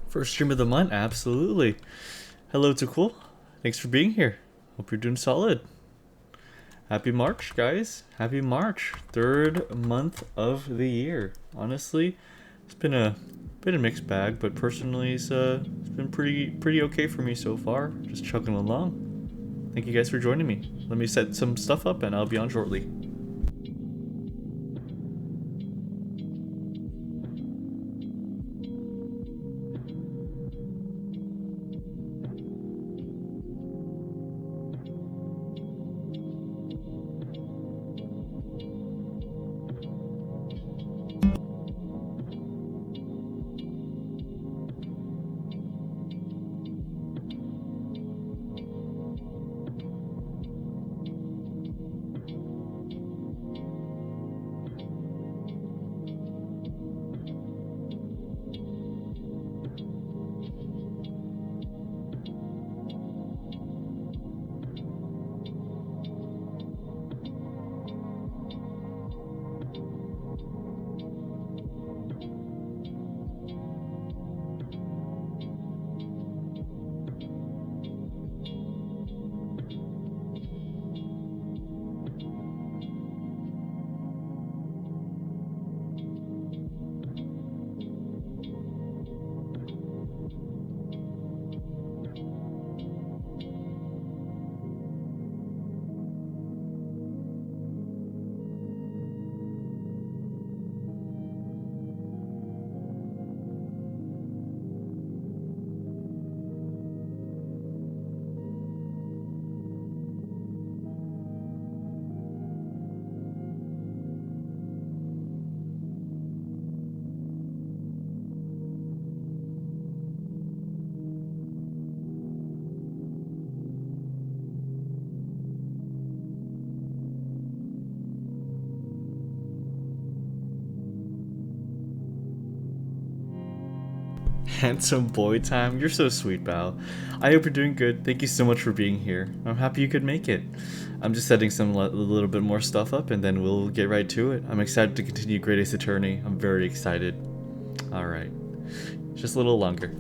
First stream of the month, absolutely. Hello to Cool. Thanks for being here. Hope you're doing solid. Happy March, guys. Happy March. Third month of the year. Honestly, it's been a mixed bag, but personally it's been pretty okay for me so far. Just chugging along. Thank you guys for joining me. Let me set some stuff up and I'll be on shortly. Handsome boy time. You're so sweet, Bao. I hope you're doing good. Thank you so much for being here. I'm happy you could make it. I'm just setting a little bit more stuff up and then we'll get right to it. I'm excited to continue Great Ace Attorney. I'm very excited. Alright. Just a little longer.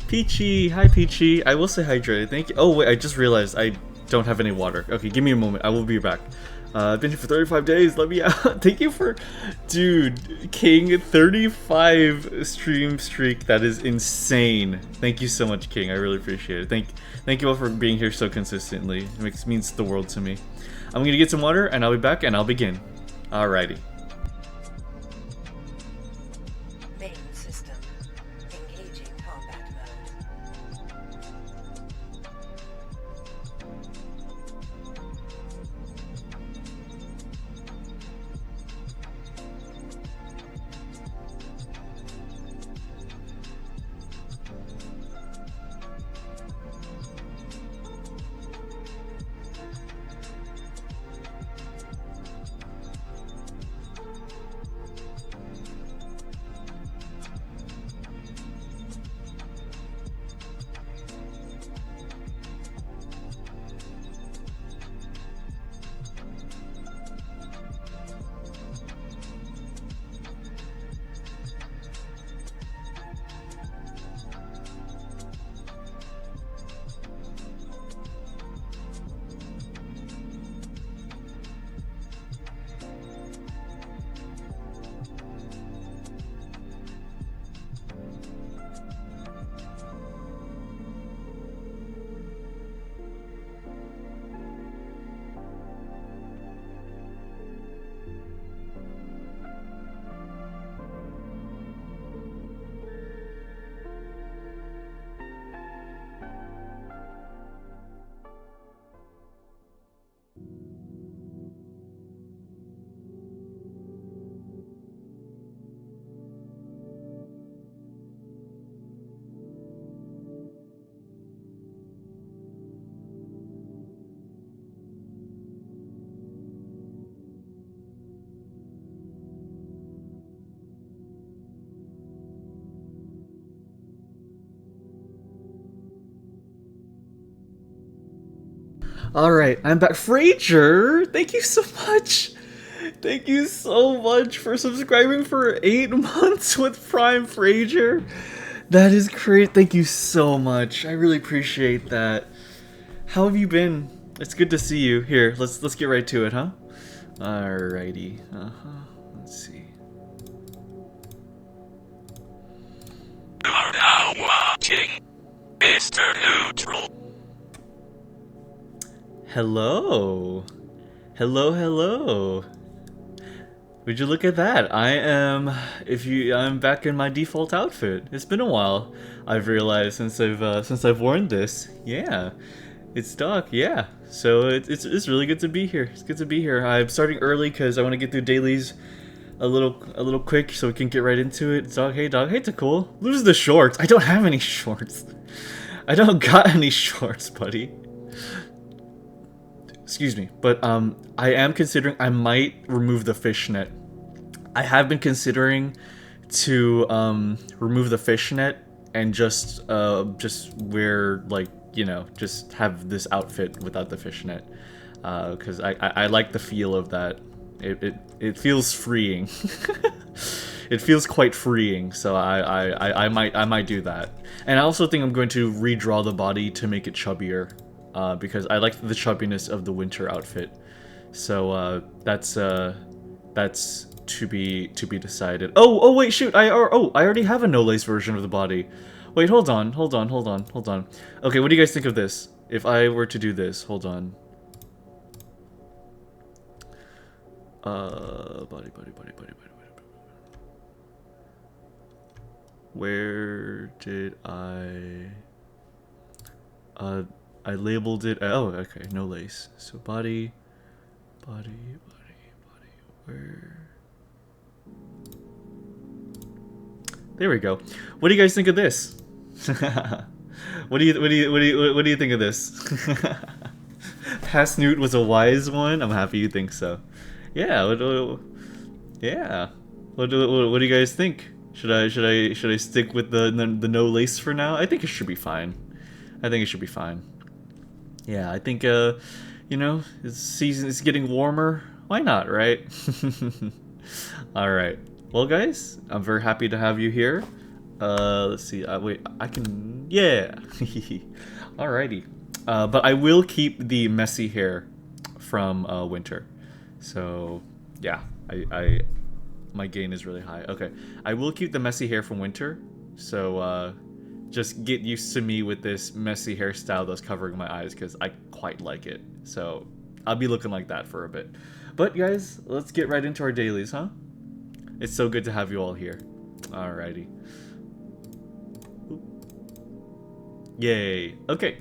Peachy, hi Peachy. I will stay hydrated. Thank you. Oh wait, I just realized I don't have any water. Okay, give me a moment. I will be back. I've been here for 35 days. Let me out. Thank you for, dude, King, 35 stream streak. That is insane. Thank you so much, King. I really appreciate it. Thank you all for being here so consistently. It means the world to me. I'm gonna get some water and I'll be back and I'll begin. Alrighty. Alright, I'm back. Fraser, thank you so much. Thank you so much for subscribing for 8 months with Prime, Fraser. That is great. Thank you so much. I really appreciate that. How have you been? It's good to see you. Here, let's get right to it, huh? Alrighty. Let's see. You are now watching MrNeutral. Hello. Hello. Would you look at that? I'm back in my default outfit. It's been a while. I've realized since I've worn this. Yeah. It's stuck, yeah. So it's really good to be here. It's good to be here. I'm starting early because I want to get through dailies a little quick so we can get right into it. Dog, hey, Takul. Lose the shorts. I don't have any shorts. I don't got any shorts, buddy. Excuse me, but I am considering I might remove the fishnet. I have been considering to remove the fishnet and just wear, like, you know, just have this outfit without the fishnet, because I like the feel of that. It feels freeing. It feels quite freeing, so I might do that. And I also think I'm going to redraw the body to make it chubbier, because I like the chubbiness of the winter outfit. So that's to be decided. Oh wait, shoot! I already have a no lace version of the body. Wait, hold on. Okay, what do you guys think of this? If I were to do this, hold on. Body. Where did I labeled it. Oh, okay, no lace. So body. Where? There we go. What do you guys think of this? What do you think of this? Past Newt was a wise one. I'm happy you think so. Yeah. What do you guys think? Should I stick with the no lace for now? I think it should be fine. Yeah, I think you know, it's getting warmer. Why not, right? All right. Well, guys, I'm very happy to have you here. Let's see. Wait, I can. Yeah. Alrighty. But I will keep the messy hair from winter. So yeah, my gain is really high. Okay, I will keep the messy hair from winter. So just get used to me with this messy hairstyle that's covering my eyes, because I quite like it. So I'll be looking like that for a bit. But guys, let's get right into our dailies, huh? It's so good to have you all here. Alrighty. Yay. Okay.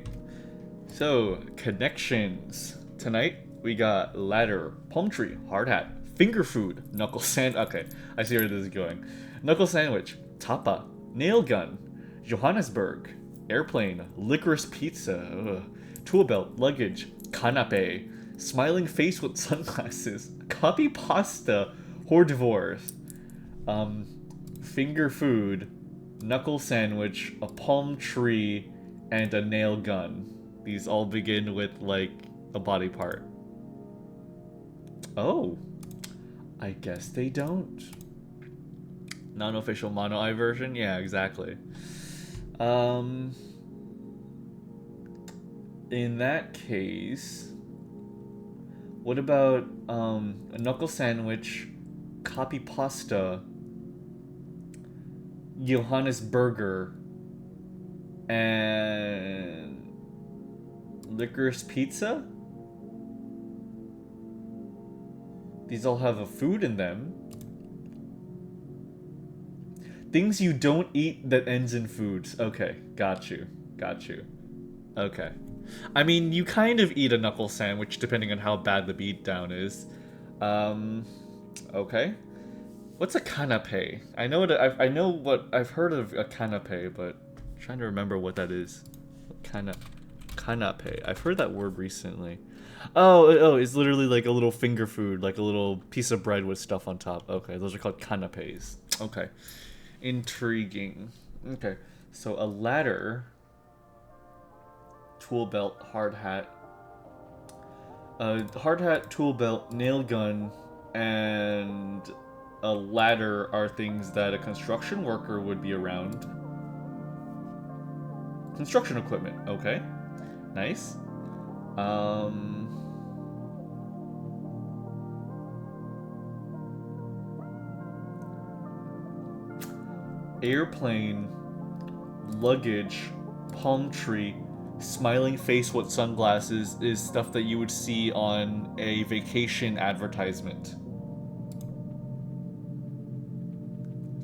So, connections. Tonight, we got ladder, palm tree, hard hat, finger food, knuckle sand. Okay, I see where this is going. Knuckle sandwich, tapa, nail gun, Johannesburg, airplane, licorice pizza, tool belt, luggage, canapé, smiling face with sunglasses, copy pasta, hors d'oeuvres, finger food, knuckle sandwich, a palm tree, and a nail gun. These all begin with, like, a body part. Oh, I guess they don't. Non-official mono-eye version? Yeah, exactly. In that case, what about a knuckle sandwich, copy pasta, Johannesburger, and licorice pizza? These all have a food in them. Things you don't eat that ends in foods. Okay, got you. Okay. I mean, you kind of eat a knuckle sandwich depending on how bad the beatdown is. Okay. What's a canapé? I know what I've heard of a canapé, but I'm trying to remember what that is. Canapé. I've heard that word recently. Oh, it's literally like a little finger food, like a little piece of bread with stuff on top. Okay, those are called canapés. Okay. Intriguing. Okay, so a ladder, tool belt, hard hat, Hard hat, tool belt, nail gun, and a ladder are things that a construction worker would be around. Construction equipment, okay. Nice. Airplane, luggage, palm tree, smiling face with sunglasses is stuff that you would see on a vacation advertisement.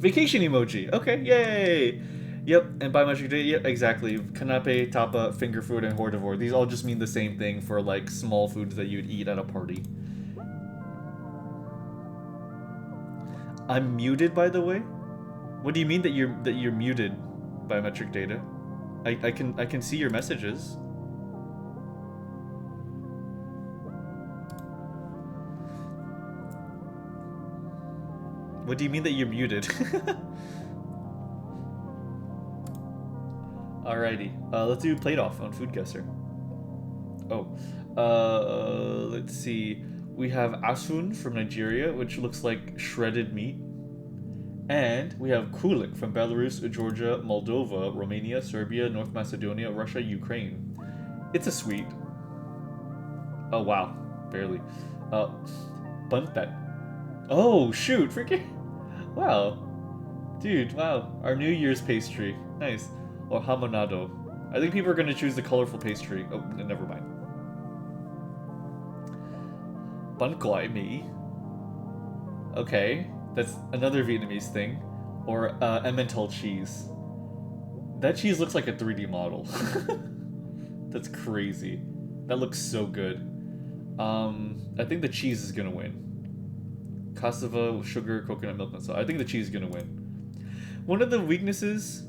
Vacation emoji. Okay, yay! Yep, and biometric data. Yep, exactly. Canapé, tapa, finger food, and hors These all just mean the same thing for like small foods that you'd eat at a party. I'm muted, by the way. What do you mean that you're muted? Biometric data. I can see your messages. What do you mean that you're muted? Alrighty, let's do plate off on Food Guesser. Oh, let's see. We have asun from Nigeria, which looks like shredded meat. And we have kulik from Belarus, Georgia, Moldova, Romania, Serbia, North Macedonia, Russia, Ukraine. It's a sweet. Oh wow, barely. Buntet. Oh shoot, freaking. Wow. Dude, wow. Our New Year's pastry. Nice. Or hamonado. I think people are gonna choose the colorful pastry. Oh, never mind. Bun quai mi. Okay, that's another Vietnamese thing. Or Emmental cheese. That cheese looks like a 3D model. That's crazy. That looks so good. I think the cheese is gonna win. Cassava, sugar, coconut milk, and salt. I think the cheese is gonna win. One of the weaknesses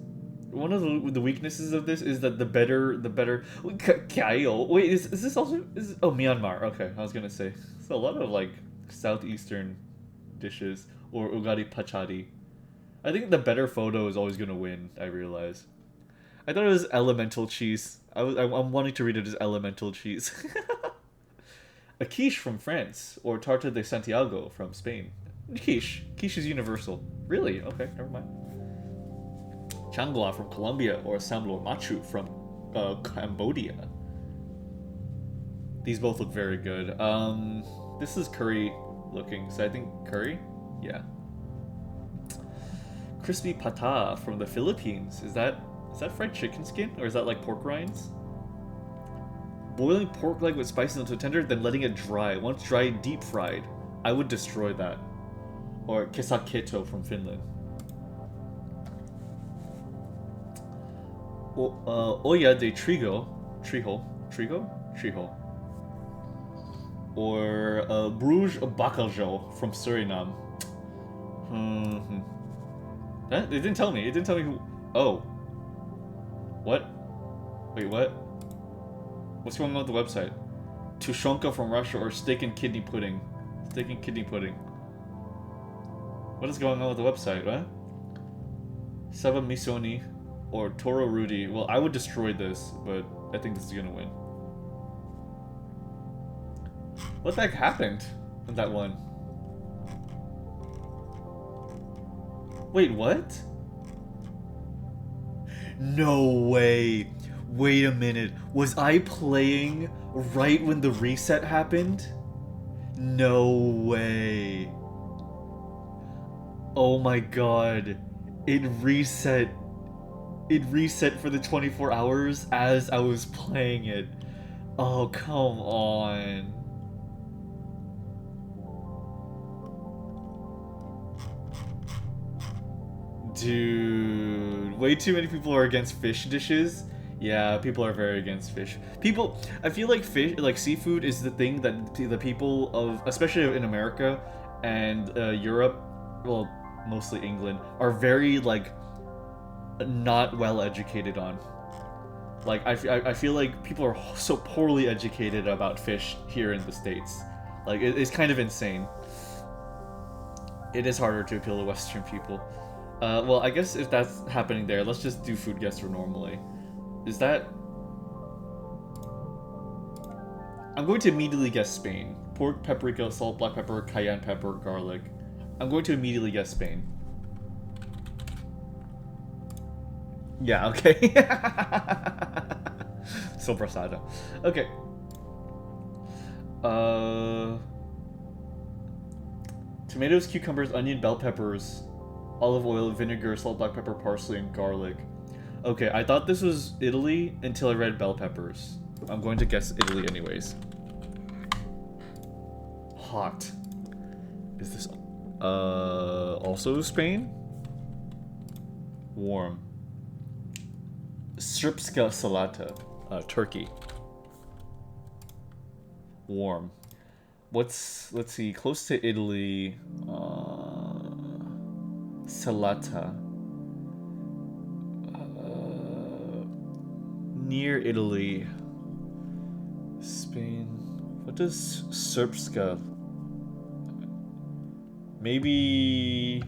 of this is that the better. Wait, is this also oh, Myanmar? Okay, I was gonna say it's a lot of like southeastern dishes or ugari pachadi. I think the better photo is always gonna win. I realize. I thought it was elemental cheese. I'm wanting to read it as elemental cheese. A quiche from France, or tarta de Santiago from Spain. Quiche is universal. Really? Okay, never mind. Changla from Colombia, or samlo machu from Cambodia. These both look very good. This is curry looking, so I think curry? Yeah. Crispy pata from the Philippines. Is that fried chicken skin, or is that like pork rinds? Boiling pork leg with spices until tender, then letting it dry. Once dry, deep fried. I would destroy that. Or kesaketo from Finland. Olla de trigo. Trigo? Or Bruges bacalhau from Suriname. It didn't tell me. It didn't tell me who. Oh. What? Wait, what? What's going on with the website? Tushonka from Russia, or steak and kidney pudding. Steak and kidney pudding. What is going on with the website, what? Saba Misoni, or Toro Rudy. Well, I would destroy this, but I think this is gonna win. What the heck happened in that one? Wait, what? No way. Wait a minute. Was I playing right when the reset happened? No way. Oh my god. It reset. It reset for the 24 hours as I was playing it. Oh, come on. Dude, way too many people are against fish dishes. Yeah, people are very against fish. I feel like fish, like seafood, is the thing that the people of, especially in America and Europe, well, mostly England, are very like not well educated on. Like I feel like people are so poorly educated about fish here in the States. Like it's kind of insane. It is harder to appeal to Western people. Well, I guess if that's happening there, let's just do food guesser normally. Is that... I'm going to immediately guess Spain. Pork, paprika, salt, black pepper, cayenne pepper, garlic. I'm going to immediately guess Spain. Yeah, okay. Soprasada. Okay. Tomatoes, cucumbers, onion, bell peppers, olive oil, vinegar, salt, black pepper, parsley, and garlic. Okay, I thought this was Italy until I read bell peppers. I'm going to guess Italy anyways. Hot. Is this also Spain? Warm. Srpska salata, Turkey. Warm. Let's see, close to Italy, salata. Near Italy, Spain. What does Srpska? Maybe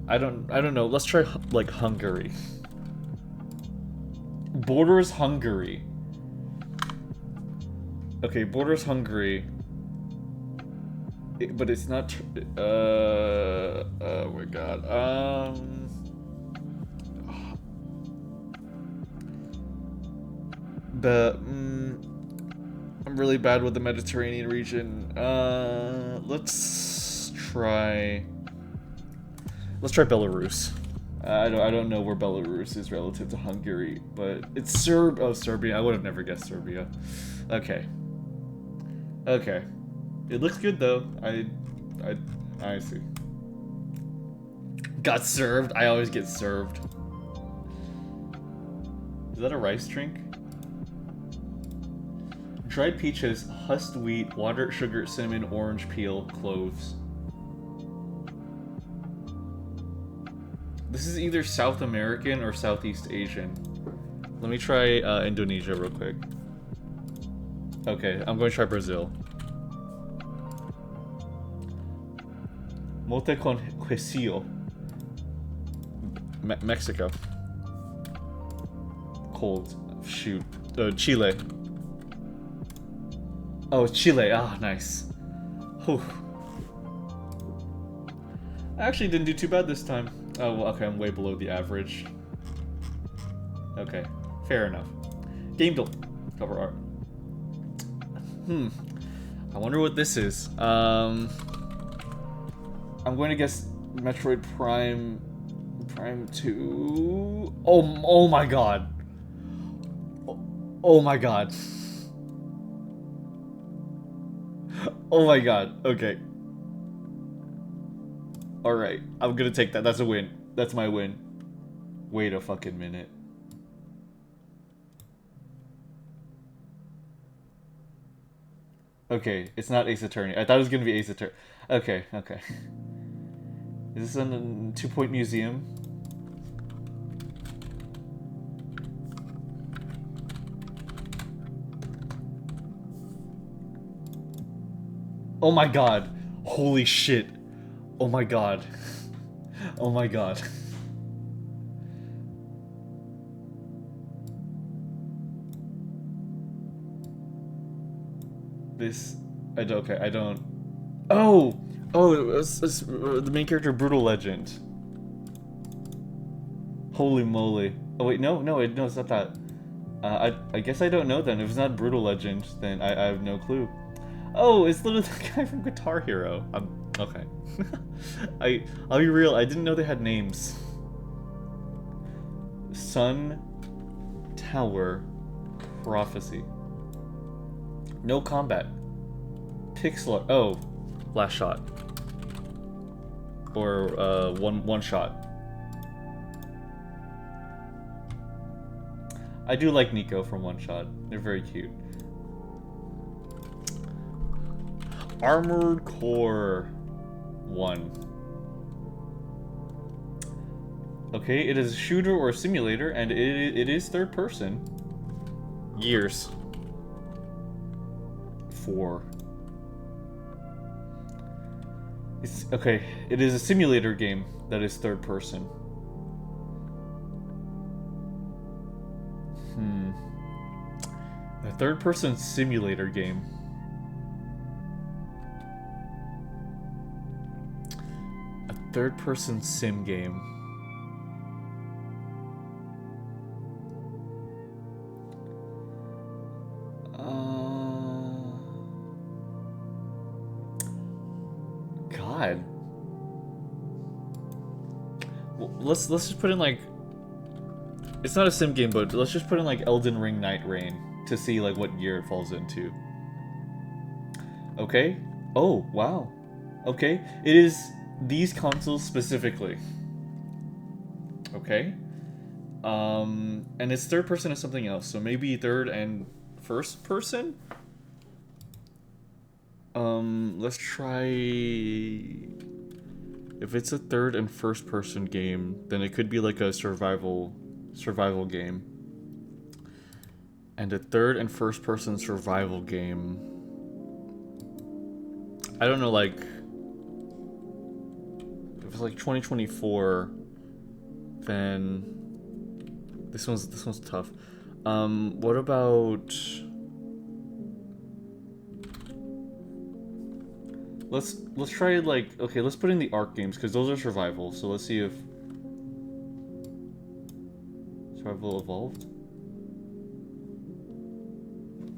I don't know. Let's try like Hungary. Borders Hungary. Okay, borders Hungary. But it's not. Oh my god. I'm really bad with the Mediterranean region. Let's try Belarus. I don't know where Belarus is relative to Hungary, but it's Serbia. I would have never guessed Serbia. Okay. Okay. It looks good though. I see. Got served. I always get served. Is that a rice drink? Dried peaches, husked wheat, water, sugar, cinnamon, orange peel, cloves. This is either South American or Southeast Asian. Let me try Indonesia real quick. Okay, I'm going to try Brazil. Mote con quesillo. Mexico. Cold. Shoot. Chile. Oh, Chile. Ah, nice. Whew. I actually didn't do too bad this time. Oh, well, okay, I'm way below the average. Okay, fair enough. Game build. Cover art. I wonder what this is. I'm going to guess Metroid Prime 2. Oh my god. Oh my god. Oh my god. Okay. Alright, I'm gonna take that. That's a win. That's my win. Wait a fucking minute. Okay, it's not Ace Attorney. I thought it was gonna be Ace Attorney. Okay, okay. Is this a 2-point museum? Oh my god. Holy shit. Oh my god. Oh my god. This... okay, I don't... Oh! Oh, it's the main character, Brutal Legend. Holy moly. Oh wait, no, it's not that. I guess I don't know then. If it's not Brutal Legend, then I have no clue. Oh, it's literally the guy from Guitar Hero. Okay. I'll be real, I didn't know they had names. Sun Tower Prophecy. No combat. Pixel. Oh, last shot. Or one shot. I do like Nico from One Shot. They're very cute. Armored Core 1. Okay, it is a shooter or a simulator, and it is third person. Years. 4. It's okay. It is a simulator game that is third person. A third-person simulator game. A third-person sim game. God. Well, let's just put in like. It's not a sim game, but let's just put in like Elden Ring Night Rain to see like what year it falls into. Okay. Oh wow. Okay. It is these consoles specifically. Okay. And it's third person is something else, so maybe third and first person. Let's try. If it's a third and first person game, then it could be like a survival game. And a third and first person survival game. I don't know, like if it's like 2024, then this one's tough. What about let's try like okay, let's put in the Ark games because those are survival. So let's see if survival evolved.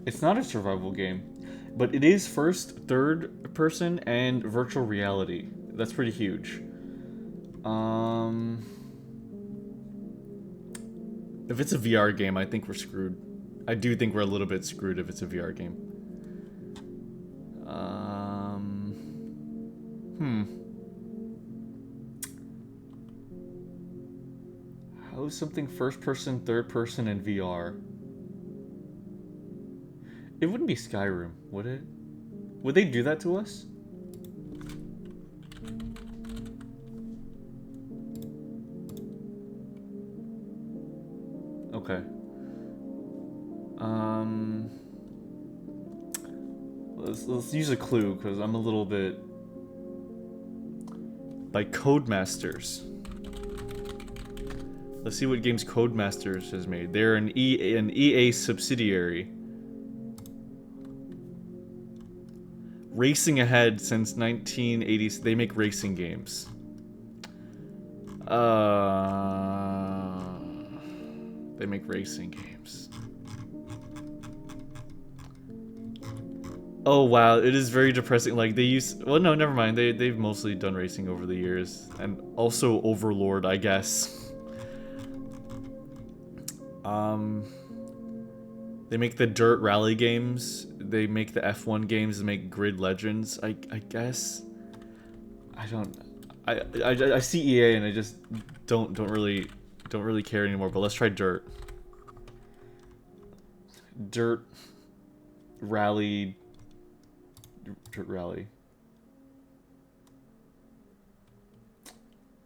It's not a survival game, but it is first, third person, and virtual reality. That's pretty huge. If it's a VR game, I think we're screwed. I do think we're a little bit screwed if it's a VR game. How is something first person, third person, and VR? It wouldn't be Skyrim, would it? Would they do that to us? Okay. Let's use a clue because I'm a little bit by Codemasters. Let's see what games Codemasters has made. They're an EA subsidiary. Racing ahead since 1980s. They make racing games. They make racing games. Oh wow, it is very depressing. Like they use well no, never mind. They've mostly done racing over the years. And also Overlord, I guess. They make the Dirt Rally games. They make the F1 games. They make Grid Legends. I guess. I see EA and I just don't really care anymore. But let's try Dirt. Dirt Rally. Dirt Rally.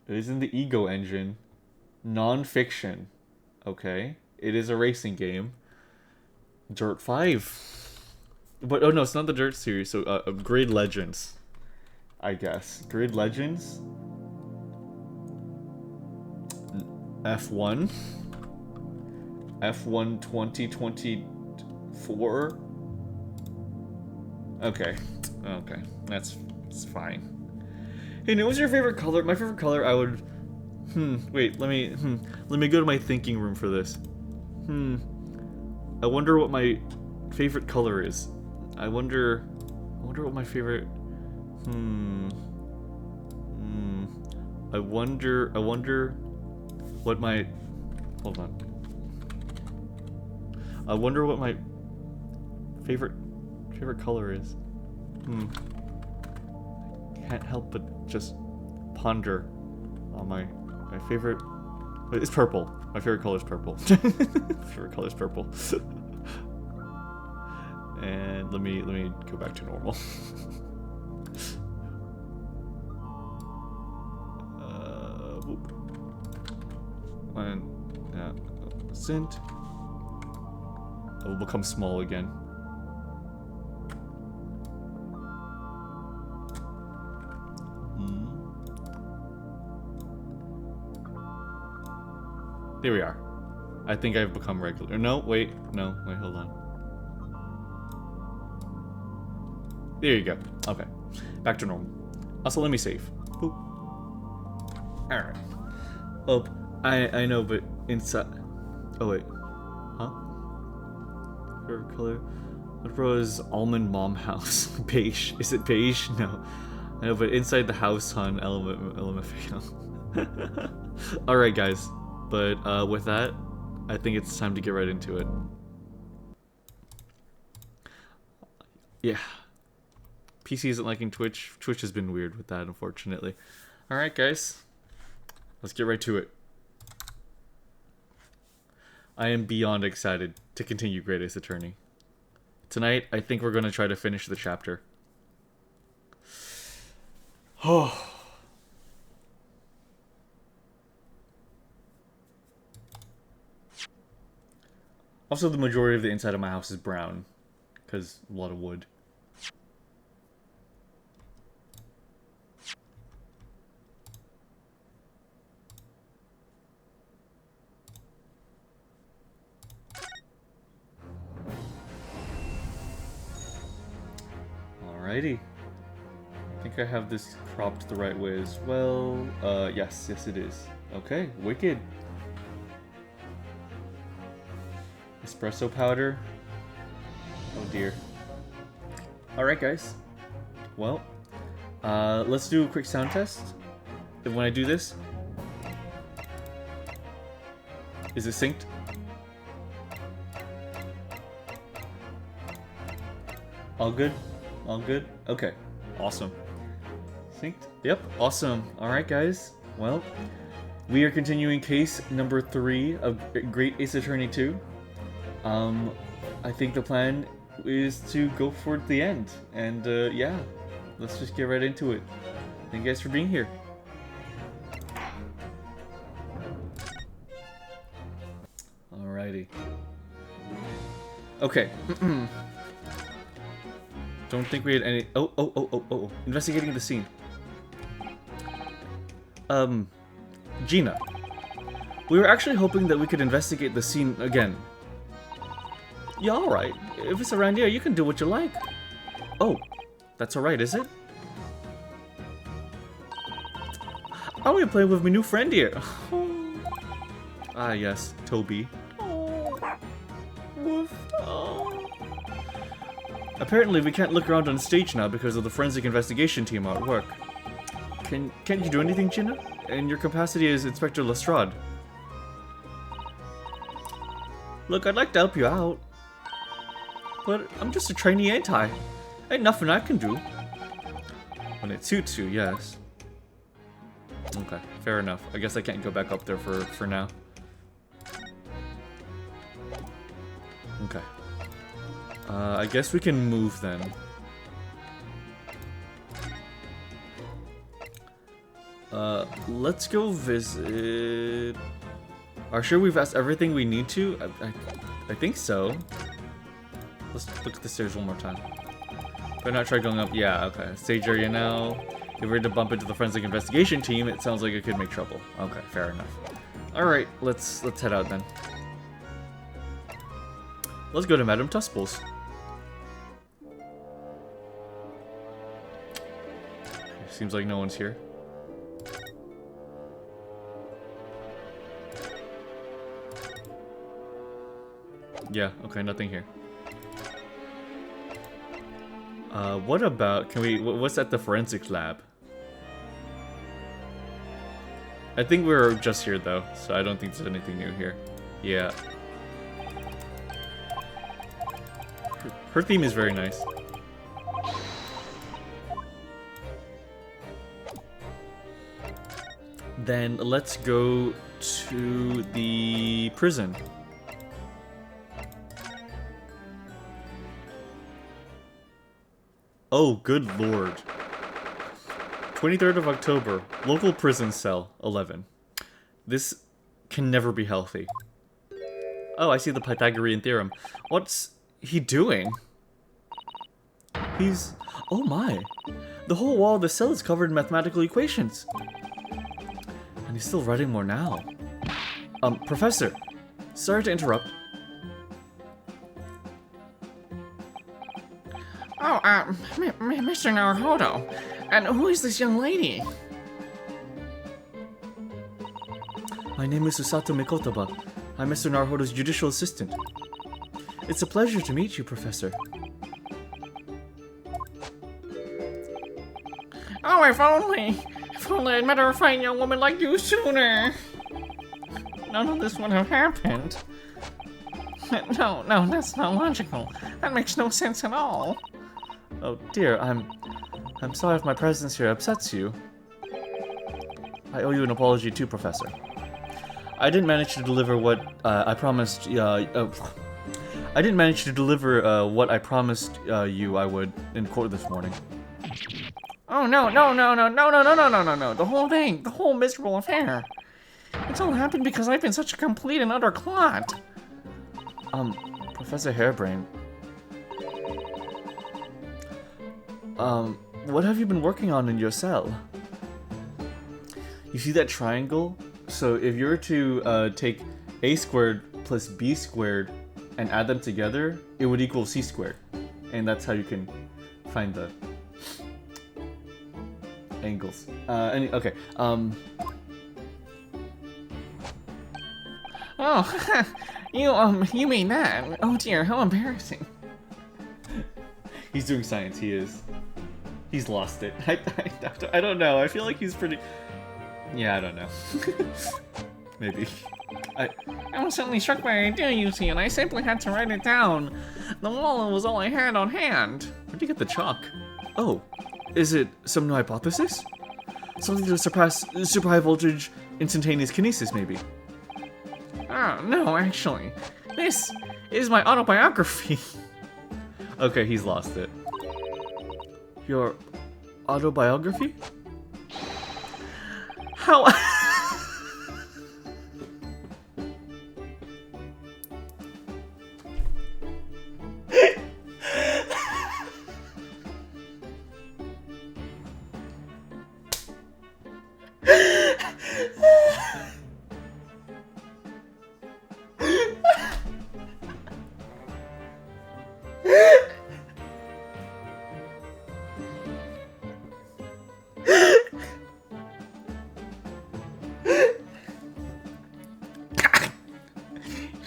It is in the Ego engine. Non-fiction. Okay. It is a racing game. Dirt 5. But, oh no, it's not the Dirt series, so, Grid Legends. I guess. Grid Legends? F1? F1 2024? Okay. Okay. It's fine. Hey, what was your favorite color? My favorite color, I would... wait, let me go to my thinking room for this. I wonder what my favorite color is. I wonder what my favorite... I wonder what my... Hold on. I wonder what my favorite color is. Can't help but just ponder on my favorite... It's purple. My favorite color is purple. Favorite color is purple. And let me go back to normal. Whoop. And Sint. It will become small again. There we are. I think I've become regular. No, wait, hold on. There you go. Okay. Back to normal. Also, let me save. Boop. Alright. Oh, I know, but inside... Oh, wait. Huh? Favorite color? What was almond mom house? Beige. Is it beige? No. I know, but inside the house, hun. LMFAO. Alright, guys. But with that, I think it's time to get right into it. Yeah. PC isn't liking Twitch. Twitch has been weird with that, unfortunately. Alright, guys. Let's get right to it. I am beyond excited to continue Great Ace Attorney. Tonight, I think we're going to try to finish the chapter. Oh. Also, the majority of the inside of my house is brown, because a lot of wood. Alrighty. I think I have this cropped the right way as well. Yes it is. Okay, wicked. Espresso powder. Oh dear. Alright, guys. Well, let's do a quick sound test. And when I do this, is it synced? All good? All good? Okay. Awesome. Synced? Yep. Awesome. Alright, guys. Well, we are continuing case number 3 of Great Ace Attorney 2. I think the plan is to go for the end. And, yeah. Let's just get right into it. Thank you guys for being here. Alrighty. Okay. Don't think we had any... Oh. Investigating the scene. Gina. We were actually hoping that we could investigate the scene again. Yeah, alright. If it's around here, you can do what you like. Oh, that's alright, is it? I want to play with my new friend here. Ah, yes, Toby. Apparently, we can't look around on stage now because of the forensic investigation team out at work. Can't you do anything, Gina? In your capacity as Inspector Lestrade. Look, I'd like to help you out. But I'm just a trainee, ain't I? Ain't nothing I can do. When it suits you, yes. Okay, fair enough. I guess I can't go back up there for now. Okay. I guess we can move then. Let's go visit... Are sure we've asked everything we need to? I think so. Let's look at the stairs one more time. Better not try going up. Yeah, okay. Stage area now. If we were to bump into the forensic investigation team, it sounds like it could make trouble. Okay, fair enough. Alright, let's head out then. Let's go to Madame Tusple's. Seems like no one's here. Yeah, okay, nothing here. What about, what's at the forensics lab? I think we're just here though, so I don't think there's anything new here. Yeah. Her theme is very nice. Then let's go to the prison. Oh, good lord. 23rd of October, local prison cell, 11. This can never be healthy. Oh, I see the Pythagorean theorem. What's he doing? He's... Oh my. The whole wall of the cell is covered in mathematical equations. And he's still writing more now. Professor. Sorry to interrupt. Oh, Mr. Naruhodo. And who is this young lady? My name is Susato Mikotaba. I'm Mr. Naruhodo's judicial assistant. It's a pleasure to meet you, Professor. Oh, if only I'd met a fine young woman like you sooner. None of this would have happened. No, that's not logical. That makes no sense at all. Oh dear, I'm sorry if my presence here upsets you. I owe you an apology too, Professor. I didn't manage to deliver what I promised. I didn't manage to deliver what I promised you I would in court this morning. Oh no! The whole thing, the whole miserable affair. It's all happened because I've been such a complete and utter clot. Professor Hairbrain. What have you been working on in your cell? You see that triangle? So if you were to take a squared plus b squared and add them together, it would equal c squared. And that's how you can find the angles. Okay. Oh, you mean that? Oh dear, how embarrassing. He's doing science, he is. He's lost it. I don't know, I feel like he's pretty... Yeah, I don't know. Maybe. I was suddenly struck by an idea, you see, and I simply had to write it down. The wall was all I had on hand. Where'd you get the chalk? Oh, is it some new hypothesis? Something to surpass super high voltage instantaneous kinesis, maybe? Oh, no, actually. This is my autobiography. Okay, he's lost it. Your autobiography? How...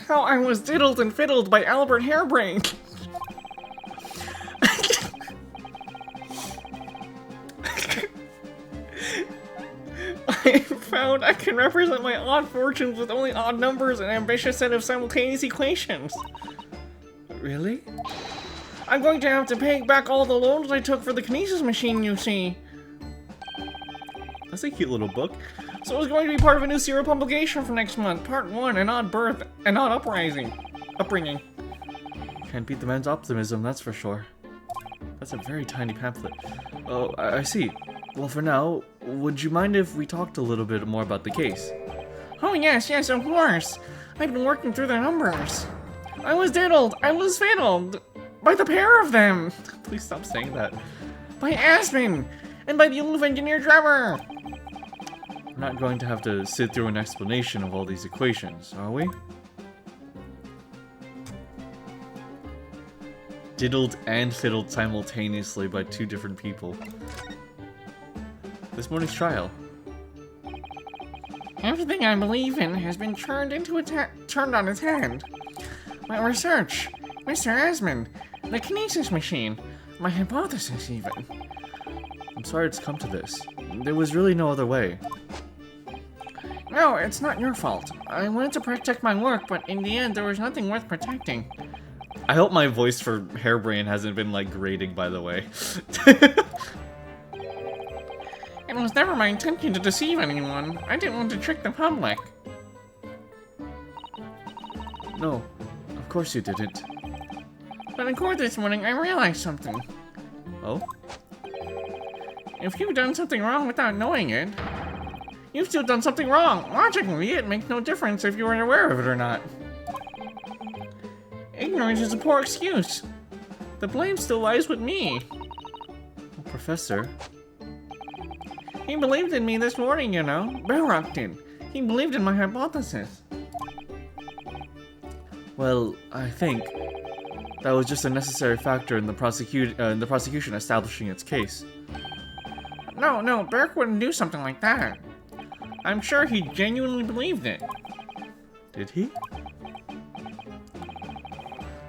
How I was diddled and fiddled by Albert Hairbrain. I found I can represent my odd fortunes with only odd numbers and an ambitious set of simultaneous equations. Really? I'm going to have to pay back all the loans I took for the kinesis machine, you see. That's a cute little book. So it's going to be part of a new serial publication for next month. Part 1, An Odd Birth, An Odd Upbringing. Can't beat the man's optimism, that's for sure. That's a very tiny pamphlet. Oh, I see. Well, for now, would you mind if we talked a little bit more about the case? Oh yes, of course. I've been working through the numbers. I was diddled, I was fiddled. By the pair of them. Please stop saying that. By Aspen, and by the Ulf engineer Trevor. We're not going to have to sit through an explanation of all these equations, are we? Diddled and fiddled simultaneously by two different people. This morning's trial. Everything I believe in has been turned on its head. My research, Mr. Asmund, the kinesis machine, my hypothesis even. I'm sorry it's come to this. There was really no other way. No, it's not your fault. I wanted to protect my work, but in the end there was nothing worth protecting. I hope my voice for Hairbrain hasn't been, like, grating, by the way. It was never my intention to deceive anyone. I didn't want to trick the public. No, of course you didn't. But in court this morning, I realized something. Oh? If you've done something wrong without knowing it, you've still done something wrong. Logically, it makes no difference if you were aware of it or not. Ignorance is a poor excuse. The blame still lies with me. Well, Professor... He believed in me this morning, you know. Baroque did. He believed in my hypothesis. Well, I think... That was just a necessary factor in the prosecution establishing its case. No, Barrack wouldn't do something like that. I'm sure he genuinely believed it. Did he?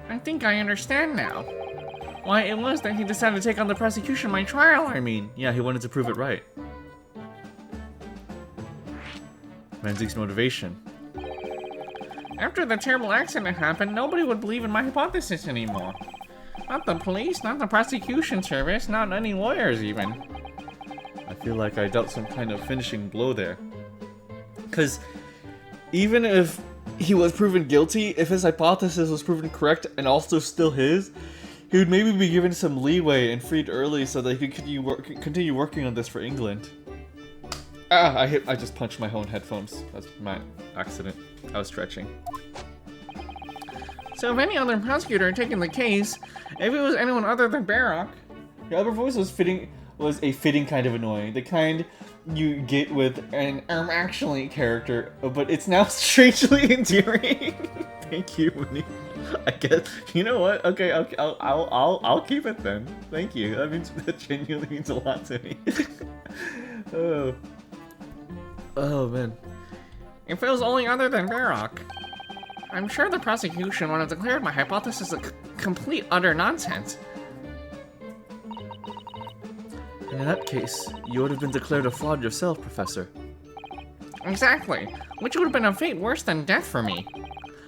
I think I understand now. Why it was that he decided to take on the prosecution of my trial, I mean. Yeah, he wanted to prove it right. Manzik's motivation. After the terrible accident happened, nobody would believe in my hypothesis anymore. Not the police, not the prosecution service, not any lawyers even. I feel like I dealt some kind of finishing blow there. Because even if he was proven guilty, if his hypothesis was proven correct and also still his, he would maybe be given some leeway and freed early so that he could continue working on this for England. I just punched my own headphones. That's my accident. I was stretching. So if any other prosecutor had taken the case, if it was anyone other than Barrack... The other voice was a fitting kind of annoying. The kind you get with an actually character, but it's now strangely endearing. Thank you, Winnie. I guess, you know what? Okay, I'll keep it then. Thank you. That genuinely means a lot to me. Oh man. If it was only other than Barrack, I'm sure the prosecution would have declared my hypothesis a complete utter nonsense. And in that case, you would have been declared a fraud yourself, Professor. Exactly, which would have been a fate worse than death for me.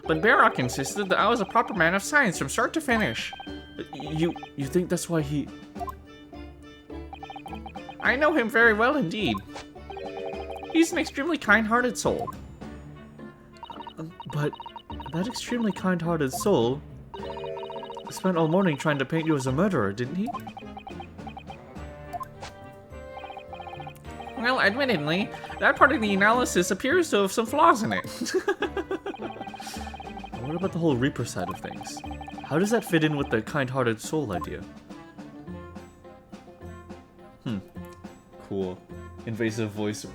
But Barrack insisted that I was a proper man of science from start to finish. You think that's why he... I know him very well indeed. He's an extremely kind-hearted soul. But that extremely kind-hearted soul spent all morning trying to paint you as a murderer, didn't he? Well, admittedly, that part of the analysis appears to have some flaws in it. What about the whole Reaper side of things? How does that fit in with the kind-hearted soul idea? Cool. Invasive voice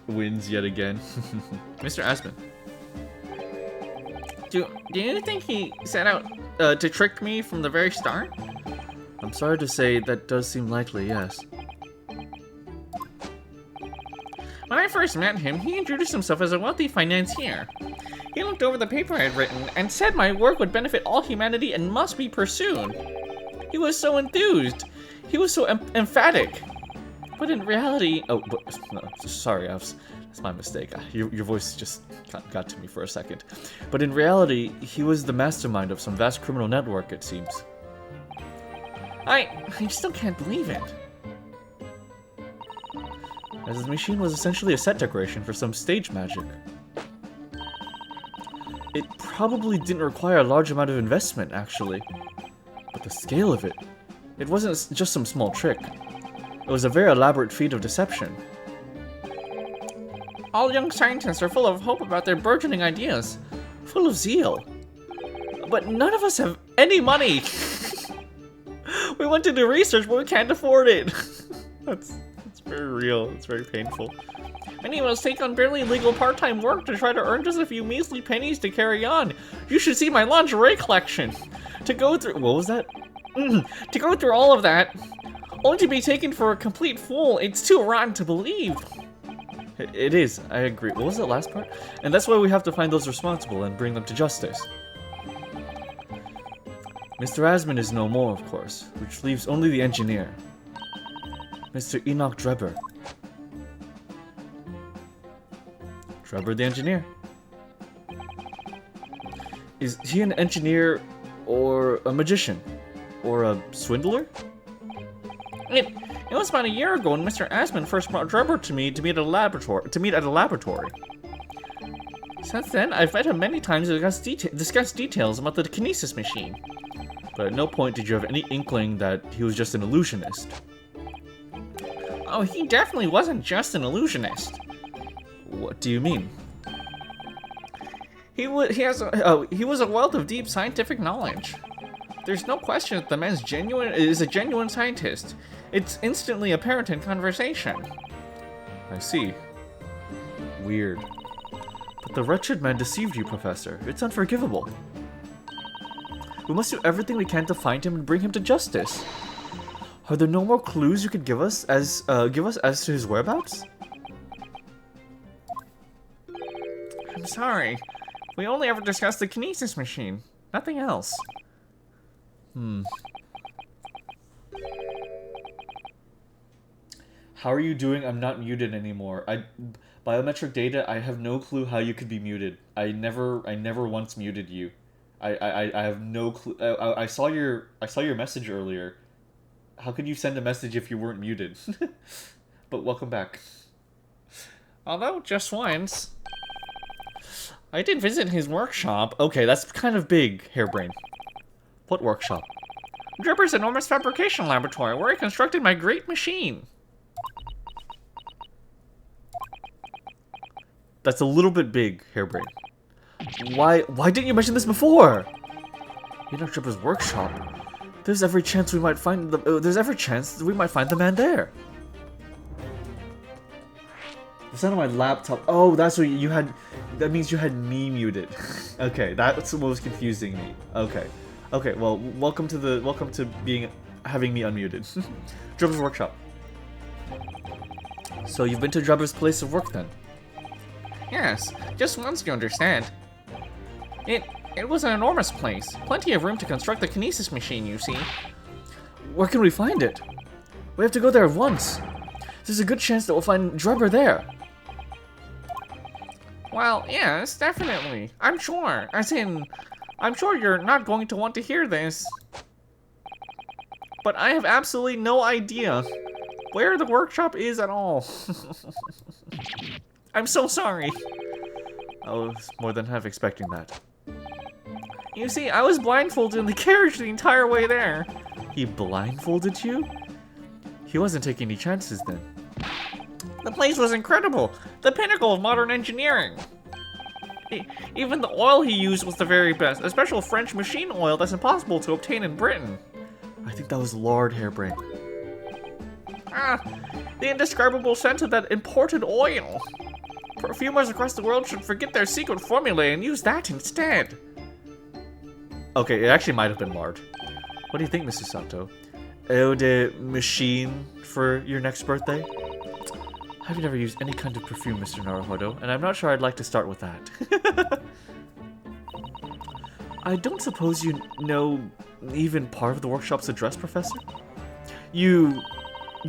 wins yet again. Mr. Aspen. Do you think he set out to trick me from the very start? I'm sorry to say that does seem likely, yes. When I first met him, he introduced himself as a wealthy financier. He looked over the paper I had written and said my work would benefit all humanity and must be pursued. He was so enthused. He was so emphatic. But in reality... Oh, no, sorry, that's my mistake. Your voice just got to me for a second. But in reality, he was the mastermind of some vast criminal network, it seems. I still can't believe it. As the machine was essentially a set decoration for some stage magic. It probably didn't require a large amount of investment, actually. But the scale of it wasn't just some small trick. It was a very elaborate feat of deception. All young scientists are full of hope about their burgeoning ideas, full of zeal. But none of us have any money. We want to do research, but we can't afford it. That's very real. It's very painful. Many of us take on barely legal part-time work to try to earn just a few measly pennies to carry on. You should see my lingerie collection. To go through... What was that? To go through all of that, only to be taken for a complete fool, it's too rotten to believe. It is, I agree. What was the last part? And that's why we have to find those responsible and bring them to justice. Mr. Asman is no more, of course, which leaves only the engineer. Mr. Enoch Drebber. Drebber the engineer. Is he an engineer or a magician? Or a swindler? It was about a year ago when Mr. Asman first brought Drebber to me to meet at a laboratory. Since then, I've met him many times to discuss details about the kinesis machine. But at no point did you have any inkling that he was just an illusionist. Oh, he definitely wasn't just an illusionist. What do you mean? He was a wealth of deep scientific knowledge. There's no question that the man is a genuine scientist. It's instantly apparent in conversation. I see. Weird. But the wretched man deceived you, Professor. It's unforgivable. We must do everything we can to find him and bring him to justice. Are there no more clues you could give us as to his whereabouts? I'm sorry. We only ever discussed the kinesis machine. Nothing else. How are you doing? I'm not muted anymore. Biometric data, I have no clue how you could be muted. I never once muted you. I have no clue. I saw your message earlier. How could you send a message if you weren't muted? But welcome back. Although just once. I did visit his workshop. Okay, that's kind of big, Hairbrain. What workshop? Dripper's enormous fabrication laboratory, where I constructed my great machine. That's a little bit big, Hairbrain. Why didn't you mention this before? Dripper's workshop. There's every chance we might find the man there. The sound of my laptop. Oh, that's what you had. That means you had me muted. Okay, that's what was confusing me. Okay. Well, welcome to having me unmuted. Drubber's workshop. So you've been to Drubber's place of work then? Yes, just once, you understand. It was an enormous place. Plenty of room to construct the kinesis machine, you see. Where can we find it? We have to go there at once. There's a good chance that we'll find Drubber there. Well, yes, definitely. I'm sure. As in, I'm sure you're not going to want to hear this. But I have absolutely no idea where the workshop is at all. I'm so sorry. I was more than half expecting that. You see, I was blindfolded in the carriage the entire way there. He blindfolded you? He wasn't taking any chances then. The place was incredible. The pinnacle of modern engineering. Even the oil he used was the very best. A special French machine oil that's impossible to obtain in Britain. I think that was Lord Hairbrain. Ah, the indescribable scent of that imported oil. Perfumers across the world should forget their secret formula and use that instead. Okay, it actually might have been Lard. What do you think, Mr. Sato? Eau de machine for your next birthday? I've never used any kind of perfume, Mr. Naruhodo, and I'm not sure I'd like to start with that. I don't suppose you know even part of the workshop's address, Professor? You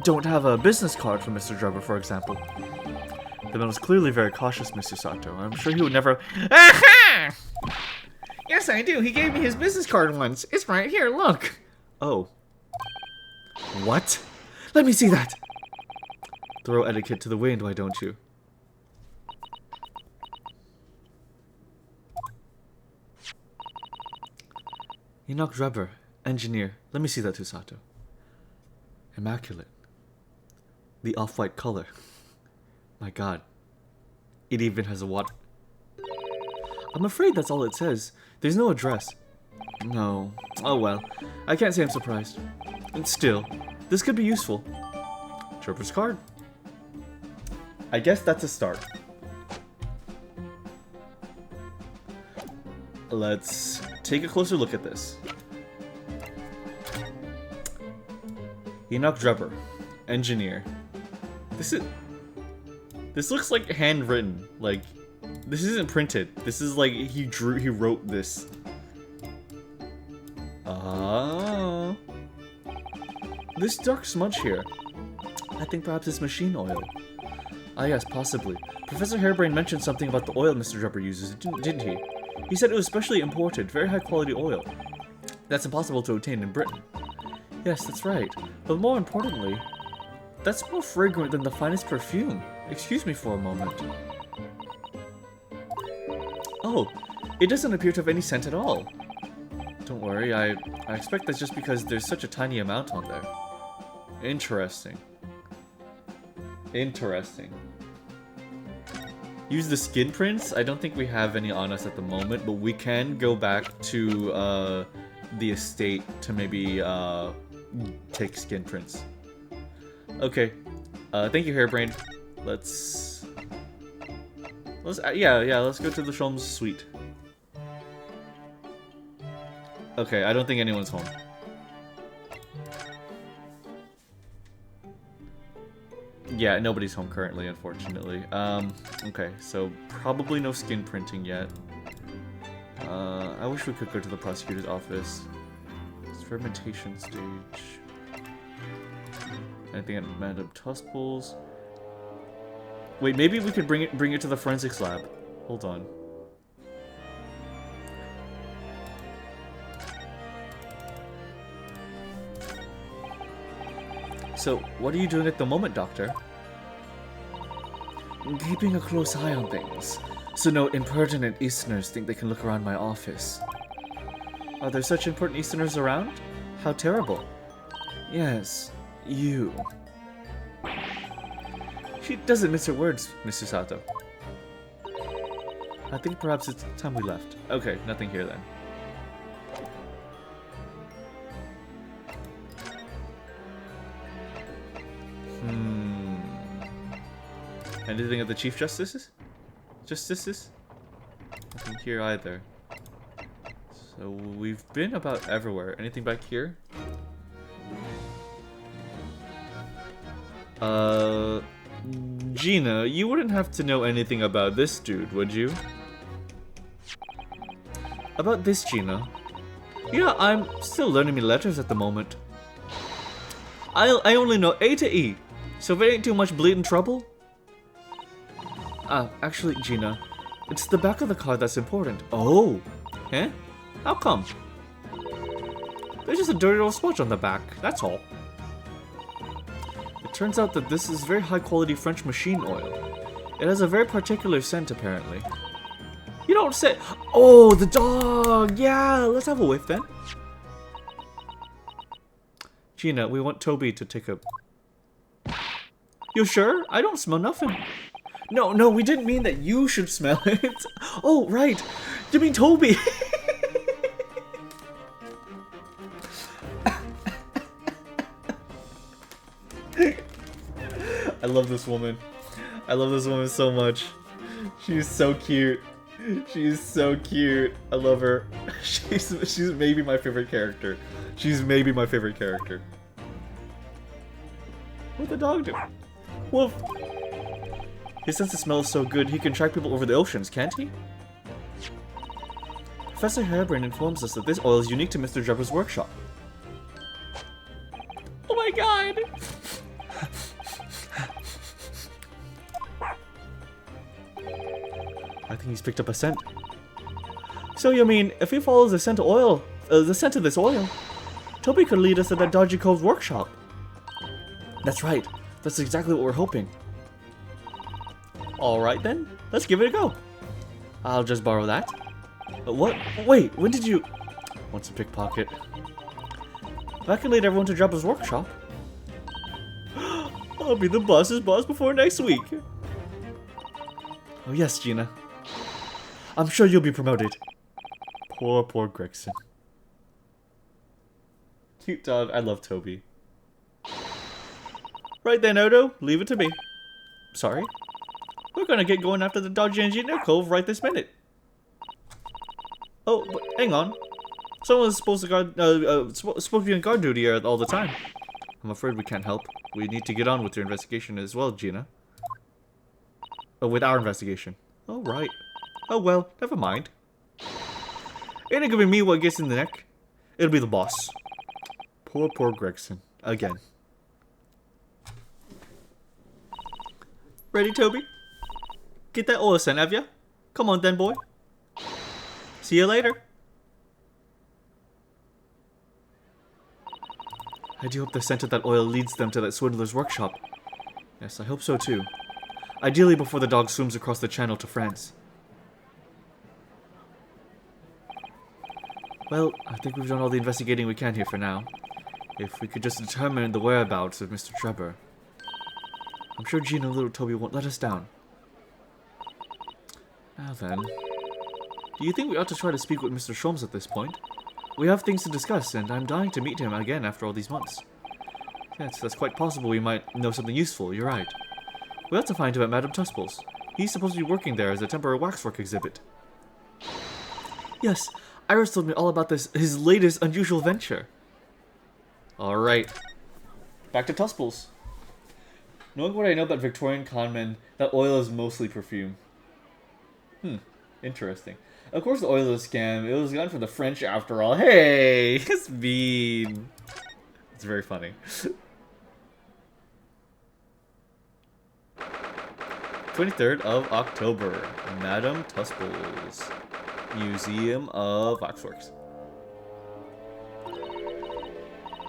don't have a business card for Mr. Drubber, for example. The man was clearly very cautious, Mr. Sato. I'm sure he would never... Aha! Yes, I do. He gave me his business card once. It's right here, look. Oh. What? Let me see that! Throw etiquette to the wind, why don't you? Enoch Drubber, engineer. Let me see that, Tusato. Immaculate. The off-white color. My god. It even has a water... I'm afraid that's all it says. There's no address. No. Oh well. I can't say I'm surprised. And still, this could be useful. Drubber's card. I guess that's a start. Let's take a closer look at this. Enoch Drubber, engineer. This looks like handwritten. Like, this isn't printed. This is like he wrote this. Ah. This dark smudge here. I think perhaps it's machine oil. Ah yes, possibly. Professor Hairbrain mentioned something about the oil Mr. Drubber uses, didn't he? He said it was specially imported, very high quality oil. That's impossible to obtain in Britain. Yes, that's right. But more importantly, that's more fragrant than the finest perfume. Excuse me for a moment. Oh, it doesn't appear to have any scent at all. Don't worry, I expect that's just because there's such a tiny amount on there. Interesting. Interesting. Use the skin prints? I don't think we have any on us at the moment, but we can go back to the estate to maybe take skin prints. Okay. Thank you, Hairbrain. Let's go to the Sholmes suite. Okay, I don't think anyone's home. Yeah, nobody's home currently, unfortunately. Okay, so probably no skin printing yet. I wish we could go to the prosecutor's office. It's fermentation stage. Anything at Madame Tusple's? Wait, maybe we could bring it to the forensics lab. Hold on. So, what are you doing at the moment, Doctor? Keeping a close eye on things, so no impertinent Easterners think they can look around my office. Are there such important Easterners around? How terrible. Yes, you. She doesn't mince her words, Mr. Sato. I think perhaps it's time we left. Okay, nothing here then. Anything at the Chief Justice's? Justices? Nothing here either. So we've been about everywhere. Anything back here? Gina, you wouldn't have to know anything about this dude, would you? About this, Gina? Yeah, I'm still learning me letters at the moment. I only know A to E, so if it ain't too much bleeding trouble. Actually, Gina, it's the back of the card that's important. Oh, eh? How come? There's just a dirty old smudge on the back, that's all. It turns out that this is very high quality French machine oil. It has a very particular scent, apparently. You don't say. Oh, the dog! Yeah, let's have a whiff then. Gina, we want Toby to take a... You sure? I don't smell nothing. No, we didn't mean that you should smell it. Oh, right. You mean Toby. I love this woman. I love this woman so much. She's so cute. She's so cute. I love her. She's maybe my favorite character. She's maybe my favorite character. What'd the dog do? Woof. His sense of smell is so good, he can track people over the oceans, can't he? Professor Harebrayne informs us that this oil is unique to Mr. Drebber's workshop. Oh my god! I think he's picked up a scent. So you mean, if he follows the scent of this oil, Toby could lead us to that dodgy cove's workshop. That's right. That's exactly what we're hoping. Alright then, let's give it a go. I'll just borrow that. What? Wait, when did you... Wants to pickpocket. If I can lead everyone to Drebber's workshop, I'll be the boss's boss before next week. Oh yes, Gina. I'm sure you'll be promoted. Poor Gregson. Cute dog, I love Toby. Right then, Odo, leave it to me. Sorry? We're gonna get going after the dodgy engineer cove right this minute. Oh, but hang on. Someone's supposed to be on guard duty here all the time. I'm afraid we can't help. We need to get on with your investigation as well, Gina. Oh, with our investigation. Oh, right. Oh, well, never mind. Ain't it gonna be me what gets in the neck? It'll be the boss. Poor Gregson. Again. Ready, Toby? Get that oil scent, have ya? Come on then, boy. See you later. I do hope the scent of that oil leads them to that swindler's workshop. Yes, I hope so too. Ideally before the dog swims across the channel to France. Well, I think we've done all the investigating we can here for now. If we could just determine the whereabouts of Mr. Drebber. I'm sure Gina and little Toby won't let us down. Now then, do you think we ought to try to speak with Mr. Sholmes at this point? We have things to discuss, and I'm dying to meet him again after all these months. Yes, that's quite possible we might know something useful, you're right. We ought to find him at Madame Tusple's. He's supposed to be working there as a temporary waxwork exhibit. Yes, Iris told me all about his latest unusual venture. Alright. Back to Tusples. Knowing what I know about Victorian conmen, that oil is mostly perfume. Interesting. Of course the oil is a scam. It was done for the French after all. Hey! It's mean. It's very funny. 23rd of October. Madame Tusples. Museum of Waxworks.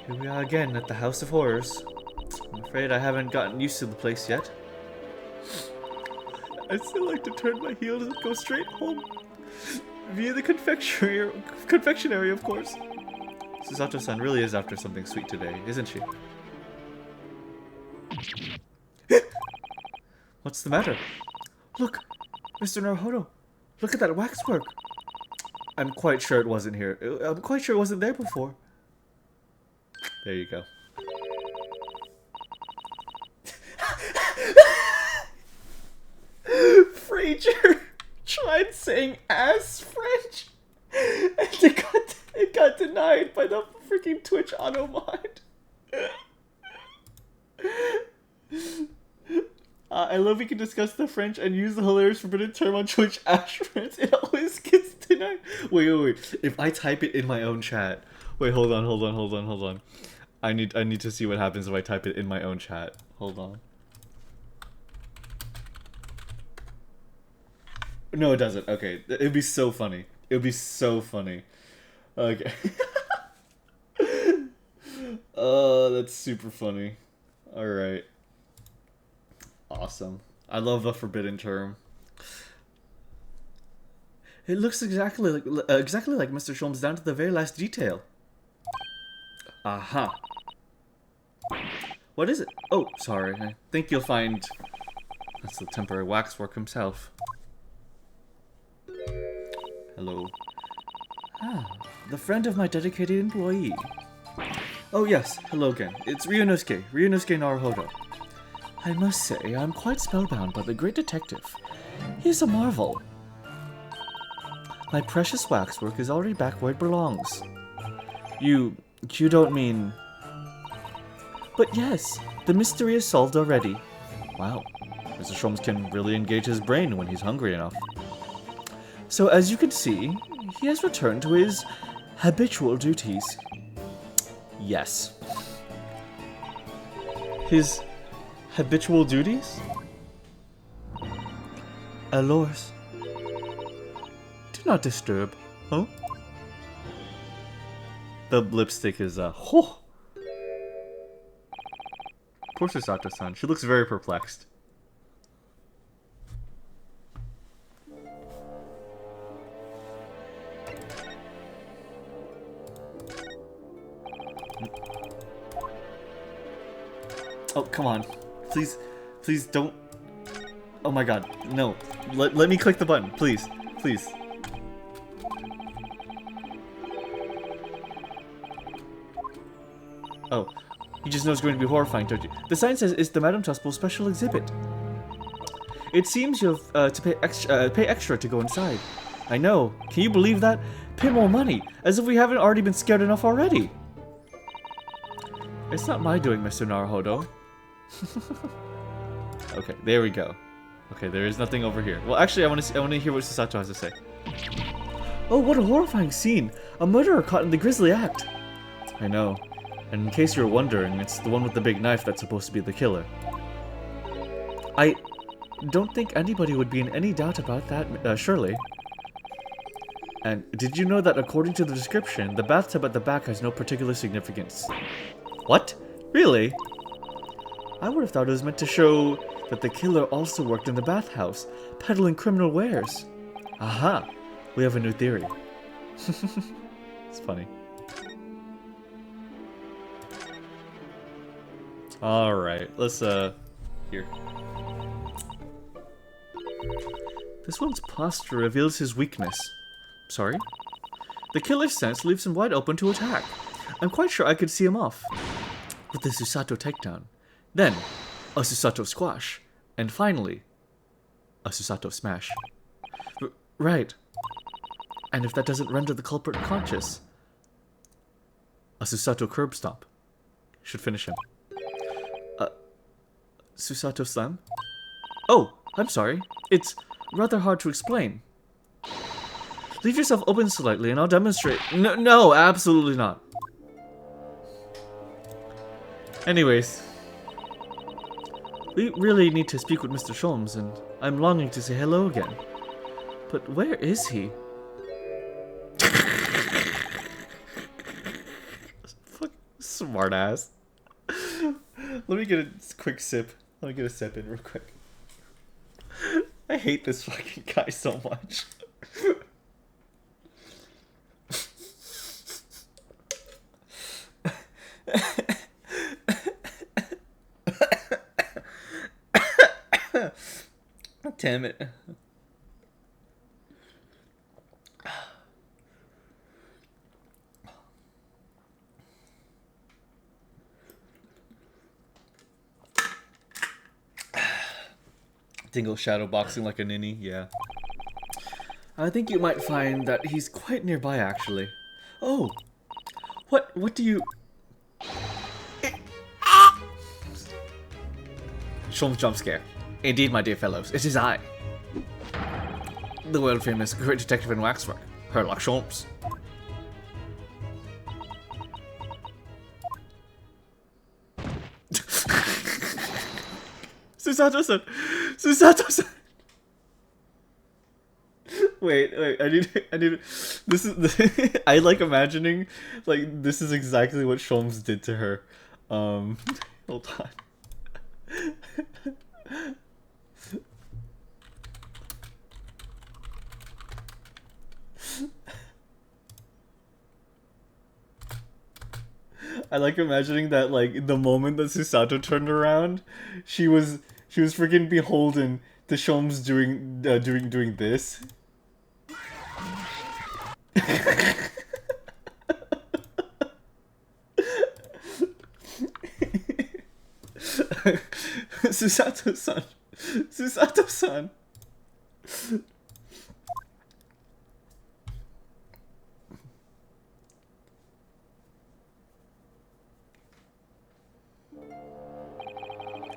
Here we are again at the House of Horrors. I'm afraid I haven't gotten used to the place yet. I'd still like to turn my heels and go straight home. Via the confectionery, of course. Susato-san really is after something sweet today, isn't she? What's the matter? Look! Mr. Naruhodo! Look at that waxwork! I'm quite sure it wasn't here. I'm quite sure it wasn't there before. There you go. Fraser tried saying ass French, and it got denied by the freaking Twitch auto mod. I love we can discuss the French and use the hilarious forbidden term on Twitch ass French. It always gets denied. Wait. If I type it in my own chat. Wait, hold on. I need to see what happens if I type it in my own chat. Hold on. No, it doesn't. Okay. It'd be so funny. Okay. Oh, that's super funny. Alright. Awesome. I love the forbidden term. It looks exactly like Mr. Sholmes down to the very last detail. Aha. What is it? Oh, sorry. I think you'll find... That's the temporary waxwork himself. Hello. The friend of my dedicated employee. Oh yes, hello again. It's Ryunosuke Naruhodo. I must say, I'm quite spellbound by the great detective. He's a marvel. My precious waxwork is already back where it belongs. You don't mean... But yes, the mystery is solved already. Wow, Mr. Sholmes can really engage his brain when he's hungry enough. So as you can see, he has returned to his habitual duties. Yes. His habitual duties? Alors. Do not disturb, huh? The lipstick is, oh! Poor Susato-san. She looks very perplexed. Oh, come on. Please don't... Oh my god, no. Let me click the button, please. Please. Oh, you just know it's going to be horrifying, don't you? The sign says it's the Madame Tusples special exhibit. It seems you have to pay extra to go inside. I know. Can you believe that? Pay more money, as if we haven't already been scared enough already. It's not my doing, Mr. Naruhodo. Okay, there we go. Okay, there is nothing over here. Well, actually, I want to hear what Susato has to say. Oh, what a horrifying scene! A murderer caught in the grisly act. I know. And in case you're wondering, it's the one with the big knife that's supposed to be the killer. I don't think anybody would be in any doubt about that, surely. And did you know that according to the description, the bathtub at the back has no particular significance? What? Really? I would have thought it was meant to show that the killer also worked in the bathhouse, peddling criminal wares. Aha! We have a new theory. It's funny. Alright, let's, here. This one's posture reveals his weakness. Sorry? The killer's sense leaves him wide open to attack. I'm quite sure I could see him off. With the Susato takedown. Then, a Susato squash. And finally, a Susato smash. Right. And if that doesn't render the culprit conscious, a Susato curb stomp should finish him. Susato slam? Oh, I'm sorry. It's rather hard to explain. Leave yourself open slightly and I'll demonstrate. No, absolutely not. Anyways, we really need to speak with Mr. Sholmes, and I'm longing to say hello again. But where is he? Fuck, smart ass. Let me get a quick sip. Let me get a sip in real quick. I hate this fucking guy so much. Damn it. Dingle shadowboxing like a ninny, yeah. I think you might find that he's quite nearby, actually. Oh! What do you... Sholmes jump scare. Indeed, my dear fellows, it is I. The world-famous great detective in waxwork, Sherlock Sholmes. Susato-san! Susato-san! Wait, I need, this is, I like imagining, like, this is exactly what Sholmes did to her. Hold on. I like imagining that, like, the moment that Susato turned around, she was freaking beholden to Sholmes doing this. Susato-san. Susato-san.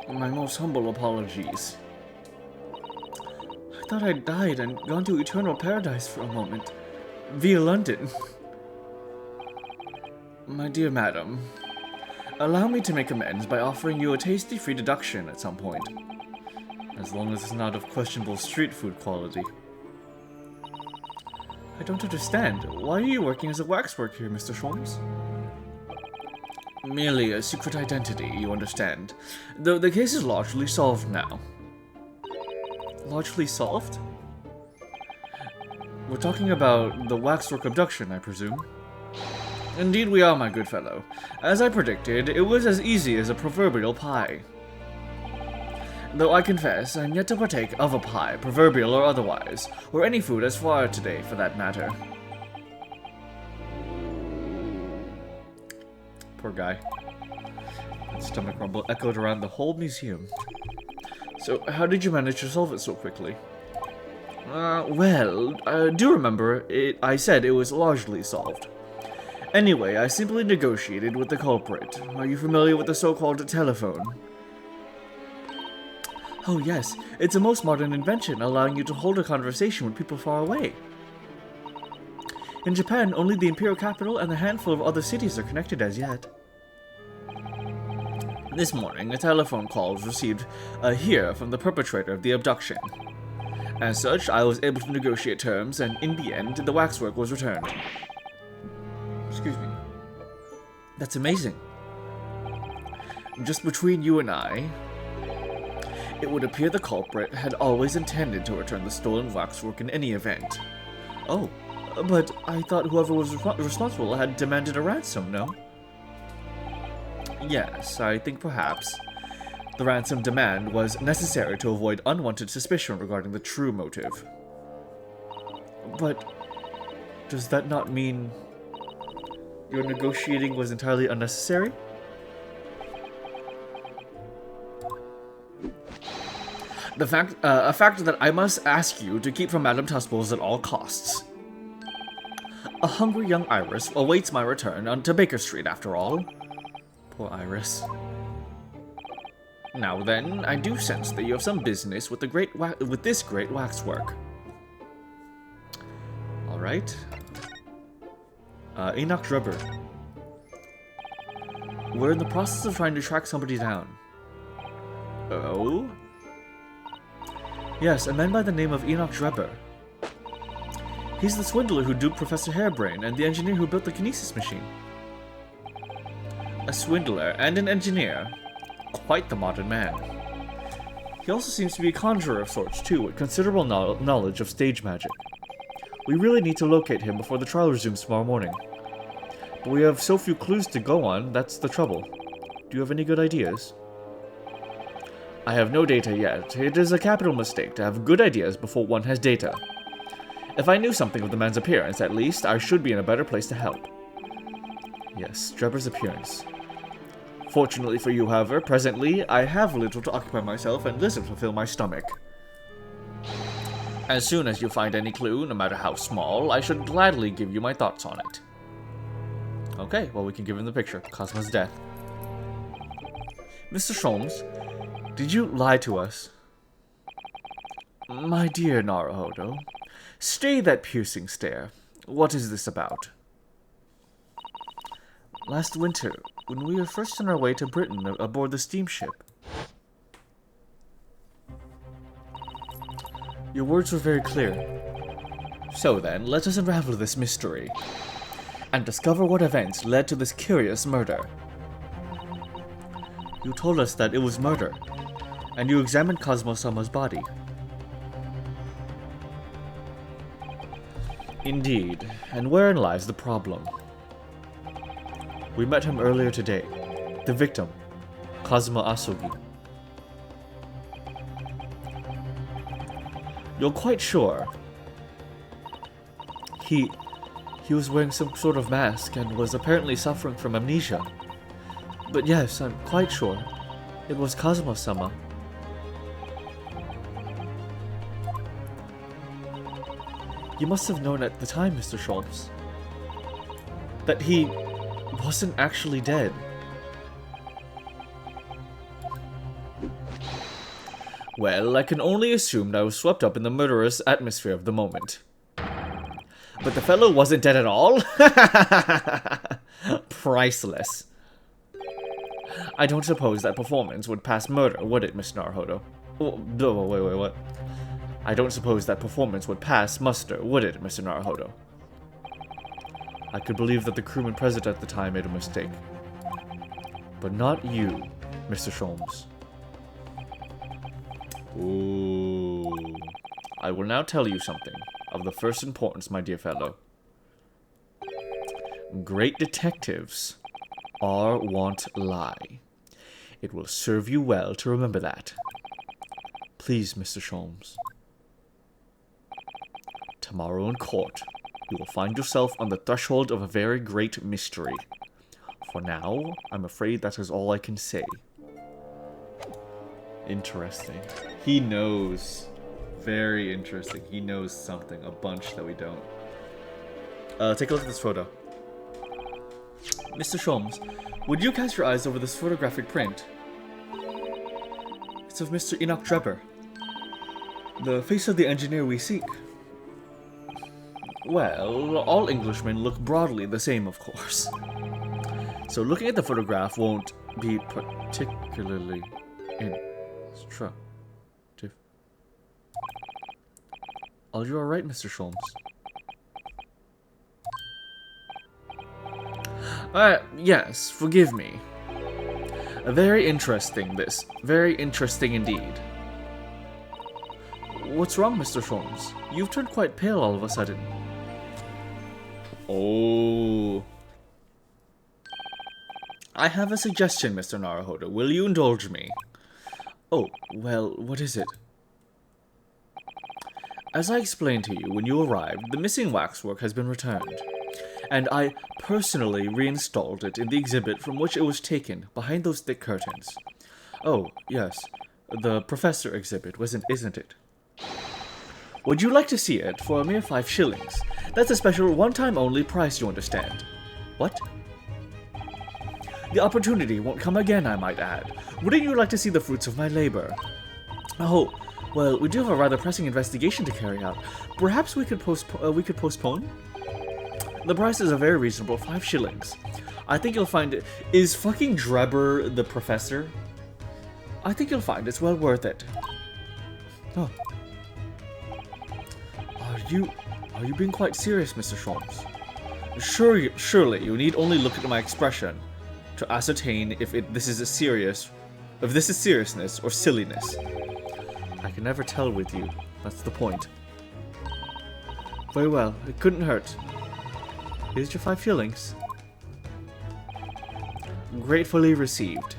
My most humble apologies. I thought I'd died and gone to eternal paradise for a moment. Via London. My dear madam, allow me to make amends by offering you a tasty free deduction at some point. As long as it's not of questionable street food quality. I don't understand. Why are you working as a waxwork here, Mr. Sholmes? Merely a secret identity, you understand. Though the case is largely solved now. Largely solved? We're talking about the waxwork abduction, I presume. Indeed we are, my good fellow. As I predicted, it was as easy as a proverbial pie. Though I confess, I'm yet to partake of a pie, proverbial or otherwise, or any food as far today, for that matter. Poor guy. That stomach rumble echoed around the whole museum. So, how did you manage to solve it so quickly? Well, do remember, I said it was largely solved. Anyway, I simply negotiated with the culprit. Are you familiar with the so-called telephone? Oh yes, it's a most modern invention, allowing you to hold a conversation with people far away. In Japan, only the imperial capital and a handful of other cities are connected as yet. This morning, a telephone call was received here from the perpetrator of the abduction. As such, I was able to negotiate terms, and in the end, the waxwork was returned. Excuse me. That's amazing. Just between you and I, it would appear the culprit had always intended to return the stolen waxwork in any event. Oh, but I thought whoever was responsible had demanded a ransom, no? Yes, I think perhaps the ransom demand was necessary to avoid unwanted suspicion regarding the true motive. But does that not mean your negotiating was entirely unnecessary? A fact that I must ask you to keep from Madame Tusples at all costs. A hungry young Iris awaits my return onto Baker Street, after all. Poor Iris. Now then, I do sense that you have some business with this great waxwork. Alright. Enoch Drebber. We're in the process of trying to track somebody down. Oh? Yes, a man by the name of Enoch Drebber. He's the swindler who duped Professor Hairbrain and the engineer who built the kinesis machine. A swindler and an engineer. Quite the modern man. He also seems to be a conjurer of sorts, too, with considerable knowledge of stage magic. We really need to locate him before the trial resumes tomorrow morning. But we have so few clues to go on, that's the trouble. Do you have any good ideas? I have no data yet. It is a capital mistake to have good ideas before one has data. If I knew something of the man's appearance, at least, I should be in a better place to help. Yes, Drebber's appearance. Fortunately for you, however, presently, I have little to occupy myself and little to fill my stomach. As soon as you find any clue, no matter how small, I should gladly give you my thoughts on it. Okay, well, we can give him the picture. Cosmo's death. Mr. Sholmes, did you lie to us? My dear Naruhodo, stay that piercing stare. What is this about? Last winter, when we were first on our way to Britain aboard the steamship. Your words were very clear. So then, let us unravel this mystery, and discover what events led to this curious murder. You told us that it was murder, and you examined Cosmo-sama's body. Indeed, and wherein lies the problem? We met him earlier today. The victim, Kazuma Asogi. You're quite sure? He was wearing some sort of mask and was apparently suffering from amnesia. But yes, I'm quite sure. It was Kazuma-sama. You must have known at the time, Mr. Sholmes, that he wasn't actually dead. Well, I can only assume I was swept up in the murderous atmosphere of the moment. But the fellow wasn't dead at all? Priceless. I don't suppose that performance would pass murder, would it, Miss Naruhodo? Oh, wait, what? I don't suppose that performance would pass muster, would it, Mr. Naruhodo? I could believe that the crewman present at the time made a mistake. But not you, Mr. Sholmes. Ooh. I will now tell you something of the first importance, my dear fellow. Great detectives won't lie. It will serve you well to remember that. Please, Mr. Sholmes. Tomorrow in court, you will find yourself on the threshold of a very great mystery. For now, I'm afraid that is all I can say. Interesting. He knows. Very interesting. He knows something. A bunch that we don't. Take a look at this photo. Mr. Sholmes, would you cast your eyes over this photographic print? It's of Mr. Enoch Drebber, the face of the engineer we seek. Well, all Englishmen look broadly the same, of course. So looking at the photograph won't be particularly instructive. Are you alright, Mr. Sholmes? Yes, forgive me. Very interesting, this. Very interesting indeed. What's wrong, Mr. Sholmes? You've turned quite pale all of a sudden. Oh. I have a suggestion, Mr. Naruhodo. Will you indulge me? Oh, well, what is it? As I explained to you when you arrived, the missing waxwork has been returned, and I personally reinstalled it in the exhibit from which it was taken, behind those thick curtains. Oh, yes, the Professor exhibit, isn't it? Would you like to see it for a mere 5 shillings? That's a special one-time only price, you understand. What? The opportunity won't come again, I might add. Wouldn't you like to see the fruits of my labor? Oh, well, we do have a rather pressing investigation to carry out. Perhaps we could postpone? The prices are very reasonable, 5 shillings. I think you'll find it. Is fucking Drebber the professor? I think you'll find it's well worth it. Oh. Are you being quite serious, Mr. Sholmes? Surely you need only look at my expression to ascertain if this is seriousness or silliness. I can never tell with you. That's the point. Very well, it couldn't hurt. Here's your 5 shillings. Gratefully received.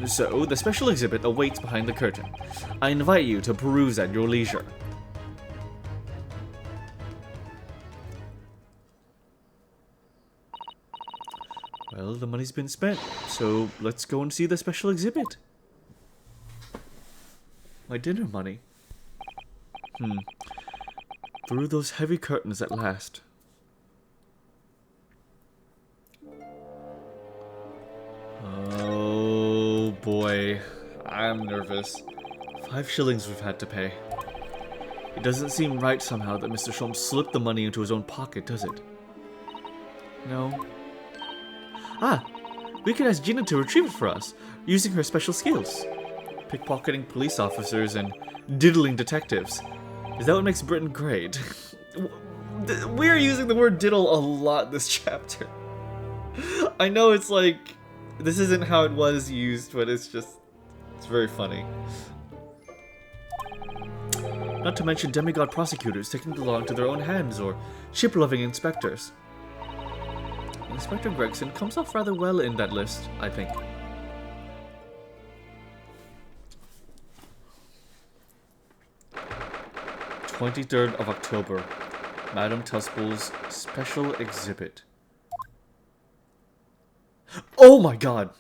So, the special exhibit awaits behind the curtain. I invite you to peruse at your leisure. Well, the money's been spent, so let's go and see the special exhibit. My dinner money. Through those heavy curtains at last. Oh boy, I'm nervous. 5 shillings we've had to pay. It doesn't seem right somehow that Mr. Sholmes slipped the money into his own pocket, does it? No. Ah! We could ask Gina to retrieve it for us, using her special skills. Pickpocketing police officers and diddling detectives. Is that what makes Britain great? We're using the word diddle a lot this chapter. I know it's like, this isn't how it was used, but it's very funny. Not to mention demigod prosecutors taking the law into their own hands, or ship-loving inspectors. Inspector Gregson comes off rather well in that list, I think. "23rd of October, Madame Tuspel's special exhibit." Oh my god!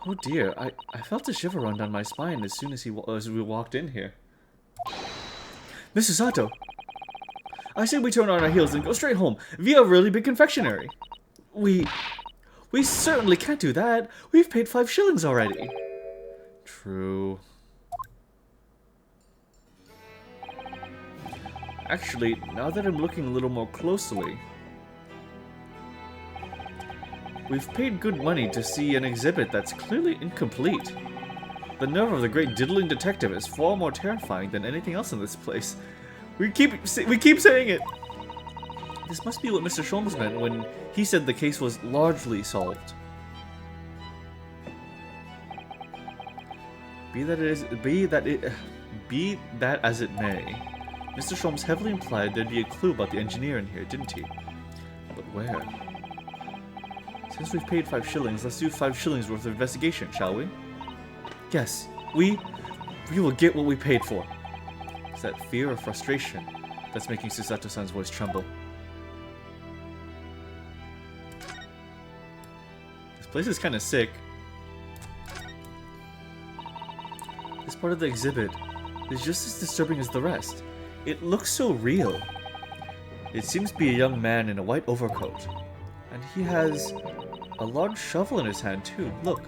Oh dear, I felt a shiver run down my spine as soon as we walked in here. Mr. Sato! I say we turn on our heels and go straight home via a really big confectionery. We certainly can't do that. We've paid 5 shillings already. True. Actually, now that I'm looking a little more closely, we've paid good money to see an exhibit that's clearly incomplete. The nerve of the great diddling detective is far more terrifying than anything else in this place. We keep saying it. This must be what Mr. Sholmes meant when he said the case was largely solved. Be that as it may, Mr. Sholmes heavily implied there'd be a clue about the engineer in here, didn't he? But where? Since we've paid 5 shillings, let's do 5 shillings worth of investigation, shall we? Yes, we will get what we paid for. It's that fear or frustration that's making Susato-san's voice tremble. This place is kind of sick. This part of the exhibit is just as disturbing as the rest. It looks so real. It seems to be a young man in a white overcoat. And he has a large shovel in his hand too, look.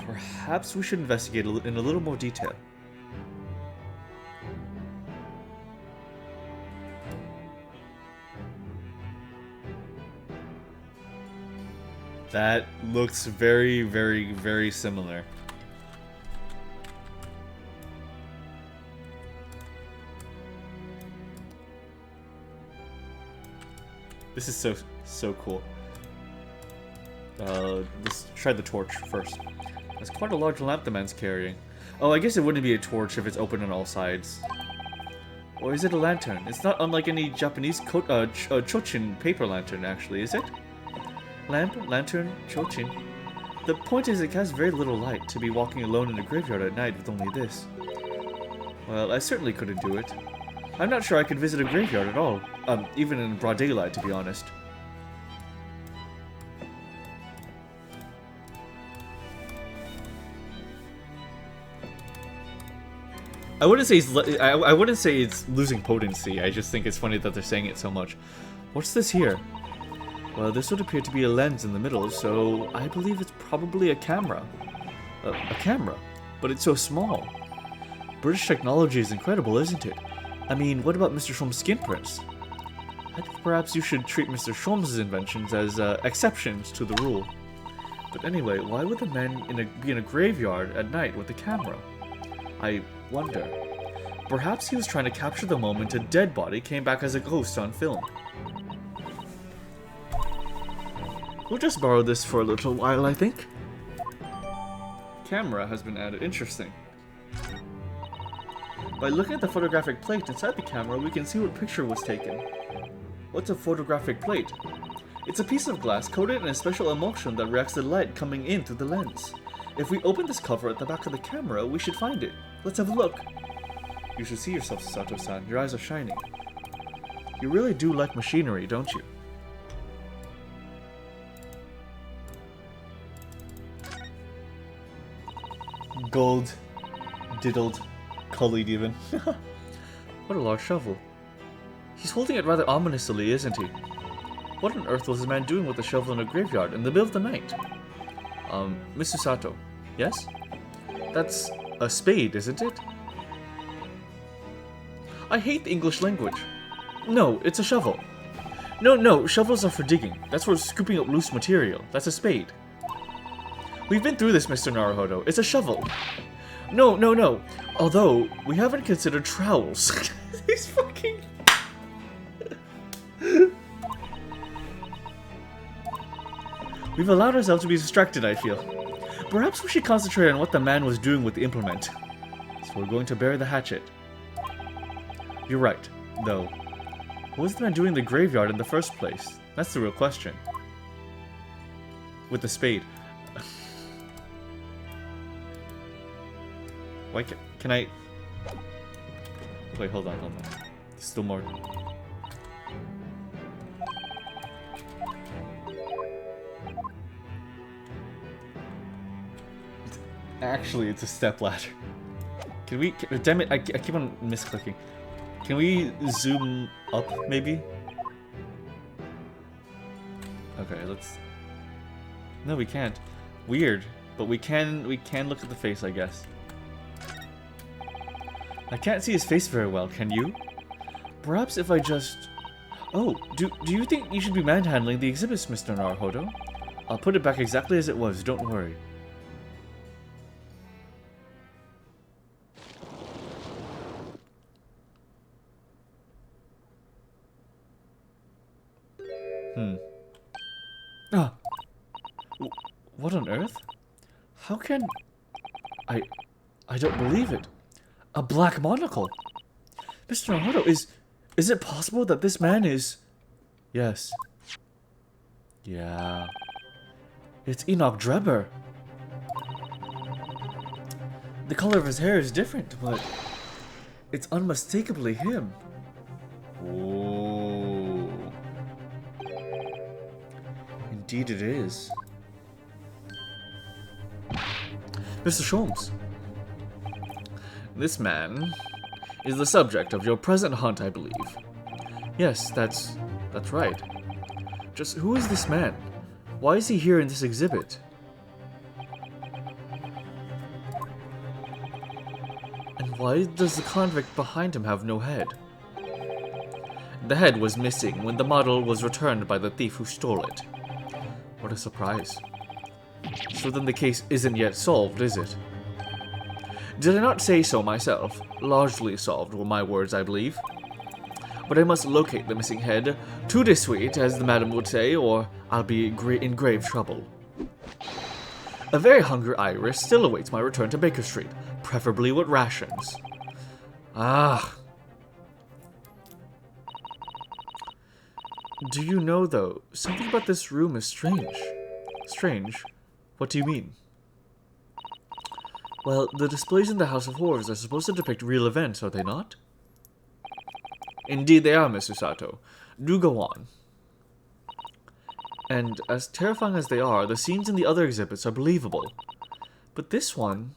Perhaps we should investigate in a little more detail. That looks very, very, very similar. This is so cool. Let's try the torch first. That's quite a large lamp the man's carrying. Oh, I guess it wouldn't be a torch if it's open on all sides. Or is it a lantern? It's not unlike any Japanese chochin paper lantern, actually, is it? Lamp, lantern, chochin. The point is it casts very little light to be walking alone in a graveyard at night with only this. Well, I certainly couldn't do it. I'm not sure I could visit a graveyard at all. Even in broad daylight, to be honest. I wouldn't say I wouldn't say it's losing potency. I just think it's funny that they're saying it so much. What's this here? Well, this would appear to be a lens in the middle, so I believe it's probably a camera. A camera, but it's so small. British technology is incredible, isn't it? I mean, what about Mr. Sholmes' skin prints? I think perhaps you should treat Mr. Sholmes' inventions as exceptions to the rule. But anyway, why would the man be in a graveyard at night with a camera? I wonder. Perhaps he was trying to capture the moment a dead body came back as a ghost on film. We'll just borrow this for a little while, I think. Camera has been added. Interesting. By looking at the photographic plate inside the camera, we can see what picture was taken. What's a photographic plate? It's a piece of glass coated in a special emulsion that reacts to light coming in through the lens. If we open this cover at the back of the camera, we should find it. Let's have a look. You should see yourself, Sato-san. Your eyes are shining. You really do like machinery, don't you? Gold, diddled, colored even. What a large shovel. He's holding it rather ominously, isn't he? What on earth was this man doing with a shovel in a graveyard in the middle of the night? Mr. Sato, yes? That's a spade, isn't it? I hate the English language. No, it's a shovel. No, shovels are for digging. That's for scooping up loose material. That's a spade. We've been through this, Mr. Naruhodo. It's a shovel. No. Although, we haven't considered trowels. These fucking... We've allowed ourselves to be distracted, I feel. Perhaps we should concentrate on what the man was doing with the implement. So we're going to bury the hatchet. You're right, though. What was the man doing in the graveyard in the first place? That's the real question. With the spade. Why can I... Wait, hold on. There's still more. Actually, it's a stepladder. Can we... Damn it, I keep on misclicking. Can we zoom up, maybe? Okay, let's... No, we can't. Weird. But we can look at the face, I guess. I can't see his face very well, can you? Perhaps if I just... Oh, do you think you should be manhandling the exhibits, Mr. Naruhodo? I'll put it back exactly as it was, don't worry. What on earth? How can... I don't believe it. A black monocle. Mr. Naruhodo, is it possible that this man is... Yes. Yeah. It's Enoch Drebber. The color of his hair is different, but it's unmistakably him. Oh. Indeed it is. Mr. Sholmes. This man is the subject of your present hunt, I believe. Yes, that's right. Just who is this man? Why is he here in this exhibit? And why does the convict behind him have no head? The head was missing when the model was returned by the thief who stole it. What a surprise. So then the case isn't yet solved, is it? Did I not say so myself? Largely solved were my words, I believe. But I must locate the missing head, tout de suite, as the madam would say, or I'll be in grave trouble. A very hungry iris still awaits my return to Baker Street, preferably with rations. Ah. Do you know, though, something about this room is strange. Strange? What do you mean? Well, the displays in the House of Horrors are supposed to depict real events, are they not? Indeed they are, Mr. Sato. Do go on. And as terrifying as they are, the scenes in the other exhibits are believable. But this one...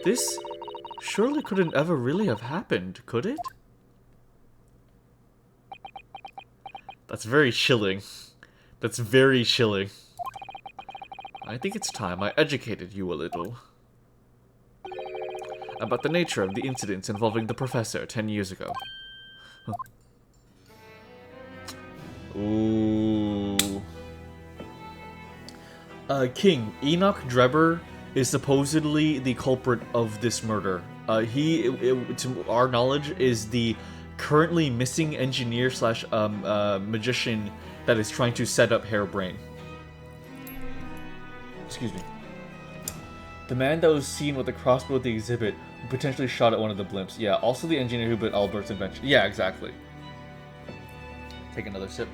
this surely couldn't ever really have happened, could it? That's very chilling. That's very chilling. I think it's time I educated you a little about the nature of the incidents involving the professor 10 years ago. Huh. Ooh. King, Enoch Drebber is supposedly the culprit of this murder. To our knowledge, is the currently missing engineer slash magician that is trying to set up Harebrain. Excuse me. The man that was seen with the crossbow at the exhibit who potentially shot at one of the blimps. Yeah, also the engineer who built Albert's invention. Yeah, exactly. Take another sip.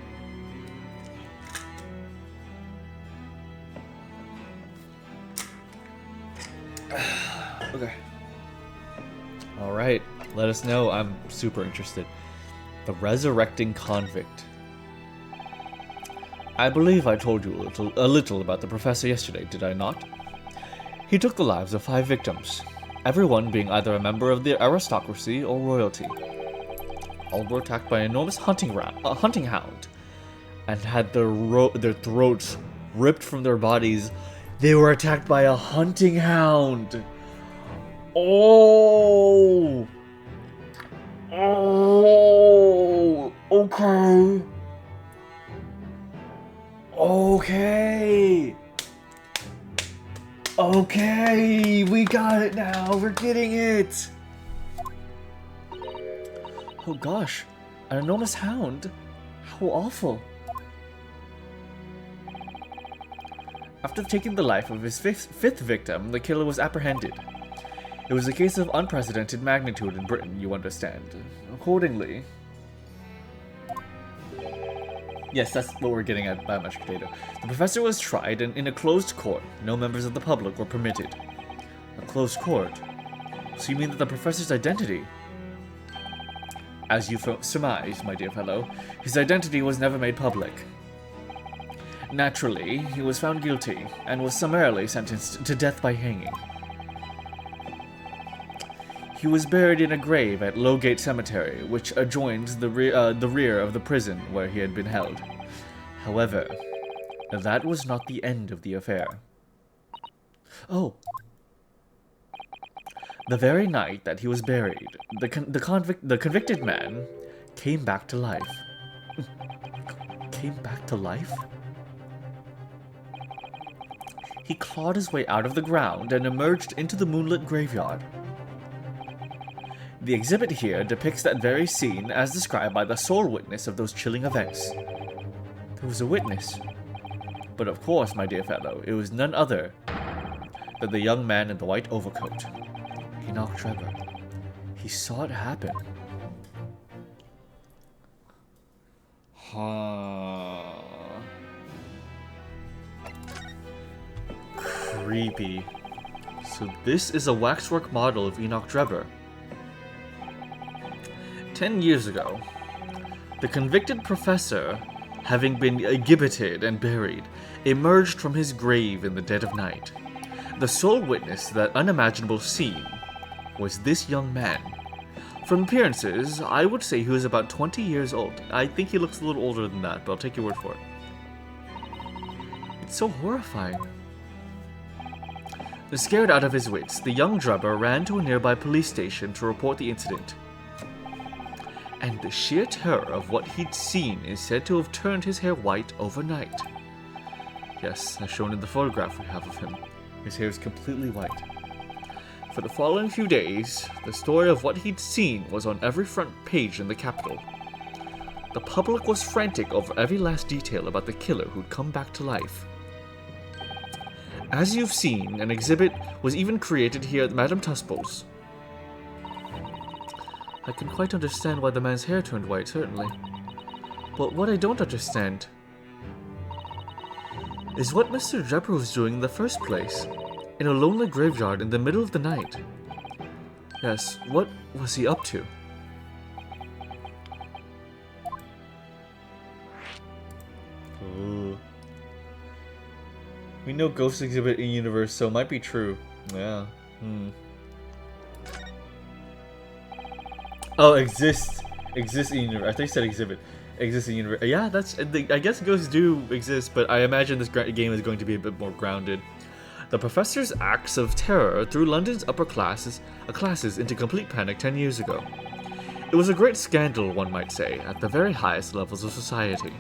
Okay. Alright, let us know. I'm super interested. The Resurrecting Convict. I believe I told you a little about the professor yesterday, did I not? He took the lives of 5 victims, everyone being either a member of the aristocracy or royalty. All were attacked by an enormous hunting hound, and had their throats ripped from their bodies. They were attacked by a hunting hound! Oh! Oh! Okay! Okay! Okay! We got it now! We're getting it! Oh gosh, an enormous hound? How awful. After taking the life of his fifth victim, the killer was apprehended. It was a case of unprecedented magnitude in Britain, you understand. Accordingly... Yes, that's what we're getting at biometric data. The professor was tried and in a closed court. No members of the public were permitted. A closed court? So you mean that the professor's identity... As you surmise, my dear fellow, his identity was never made public. Naturally, he was found guilty, and was summarily sentenced to death by hanging. He was buried in a grave at Lowgate Cemetery, which adjoins the rear of the prison where he had been held. However, that was not the end of the affair. Oh. The very night that he was buried, the convicted man came back to life. Came back to life? He clawed his way out of the ground and emerged into the moonlit graveyard. The exhibit here depicts that very scene as described by the sole witness of those chilling events. There was a witness. But of course, my dear fellow, it was none other than the young man in the white overcoat. Enoch Drebber. He saw it happen. Huh. Creepy. So this is a waxwork model of Enoch Drebber. 10 years ago, the convicted professor, having been gibbeted and buried, emerged from his grave in the dead of night. The sole witness to that unimaginable scene was this young man. From appearances, I would say he was about 20 years old. I think he looks a little older than that, but I'll take your word for it. It's so horrifying. Scared out of his wits, the young Drebber ran to a nearby police station to report the incident. And the sheer terror of what he'd seen is said to have turned his hair white overnight. Yes, as shown in the photograph we have of him. His hair is completely white. For the following few days, the story of what he'd seen was on every front page in the capital. The public was frantic over every last detail about the killer who'd come back to life. As you've seen, an exhibit was even created here at Madame Tuspel's. I can quite understand why the man's hair turned white, certainly. But what I don't understand is what Mr. Drebber was doing in the first place, in a lonely graveyard in the middle of the night. Yes, what was he up to? Ooh. We know ghost exhibit in universe, so it might be true. Yeah. Oh, exists in universe. I think you said exhibit. Exists in universe. Yeah, that's. I guess ghosts do exist, but I imagine this game is going to be a bit more grounded. The professor's acts of terror threw London's upper classes into complete panic 10 years ago. It was a great scandal, one might say, at the very highest levels of society.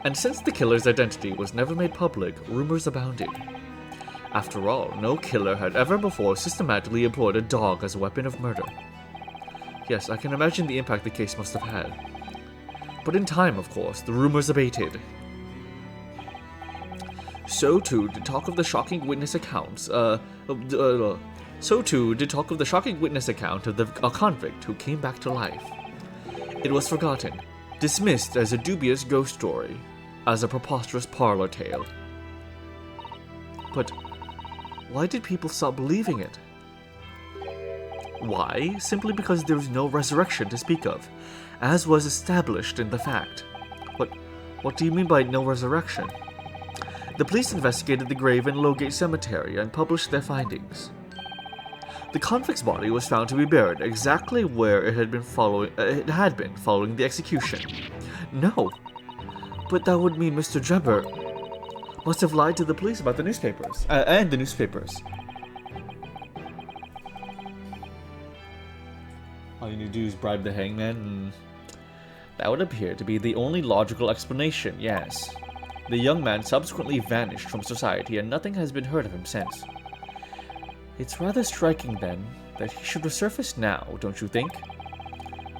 And since the killer's identity was never made public, rumors abounded. After all, no killer had ever before systematically employed a dog as a weapon of murder. Yes, I can imagine the impact the case must have had. But in time, of course, the rumors abated. So too did talk of the shocking witness accounts, a convict who came back to life. It was forgotten, dismissed as a dubious ghost story, as a preposterous parlor tale. But why did people stop believing it? Why? Simply because there was no resurrection to speak of, as was established in the fact. What do you mean by no resurrection? The police investigated the grave in Lowgate Cemetery and published their findings. The convict's body was found to be buried exactly where it had been following the execution. No, but that would mean Mr. Drebber must have lied to the police about the newspapers and the newspapers. All you need to do is bribe the hangman. That would appear to be the only logical explanation. Yes. The young man subsequently vanished from society and nothing has been heard of him since. It's rather striking, then, that he should resurface now, don't you think?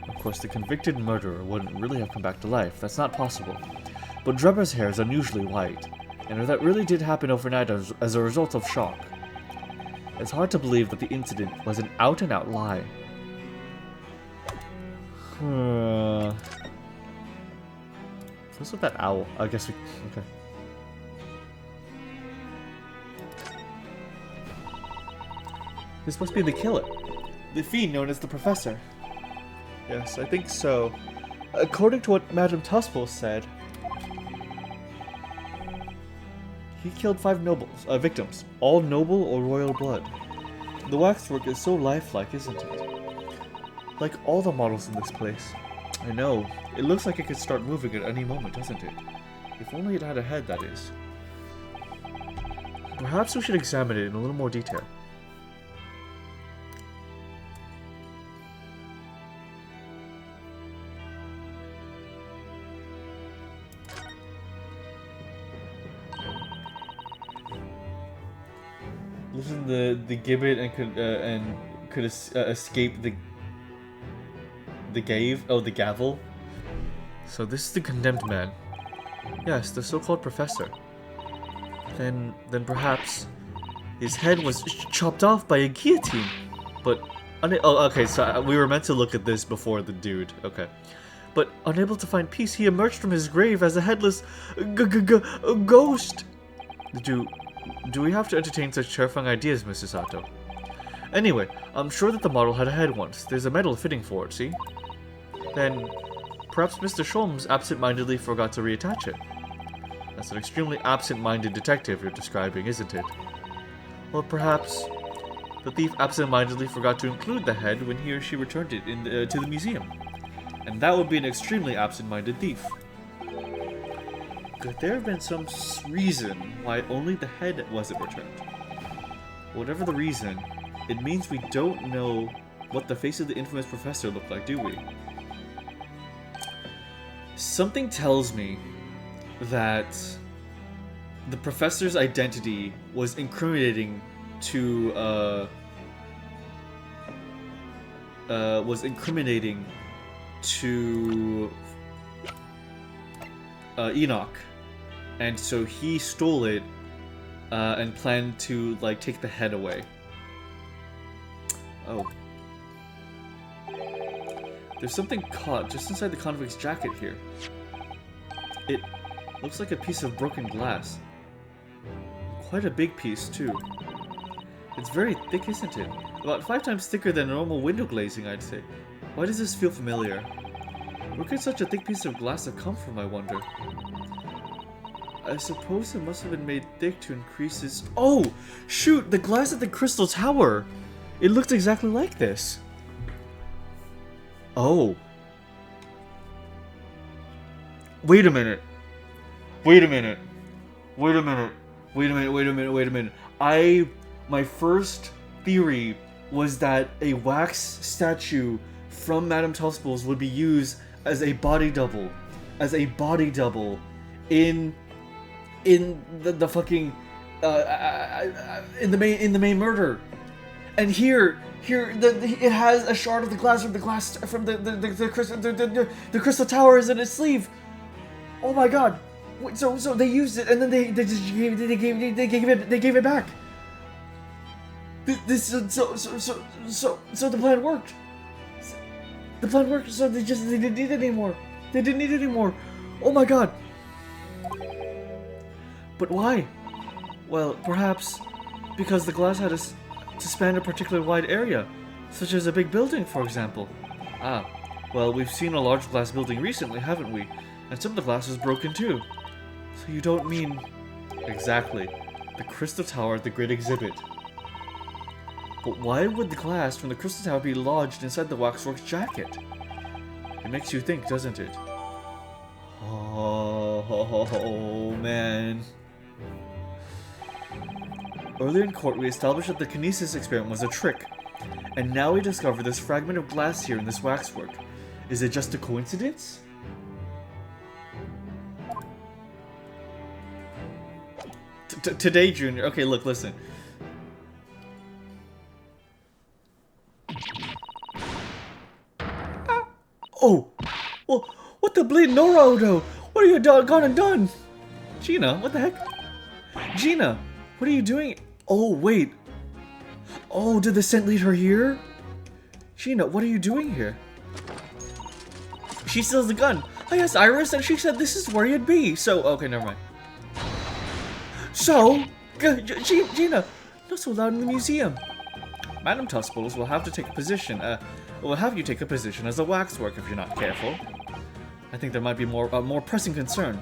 Of course, the convicted murderer wouldn't really have come back to life. That's not possible. But Drebber's hair is unusually white, and if that really did happen overnight as a result of shock, it's hard to believe that the incident was an out-and-out lie. What's with that owl? I guess we... Okay. This must be the killer. The fiend known as the Professor. Yes, I think so. According to what Madame Tuspel said, he killed 5 victims, all noble or royal blood. The waxwork is so lifelike, isn't it? Like all the models in this place. I know. It looks like it could start moving at any moment, doesn't it? If only it had a head, that is. Perhaps we should examine it in a little more detail. Listen, the gibbet and could escape the gavel. So this is the condemned man. Yes, the so-called professor. Then perhaps his head was chopped off by a guillotine. But okay. So we were meant to look at this before the dude. Okay, but unable to find peace, he emerged from his grave as a headless ghost. Do we have to entertain such terrifying ideas, Mrs. Sato? Anyway, I'm sure that the model had a head once. There's a metal fitting for it, see? Then, perhaps Mr. Sholmes absent-mindedly forgot to reattach it. That's an extremely absent-minded detective you're describing, isn't it? Or perhaps the thief absent-mindedly forgot to include the head when he or she returned it to the museum. And that would be an extremely absent-minded thief. Could there have been some reason why only the head wasn't returned? Whatever the reason, it means we don't know what the face of the infamous professor looked like, do we? Something tells me that the professor's identity was incriminating to Enoch, and so he stole it and planned to like take the head away. Oh. There's something caught just inside the convict's jacket here. It looks like a piece of broken glass. Quite a big piece, too. It's very thick, isn't it? About 5 times thicker than normal window glazing, I'd say. Why does this feel familiar? Where could such a thick piece of glass have come from, I wonder? I suppose it must have been made thick to increase its... Oh! Shoot! The glass at the Crystal Tower! It looked exactly like this. Oh. Wait a minute. Wait a minute. Wait a minute. Wait a minute. Wait a minute. Wait a minute. My first theory was that a wax statue from Madame Tussauds would be used as a body double. As a body double in the fucking in the main murder. And here it has a shard of the glass from the crystal tower is in its sleeve. Oh my god! Wait, so they used it and then they gave it back. So the plan worked. The plan worked. So they didn't need it anymore. They didn't need it anymore. Oh my god! But why? Well, perhaps because the glass had to span a particularly wide area, such as a big building, for example. Ah, well, we've seen a large glass building recently, haven't we? And some of the glass is broken too. So you don't mean... Exactly. The Crystal Tower at the Great Exhibit. But why would the glass from the Crystal Tower be lodged inside the Waxworks jacket? It makes you think, doesn't it? Oh man. Earlier in court, we established that the kinesis experiment was a trick, and now we discover this fragment of glass here in this waxwork. Is it just a coincidence? Today, Junior. Okay, look, listen. Oh! Well, what the bleed Naruto? What are you gone and done? Gina, what the heck? Gina, what are you doing? Oh, wait. Oh, did the scent lead her here? Gina, what are you doing here? She still has the gun. I asked Iris and she said this is where you'd be. So, okay, never mind. So, Gina, not so loud in the museum. Madame Tussauds will have to take a position, will have you take a position as a waxwork if you're not careful. I think there might be more pressing concern.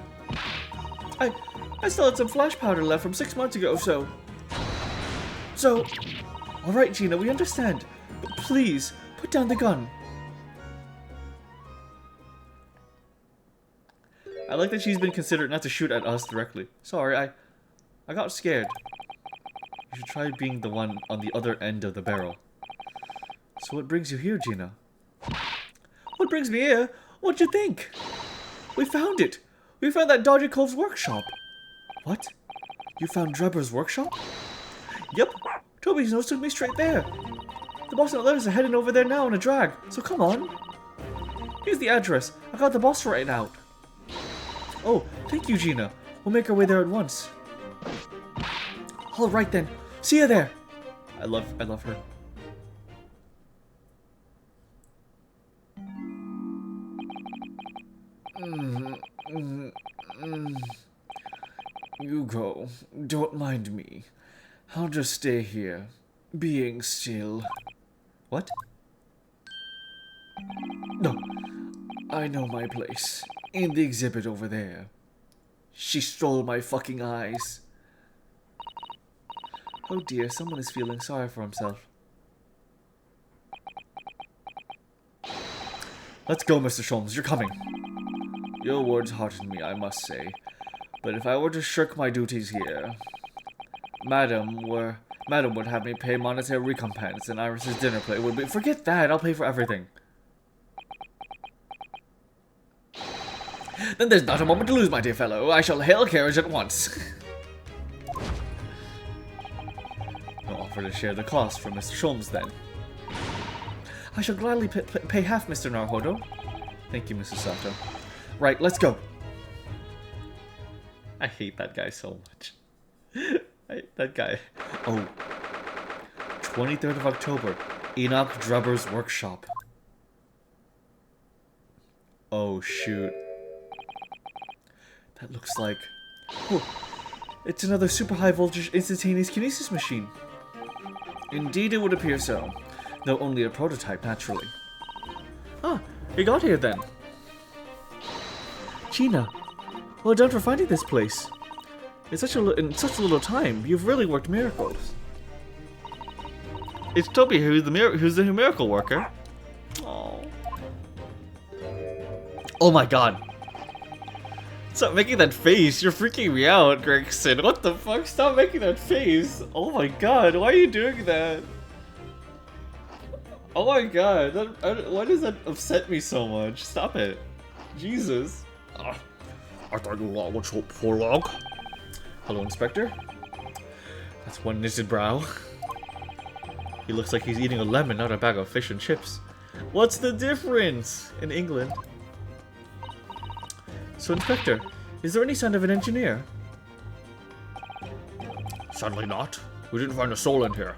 I still had some flash powder left from 6 months ago, so... Alright, Gina, we understand. But please, put down the gun. I like that she's been considerate not to shoot at us directly. Sorry, I got scared. You should try being the one on the other end of the barrel. So what brings you here, Gina? What brings me here? What'd you think? We found it! We found that dodgy cove's workshop! What? You found Drebber's workshop? Yep! Toby's nose took me straight there! The boss and the letters are heading over there now in a drag, so come on! Here's the address. I got the boss writing out. Oh, thank you, Gina. We'll make our way there at once. Alright then. See you there! I love her. You go. Don't mind me. I'll just stay here, being still. What? No. I know my place. In the exhibit over there. She stole my fucking eyes. Oh dear, someone is feeling sorry for himself. Let's go, Mr. Sholmes. You're coming. Your words hearten me, I must say. But if I were to shirk my duties here, Madam would have me pay monetary recompense, and Iris's dinner plate would be... Forget that! I'll pay for everything. Then there's not a moment to lose, my dear fellow. I shall hail a carriage at once. I'll offer to share the cost for Mr. Sholmes, then. I shall gladly pay half, Mr. Naruhodo. Thank you, Mrs. Sato. Right, let's go. I hate that guy so much. That guy. Oh. 23rd of October. Enoch Drebber's workshop. Oh, shoot. That looks like... Oh, it's another super high voltage instantaneous kinesis machine. Indeed, it would appear so. Though only a prototype, naturally. Ah, you got here then. Gina, well done for finding this place. In such a little time, you've really worked miracles. It's Toby who's the miracle worker. Oh. Oh my god. Stop making that face. You're freaking me out, Gregson. What the fuck? Stop making that face. Oh my god. Why are you doing that? Oh my god. Why does that upset me so much? Stop it. Jesus. I thought you were what's up for long. Hello, Inspector. That's one knitted brow. He looks like he's eating a lemon, not a bag of fish and chips. What's the difference in England? So, Inspector, is there any sign of an engineer? Sadly not. We didn't find a soul in here.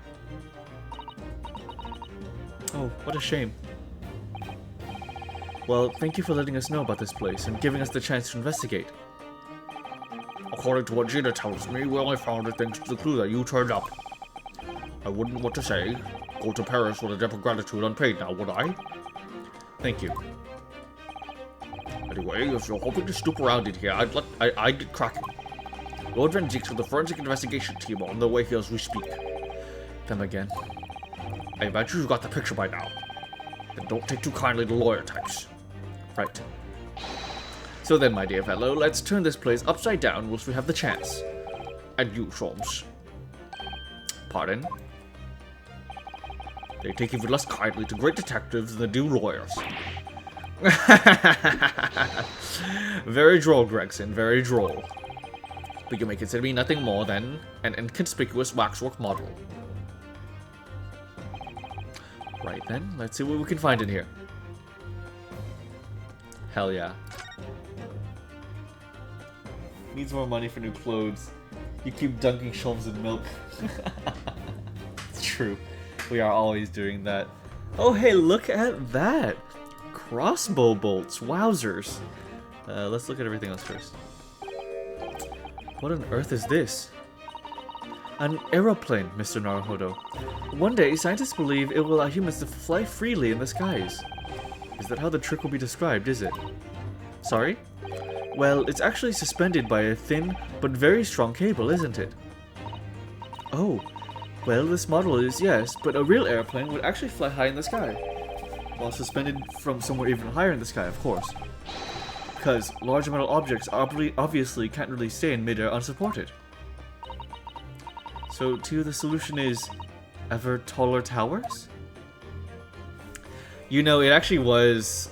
Oh, what a shame. Well, thank you for letting us know about this place and giving us the chance to investigate. According to what Gina tells me, we only found it thanks to the clue that you turned up. I wouldn't want to say, go to Paris with a debt of gratitude unpaid now, would I? Thank you. Anyway, if you're hoping to snoop around in here, I'd get cracking. Lord Van Zeek's with the forensic investigation team on their way here as we speak. Them again. I imagine you got the picture by now. Then don't take too kindly to lawyer types. Right. So then, my dear fellow, let's turn this place upside down whilst we have the chance. And you, Sholmes. Pardon? They take even less kindly to great detectives than do lawyers. Very droll, Gregson, very droll. But you may consider me nothing more than an inconspicuous waxwork model. Right then, let's see what we can find in here. Hell yeah. Needs more money for new clothes. You keep dunking Sholmes in milk. It's true. We are always doing that. Oh hey, look at that! Crossbow bolts, wowzers. Let's look at everything else first. What on earth is this? An aeroplane, Mr. Naruhodo. One day, scientists believe it will allow humans to fly freely in the skies. Is that how the trick will be described, is it? Sorry? Well, it's actually suspended by a thin but very strong cable, isn't it? Oh, well, this model is, yes, but a real airplane would actually fly high in the sky. While suspended from somewhere even higher in the sky, of course. Because large metal objects obviously can't really stay in midair unsupported. So, to you, the solution is ever taller towers? You know, it actually was,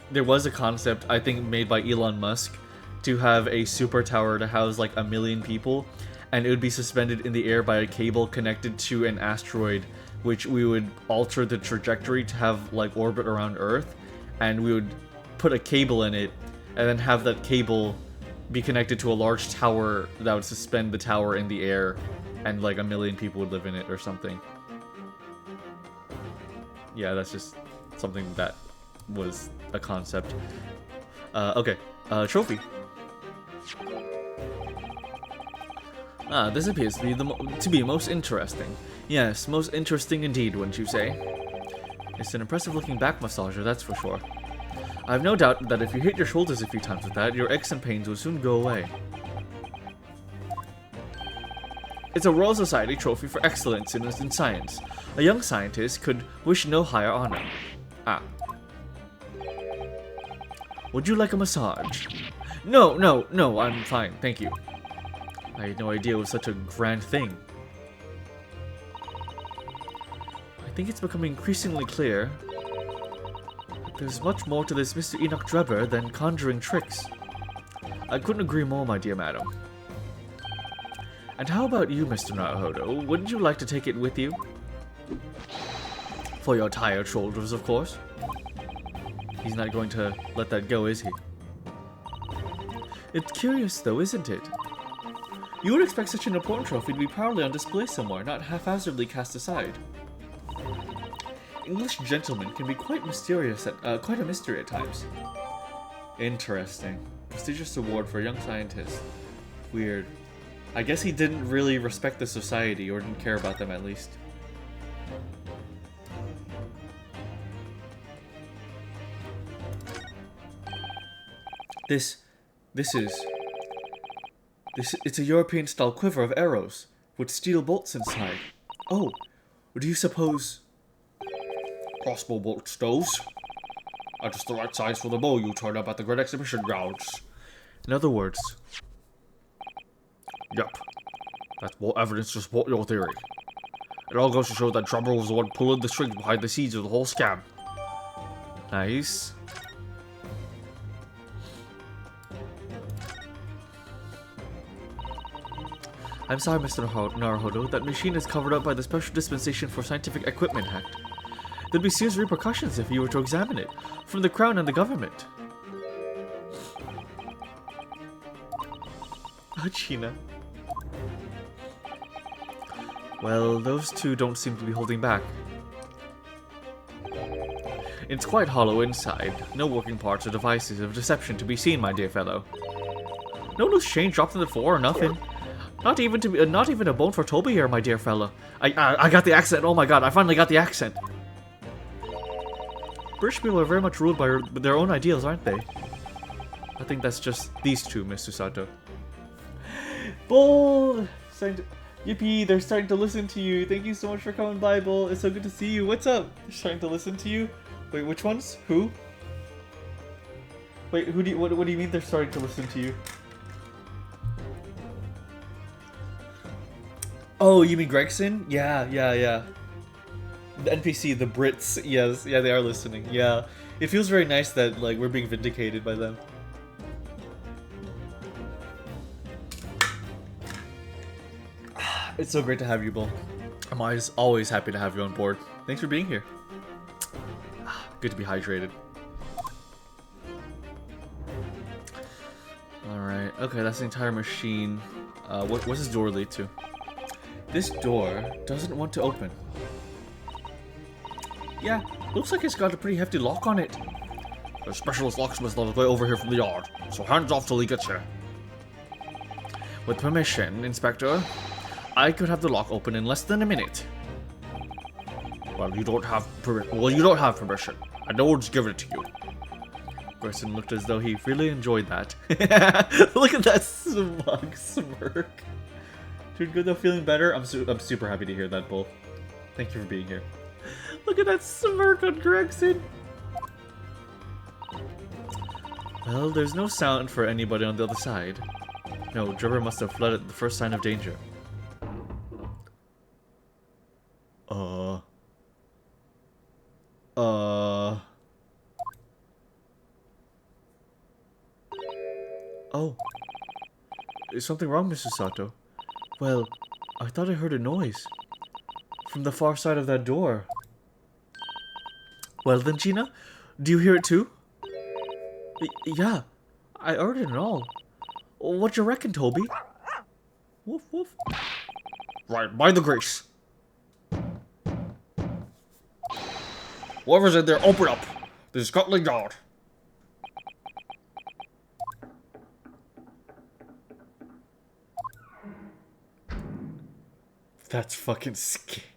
there was a concept, I think, made by Elon Musk to have a super tower to house like 1 million people, and it would be suspended in the air by a cable connected to an asteroid, which we would alter the trajectory to have like orbit around Earth, and we would put a cable in it, and then have that cable be connected to a large tower that would suspend the tower in the air, and like 1 million people would live in it or something. Yeah, that's just something that was a concept. Okay, trophy. Ah, this appears to be most interesting. Yes, most interesting indeed, wouldn't you say? It's an impressive looking back massager, that's for sure. I have no doubt that if you hit your shoulders a few times with that, your aches and pains will soon go away. It's a Royal Society trophy for excellence in science. A young scientist could wish no higher honor. Ah. Would you like a massage? No, I'm fine, thank you. I had no idea it was such a grand thing. I think it's becoming increasingly clear that there's much more to this Mr. Enoch Drebber than conjuring tricks. I couldn't agree more, my dear madam. And how about you, Mr. Naruhodo? Wouldn't you like to take it with you? For your tired shoulders, of course. He's not going to let that go, is he? It's curious, though, isn't it? You would expect such an important trophy to be proudly on display somewhere, not haphazardly cast aside. English gentlemen can be quite mysterious quite a mystery at times. Interesting. Prestigious award for a young scientist. Weird. I guess he didn't really respect the society, or didn't care about them at least. It's a European-style quiver of arrows, with steel bolts inside. Oh, do you suppose... Crossbow bolts, those? just the right size for the bow you turned up at the Great Exhibition grounds. In other words, Yep. That's more evidence to support your theory. It all goes to show that Drummer was the one pulling the strings behind the scenes of the whole scam. nice. I'm sorry, Mr. Naruhodo. That machine is covered up by the Special Dispensation for Scientific Equipment Act. There'd be serious repercussions if you were to examine it, from the Crown and the government. Oh, China. Well, those two don't seem to be holding back. It's quite hollow inside. No working parts or devices of deception to be seen, my dear fellow. No loose change dropped on the floor or nothing. Not even a bone for Toby here, my dear fellow. I got the accent. Oh my god, I finally got the accent. British people are very much ruled by their own ideals, aren't they? I think that's just these two, Mr. Sato. Bull! Yippee, they're starting to listen to you. Thank you so much for coming by, Bull. It's so good to see you. What's up? They're starting to listen to you? Wait, which ones? Who? Wait, what do you mean they're starting to listen to you? Oh, you mean Gregson? Yeah. The NPC, the Brits, yes, yeah, they are listening. Yeah, it feels very nice that like we're being vindicated by them. It's so great to have you, Bull. I'm always happy to have you on board. Thanks for being here. Good to be hydrated. Alright, okay, that's the entire machine. What's this door lead to? This door doesn't want to open. Yeah, looks like it's got a pretty hefty lock on it. The specialist locksmith's on his way over here from the yard, so hands off till he gets here. With permission, Inspector, I could have the lock open in less than a minute. Well, you don't have permission, and no one's given it to you. Grayson looked as though he really enjoyed that. Look at that smug smirk. Dude, good though, feeling better? I'm super happy to hear that, Bull. Thank you for being here. Look at that smirk on Gregson. Well, there's no sound for anybody on the other side. No, Drummer must have fled at the first sign of danger. Oh. Is something wrong, Mr. Sato? Well, I thought I heard a noise. From the far side of that door. Well then, Gina, do you hear it too? Yeah, I heard it and all. What you reckon, Toby? Woof woof. Right, by the grace. Whoever's in there, open up. This is Scotland Yard. That's fucking scary.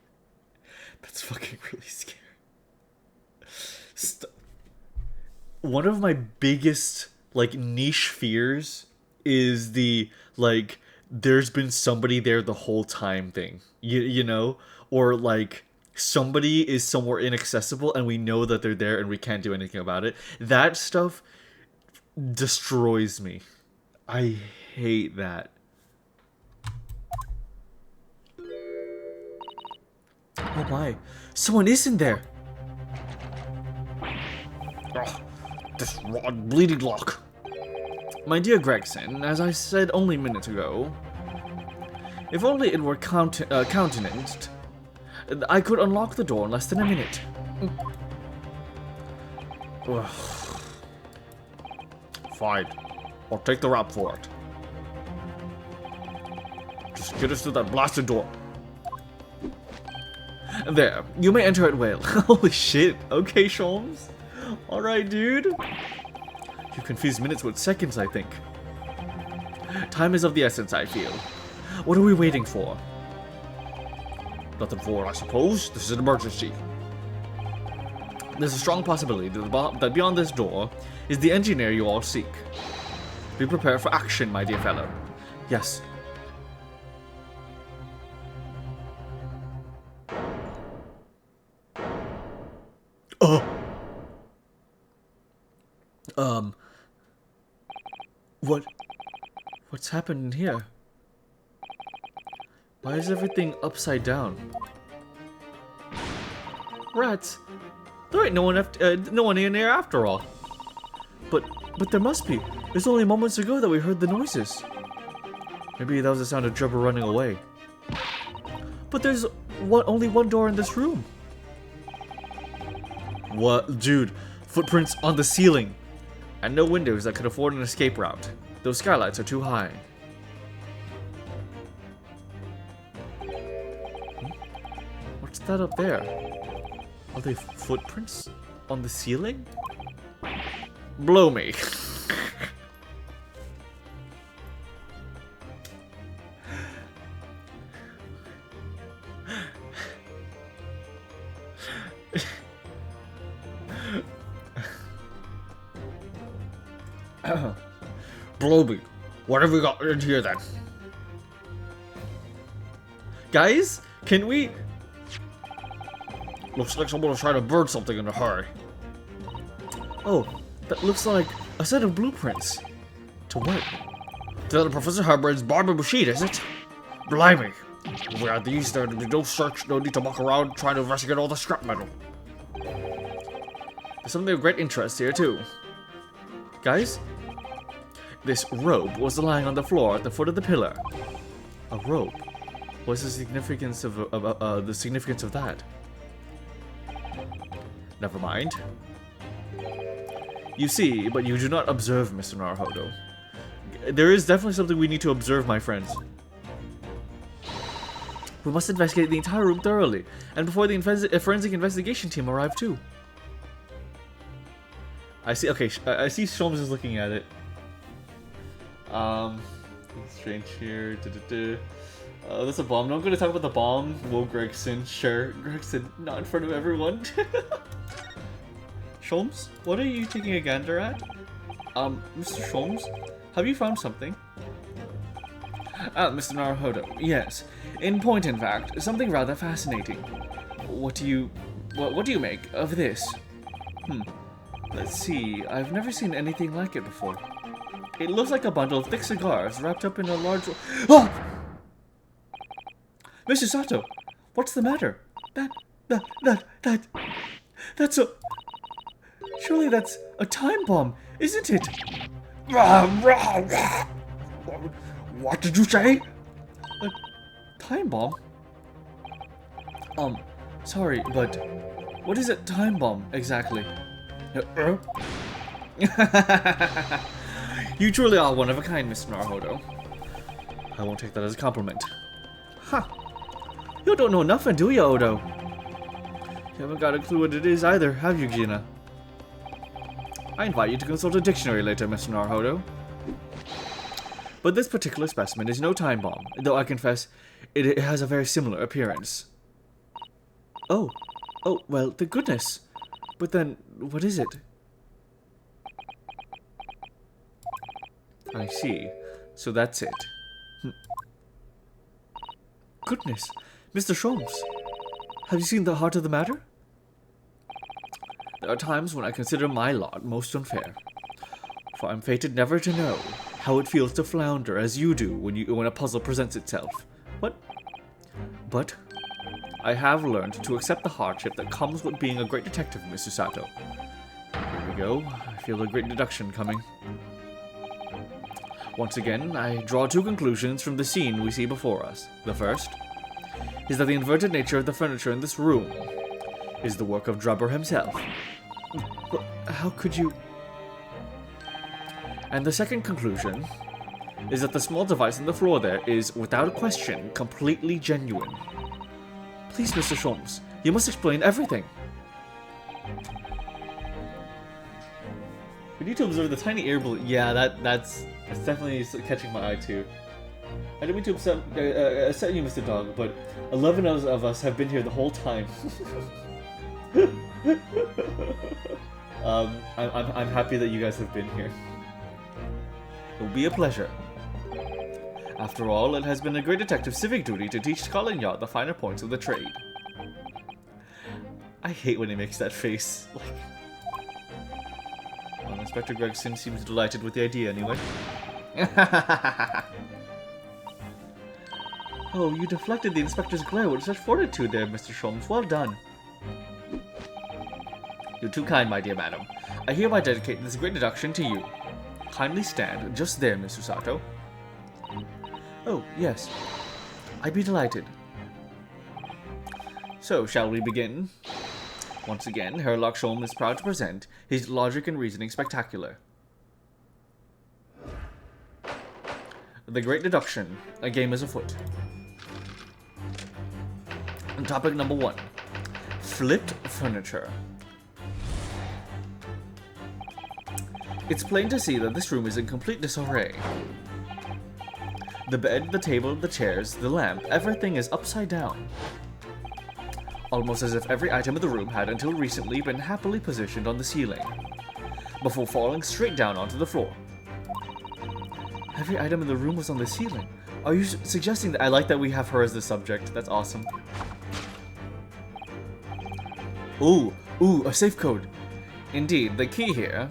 That's fucking really scary. One of my biggest, like, niche fears is the, like, there's been somebody there the whole time thing. You know? Or, like, somebody is somewhere inaccessible and we know that they're there and we can't do anything about it. That stuff destroys me. I hate that. Oh my, someone is in there! Ugh, this rotten bleeding lock. My dear Gregson, as I said only minutes ago, if only it were countenanced, I could unlock the door in less than a minute. Ugh. Fine. I'll take the rap for it. Just get us to that blasted door. There, you may enter at will. Holy shit. Okay, Sholmes. Alright, dude. You confuse minutes with seconds, I think. Time is of the essence, I feel. What are we waiting for? Nothing for it, I suppose. This is an emergency. There's a strong possibility that beyond this door is the engineer you all seek. Be prepared for action, my dear fellow. Yes. What's happened in here? Why is everything upside down? Rats! There ain't no one in here after all. But there must be. It's only moments ago that we heard the noises. Maybe that was the sound of Drubber running away. But there's only one door in this room. What? Dude, footprints on the ceiling. And no windows that could afford an escape route. Those skylights are too high. What's that up there? Are they footprints on the ceiling? Blow me. Blow me. What have we got in here then? Guys, can we... Looks like someone was trying to burn something in a hurry. Oh, that looks like a set of blueprints. To what? To Professor Harbord's Barber machine, is it? Blimey. If we had these, there'd be no search, no need to muck around trying to investigate all the scrap metal. There's something of great interest here, too. Guys, this rope was lying on the floor at the foot of the pillar. A rope? What's the significance of that? Never mind. You see, but you do not observe, Mr. Naruhodo. There is definitely something we need to observe, my friends. We must investigate the entire room thoroughly, and before the forensic investigation team arrive too. I see. Okay, I see. Sholmes is looking at it. Strange here. That's a bomb. No, I'm going to talk about the bomb. Whoa, Gregson. Sure, Gregson, not in front of everyone. Sholmes, what are you taking a gander at? Mr. Sholmes, have you found something? Mr. Naruhodo, yes. In point, in fact, something rather fascinating. What do you make of this? Let's see, I've never seen anything like it before. It looks like a bundle of thick cigars wrapped up in a large... Ah! Mr. Sato, what's the matter? That's a... Surely that's a time bomb, isn't it? What did you say? A time bomb? Sorry, but what is a time bomb exactly? You truly are one of a kind, Mr. Naruhodo. I won't take that as a compliment. Ha! You don't know nothing, do you, Odo? You haven't got a clue what it is either, have you, Gina? I invite you to consult a dictionary later, Mr. Naruhodo. But this particular specimen is no time bomb, though I confess it has a very similar appearance. Oh, well, thank goodness. But then, what is it? I see. So that's it. Goodness, Mr. Sholmes, have you seen the heart of the matter? There are times when I consider my lot most unfair, for I'm fated never to know how it feels to flounder as you do when a puzzle presents itself. But I have learned to accept the hardship that comes with being a great detective, Mr. Sato. Here we go. I feel a great deduction coming. Once again, I draw two conclusions from the scene we see before us. The first is that the inverted nature of the furniture in this room is the work of Drubber himself. But how could you... And the second conclusion is that the small device on the floor there is, without a question, completely genuine. Please, Mr. Sholmes, you must explain everything. We need to observe the tiny air balloon. Yeah, that's definitely catching my eye too. I didn't mean to upset you, Mr. Dog, but 11 of us have been here the whole time. I'm happy that you guys have been here. It will be a pleasure. After all, it has been a great detective's civic duty to teach Colin Yacht the finer points of the trade. I hate when he makes that face. Like, Inspector Gregson seems delighted with the idea anyway. Oh, you deflected the inspector's glare with such fortitude there, Mr. Sholmes. Well done. You're too kind, my dear madam. I hereby dedicate this great deduction to you. Kindly stand just there, Miss Usato. Oh, yes. I'd be delighted. So, shall we begin? Once again, Herlock Sholmes is proud to present his Logic and Reasoning Spectacular. The Great Deduction. A game is afoot. And topic number 1. Flipped furniture. It's plain to see that this room is in complete disarray. The bed, the table, the chairs, the lamp, everything is upside down. Almost as if every item in the room had until recently been happily positioned on the ceiling, before falling straight down onto the floor. Every item in the room was on the ceiling. Are you suggesting that I like that we have her as the subject? That's awesome. Ooh, a safe code. Indeed, the key here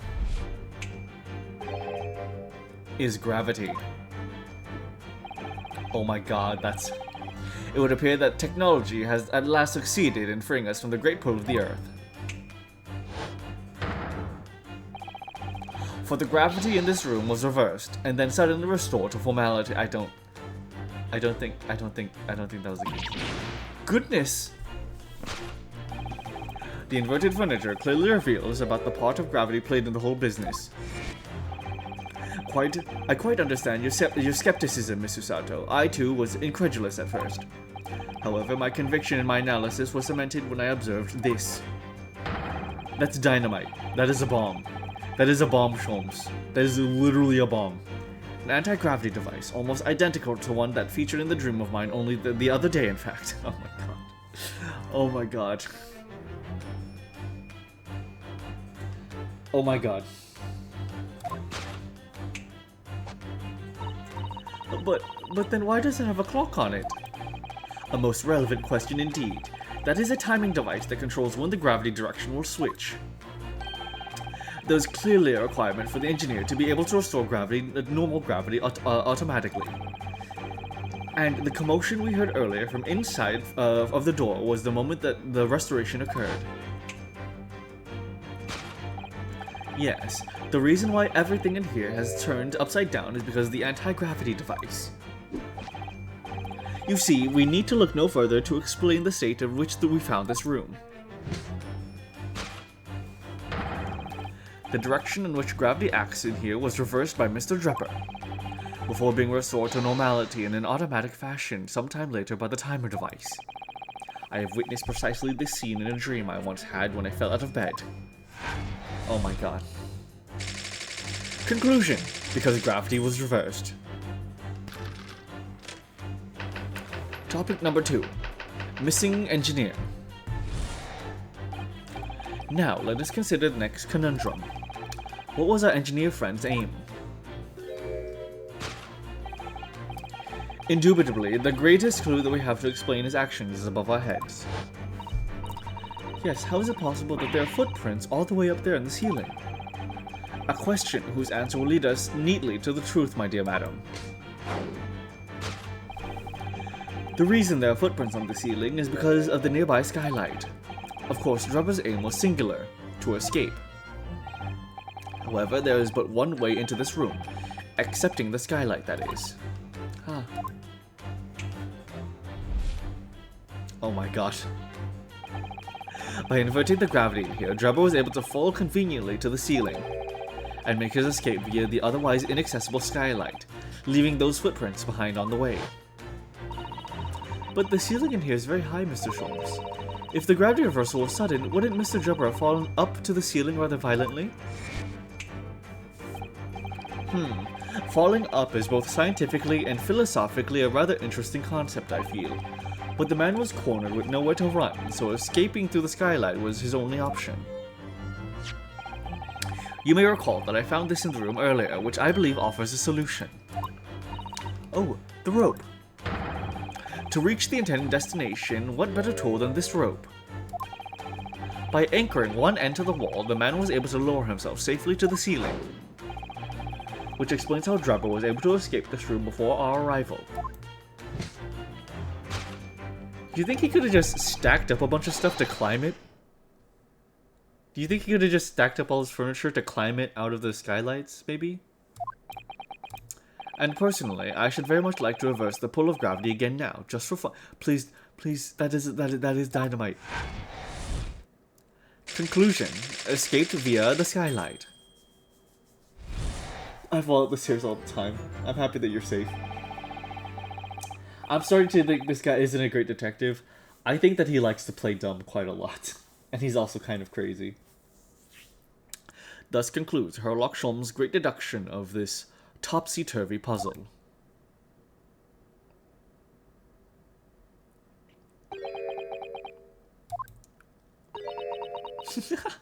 is gravity. Oh my god, that's... It would appear that technology has at last succeeded in freeing us from the great pull of the Earth. For the gravity in this room was reversed, and then suddenly restored to formality. I don't think that was the case. Goodness! The inverted furniture clearly reveals about the part of gravity played in the whole business. I quite understand your skepticism, Miss Usato. I too was incredulous at first. However, my conviction in my analysis was cemented when I observed this. That's dynamite. That is a bomb. That is a bomb, Sholmes. That is literally a bomb. An anti-gravity device, almost identical to one that featured in the dream of mine only the other day, in fact. Oh my god. Oh my god. Oh my god. But then why does it have a clock on it? A most relevant question indeed. That is a timing device that controls when the gravity direction will switch. There's clearly a requirement for the engineer to be able to restore gravity, normal gravity, automatically. And the commotion we heard earlier from inside of the door was the moment that the restoration occurred. Yes, the reason why everything in here has turned upside down is because of the anti-gravity device. You see, we need to look no further to explain the state of which we found this room. The direction in which gravity acts in here was reversed by Mr. Drepper, before being restored to normality in an automatic fashion sometime later by the timer device. I have witnessed precisely this scene in a dream I once had when I fell out of bed. Oh my god. Conclusion: because gravity was reversed. Topic number 2. Missing engineer. Now, let us consider the next conundrum. What was our engineer friend's aim? Indubitably, the greatest clue that we have to explain his actions is above our heads. Yes, how is it possible that there are footprints all the way up there in the ceiling? A question whose answer will lead us neatly to the truth, my dear madam. The reason there are footprints on the ceiling is because of the nearby skylight. Of course, Drepper's aim was singular, to escape. However, there is but one way into this room, excepting the skylight, that is. Huh. Oh my gosh. By inverting the gravity in here, Drepper was able to fall conveniently to the ceiling and make his escape via the otherwise inaccessible skylight, leaving those footprints behind on the way. But the ceiling in here is very high, Mr. Sholmes. If the gravity reversal was sudden, wouldn't Mr. Drepper have fallen up to the ceiling rather violently? Falling up is both scientifically and philosophically a rather interesting concept, I feel. But the man was cornered with nowhere to run, so escaping through the skylight was his only option. You may recall that I found this in the room earlier, which I believe offers a solution. Oh, the rope. To reach the intended destination, what better tool than this rope? By anchoring one end to the wall, the man was able to lower himself safely to the ceiling, which explains how Drubber was able to escape this room before our arrival. Do you think he could have just stacked up a bunch of stuff to climb it? Do you think he could have just stacked up all his furniture to climb it out of the skylights, maybe? And personally, I should very much like to reverse the pull of gravity again now, just for fun. Please, please, that is dynamite. Conclusion: escaped via the skylight. I fall up the stairs all the time. I'm happy that you're safe. I'm starting to think this guy isn't a great detective. I think that he likes to play dumb quite a lot. And he's also kind of crazy. Thus concludes Sherlock Holmes' great deduction of this topsy-turvy puzzle.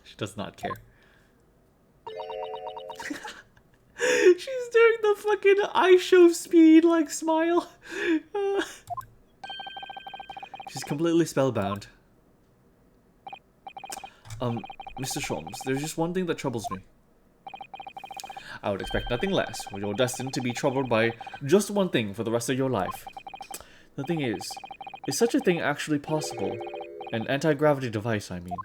She does not care. She's doing the fucking I show speed, like, smile. She's completely spellbound. Mr. Sholmes, there's just one thing that troubles me. I would expect nothing less. You're destined to be troubled by just one thing for the rest of your life. The thing is such a thing actually possible? An anti-gravity device, I mean.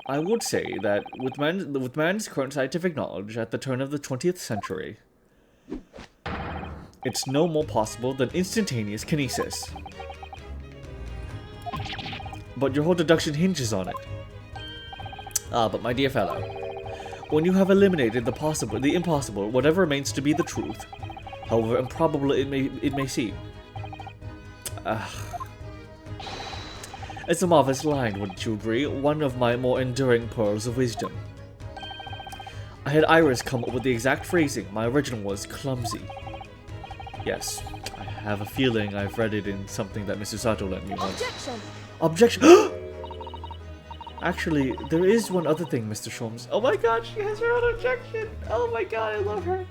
I would say that with man's current scientific knowledge at the turn of the 20th century, it's no more possible than instantaneous kinesis. But your whole deduction hinges on it. Ah, but my dear fellow, when you have eliminated the impossible, whatever remains to be the truth, however improbable it may seem. It's a marvelous line, wouldn't you agree? One of my more enduring pearls of wisdom. I had Iris come up with the exact phrasing. My original was clumsy. Yes, I have a feeling I've read it in something that Mr. Sato lent me once. Objection! Objection! Actually, there is one other thing, Mr. Sholmes. Oh my god, she has her own objection! Oh my god, I love her.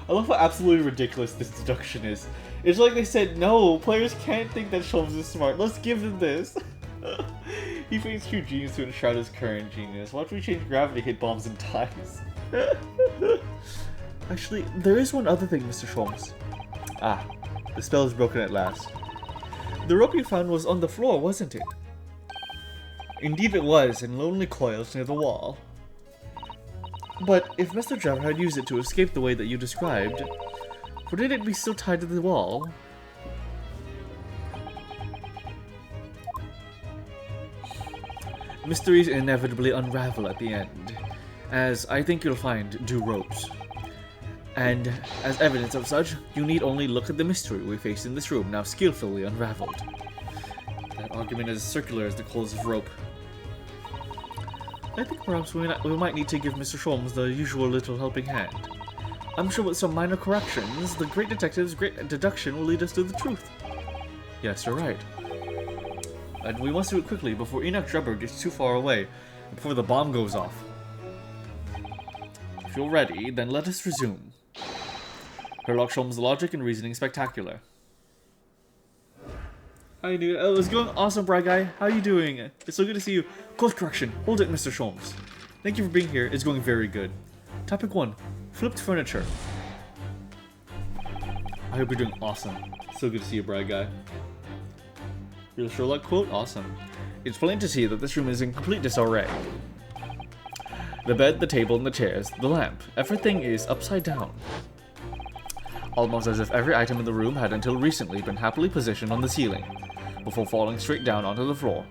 I love how absolutely ridiculous this deduction is. It's like they said, no, players can't think that Sholmes is smart. Let's give them this. He feigns true genius to enshroud his current genius. Watch me change gravity, hit bombs and ties. Actually, there is one other thing, Mr. Sholmes. Ah, the spell is broken at last. The rope you found was on the floor, wasn't it? Indeed it was, in lonely coils near the wall. But if Mr. Trevor had used it to escape the way that you described, wouldn't it be still tied to the wall? Mysteries inevitably unravel at the end, as I think you'll find do ropes. And as evidence of such, you need only look at the mystery we face in this room, now skillfully unraveled. That argument is as circular as the coils of rope. I think perhaps we might need to give Mr. Sholmes the usual little helping hand. I'm sure with some minor corrections, the great detective's great deduction will lead us to the truth. Yes, you're right. And we must do it quickly before Enoch Drebber gets too far away, and before the bomb goes off. If you're ready, then let us resume. Sherlock Holmes' logic and reasoning spectacular. Hi, dude. Oh, it's going awesome, Bright Guy. How are you doing? It's so good to see you. Course correction. Hold it, Mr. Sholmes. Thank you for being here. It's going very good. Topic 1. Flipped furniture. I hope you're doing awesome. So good to see you, Bright Guy. Real Sherlock quote? Awesome. It's plain to see that this room is in complete disarray. The bed, the table, and the chairs, the lamp. Everything is upside down. Almost as if every item in the room had until recently been happily positioned on the ceiling, before falling straight down onto the floor.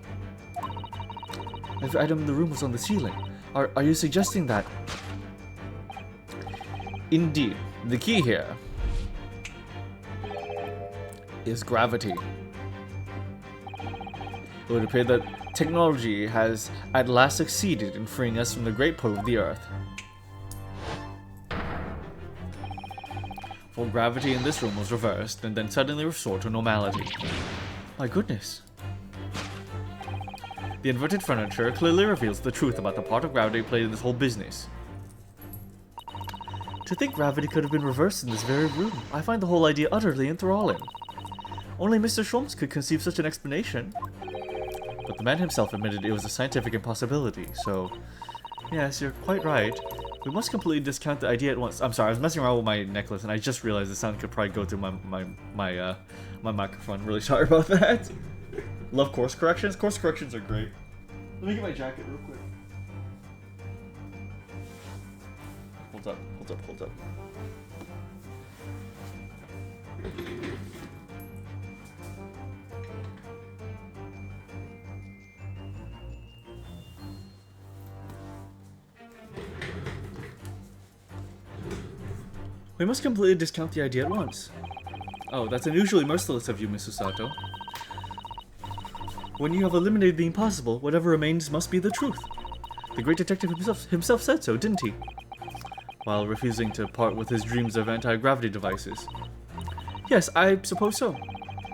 Every item in the room was on the ceiling. Are you suggesting that? Indeed. The key here is gravity. It would appear that technology has at last succeeded in freeing us from the great pull of the Earth. For gravity in this room was reversed and then suddenly restored to normality. My goodness. The inverted furniture clearly reveals the truth about the part of gravity played in this whole business. To think gravity could have been reversed in this very room, I find the whole idea utterly enthralling. Only Mr. Sholmes could conceive such an explanation. But the man himself admitted it was a scientific impossibility, so... Yes, you're quite right. We must completely discount the idea at once. I'm sorry, I was messing around with my necklace and I just realized the sound could probably go through my microphone. Really sorry about that. Love course corrections. Course corrections are great. Let me get my jacket real quick. Hold up, hold up, hold up. We must completely discount the idea at once. Oh, that's unusually merciless of you, Miss Usato. When you have eliminated the impossible, whatever remains must be the truth. The great detective himself said so, didn't he? While refusing to part with his dreams of anti-gravity devices. Yes, I suppose so.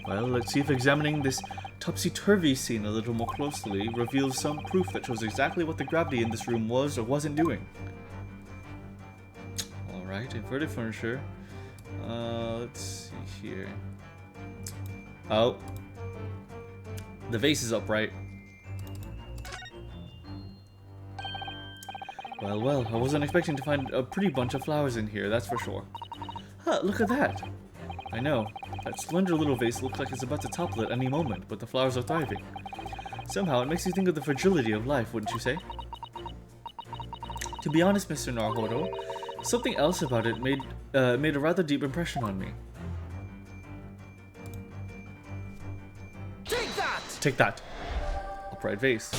Well, let's see if examining this topsy-turvy scene a little more closely reveals some proof that shows exactly what the gravity in this room was or wasn't doing. Alright, inverted furniture. Let's see here. Oh. The vase is upright. Well, well, I wasn't expecting to find a pretty bunch of flowers in here, that's for sure. Huh, look at that! I know, that slender little vase looks like it's about to topple at any moment, but the flowers are thriving. Somehow, it makes you think of the fragility of life, wouldn't you say? To be honest, Mr. Naruhodo, something else about it made a rather deep impression on me. Take that! Take that! Upright vase.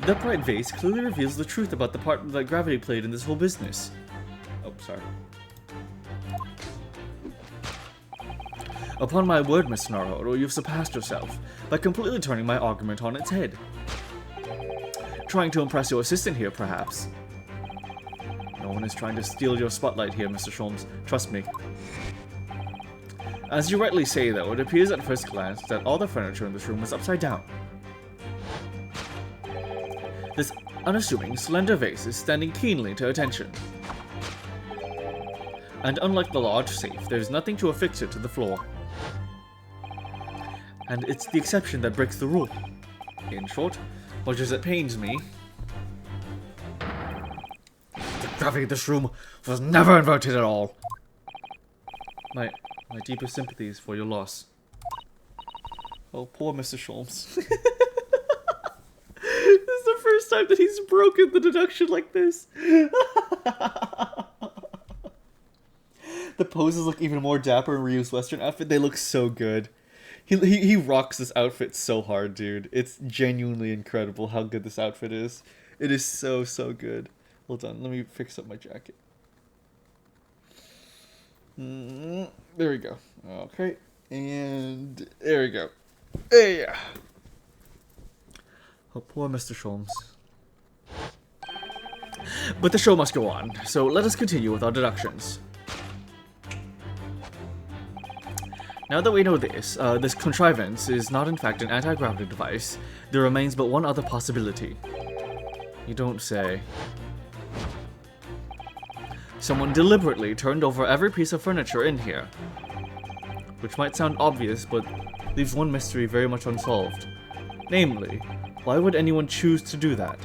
The upright vase clearly reveals the truth about the part that gravity played in this whole business. Oh, sorry. Upon my word, Mr. Naruhodo, you've surpassed yourself by completely turning my argument on its head. Trying to impress your assistant here, perhaps. No one is trying to steal your spotlight here, Mr. Sholmes. Trust me. As you rightly say, though, it appears at first glance that all the furniture in this room was upside down. This unassuming, slender vase is standing keenly to attention. And unlike the large safe, there's nothing to affix it to the floor. And it's the exception that breaks the rule. In short, much as it pains me, the gravity of this room was never inverted at all. My deepest sympathies for your loss. Oh, poor Mr. Sholmes. This is the first time that he's broken the deduction like this. The poses look even more dapper in Ryu's Western outfit. They look so good. He rocks this outfit so hard, dude. It's genuinely incredible how good this outfit is. It is so, so good. Hold on, let me fix up my jacket. There we go. Okay, and there we go. Yeah. Oh, poor Mr. Sholmes. But the show must go on, so let us continue with our deductions. Now that we know this, this contrivance is not in fact an anti-gravity device, there remains but one other possibility. You don't say. Someone deliberately turned over every piece of furniture in here. Which might sound obvious, but leaves one mystery very much unsolved. Namely, why would anyone choose to do that?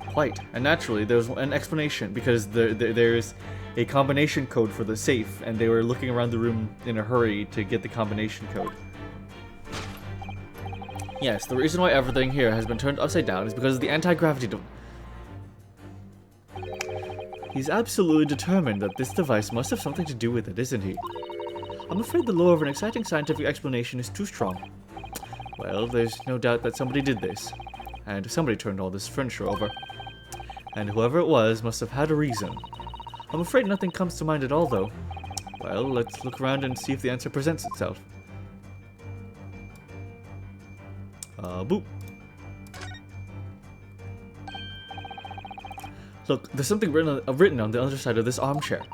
Quite, and naturally there's an explanation, because there's a combination code for the safe, and they were looking around the room in a hurry to get the combination code. Yes, the reason why everything here has been turned upside down is because of the anti-gravity device. He's absolutely determined that this device must have something to do with it, isn't he? I'm afraid the lure of an exciting scientific explanation is too strong. Well, there's no doubt that somebody did this, and somebody turned all this furniture over. And whoever it was must have had a reason. I'm afraid nothing comes to mind at all, though. Well, let's look around and see if the answer presents itself. Boop. Look, there's something written on the other side of this armchair.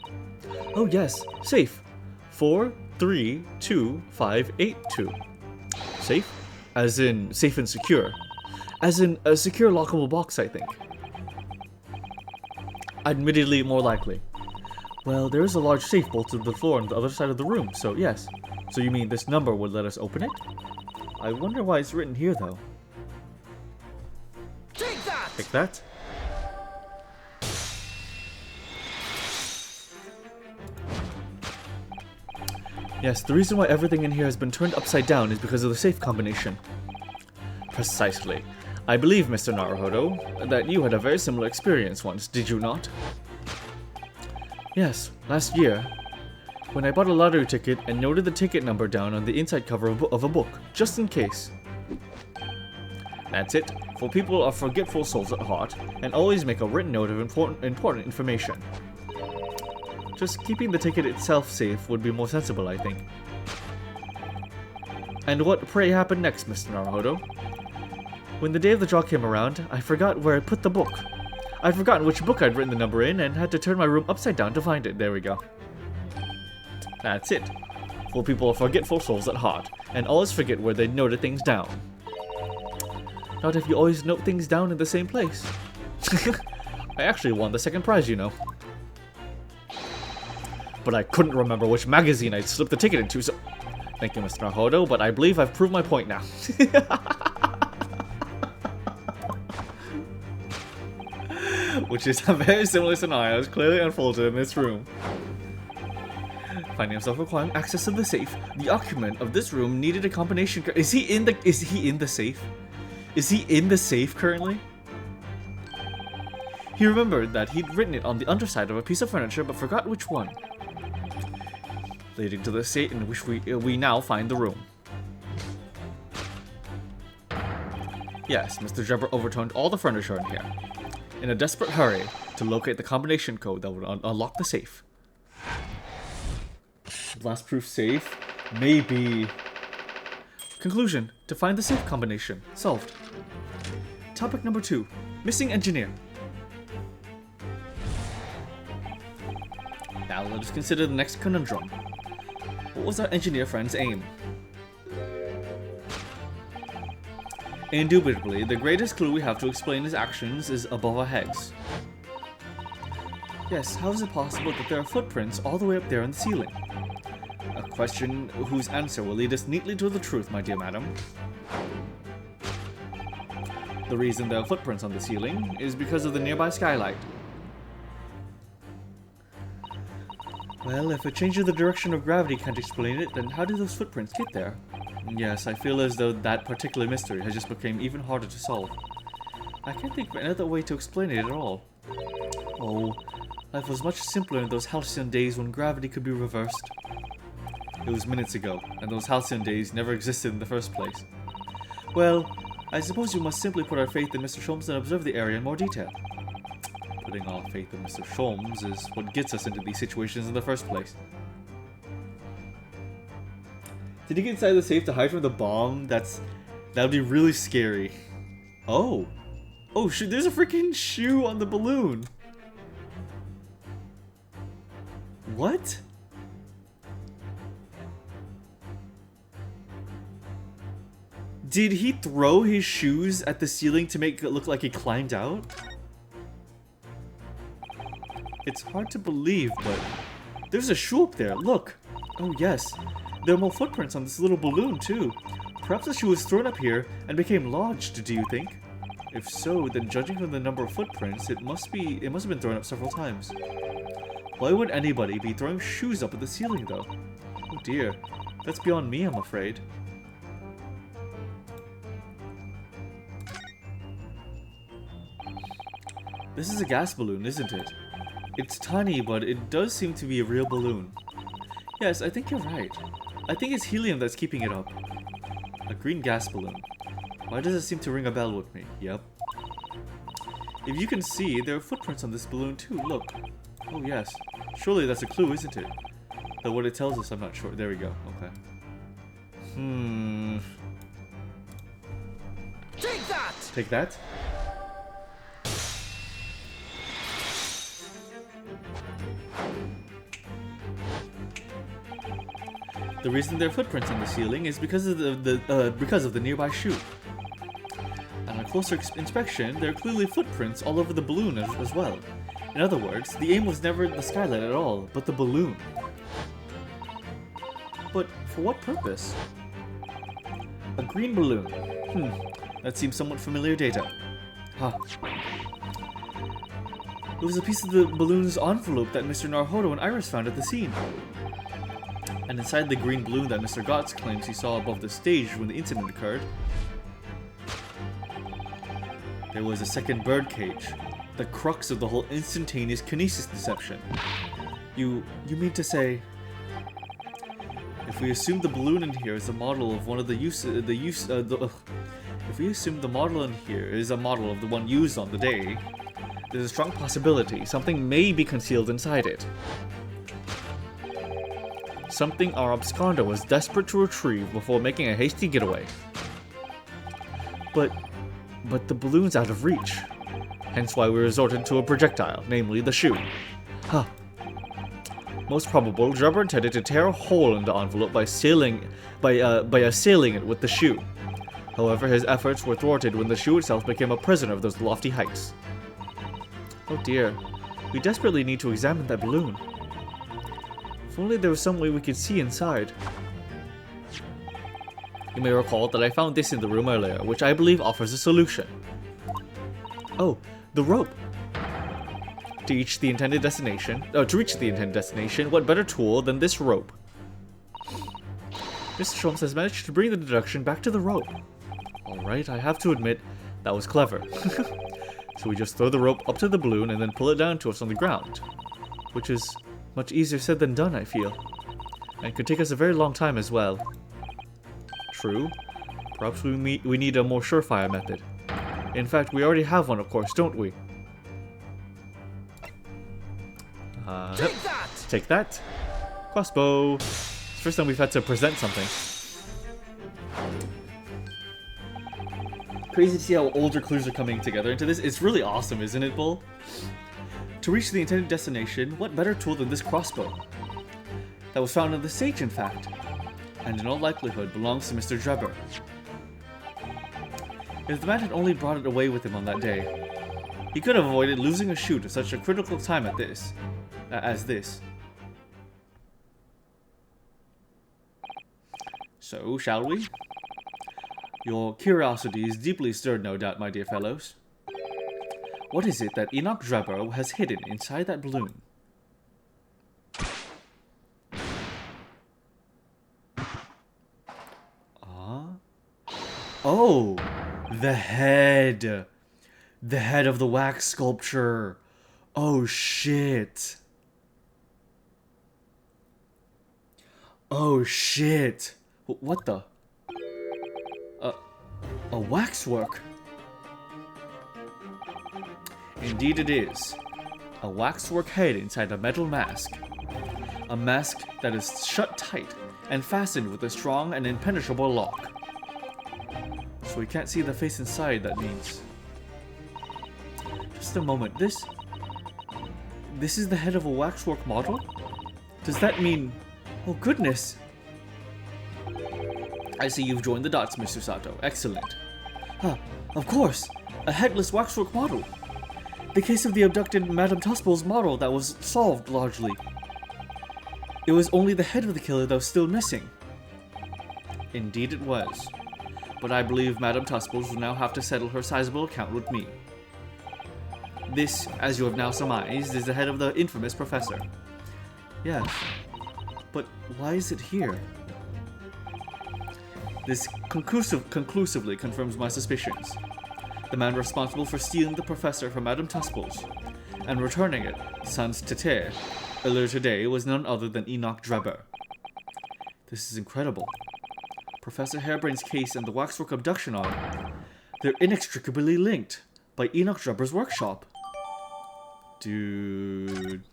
Oh yes, safe. 432582. Safe? As in safe and secure. As in a secure lockable box, I think. Admittedly more likely. Well, there is a large safe bolted to the floor on the other side of the room, so yes. So you mean this number would let us open it? I wonder why it's written here, though. Take that! Take that. Yes, the reason why everything in here has been turned upside down is because of the safe combination. Precisely. I believe, Mr. Naruhodo, that you had a very similar experience once, did you not? Yes, last year, when I bought a lottery ticket and noted the ticket number down on the inside cover of a book, just in case. That's it, for people are forgetful souls at heart, and always make a written note of important information. Just keeping the ticket itself safe would be more sensible, I think. And what, pray, happened next, Mr. Naruhodo? When the day of the draw came around, I forgot where I put the book. I'd forgotten which book I'd written the number in and had to turn my room upside down to find it. There we go. That's it. For people are forgetful souls at heart, and always forget where they noted things down. Not if you always note things down in the same place. I actually won the second prize, you know. But I couldn't remember which magazine I'd slipped the ticket into, so... Thank you, Mr. Naruhodo, but I believe I've proved my point now. Which is a very similar scenario as clearly unfolded in this room. Finding himself requiring access to the safe, the occupant of this room needed a combination... Is he in the safe? Is he in the safe currently? He remembered that he'd written it on the underside of a piece of furniture, but forgot which one. Leading to the state in which we now find the room. Yes, Mr. Jabber overturned all the furniture in here, in a desperate hurry to locate the combination code that would unlock the safe. Blast proof safe? Maybe. Conclusion: to find the safe combination. Solved. Topic number 2. Missing engineer. Now let us consider the next conundrum. What was our engineer friend's aim? Indubitably, the greatest clue we have to explain his actions is above our heads. Yes, how is it possible that there are footprints all the way up there on the ceiling? A question whose answer will lead us neatly to the truth, my dear madam. The reason there are footprints on the ceiling is because of the nearby skylight. Well, if a change in the direction of gravity can't explain it, then how did those footprints get there? Yes, I feel as though that particular mystery has just become even harder to solve. I can't think of another way to explain it at all. Oh, life was much simpler in those halcyon days when gravity could be reversed. It was minutes ago, and those halcyon days never existed in the first place. Well, I suppose we must simply put our faith in Mr. Sholmes and observe the area in more detail. Putting our faith in Mr. Sholmes is what gets us into these situations in the first place. Did he get inside the safe to hide from the bomb? That'd be really scary. Oh. Oh shoot, there's a freaking shoe on the balloon. What? Did he throw his shoes at the ceiling to make it look like he climbed out? It's hard to believe, but there's a shoe up there, look! Oh yes, there are more footprints on this little balloon too. Perhaps the shoe was thrown up here and became lodged, do you think? If so, then judging from the number of footprints, it must have been thrown up several times. Why would anybody be throwing shoes up at the ceiling though? Oh dear, that's beyond me, I'm afraid. This is a gas balloon, isn't it? It's tiny, but it does seem to be a real balloon. Yes, I think you're right. I think it's helium that's keeping it up. A green gas balloon. Why does it seem to ring a bell with me? Yep. If you can see, there are footprints on this balloon too, look. Oh yes. Surely that's a clue, isn't it? Though what it tells us, I'm not sure. There we go, okay. Take that! Take that? The reason there are footprints on the ceiling is because of the nearby shoe. On a closer inspection, there are clearly footprints all over the balloon as well. In other words, the aim was never the skylight at all, but the balloon. But for what purpose? A green balloon. That seems somewhat familiar data. Huh. It was a piece of the balloon's envelope that Mr. Naruhodo and Iris found at the scene. And inside the green balloon that Mr. Gotts claims he saw above the stage when the incident occurred, there was a second birdcage, the crux of the whole instantaneous kinesis deception. You mean to say, if we assume the balloon in here is a model of one of if we assume the model in here is a model of the one used on the day, there's a strong possibility something may be concealed inside it. Something our absconder was desperate to retrieve before making a hasty getaway. But the balloon's out of reach. Hence why we resorted to a projectile, namely the shoe. Huh. Most probable, Drebber intended to tear a hole in the envelope by assailing it with the shoe. However, his efforts were thwarted when the shoe itself became a prisoner of those lofty heights. Oh dear, we desperately need to examine that balloon. If only there was some way we could see inside. You may recall that I found this in the room earlier, which I believe offers a solution. Oh, the rope. To reach the intended destination, what better tool than this rope? Mr. Sholmes has managed to bring the deduction back to the rope. Alright, I have to admit, that was clever. So we just throw the rope up to the balloon and then pull it down to us on the ground. Which is much easier said than done, I feel. And could take us a very long time as well. True. Perhaps we need a more surefire method. In fact, we already have one, of course, don't we? Take that! Take that! Crossbow! It's the first time we've had to present something. Crazy to see how older clues are coming together into this. It's really awesome, isn't it, Bull? To reach the intended destination, what better tool than this crossbow? That was found on the stage, in fact, and in all likelihood belongs to Mr. Drebber. If the man had only brought it away with him on that day, he could have avoided losing a shoot at such a critical time as this. So, shall we? Your curiosity is deeply stirred, no doubt, my dear fellows. What is it that Enoch Drebber has hidden inside that balloon? Oh! The head! The head of the wax sculpture! Oh shit! Oh shit! What the? A waxwork? Indeed it is. A waxwork head inside a metal mask. A mask that is shut tight and fastened with a strong and impenetrable lock. So we can't see the face inside, that means. Just a moment, this is the head of a waxwork model? Does that mean... Oh goodness! I see you've joined the dots, Mr. Sato. Excellent. Of course! A headless waxwork model! The case of the abducted Madame Tuspel's model that was solved, largely. It was only the head of the killer that was still missing. Indeed it was. But I believe Madame Tuspels will now have to settle her sizable account with me. This, as you have now surmised, is the head of the infamous professor. Yes. But why is it here? This conclusively confirms my suspicions. The man responsible for stealing the professor from Madame Tuspel's and returning it, sans tete, earlier today was none other than Enoch Drebber. This is incredible. Professor Harebrain's case and the waxwork abduction are... they're inextricably linked by Enoch Drebber's workshop. Dude.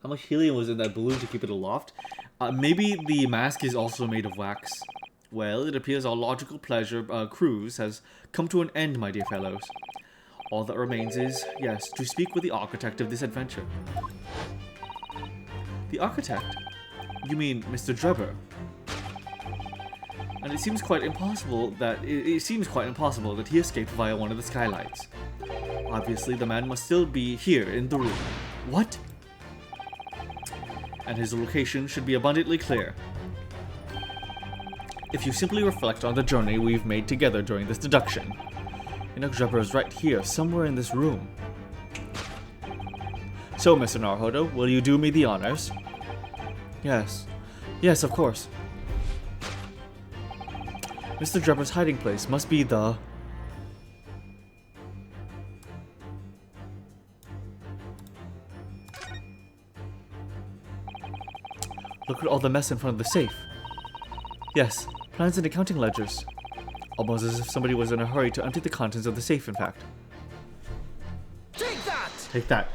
How much helium was in that balloon to keep it aloft? Maybe the mask is also made of wax. Well, it appears our logical cruise has come to an end, my dear fellows. All that remains is, yes, to speak with the architect of this adventure. The architect? You mean Mr. Drebber? And it seems quite impossible that he escaped via one of the skylights. Obviously, the man must still be here in the room. What? And his location should be abundantly clear. If you simply reflect on the journey we've made together during this deduction, Enoch Jabber is right here, somewhere in this room. So, Mr. Naruhodo, will you do me the honors? Yes. Yes, of course. Mr. Jabber's hiding place must be the... Look at all the mess in front of the safe. Yes, plans and accounting ledgers. Almost as if somebody was in a hurry to empty the contents of the safe, in fact. Take that! Take that.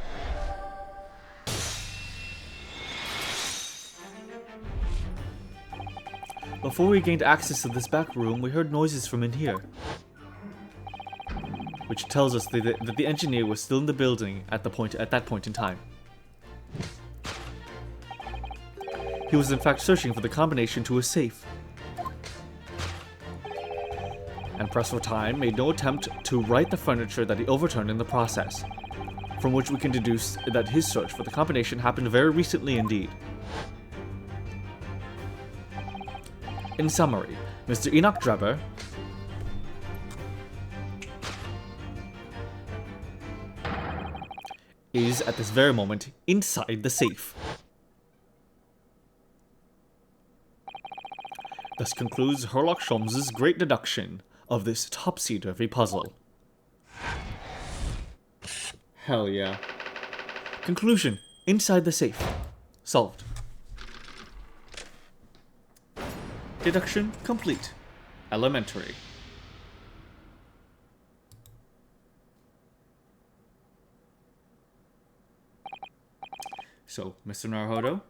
Before we gained access to this back room, we heard noises from in here. Which tells us that the engineer was still in the building at that point in time. He was in fact searching for the combination to a safe. And pressed for time, made no attempt to right the furniture that he overturned in the process. From which we can deduce that his search for the combination happened very recently indeed. In summary, Mr. Enoch Jabber is at this very moment inside the safe. Thus concludes Herlock Sholmes' great deduction of this topsy-turvy puzzle. Hell yeah. Conclusion. Inside the safe. Solved. Deduction complete. Elementary. So, Mr. Naruhodo,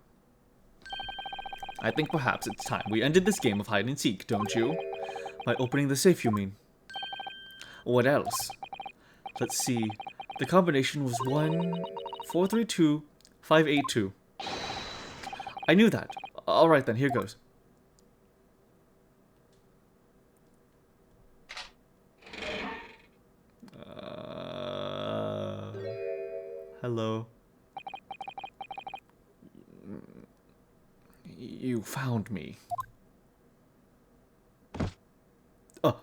I think perhaps it's time we ended this game of hide and seek, don't you? By opening the safe, you mean? What else? Let's see. The combination was 1432582. I knew that. Alright then, here goes. Hello. You found me. Oh.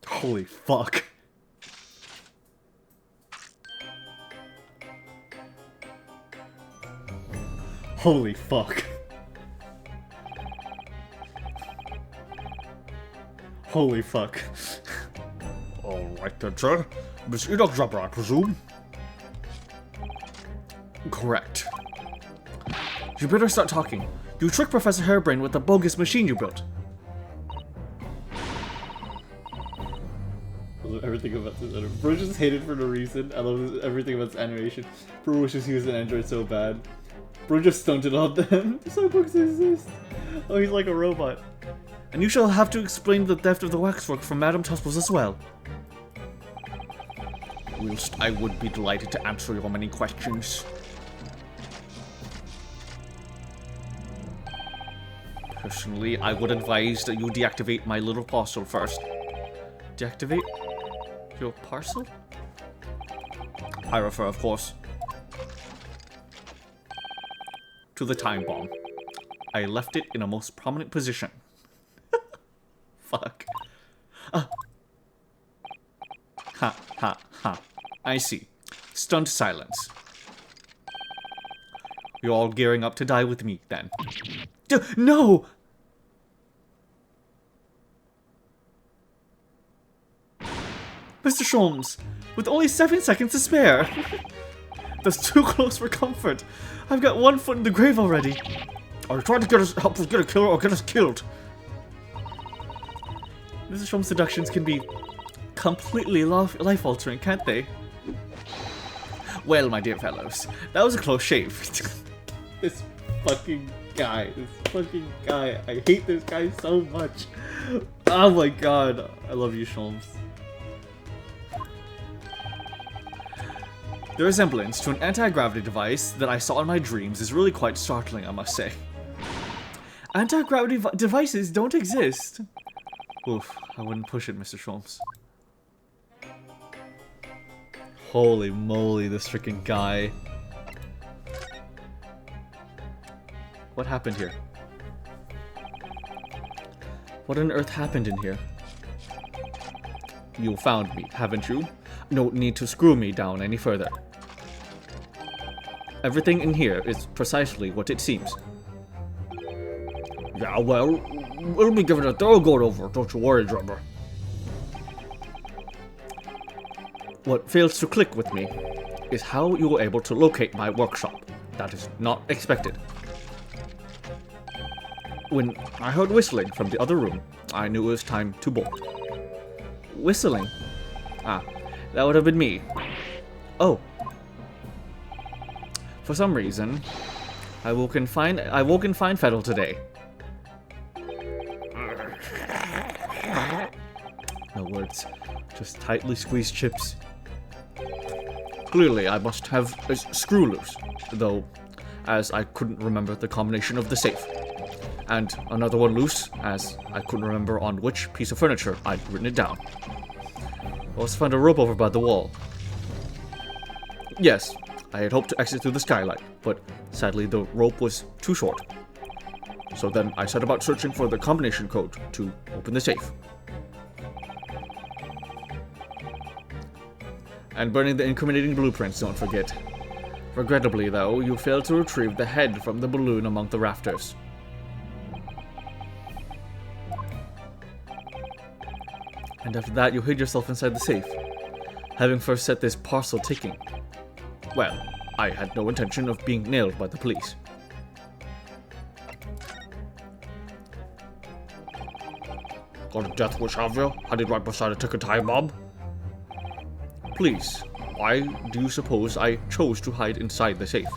Holy fuck. Holy fuck. Holy fuck. Alright then, sir. Miss Enoch Jabber, I presume? Correct. You better start talking. You tricked Professor Hairbrain with the bogus machine you built. I love everything about this animation. Bro just hated for no reason. I love everything about this animation. Bro wishes he was an android so bad. Bro just stunted on them. So books exist. Oh, he's like a robot. And you shall have to explain the theft of the waxwork from Madame Tusples as well. Whilst I would be delighted to answer your many questions. Personally, I would advise that you deactivate my little parcel first. Deactivate your parcel? I refer, of course, to the time bomb. I left it in a most prominent position. Fuck. Ha ha ha. I see. Stunned silence. You're all gearing up to die with me, then. No! Mr. Sholmes, with only 7 seconds to spare. That's too close for comfort. I've got 1 foot in the grave already. Are you trying to help us get a killer or get us killed? Mr. Sholmes' deductions can be completely life-altering, can't they? Well, my dear fellows, that was a close shave. This fucking guy. I hate this guy so much. Oh my god. I love you, Sholmes. The resemblance to an anti-gravity device that I saw in my dreams is really quite startling, I must say. Anti-gravity devices don't exist. Oof, I wouldn't push it, Mr. Sholmes. Holy moly, this freaking guy. What happened here? What on earth happened in here? You found me, haven't you? No need to screw me down any further. Everything in here is precisely what it seems. Yeah, well, we'll be giving it a thorough go-over, don't you worry, Drummer. What fails to click with me is how you were able to locate my workshop. That is not expected. When I heard whistling from the other room, I knew it was time to bolt. Whistling? Ah, that would have been me. Oh. For some reason, I woke in fine fettle today. No words, just tightly squeezed chips. Clearly, I must have a screw loose, though, as I couldn't remember the combination of the safe. And another one loose, as I couldn't remember on which piece of furniture I'd written it down. I also found a rope over by the wall. Yes, I had hoped to exit through the skylight, but sadly the rope was too short. So then I set about searching for the combination code to open the safe. And burning the incriminating blueprints, don't forget. Regrettably, though, you failed to retrieve the head from the balloon among the rafters. And after that, you hid yourself inside the safe, having first set this parcel ticking. Well, I had no intention of being nailed by the police. Got a death wish, have you? Had it right beside a tick and time bomb? Please, why do you suppose I chose to hide inside the safe?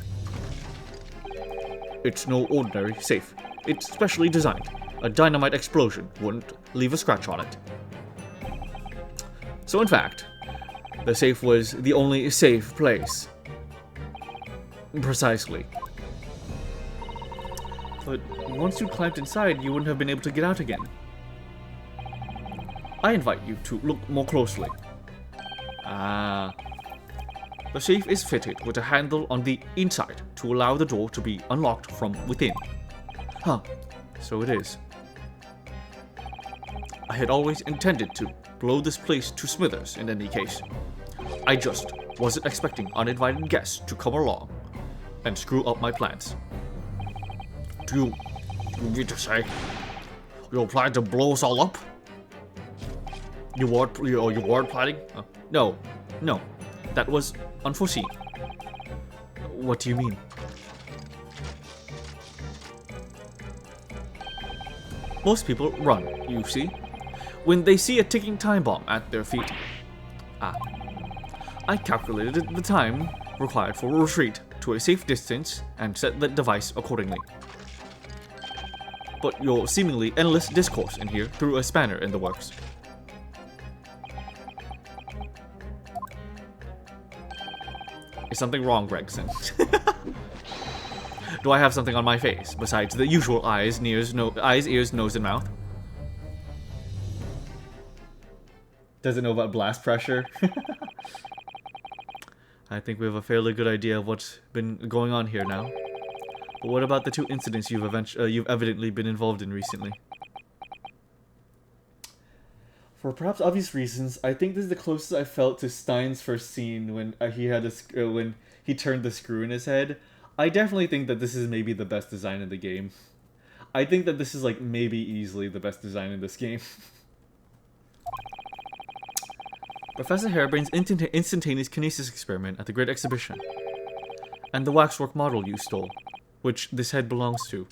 It's no ordinary safe. It's specially designed. A dynamite explosion wouldn't leave a scratch on it. So in fact, the safe was the only safe place. Precisely. But once you climbed inside, you wouldn't have been able to get out again. I invite you to look more closely. Ah. The safe is fitted with a handle on the inside to allow the door to be unlocked from within. Huh. So it is. I had always intended to blow this place to smithers in any case. I just wasn't expecting uninvited guests to come along and screw up my plans. Do you mean to say you plan to blow us all up? You weren't planning? No, that was unforeseen. What do you mean? Most people run, you see, when they see a ticking time bomb at their feet. Ah. I calculated the time required for retreat to a safe distance and set the device accordingly. But your seemingly endless discourse in here threw a spanner in the works. Is something wrong, Gregson? Do I have something on my face besides the usual eyes, ears, nose, and mouth? Doesn't know about blast pressure. I think we have a fairly good idea of what's been going on here now. But what about the two incidents you've evidently been involved in recently? For perhaps obvious reasons, I think this is the closest I felt to Stein's first scene when when he turned the screw in his head. I definitely think that this is maybe the best design in the game. I think that this is like maybe easily the best design in this game. Professor Harebrain's instantaneous kinesis experiment at the Great Exhibition, and the waxwork model you stole, which this head belongs to.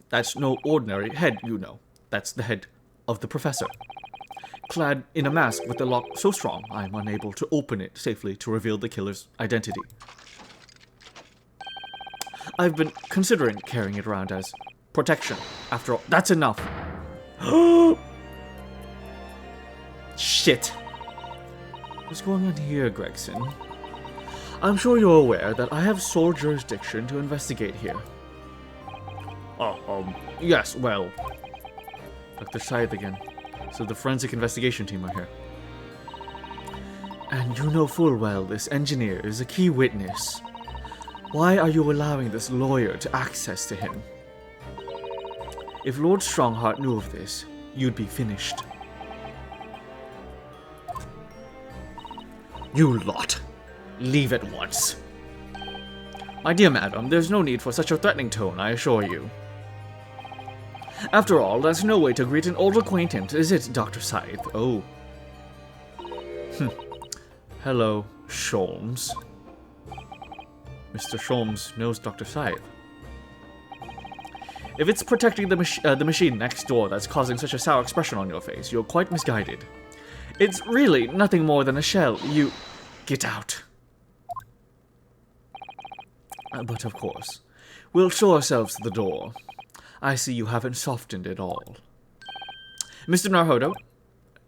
That's no ordinary head, you know. That's the head of the professor. Clad in a mask with a lock so strong, I am unable to open it safely to reveal the killer's identity. I've been considering carrying it around as protection. After all, that's enough. Shit. What's going on here, Gregson? I'm sure you're aware that I have sole jurisdiction to investigate here. Yes, well, Dr. Scythe again. So the forensic investigation team are here. And you know full well this engineer is a key witness. Why are you allowing this lawyer to access to him? If Lord Strongheart knew of this, you'd be finished. you lot. Leave at once. My dear madam, there's no need for such a threatening tone, I assure you. After all, that's no way to greet an old acquaintance, is it, Dr. Scythe? Oh. Hello, Sholmes. Mr. Sholmes knows Dr. Scythe. If it's protecting the machine next door that's causing such a sour expression on your face, you're quite misguided. It's really nothing more than a shell. You... Get out. But of course, we'll show ourselves to the door. I see you haven't softened at all. Mr. Narhodo?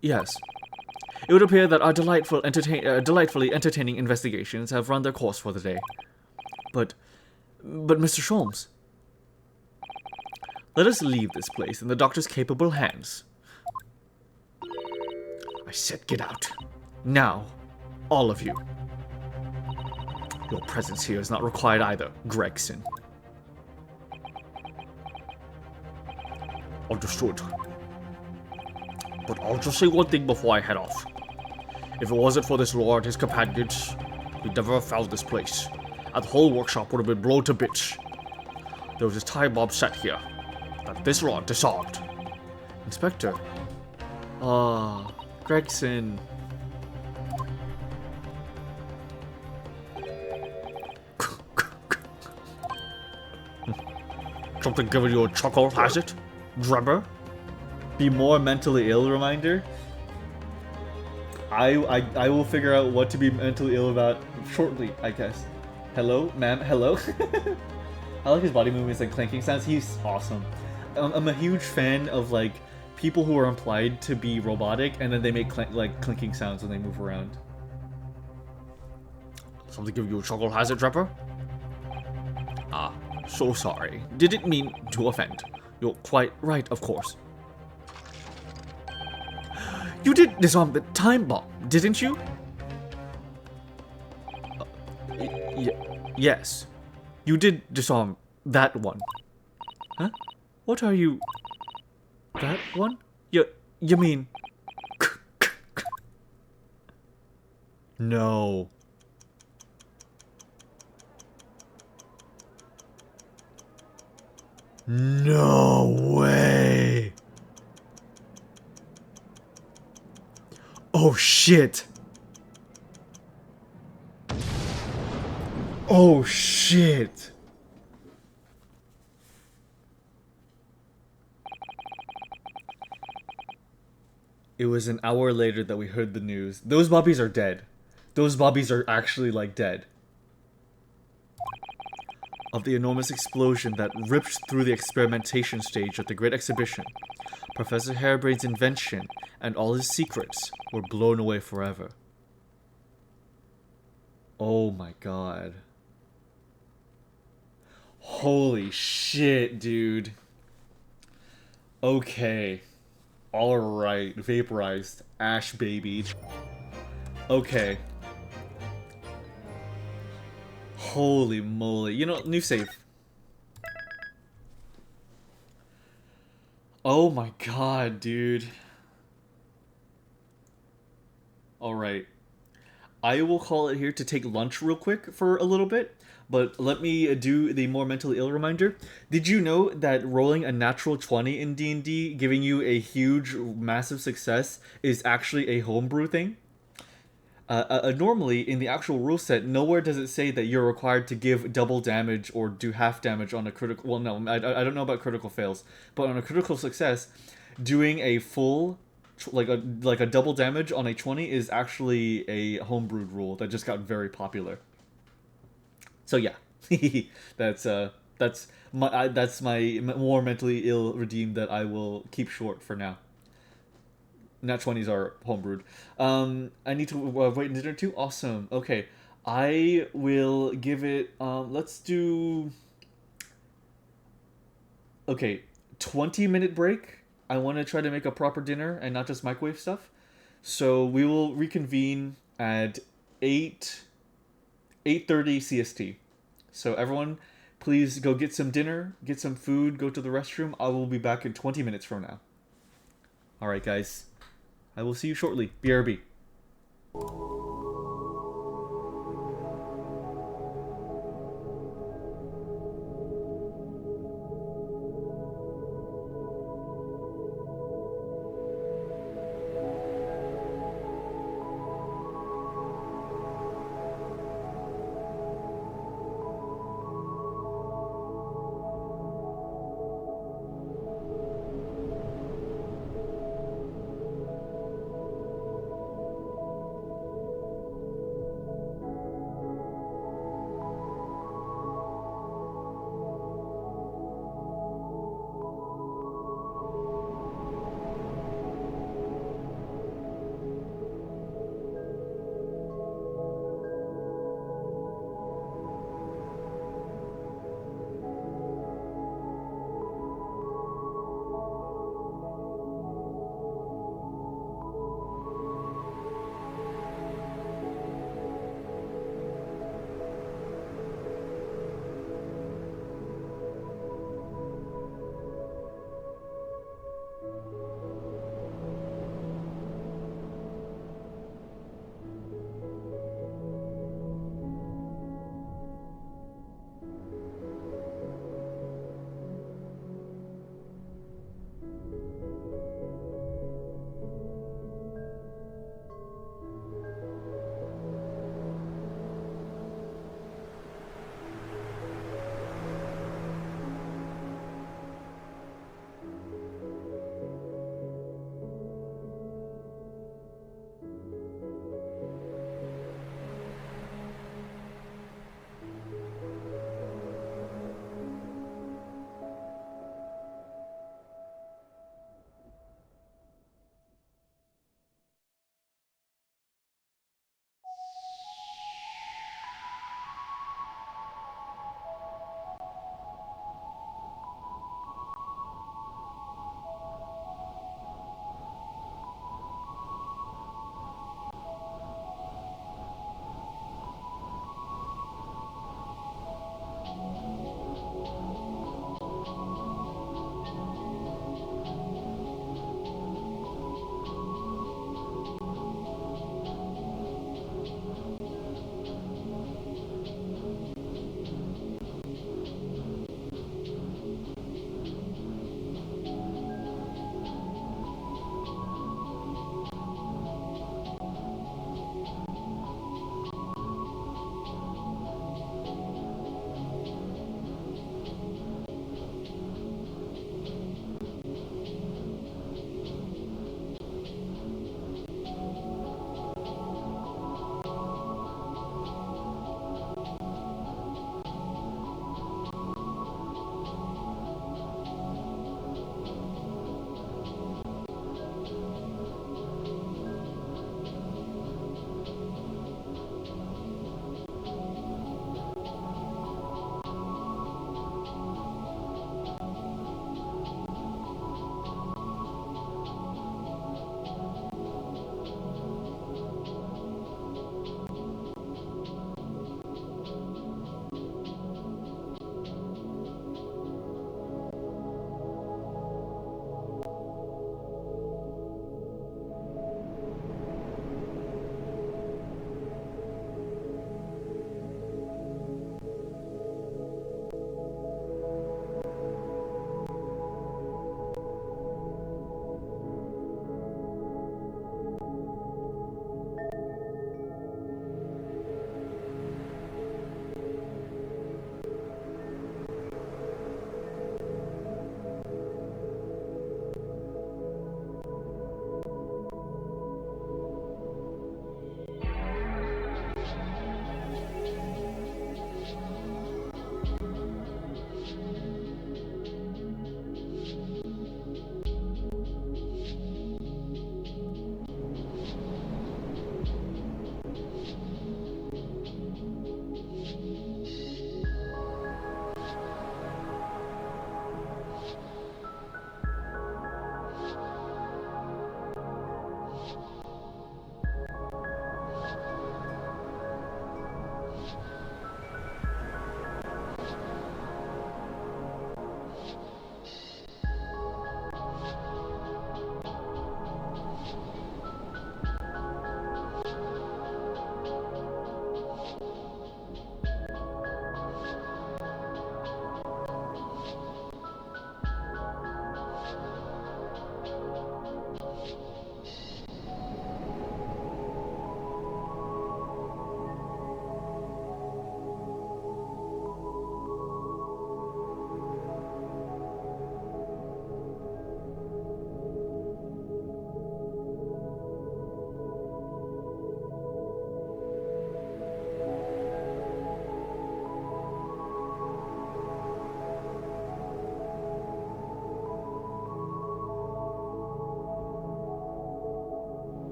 Yes. It would appear that our delightfully entertaining investigations have run their course for the day. But Mr. Sholmes, let us leave this place in the doctor's capable hands. I said get out. Now, all of you. Your presence here is not required either, Gregson. Understood. But I'll just say one thing before I head off. If it wasn't for this lord and his companions, we'd never have found this place, and the whole workshop would have been blown to bits. There was this time bomb set here that this lord disarmed. Inspector. Ah, Gregson. Something giving you a chuckle, has it, Drebber? Be more mentally ill reminder. I will figure out what to be mentally ill about shortly, I guess. Hello, ma'am, hello. I like his body movements and clanking sounds. He's awesome. I'm a huge fan of like people who are implied to be robotic and then they make clinking sounds when they move around. Something giving you a chuckle, has it, Drebber? Ah, so sorry. Didn't mean to offend. You're quite right, of course. You did disarm the time bomb, didn't you? Yes. You did disarm that one. Huh? What are you... That one? You mean... No. No way. Oh shit. Oh shit. It was an hour later that we heard the news. Those bobbies are dead. Those bobbies are actually like dead. Of the enormous explosion that ripped through the experimentation stage of the Great Exhibition, Professor Harebrain's invention and all his secrets were blown away forever. Oh my god. Holy shit, dude. Okay. Alright. Vaporized. Ash babied. Okay. Holy moly. You know, new save. Oh my god, dude. Alright. I will call it here to take lunch real quick for a little bit, but let me do the more mentally ill reminder. Did you know that rolling a natural 20 in D&D, giving you a huge, massive success, is actually a homebrew thing? Normally, in the actual rule set, nowhere does it say that you're required to give double damage or do half damage on a critical... Well, no, I don't know about critical fails, but on a critical success, doing a full... Like a double damage on a 20 is actually a homebrewed rule that just got very popular. So yeah, that's my more mentally ill redeem that I will keep short for now. Nat 20s are homebrewed. I need to wait in dinner too. Awesome. Okay, I will give it. Let's do. Okay, 20-minute break. I want to try to make a proper dinner and not just microwave stuff. So we will reconvene at 8:30 CST. So everyone, please go get some dinner, get some food, go to the restroom. I will be back in 20 minutes from now. All right, guys. I will see you shortly. BRB.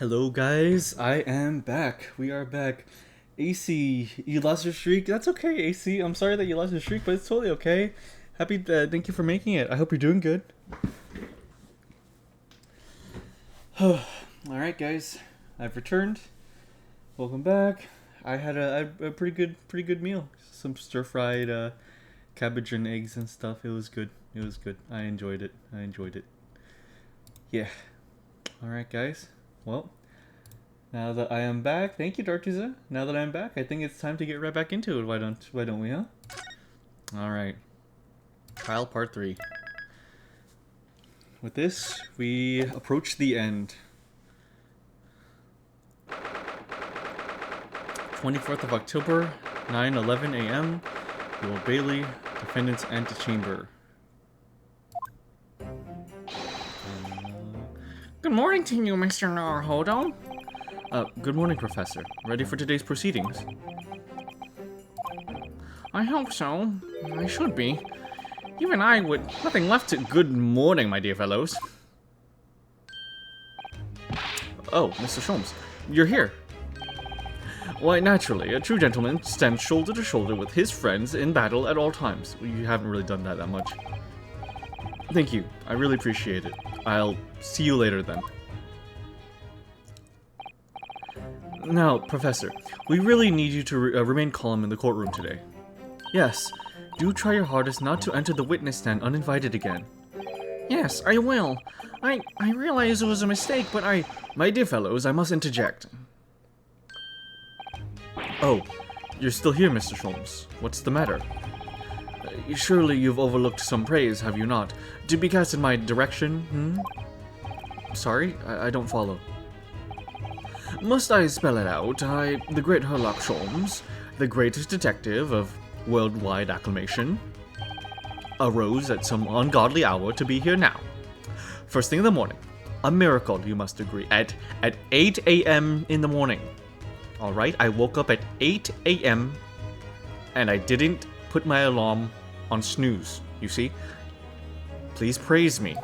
Hello guys, I am back. We are back. AC, you lost your streak. That's okay, AC. I'm sorry that you lost your streak, but it's totally okay. Happy. Thank you for making it. I hope you're doing good. All right, guys. I've returned. Welcome back. I had a pretty good meal. Some stir fried cabbage and eggs and stuff. It was good. It was good. I enjoyed it. Yeah. All right, guys. Well, now that I am back, thank you, Dartuza. Now that I'm back, I think it's time to get right back into it. Why don't we, huh? All right. Trial part 3. With this, we approach the end. 24th of October, 9:11 a.m. The Old Bailey, defendant's antechamber. Good morning to you, Mr. Naruhodo. Good morning, Professor. Ready for today's proceedings? I hope so. I should be. Even I would... Nothing left to... Good morning, my dear fellows. Oh, Mr. Sholmes, you're here. Why, naturally, a true gentleman stands shoulder to shoulder with his friends in battle at all times. You haven't really done that much. Thank you. I really appreciate it. I'll see you later then. Now, Professor, we really need you to remain calm in the courtroom today. Yes, do try your hardest not to enter the witness stand uninvited again. Yes, I will. I realize it was a mistake, but My dear fellows, I must interject. Oh, you're still here, Mr. Sholmes. What's the matter? Surely you've overlooked some praise, have you not? To be cast in my direction, Sorry, I don't follow. Must I spell it out? The great Herlock Sholmes, the greatest detective of worldwide acclamation, arose at some ungodly hour to be here now. First thing in the morning. A miracle, you must agree. At 8 a.m. in the morning. Alright, I woke up at 8 a.m. and I didn't put my alarm on snooze, you see? Please praise me.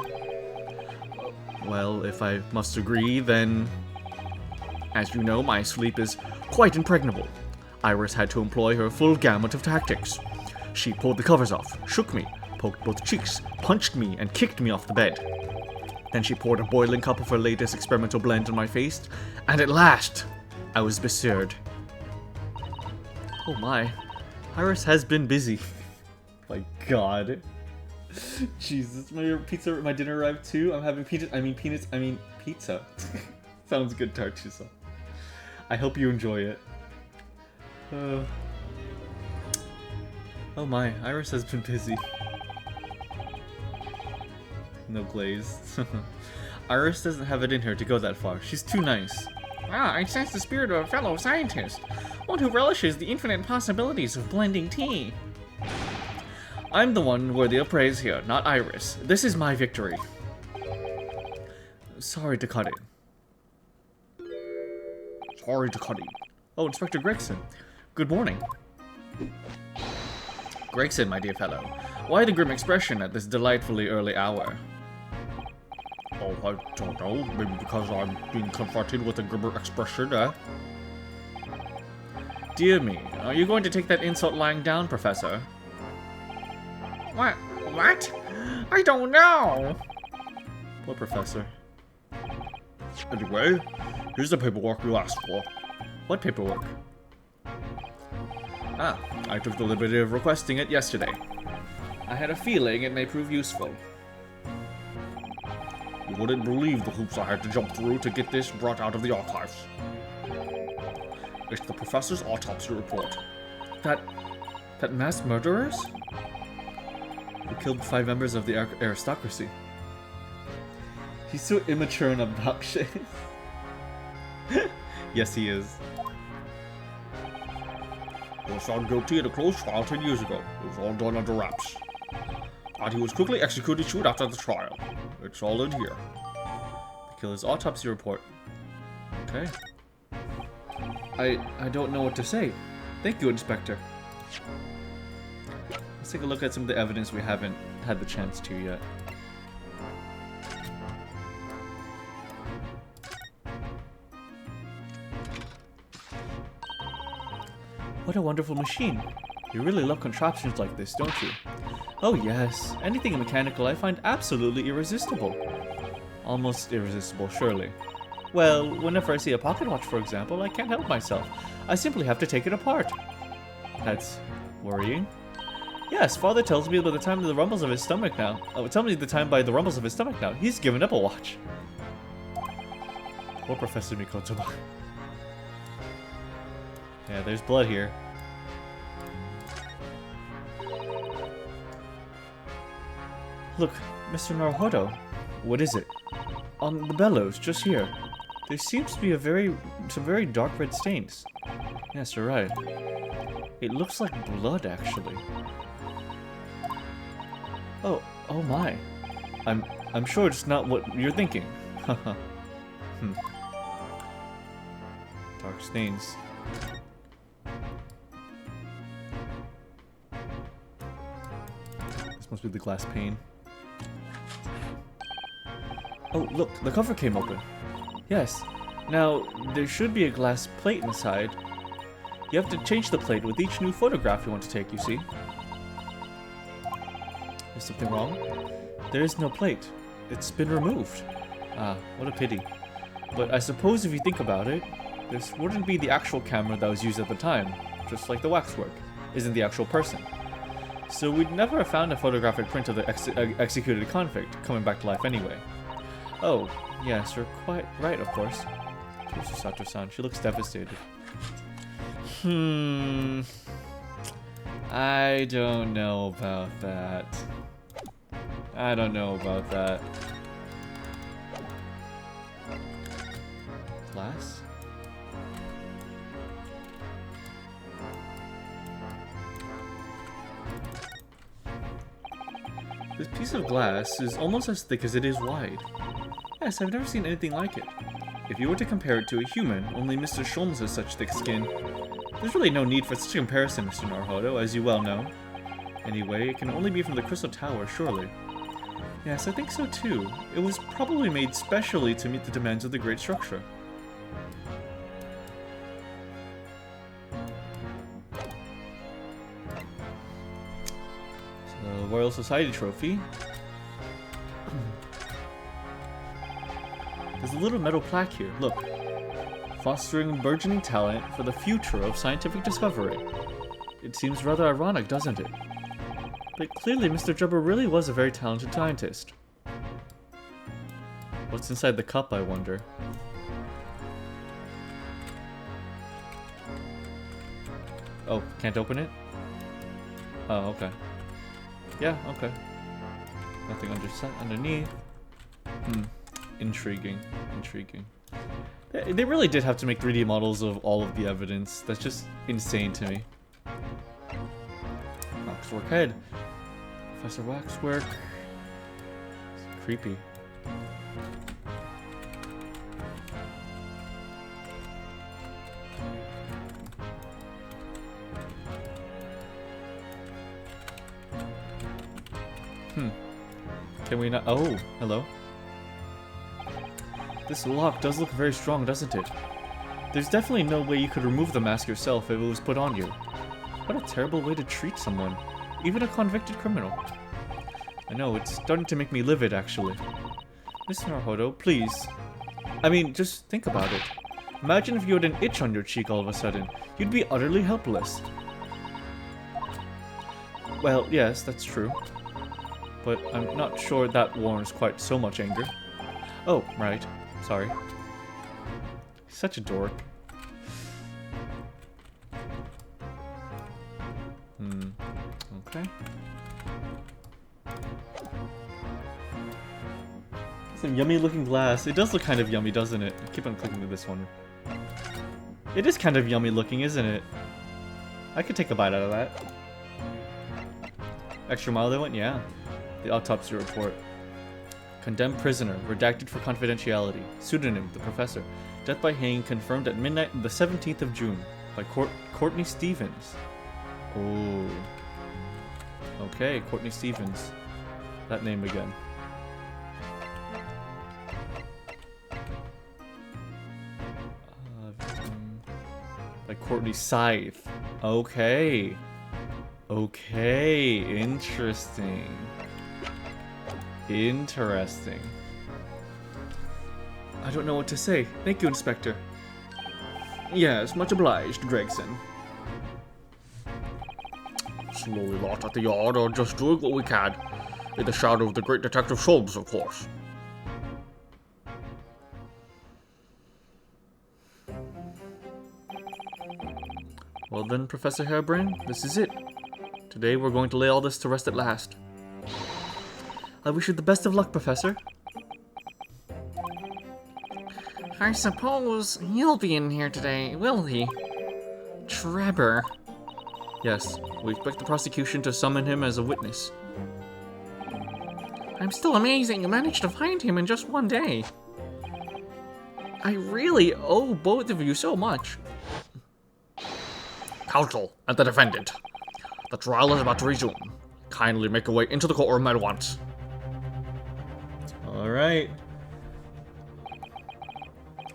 Well, if I must agree, then... As you know, my sleep is quite impregnable. Iris had to employ her full gamut of tactics. She pulled the covers off, shook me, poked both cheeks, punched me, and kicked me off the bed. Then she poured a boiling cup of her latest experimental blend on my face, and at last, I was bestirred. Oh my, Iris has been busy. My god. Jesus, my dinner arrived too. I'm having pizza. Sounds good, Tartusa. I hope you enjoy it. Oh my, Iris has been busy. No glaze. Iris doesn't have it in her to go that far. She's too nice. I sense the spirit of a fellow scientist. One who relishes the infinite possibilities of blending tea. I'm the one worthy of praise here, not Iris. This is my victory. Sorry to cut in. Oh, Inspector Gregson. Good morning. Gregson, my dear fellow. Why the grim expression at this delightfully early hour? Oh, I don't know. Maybe because I'm being confronted with a grimmer expression, eh? Dear me, are you going to take that insult lying down, Professor? What? I don't know. Poor Professor. Anyway, here's the paperwork you asked for. What paperwork? Ah, I took the liberty of requesting it yesterday. I had a feeling it may prove useful. You wouldn't believe the hoops I had to jump through to get this brought out of the archives. It's the professor's autopsy report. That mass murderers? Who killed 5 members of the aristocracy. He's so immature and obnoxious. Yes, he is. He was found guilty in a closed trial 10 years ago. It was all done under wraps. And he was quickly executed soon after the trial. It's all in here. The killer's autopsy report. Okay. I don't know what to say. Thank you, Inspector. Let's take a look at some of the evidence we haven't had the chance to yet. What a wonderful machine. You really love contraptions like this, don't you? Oh yes, anything mechanical I find absolutely irresistible. Almost irresistible, surely. Well, whenever I see a pocket watch, for example, I can't help myself. I simply have to take it apart. That's worrying. Yes, father tells me by the time of the rumbles of his stomach now. Oh, tell me the time by the rumbles of his stomach now. He's given up a watch. Poor Professor Mikoto. Yeah, there's blood here. Look, Mr. Naruhodo. What is it? On the bellows, just here. There seems to be some very dark red stains. Yes, you're right. It looks like blood, actually. Oh my. I'm sure it's not what you're thinking. Haha. Dark stains. This must be the glass pane. Oh, look, the cover came open. Yes. Now, there should be a glass plate inside. You have to change the plate with each new photograph you want to take, you see. Is something wrong? There is no plate. It's been removed. Ah, what a pity. But I suppose if you think about it, this wouldn't be the actual camera that was used at the time, just like the waxwork isn't the actual person. So we'd never have found a photographic print of the executed convict coming back to life anyway. Oh, yes, you're quite right, of course. Poor Sato-san, she looks devastated. I don't know about that. I don't know about that. Glass? This piece of glass is almost as thick as it is wide. Yes, I've never seen anything like it. If you were to compare it to a human, only Mr. Sholmes has such thick skin. There's really no need for such a comparison, Mr. Naruhodo, as you well know. Anyway, it can only be from the Crystal Tower, surely. Yes, I think so too. It was probably made specially to meet the demands of the great structure. So, Royal Society trophy. There's a little metal plaque here, look. Fostering burgeoning talent for the future of scientific discovery. It seems rather ironic, doesn't it? But clearly Mr. Jubber really was a very talented scientist. What's inside the cup, I wonder? Oh, can't open it? Oh, okay. Yeah, okay. Nothing underneath. Intriguing. Intriguing. They really did have to make 3D models of all of the evidence. That's just insane to me. Waxwork head. Professor Waxwork. It's creepy. Can we not? Oh, hello. This lock does look very strong, doesn't it? There's definitely no way you could remove the mask yourself if it was put on you. What a terrible way to treat someone. Even a convicted criminal. I know, it's starting to make me livid, actually. Mr. Naruhodo, please. I mean, just think about it. Imagine if you had an itch on your cheek all of a sudden. You'd be utterly helpless. Well, yes, that's true. But I'm not sure that warrants quite so much anger. Oh, right. Sorry. Such a dork. Okay. Some yummy looking glass. It does look kind of yummy, doesn't it? I keep on clicking to this one. It is kind of yummy looking, isn't it? I could take a bite out of that. Extra mile they went? Yeah. The autopsy report. Condemned prisoner, redacted for confidentiality. Pseudonym, the professor. Death by hanging confirmed at midnight on the 17th of June by Courtney Stevens. Oh. Okay, Courtney Stevens. That name again. By Courtney Scythe. Okay. Okay, interesting. Interesting. I don't know what to say. Thank you, Inspector. Yes, much obliged, Gregson. Slowly lot at the yard are just doing what we can. In the shadow of the great Detective Sholmes, of course. Well then, Professor Harebrain, this is it. Today we're going to lay all this to rest at last. I wish you the best of luck, Professor. I suppose he'll be in here today, will he? Trevor. Yes, we expect the prosecution to summon him as a witness. I'm still amazed that you managed to find him in just one day. I really owe both of you so much. Counsel and the defendant. The trial is about to resume. Kindly make your way into the courtroom at once. Alright.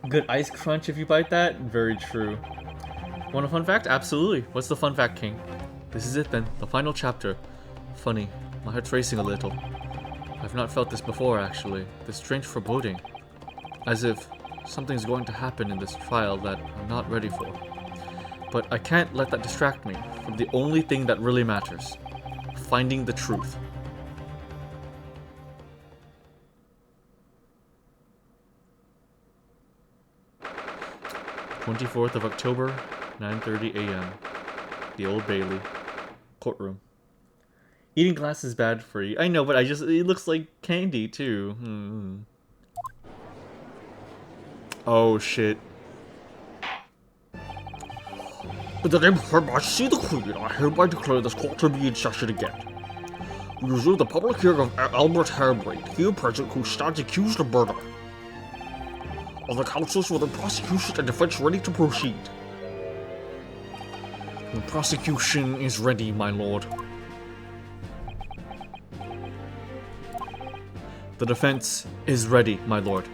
Good ice crunch if you bite that? Very true. Want a fun fact? Absolutely. What's the fun fact, King? This is it then, the final chapter. Funny, my heart's racing a little. I've not felt this before, actually. This strange foreboding. As if something's going to happen in this trial that I'm not ready for. But I can't let that distract me from the only thing that really matters. Finding the truth. "24th of October, 9:30 a.m. The Old Bailey. Courtroom. Eating glass is bad for you. I know, but it looks like candy too. Oh shit. In the name of Her Majesty the Queen, I hereby declare this court to be in session again. We resume the public hearing of Albert Harebrain, here present, who stands accused of murder. Are the counsels for the prosecution and defense ready to proceed? The prosecution is ready, my lord. The defense is ready, my lord.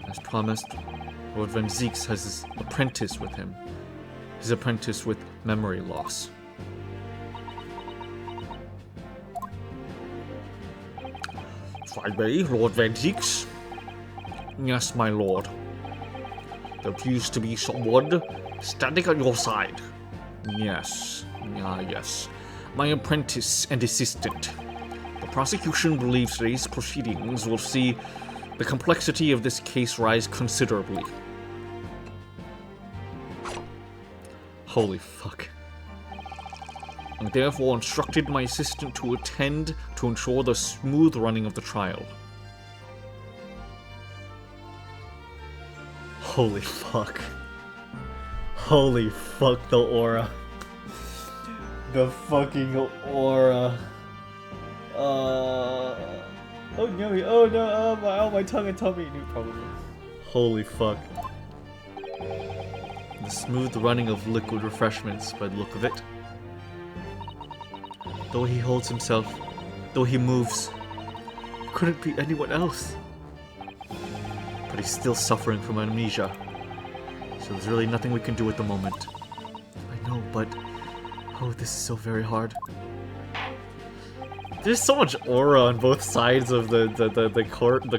As promised, Lord Van Zieks has his apprentice with him. His apprentice with memory loss. Fine me, Lord Van Zieks. Yes, my lord. There appears to be someone standing on your side. Yes. Yes. My apprentice and assistant. The prosecution believes today's proceedings will see the complexity of this case rise considerably. Holy fuck. I therefore instructed my assistant to attend to ensure the smooth running of the trial. Holy fuck. Holy fuck, the aura. The fucking aura. Oh no, oh no, my tongue and tummy, probably. Holy fuck. The smooth running of liquid refreshments by the look of it. Though he holds himself, though he moves, couldn't be anyone else. But he's still suffering from amnesia. So there's really nothing we can do at the moment. I know, but oh, this is so very hard. There's so much aura on both sides of the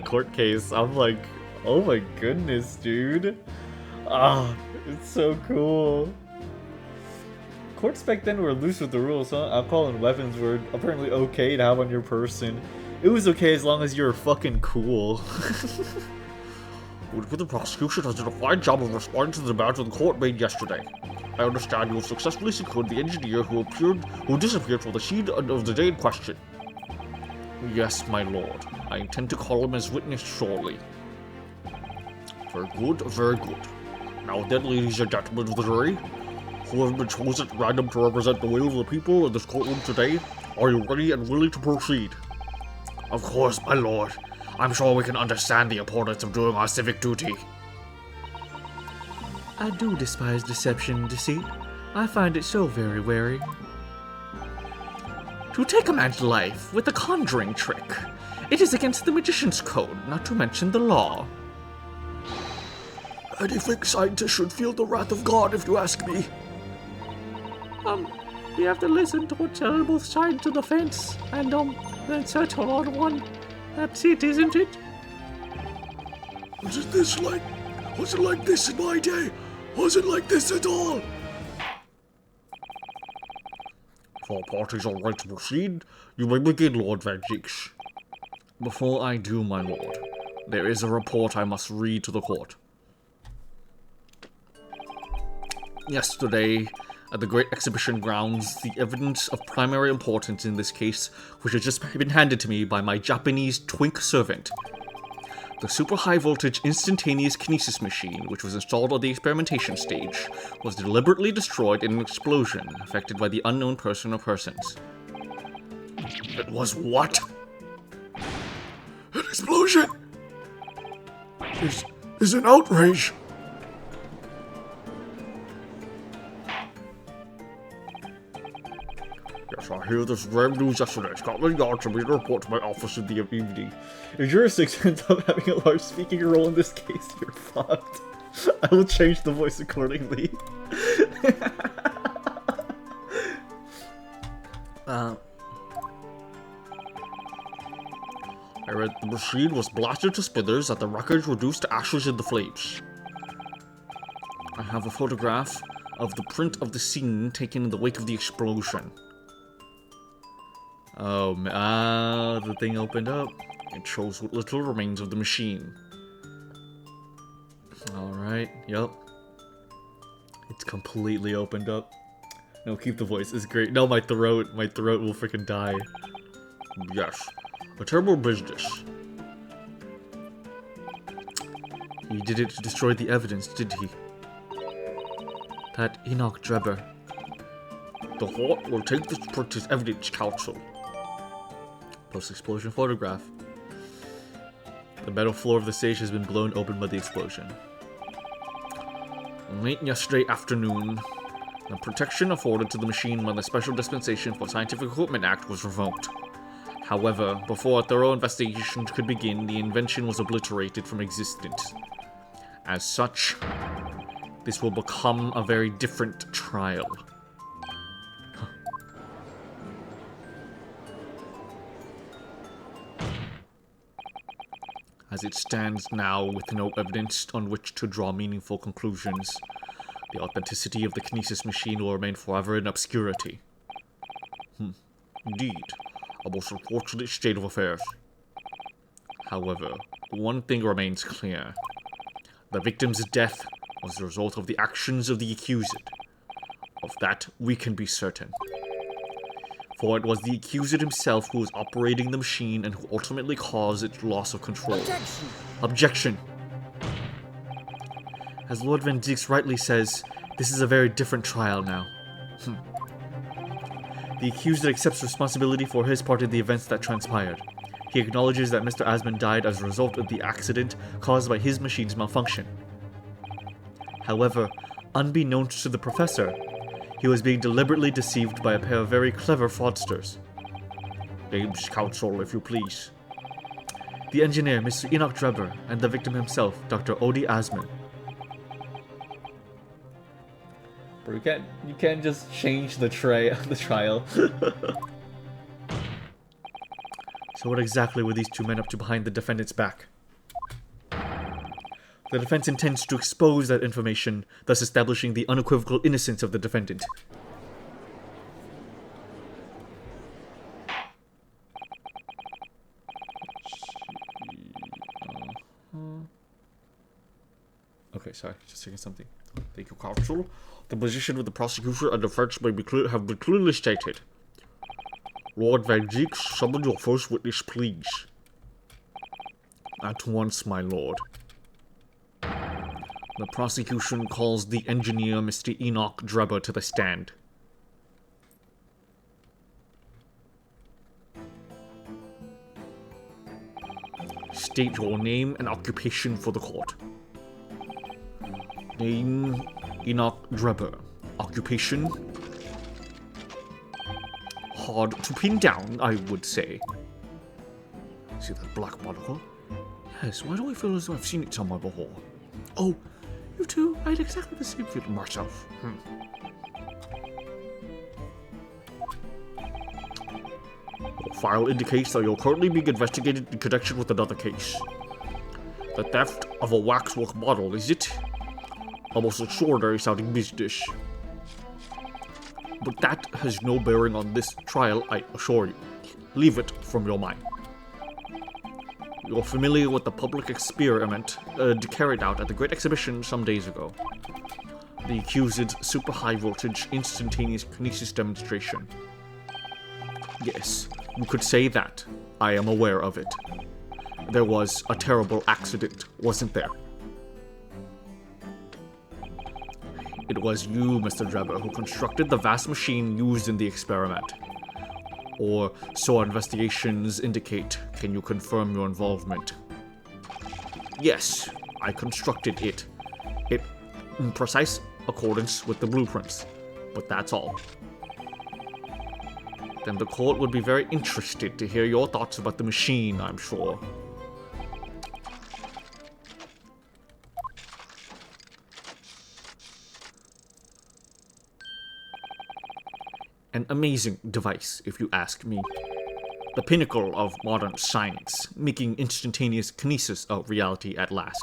court case. I'm like, oh my goodness, dude. Ah, it's so cool. Courts back then were loose with the rules, huh? Alcohol and weapons were apparently okay to have on your person. It was okay as long as you were fucking cool. The prosecution has done a fine job of responding to the demands of the court made yesterday. I understand you have successfully secured the engineer who disappeared from the scene of the day in question. Yes, my lord. I intend to call him as witness shortly. Very good, very good. Now then, ladies and gentlemen of the jury, who have been chosen at random to represent the will of the people in this courtroom today, are you ready and willing to proceed? Of course, my lord. I'm sure we can understand the importance of doing our civic duty. I do despise deception and deceit. I find it so very wearing. To take a man's life with a conjuring trick, it is against the magician's code, not to mention the law. Anything scientists should feel the wrath of God, if you ask me. We have to listen to both sides of the fence and, then settle on one. That's it, isn't it? Wasn't like this in my day? Wasn't like this at all? If all parties are right to proceed, you may begin, Lord Van Dix. Before I do, my lord, there is a report I must read to the court. Yesterday, at the Great Exhibition Grounds, the evidence of primary importance in this case, which has just been handed to me by my Japanese twink servant. The super high voltage instantaneous kinesis machine, which was installed on the experimentation stage, was deliberately destroyed in an explosion affected by the unknown person or persons. It was what? An explosion? This is an outrage. Yes, I hear this grave news yesterday. Scotland Yard to me to report to my office in the evening. If jurisdiction ends up having a large speaking role in this case, you're fucked. I will change the voice accordingly. I read the machine was blasted to smithers and the wreckage reduced to ashes in the flames. I have a photograph of the print of the scene taken in the wake of the explosion. Oh, the thing opened up. It shows what little remains of the machine. Alright, yep. It's completely opened up. No, keep the voice, it's great. No, my throat will freaking die. Yes, a terrible business. He did it to destroy the evidence, did he? That Enoch Drebber. The court will take this print as evidence, counsel. Post-explosion photograph. The metal floor of the stage has been blown open by the explosion. Late yesterday afternoon, the protection afforded to the machine by the Special Dispensation for Scientific Equipment Act was revoked. However, before a thorough investigation could begin, the invention was obliterated from existence. As such, this will become a very different trial. As it stands now, with no evidence on which to draw meaningful conclusions, the authenticity of the kinesis machine will remain forever in obscurity. Indeed, a most unfortunate state of affairs. However, one thing remains clear. The victim's death was the result of the actions of the accused. Of that, we can be certain. For it was the accused himself who was operating the machine and who ultimately caused its loss of control. Objection! As Lord Van Dix rightly says, this is a very different trial now. The accused accepts responsibility for his part in the events that transpired. He acknowledges that Mr. Asman died as a result of the accident caused by his machine's malfunction. However, unbeknownst to the professor, he was being deliberately deceived by a pair of very clever fraudsters. Names, counsel, if you please. The engineer, Mr. Enoch Drebber, and the victim himself, Dr. Odie Asman. Bro, you can't just change the trial. So what exactly were these two men up to behind the defendant's back? The defense intends to expose that information, thus establishing the unequivocal innocence of the defendant. Okay, sorry, just checking something. Thank you, counsel. The position of the prosecution and defense may have been clearly stated. Lord Van Dix, summon your first witness, please. At once, my lord. The prosecution calls the engineer, Mr. Enoch Drebber, to the stand. State your name and occupation for the court. Name, Enoch Drebber. Occupation? Hard to pin down, I would say. See that black monocle? Yes, why do I feel as though I've seen it somewhere before? Oh, you too? I had exactly the same feeling myself. Your file indicates that you're currently being investigated in connection with another case. The theft of a waxwork model, is it? Almost extraordinary sounding business. But that has no bearing on this trial, I assure you. Leave it from your mind. You're familiar with the public experiment carried out at the Great Exhibition some days ago. The accused's super high voltage instantaneous kinesis demonstration. Yes, you could say that. I am aware of it. There was a terrible accident, wasn't there? It was you, Mr. Drebber, who constructed the vast machine used in the experiment. Or so our investigations indicate. Can you confirm your involvement? Yes, I constructed it. It in precise accordance with the blueprints. But that's all. Then the court would be very interested to hear your thoughts about the machine, I'm sure. An amazing device, if you ask me. The pinnacle of modern science, making instantaneous kinesis a reality at last.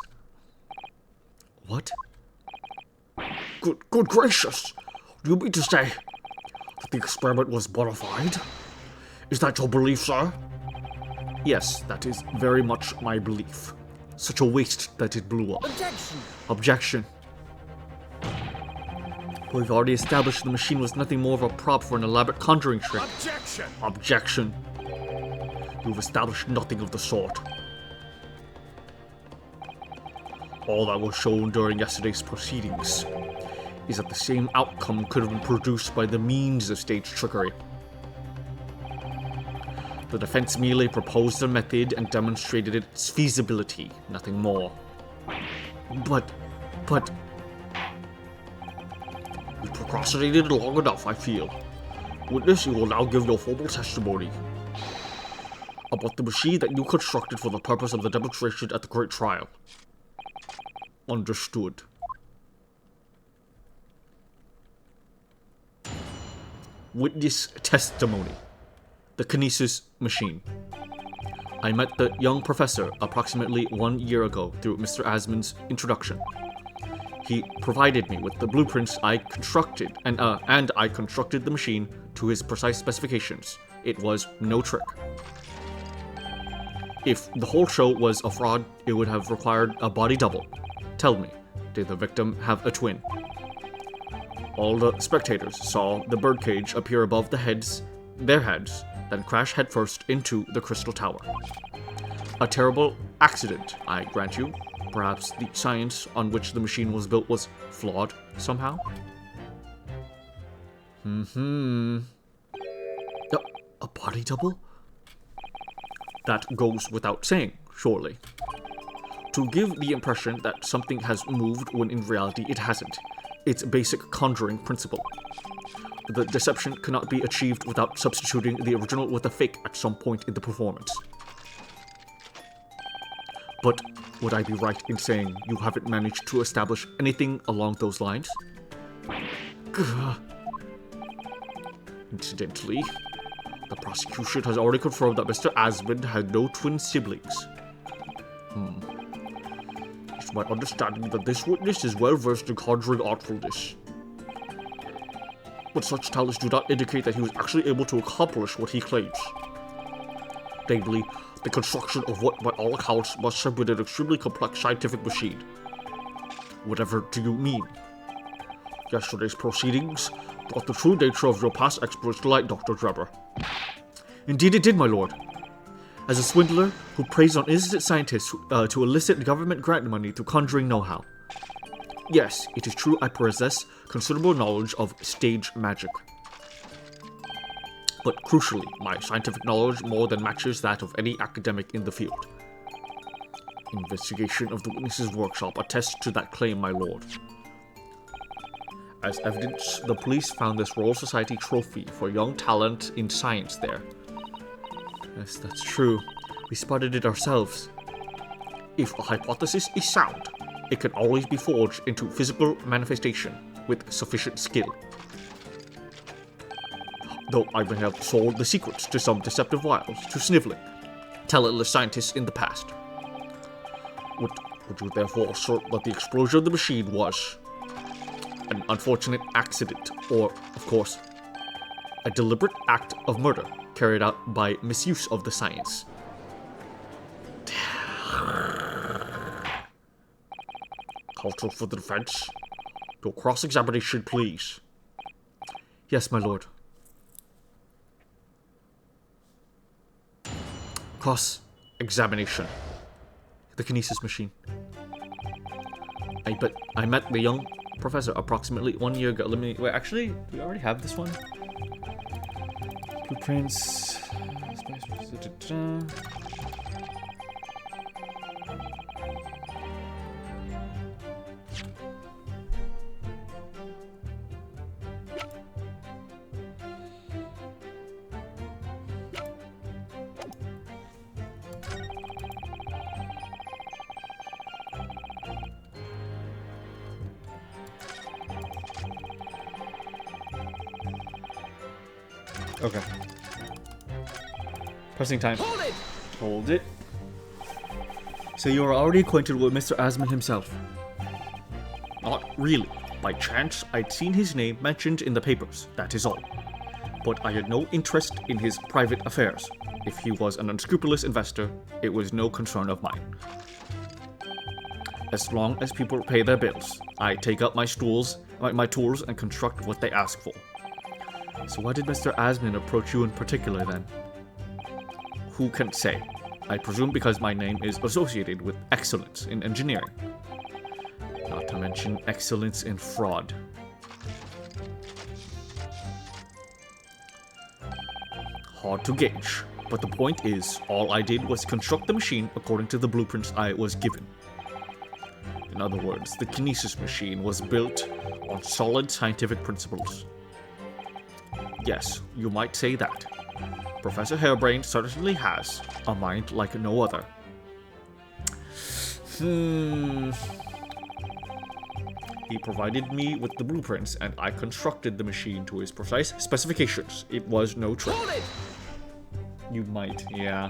What? Good gracious! Do you mean to say that the experiment was bona fide? Is that your belief, sir? Yes, that is very much my belief. Such a waste that it blew up. Objection. We've already established the machine was nothing more of a prop for an elaborate conjuring trick. Objection. You've established nothing of the sort. All that was shown during yesterday's proceedings is that the same outcome could have been produced by the means of staged trickery. The defense merely proposed a method and demonstrated its feasibility, nothing more. But... You procrastinated long enough, I feel. Witness, you will now give your formal testimony about the machine that you constructed for the purpose of the demonstration at the Great Trial. Understood. Witness testimony. The kinesis machine. I met the young professor approximately 1 year ago through Mr. Asmund's introduction. He provided me with the blueprints I constructed, and I constructed the machine to his precise specifications. It was no trick. If the whole show was a fraud, it would have required a body double. Tell me, did the victim have a twin? All the spectators saw the birdcage appear above their heads, then crash headfirst into the crystal tower. A terrible accident, I grant you. Perhaps the science on which the machine was built was flawed somehow? A body double? That goes without saying, surely. To give the impression that something has moved when in reality it hasn't. It's a basic conjuring principle. The deception cannot be achieved without substituting the original with a fake at some point in the performance. But would I be right in saying you haven't managed to establish anything along those lines? Incidentally, the prosecution has already confirmed that Mr. Asmund had no twin siblings. It's my understanding that this witness is well versed in conjuring artfulness. But such talents do not indicate that he was actually able to accomplish what he claims. Namely, the construction of what by all accounts must have been an extremely complex scientific machine. Whatever do you mean? Yesterday's proceedings brought the true nature of your past exploits to light, Dr. Drebber. Indeed it did, my lord. As a swindler who preys on innocent scientists to elicit government grant money through conjuring know-how. Yes, it is true I possess considerable knowledge of stage magic. But crucially, my scientific knowledge more than matches that of any academic in the field. Investigation of the witness's workshop attests to that claim, my lord. As evidence, the police found this Royal Society trophy for young talent in science there. Yes, that's true. We spotted it ourselves. If a hypothesis is sound, it can always be forged into physical manifestation with sufficient skill. though I may have sold the secrets to some deceptive wiles to sniveling, talentless scientists in the past. Would you therefore assert that the explosion of the machine was an unfortunate accident, or, of course, a deliberate act of murder carried out by misuse of the science? Counsel for the defense, your cross-examination, please. Yes, my lord. Cross-examination. The kinesis machine. I met the young professor approximately 1 year ago. Wait, actually, do we already have this one? Blueprints. Okay. Pressing time. Hold it. So you are already acquainted with Mr. Asman himself? Not really. By chance, I'd seen his name mentioned in the papers, that is all. But I had no interest in his private affairs. If he was an unscrupulous investor, it was no concern of mine. As long as people pay their bills, I take up my tools and construct what they ask for. So why did Mr. Asman approach you in particular then? Who can say? I presume because my name is associated with excellence in engineering. Not to mention excellence in fraud. Hard to gauge, but the point is, all I did was construct the machine according to the blueprints I was given. In other words, the kinesis machine was built on solid scientific principles. Yes, you might say that. Professor Hairbrain certainly has a mind like no other. He provided me with the blueprints, and I constructed the machine to his precise specifications. It was no trick. You might, yeah.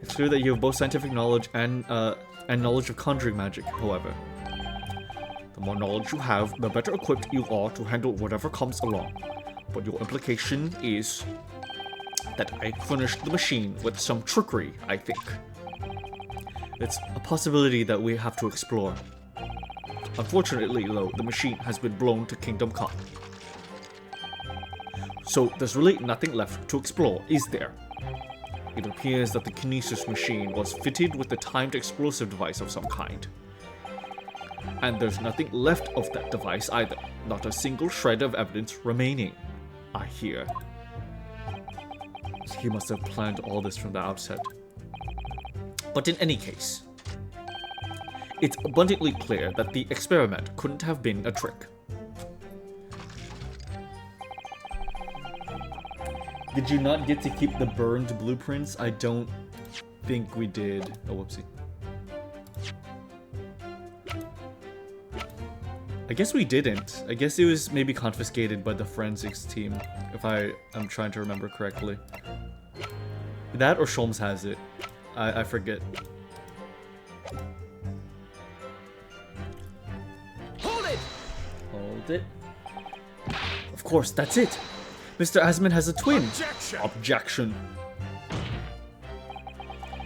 It's clear that you have both scientific knowledge and knowledge of conjuring magic, however. The more knowledge you have, the better equipped you are to handle whatever comes along. But your implication is that I furnished the machine with some trickery, I think. It's a possibility that we have to explore. Unfortunately, though, the machine has been blown to Kingdom Come. So there's really nothing left to explore, is there? It appears that the kinesis machine was fitted with a timed explosive device of some kind. And there's nothing left of that device either. Not a single shred of evidence remaining, I hear. He must have planned all this from the outset. But in any case, it's abundantly clear that the experiment couldn't have been a trick. Did you not get to keep the burned blueprints? I don't think we did. Oh, whoopsie. I guess we didn't. I guess it was maybe confiscated by the forensics team, if I am trying to remember correctly. That or Sholmes has it. I forget. Hold it! Hold it. Of course, that's it. Mr. Asman has a twin. Objection.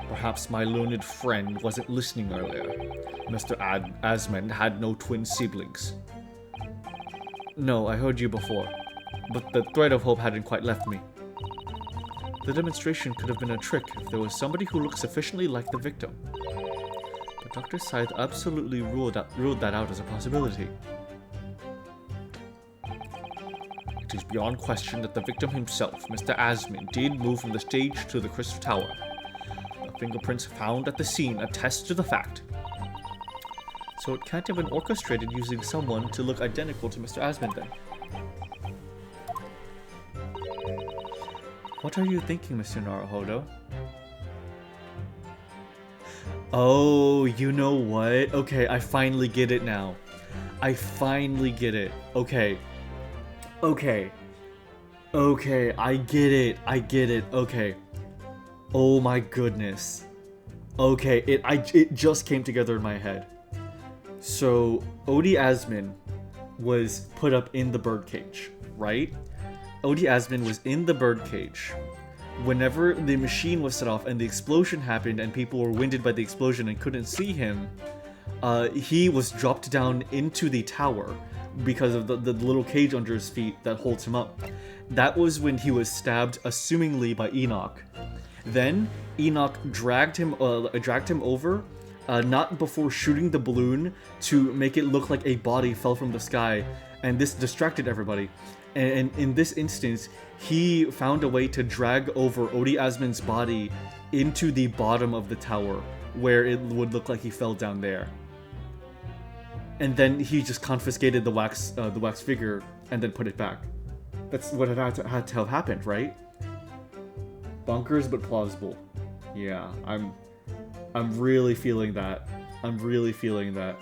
Perhaps my learned friend wasn't listening earlier. Mr. Asman had no twin siblings. No, I heard you before, but the thread of hope hadn't quite left me. The demonstration could have been a trick if there was somebody who looked sufficiently like the victim. But Dr. Scythe absolutely ruled that out as a possibility. It is beyond question that the victim himself, Mr. Asman, did move from the stage to the Crystal Tower. The fingerprints found at the scene attest to the fact. So it can't have been orchestrated using someone to look identical to Mr. Asman then. What are you thinking, Mr. Naruhodo? Oh, you know what? Okay, I finally get it now. I finally get it. Okay. Okay. Okay, I get it. I get it. Okay. Oh my goodness. Okay, it just came together in my head. So, Odie Asman was put up in the birdcage, right? Odie Asman was in the birdcage. Whenever the machine was set off and the explosion happened and people were winded by the explosion and couldn't see him, he was dropped down into the tower because of the little cage under his feet that holds him up. That was when he was stabbed, assumingly by Enoch. Then Enoch dragged him over, not before shooting the balloon to make it look like a body fell from the sky, and this distracted everybody. And in this instance, he found a way to drag over Odie Asman's body into the bottom of the tower, where it would look like he fell down there. And then he just confiscated the wax figure and then put it back. That's what had to have happened, right? Bonkers but plausible. Yeah, I'm really feeling that. I'm really feeling that.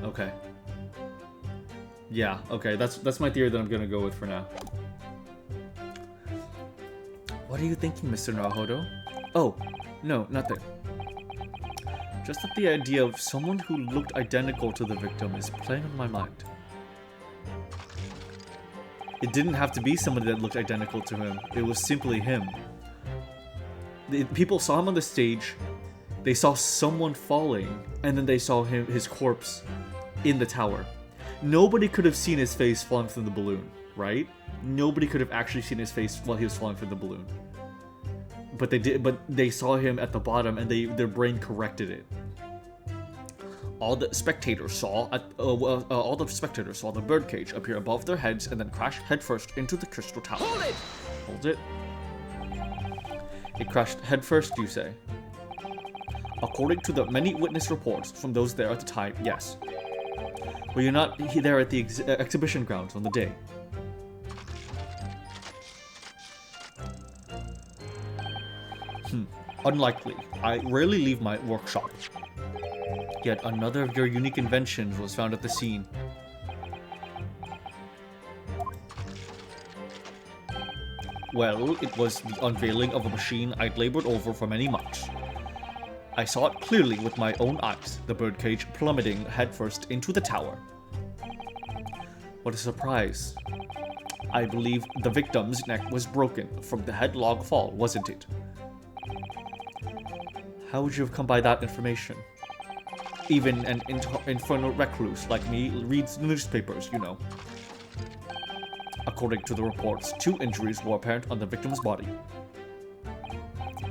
Okay. Yeah, okay, that's my theory that I'm gonna go with for now. What are you thinking, Mr. Naruhodo? Oh, no, nothing. Just that the idea of someone who looked identical to the victim is playing on my mind. It didn't have to be somebody that looked identical to him. It was simply him. People saw him on the stage, they saw someone falling, and then they saw his corpse in the tower. Nobody could have seen his face falling through the balloon, right? Nobody could have actually seen his face while he was falling through the balloon. But they did. But they saw him at the bottom, and their brain corrected it. All the spectators saw the birdcage appear above their heads and then crash headfirst into the crystal tower. Hold it! Hold it. It crashed headfirst, you say? According to the many witness reports from those there at the time, yes. Were you not there at the exhibition grounds on the day? Unlikely. I rarely leave my workshop. Yet another of your unique inventions was found at the scene. Well, it was the unveiling of a machine I'd labored over for many months. I saw it clearly with my own eyes, the birdcage plummeting headfirst into the tower. What a surprise. I believe the victim's neck was broken from the headlong fall, wasn't it? How would you have come by that information? Even an infernal recluse like me reads newspapers, you know. According to the reports, 2 injuries were apparent on the victim's body.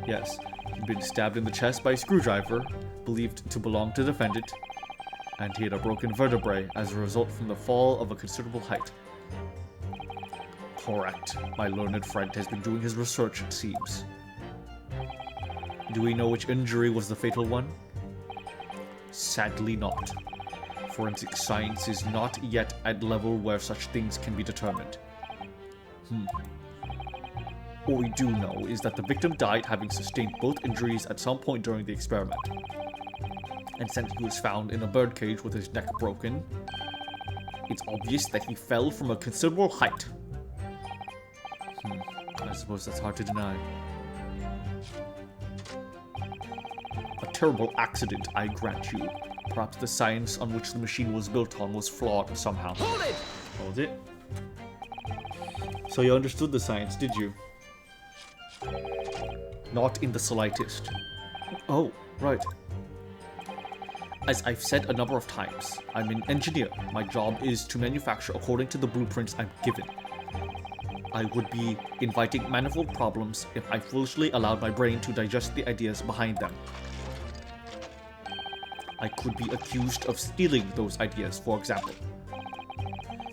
Yes, he'd been stabbed in the chest by a screwdriver, believed to belong to the defendant, and he had a broken vertebrae as a result from the fall of a considerable height. Correct. My learned friend has been doing his research, it seems. Do we know which injury was the fatal one? Sadly not. Forensic science is not yet at level where such things can be determined. What we do know is that the victim died having sustained both injuries at some point during the experiment. And since he was found in a birdcage with his neck broken, it's obvious that he fell from a considerable height. I suppose that's hard to deny. A terrible accident, I grant you. Perhaps the science on which the machine was built on was flawed somehow. Hold it! Hold it? So you understood the science, did you? Not in the slightest. Oh, right. As I've said a number of times, I'm an engineer. My job is to manufacture according to the blueprints I'm given. I would be inviting manifold problems if I foolishly allowed my brain to digest the ideas behind them. I could be accused of stealing those ideas, for example.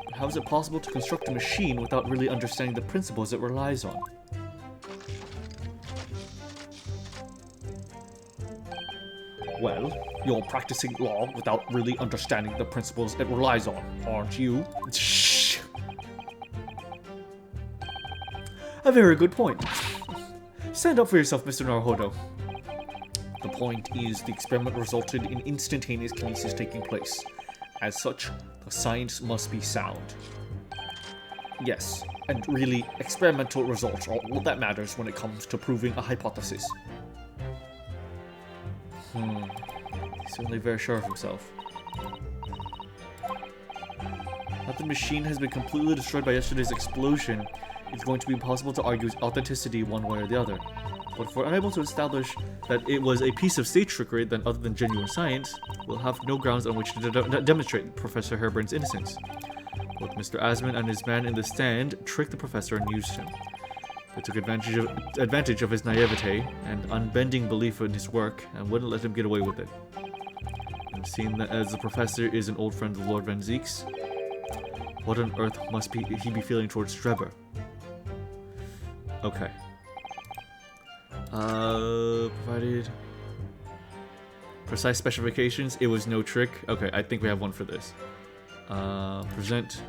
But how is it possible to construct a machine without really understanding the principles it relies on? Well, you're practicing law without really understanding the principles it relies on, aren't you? Shh. A very good point. Stand up for yourself, Mr. Naruhodo. The point is, the experiment resulted in instantaneous kinesis taking place. As such, the science must be sound. Yes, and really, experimental results are all that matters when it comes to proving a hypothesis. He's certainly very sure of himself. Now that the machine has been completely destroyed by yesterday's explosion, it's going to be impossible to argue its authenticity one way or the other. But if we're unable to establish that it was a piece of stage trickery then other than genuine science, we'll have no grounds on which to demonstrate Professor Harebrain's innocence. Both Mr. Asman and his man in the stand tricked the professor and used him. They took advantage of his naivete and unbending belief in his work and wouldn't let him get away with it. And seeing that as the professor is an old friend of Lord Van Zeek's, what on earth must he be feeling towards Strebber? Okay. Provided precise specifications. It was no trick. Okay, I think we have one for this. Present.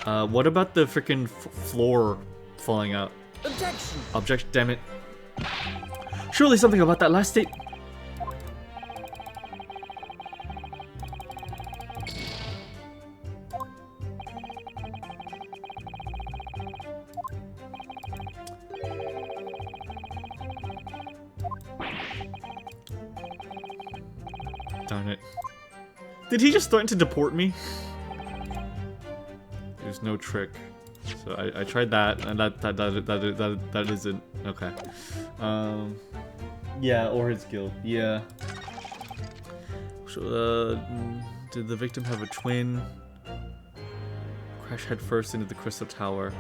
What about the freaking floor falling out? Objection! Objection, damn it. Surely something about that last state. Darn it. Did he just threaten to deport me? There's no trick. So I tried that, and that isn't okay. Yeah, or his guilt. Yeah. So did the victim have a twin? Crash headfirst into the crystal tower.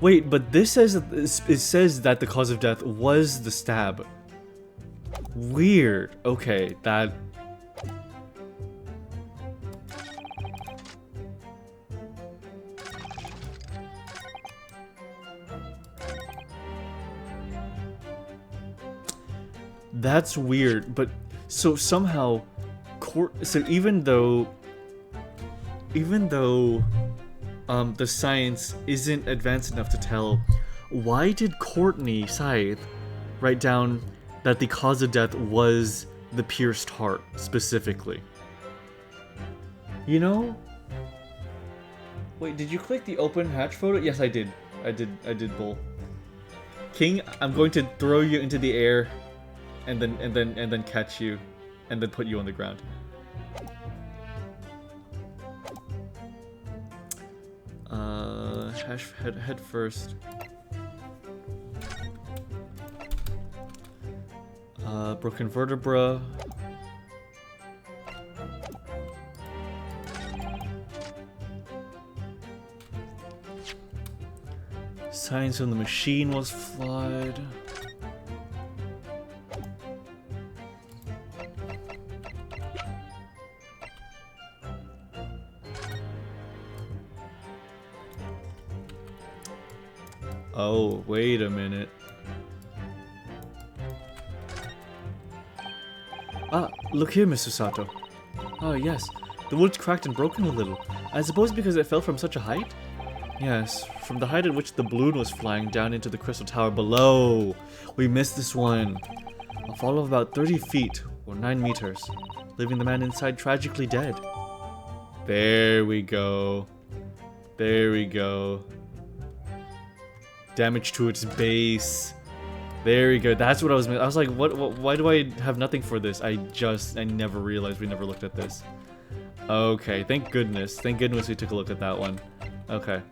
Wait, but this says it says that the cause of death was the stab. Weird. Okay, that. That's weird, but so somehow so even though the science isn't advanced enough to tell, why did Courtney Scythe write down that the cause of death was the pierced heart specifically? You know? Wait, did you click the open hatch photo? Yes, I did. I did, Bull. King, I'm going to throw you into the air and then catch you and then put you on the ground. Head first. Broken vertebra. Signs on the machine was flawed. Oh, wait a minute. Ah, look here, Mr. Sato. Oh, yes. The wood's cracked and broken a little. I suppose because it fell from such a height? Yes, from the height at which the balloon was flying down into the crystal tower below. We missed this one. A fall of about 30 feet, or 9 meters, leaving the man inside tragically dead. There we go. There we go. Damage to its base. There we go. That's what I was like, what why do I have nothing for this? I never realized we never looked at this. Okay, thank goodness. Thank goodness we took a look at that one. Okay.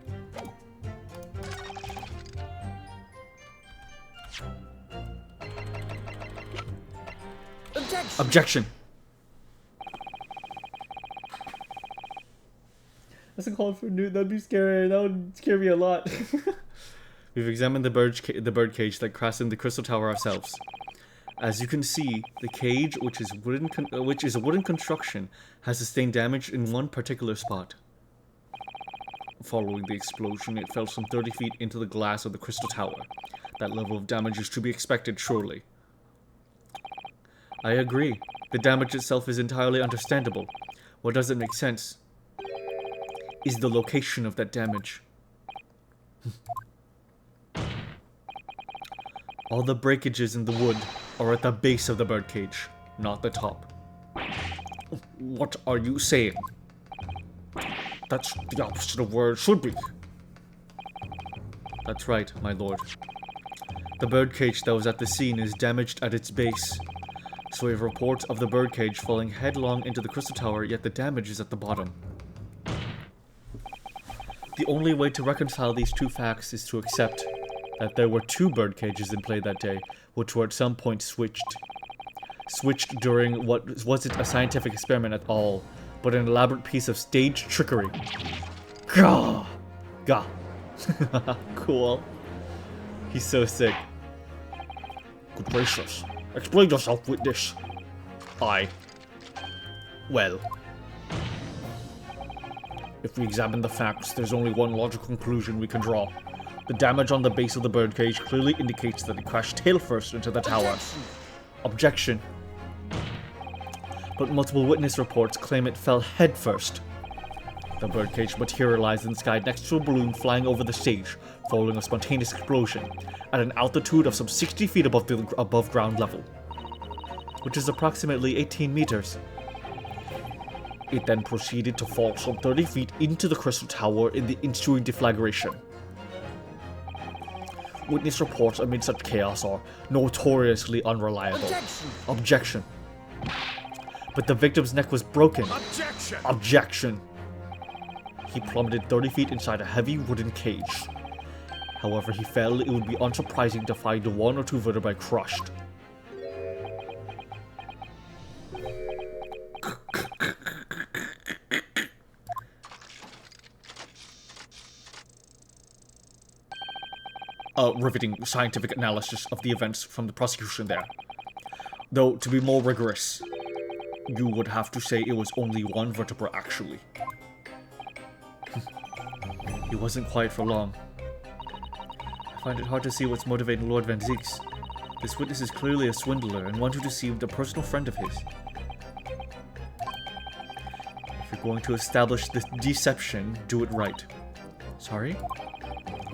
Objection. That's a call for new. That'd be scary. That would scare me a lot. We've examined the bird cage that crashed in the crystal tower ourselves. As you can see, the cage, which is a wooden construction, has sustained damage in one particular spot. Following the explosion, it fell some 30 feet into the glass of the crystal tower. That level of damage is to be expected, surely. I agree. The damage itself is entirely understandable. What doesn't make sense is the location of that damage. All the breakages in the wood are at the base of the birdcage, not the top. What are you saying? That's the opposite of where it should be. That's right, my lord. The birdcage that was at the scene is damaged at its base. So we have reports of the birdcage falling headlong into the crystal tower, yet the damage is at the bottom. The only way to reconcile these two facts is to accept that there were two bird cages in play that day, which were at some point switched. Switched during what wasn't a scientific experiment at all, but an elaborate piece of staged trickery. Gah! Gah. Cool. He's so sick. Good gracious. Explain yourself, witness. Well, If we examine the facts, there's only one logical conclusion we can draw. The damage on the base of the birdcage clearly indicates that it crashed tail first into the tower. objection. But multiple witness reports claim it fell head first. The birdcage materialized in the sky next to a balloon flying over the stage, following a spontaneous explosion, at an altitude of some 60 feet above ground level, which is approximately 18 meters. It then proceeded to fall some 30 feet into the crystal tower in the ensuing deflagration. Witness reports amid such chaos are notoriously unreliable. Objection. But the victim's neck was broken. Objection. He plummeted 30 feet inside a heavy wooden cage. However he fell, it would be unsurprising to find one or two vertebrae crushed. Riveting scientific analysis of the events from the prosecution there. Though, to be more rigorous, you would have to say it was only one vertebra actually. He wasn't quiet for long. I find it hard to see what's motivating Lord Van Zieks. This witness is clearly a swindler and one who deceived a personal friend of his. If you're going to establish this deception, do it right. Sorry?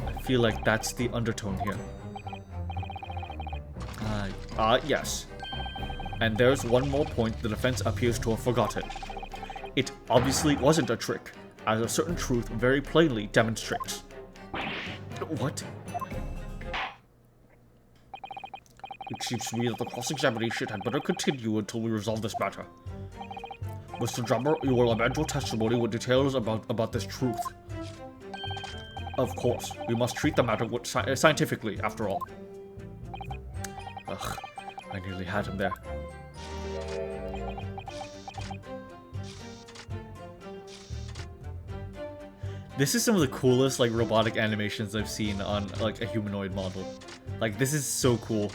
I feel like that's the undertone here. Yes. And there's one more point the defense appears to have forgotten. It obviously wasn't a trick, as a certain truth very plainly demonstrates. What? It seems to me that the cross-examination had better continue until we resolve this matter. Mr. Drummer, you will amend your testimony with details about this truth. Of course, we must treat the matter scientifically, after all. Ugh, I nearly had him there. This is some of the coolest, like, robotic animations I've seen on, like, a humanoid model. Like, this is so cool.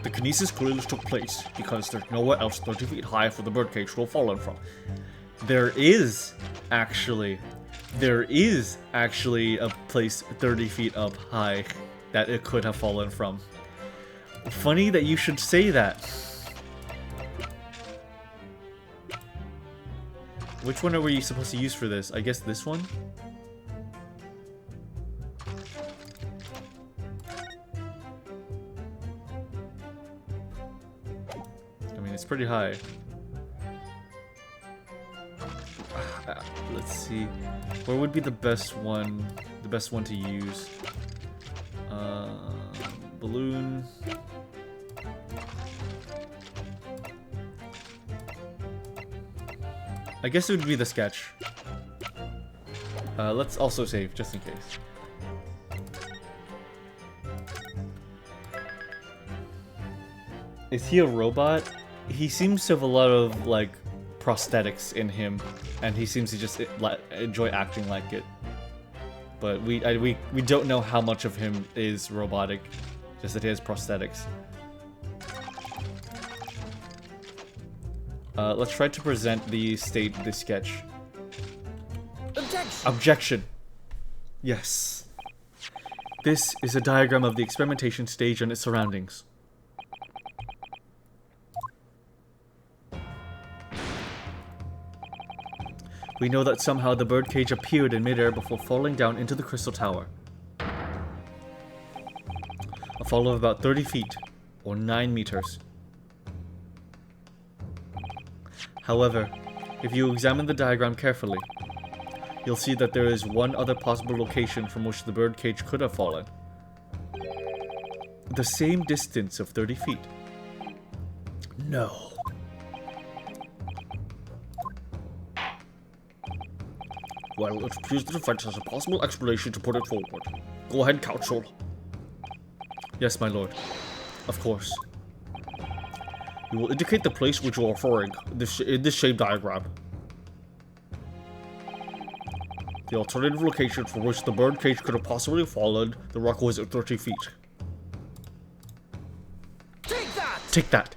The kinesis clearly took place because there's nowhere else 30 feet high for the birdcage to have fallen from. There is actually a place 30 feet up high that it could have fallen from. Funny that you should say that. Which one are we supposed to use for this? I guess this one? I mean, it's pretty high. Let's see. Where would be the best one to use? Balloon. I guess it would be the sketch. Let's also save, just in case. Is he a robot? He seems to have a lot of, like, prosthetics in him, and he seems to just enjoy acting like it. But we don't know how much of him is robotic, just that he has prosthetics. Let's try to present the sketch. Objection! Objection! Yes. This is a diagram of the experimentation stage and its surroundings. We know that somehow the birdcage appeared in midair before falling down into the crystal tower. A fall of about 30 feet, or 9 meters. However, if you examine the diagram carefully, you'll see that there is one other possible location from which the birdcage could have fallen. The same distance of 30 feet. No. Well, it appears the defense has a possible explanation to put it forward. Go ahead, counsel. Yes, my lord. Of course. You will indicate the place which you are referring in this same diagram. The alternative location for which the birdcage could have possibly fallen, the rock was at 30 feet. Take that!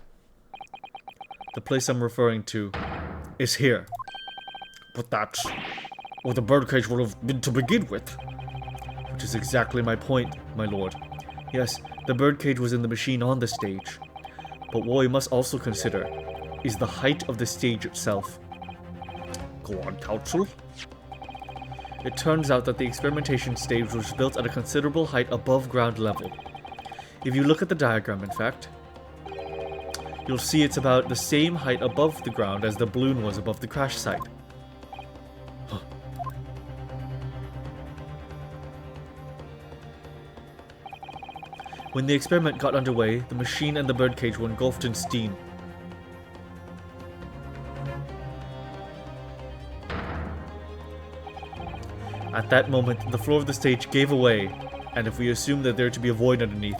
The place I'm referring to is here. But that's where the birdcage would have been to begin with. Which is exactly my point, my lord. Yes, the birdcage was in the machine on the stage. But what we must also consider is the height of the stage itself. Go on, counsel. It turns out that the experimentation stage was built at a considerable height above ground level. If you look at the diagram, in fact, you'll see it's about the same height above the ground as the balloon was above the crash site. Huh. When the experiment got underway, the machine and the birdcage were engulfed in steam. At that moment, the floor of the stage gave away, and if we assume that there to be a void underneath,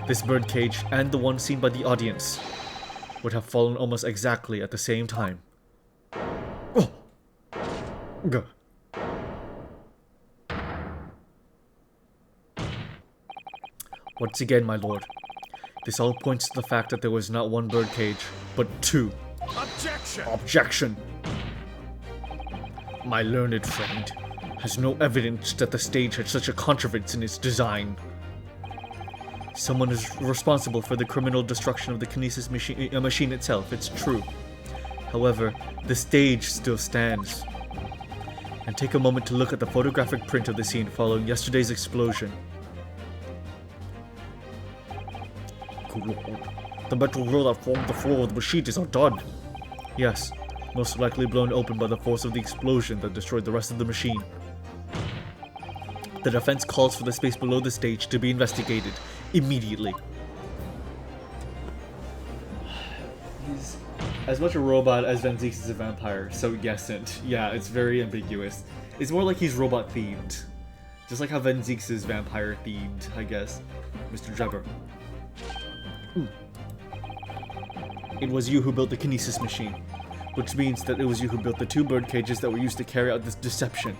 this birdcage and the one seen by the audience would have fallen almost exactly at the same time. Oh. Gah. Once again, my lord, this all points to the fact that there was not one birdcage, but two. Objection! Objection! My learned friend has no evidence that the stage had such a contrivance in its design. Someone is responsible for the criminal destruction of the kinesis machine itself, it's true. However, the stage still stands. And take a moment to look at the photographic print of the scene following yesterday's explosion. Good lord. The metal grill that formed the floor of the machine is undone. Yes, most likely blown open by the force of the explosion that destroyed the rest of the machine. The defense calls for the space below the stage to be investigated immediately. He's as much a robot as Van Zieks is a vampire, so yesn't. Yeah, it's very ambiguous. It's more like he's robot themed. Just like how Van Zieks is vampire themed, I guess. Mr. Drebber. It was you who built the kinesis machine, which means that it was you who built the two bird cages that were used to carry out this deception.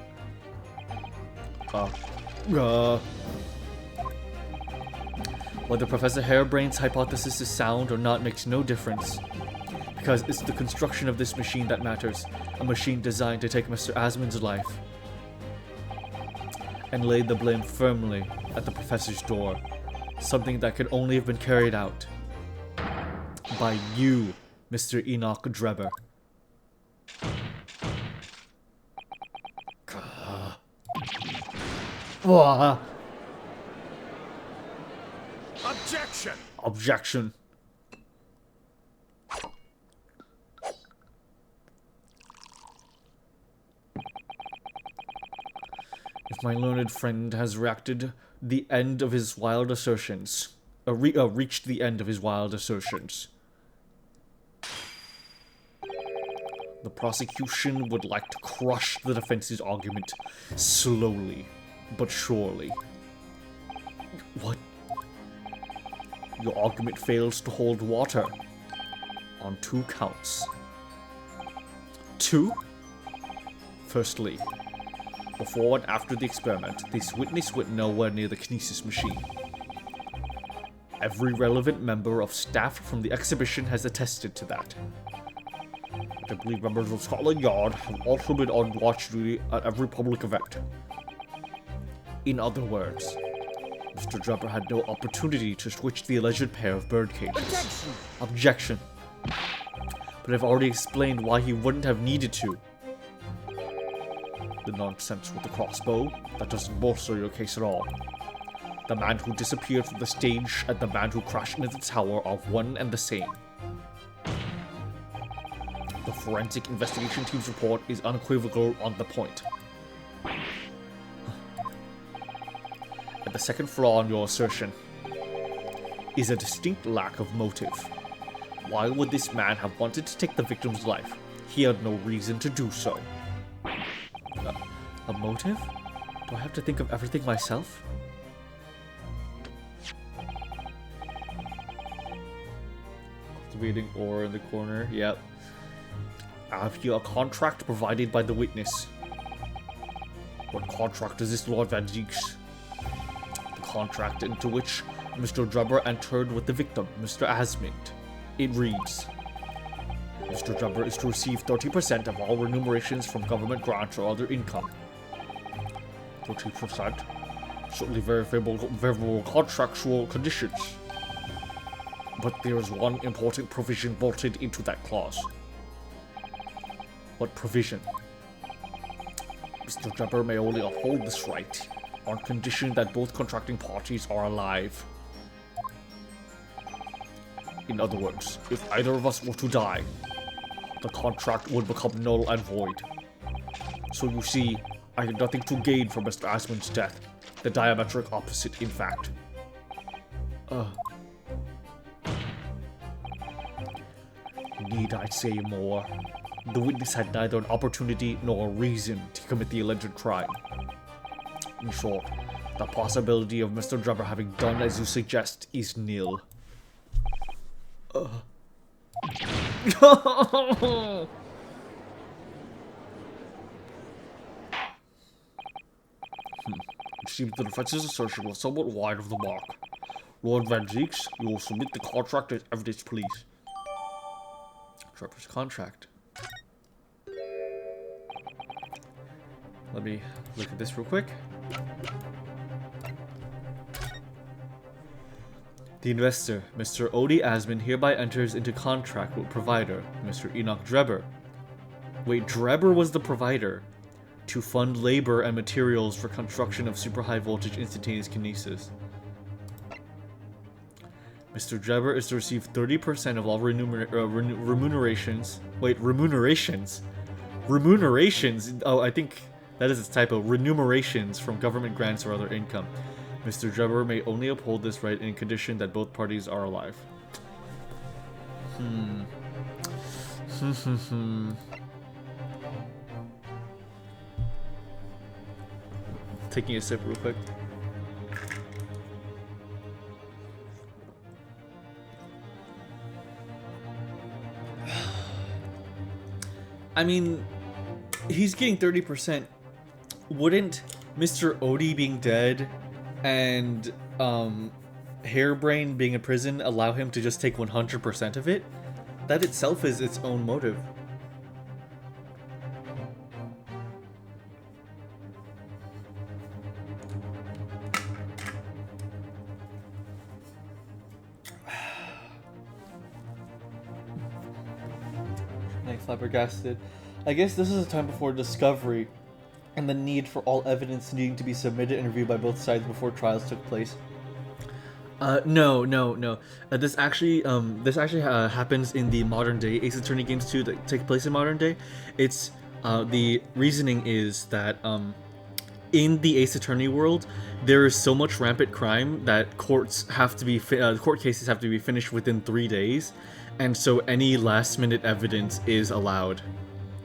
Whether Professor Harebrain's hypothesis is sound or not makes no difference, because it's the construction of this machine that matters, a machine designed to take Mr. Asmund's life, and laid the blame firmly at the Professor's door, something that could only have been carried out by you, Mr. Enoch Drebber. Objection! Objection. If my learned friend has reacted the end of his wild assertions, reached the end of his wild assertions, the prosecution would like to crush the defense's argument slowly but surely. What? Your argument fails to hold water on 2 counts. 2? Firstly, before and after the experiment, this witness went nowhere near the kinesis machine. Every relevant member of staff from the exhibition has attested to that. I believe members of Scotland Yard have also been on watch duty at every public event. In other words, Mr. Drebber had no opportunity to switch the alleged pair of bird cages. Objection! Objection. but I've already explained why he wouldn't have needed to. The nonsense with the crossbow, that doesn't bolster your case at all. The man who disappeared from the stage and the man who crashed into the tower are one and the same. The forensic investigation team's report is unequivocal on the point. And the second flaw in your assertion is a distinct lack of motive. Why would this man have wanted to take the victim's life? He had no reason to do so. A motive? Do I have to think of everything myself? Cultivating ore in the corner, yep. I have here a contract provided by the witness. What contract is this, Lord Van Deeks? The contract into which Mr. Drebber entered with the victim, Mr. Asmund. It reads, Mr. Drebber is to receive 30% of all remunerations from government grants or other income. 30%? Certainly very favorable contractual conditions. But there is one important provision bolted into that clause. What provision? Mr. Drebber may only uphold this right on condition that both contracting parties are alive. In other words, if either of us were to die, the contract would become null and void. So you see, I had nothing to gain from Mr. Asmund's death. The diametric opposite, in fact. Need I say more? The witness had neither an opportunity nor a reason to commit the alleged crime. In short, the possibility of Mr. Drebber having done as you suggest is nil. It seems the defense's assertion was somewhat wide of the mark. Lord Van Deeks, you will submit the contract as evidence, please. Drebber's contract. Let me look at this real quick. The investor, Mr. Odie Asmund, hereby enters into contract with provider, Mr. Enoch Drebber. Wait, Drebber was the provider. To fund labor and materials for construction of super high voltage instantaneous kinesis. Mr. Drebber is to receive 30% of all remunerations. Wait, remunerations? Remunerations? Oh, I think that is its typo. Remunerations from government grants or other income. Mr. Drebber may only uphold this right in condition that both parties are alive. Taking a sip real quick. I mean, he's getting 30%. Wouldn't Mr. Odie being dead and Hairbrain being in prison allow him to just take 100% of it? That itself is its own motive. Flabbergasted. I guess this is a time before discovery and the need for all evidence needing to be submitted and reviewed by both sides before trials took place. No. This actually happens in the modern day Ace Attorney games too that take place in modern day. It's the reasoning is that in the Ace Attorney world, there is so much rampant crime that court cases have to be finished within 3 days. And so any last-minute evidence is allowed.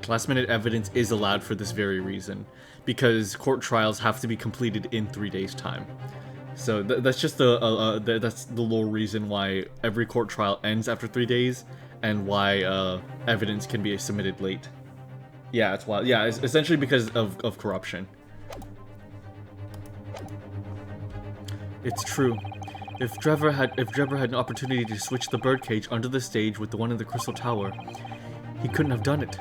Last-minute evidence is allowed for this very reason, because court trials have to be completed in 3 days' time. So that's just that's the lore reason why every court trial ends after 3 days, and why evidence can be submitted late. Yeah, it's wild. Yeah, it's essentially because of corruption. It's true. If Drebber had an opportunity to switch the birdcage under the stage with the one in the Crystal Tower, he couldn't have done it.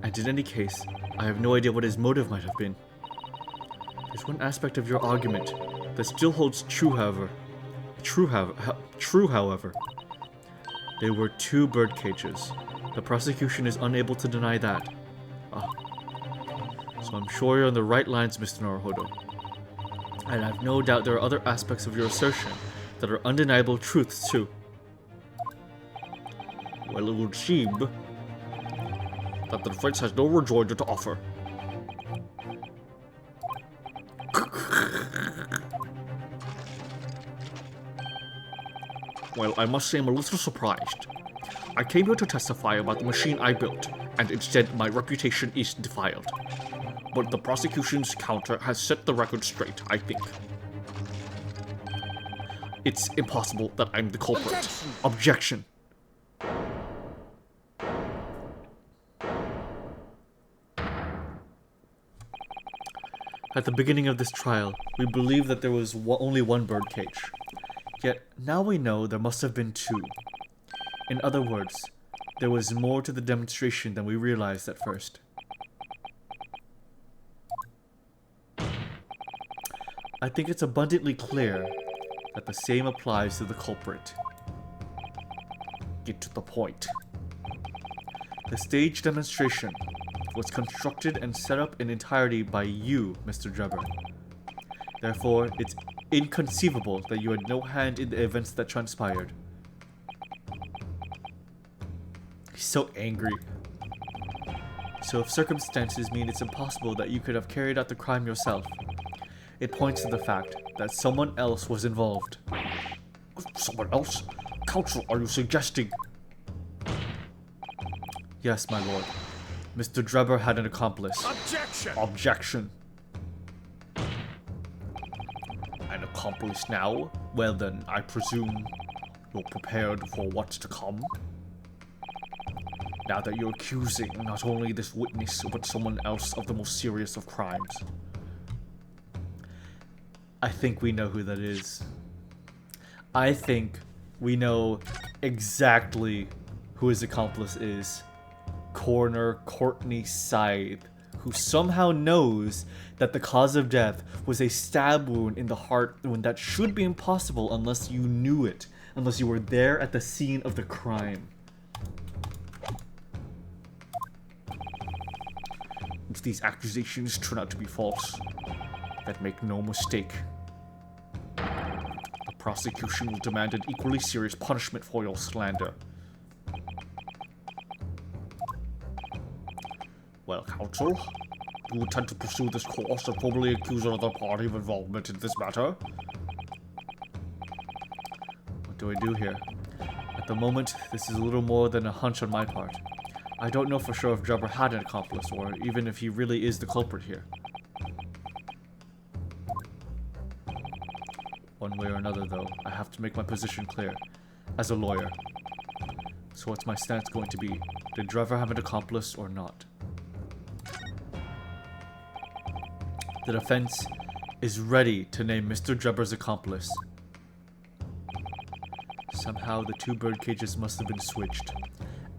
And in any case, I have no idea what his motive might have been. There's one aspect of your argument that still holds true, however. True, however. There were 2 birdcages, The prosecution is unable to deny that. Ah. So I'm sure you're on the right lines, Mr. Naruhodo. And I have no doubt there are other aspects of your assertion that are undeniable truths too. Well, it would seem that the defense has no rejoinder to offer. Well, I must say I'm a little surprised. I came here to testify about the machine I built, and instead my reputation is defiled. But the prosecution's counter has set the record straight, I think. It's impossible that I'm the culprit. Objection. At the beginning of this trial, we believed that there was only one birdcage. Yet, now we know there must have been two. In other words, there was more to the demonstration than we realized at first. I think it's abundantly clear that the same applies to the culprit. Get to the point. The stage demonstration was constructed and set up in entirety by you, Mr. Drebber. Therefore, it's inconceivable that you had no hand in the events that transpired. He's so angry. So if circumstances mean it's impossible that you could have carried out the crime yourself, it points to the fact that someone else was involved. Someone else? Counsel, are you suggesting? Yes, my lord. Mr. Drebber had an accomplice. Objection! Objection. An accomplice now? Well then, I presume you're prepared for what's to come? Now that you're accusing not only this witness, but someone else of the most serious of crimes. I think we know who that is. I think we know exactly who his accomplice is. Coroner Courtney Scythe, who somehow knows that the cause of death was a stab wound in the heart when that should be impossible unless you knew it, unless you were there at the scene of the crime. If these accusations turn out to be false, then make no mistake. The prosecution will demand an equally serious punishment for your slander. Well, counsel, do you intend to pursue this course and formally accuse another party of involvement in this matter? What do I do here? At the moment, this is a little more than a hunch on my part. I don't know for sure if Drebber had an accomplice, or even if he really is the culprit here. One way or another, though, I have to make my position clear, as a lawyer. So what's my stance going to be? Did Drebber have an accomplice or not? The defense is ready to name Mr. Drebber's accomplice. Somehow the two bird cages must have been switched.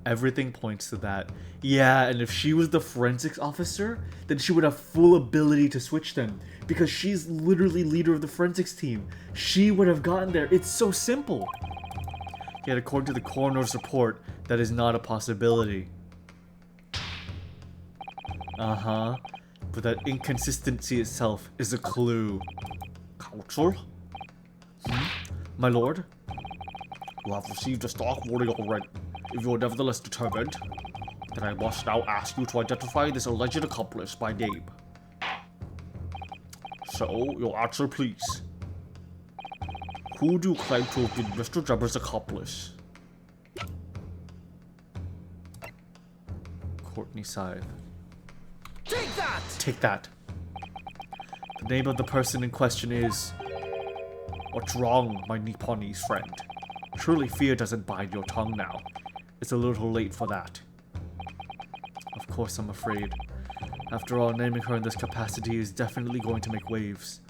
Everything points to that. Yeah, and if she was the forensics officer, then she would have full ability to switch them. Because she's literally leader of the forensics team. She would have gotten there. It's so simple. Yet according to the coroner's report, that is not a possibility. Uh-huh. But that inconsistency itself is a clue. Counsel? My lord? You have received a stark warning already. If you are nevertheless determined, then I must now ask you to identify this alleged accomplice by name. So, your answer please. Who do you claim to have been Mr. Drebber's accomplice? Courtney Scythe. Take that! Take that. The name of the person in question is... What's wrong, my Nipponese friend? Surely fear doesn't bind your tongue now. It's a little late for that. Of course, I'm afraid. After all, naming her in this capacity is definitely going to make waves.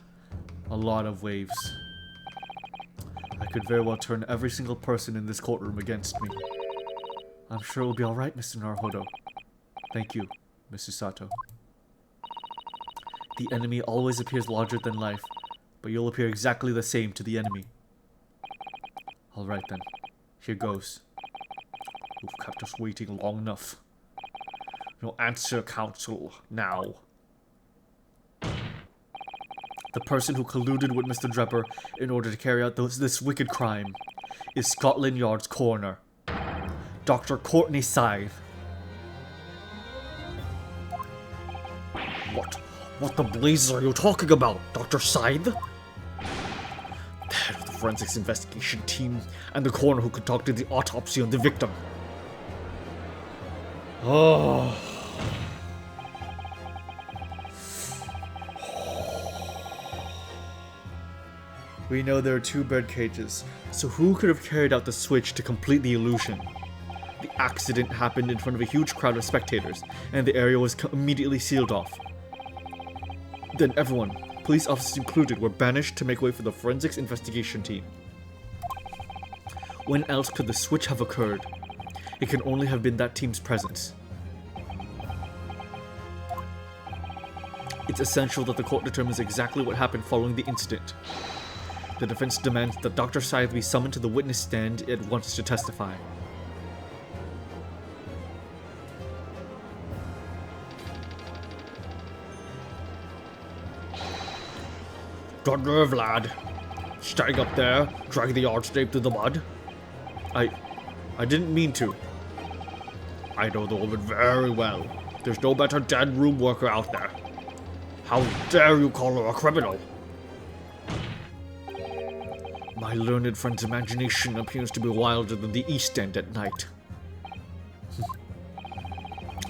A lot of waves. I could very well turn every single person in this courtroom against me. I'm sure it will be alright, Mr. Naruhodo. Thank you, Mrs. Sato. The enemy always appears larger than life, but you'll appear exactly the same to the enemy. Alright then. Here goes. You've kept us waiting long enough. No answer, counsel, now. The person who colluded with Mr. Draper in order to carry out this wicked crime is Scotland Yard's coroner, Dr. Courtney Scythe. What the blazes are you talking about, Dr. Scythe? The head of the forensics investigation team and the coroner who conducted the autopsy on the victim. Oh. We know there are 2 bird cages, so who could have carried out the switch to complete the illusion? The accident happened in front of a huge crowd of spectators, and the area was immediately sealed off. Then everyone, police officers included, were banished to make way for the forensics investigation team. When else could the switch have occurred? It can only have been that team's presence. It's essential that the court determines exactly what happened following the incident. The defense demands that Dr. Scythe be summoned to the witness stand at once to testify. Good nerve, lad. Staying up there, dragging the yardstick through the mud. I didn't mean to. I know the woman very well. There's no better dead room worker out there. How dare you call her a criminal? My learned friend's imagination appears to be wilder than the East End at night.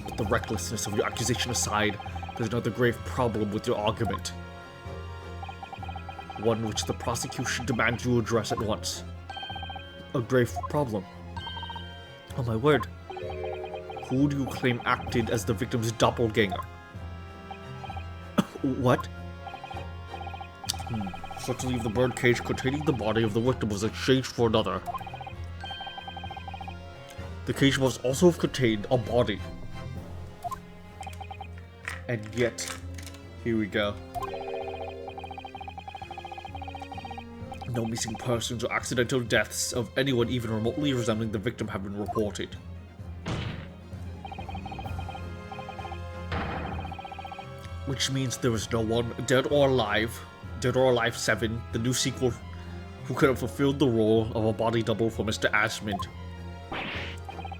But the recklessness of your accusation aside, there's another grave problem with your argument. One which the prosecution demands you address at once. A grave problem. Oh my word. Who do you claim acted as the victim's doppelganger? What? Certainly if the birdcage containing the body of the victim was exchanged for another. The cage must also have contained a body. And yet, here we go. No missing persons or accidental deaths of anyone even remotely resembling the victim have been reported. Which means there was no one, Dead or Alive 7, the new sequel, who could have fulfilled the role of a body double for Mr. Asmund.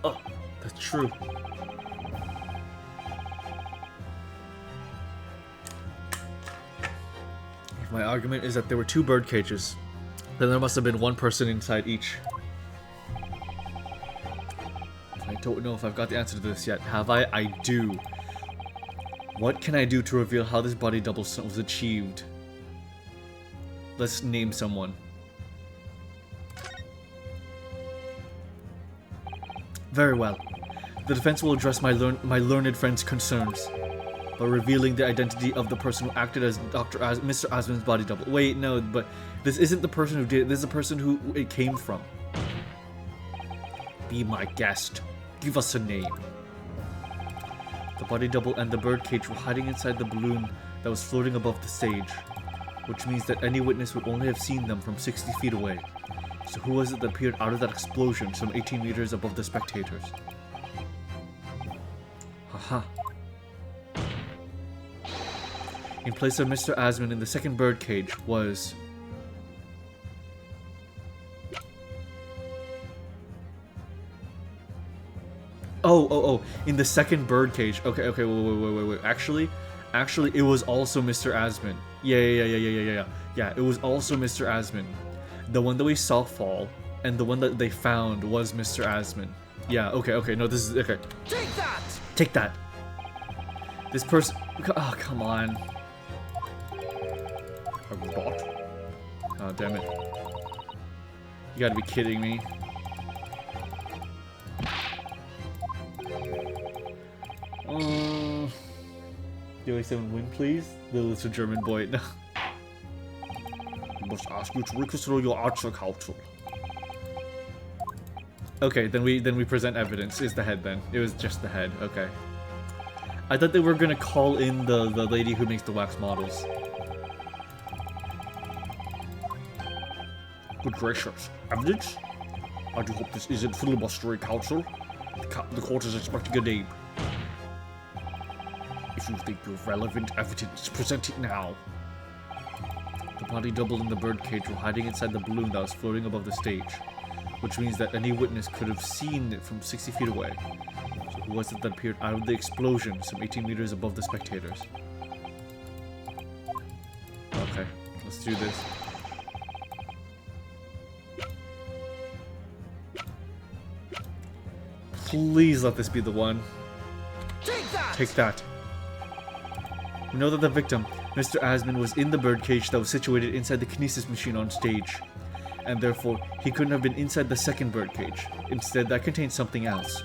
Oh, that's true. If my argument is that there were 2 bird cages, then there must have been 1 person inside each. I don't know if I've got the answer to this yet. Have I? I do. What can I do to reveal how this body double was achieved? Let's name someone. Very well. The defense will address my learned friend's concerns by revealing the identity of the person who acted as Mr. Asmund's body double. Wait, no, but this isn't the person who did it. This is the person who it came from. Be my guest. Give us a name. The body double and the birdcage were hiding inside the balloon that was floating above the stage, which means that any witness would only have seen them from 60 feet away. So who was it that appeared out of that explosion some 18 meters above the spectators? Haha. In place of Mr. Asmund in the second birdcage was... Oh, in the second birdcage. Okay, wait. Actually, it was also Mr. Asmund. Yeah, it was also Mr. Asmund. The one that we saw fall, and the one that they found was Mr. Asmund. Yeah, okay, no, this is, okay. Take that! This person, oh, come on. A bot? Oh, damn it. You gotta be kidding me. DOA 7 win, please? The little German boy. No. I must ask you to reconsider your answer, counsel. Okay, then we present evidence. Is the head then? It was just the head. Okay. I thought they were gonna call in the lady who makes the wax models. Good gracious. Evidence? I do hope this isn't filibustery, counsel. The court is expecting a name. If you think you have relevant evidence, present it now. The body double in the birdcage were hiding inside the balloon that was floating above the stage, which means that any witness could have seen it from 60 feet away. So who was it that appeared out of the explosion some 18 meters above the spectators? Okay, let's do this. Please let this be the one. Take that! We know that the victim, Mr. Asman, was in the birdcage that was situated inside the kinesis machine on stage, and therefore he couldn't have been inside the second birdcage. Instead, that contained something else.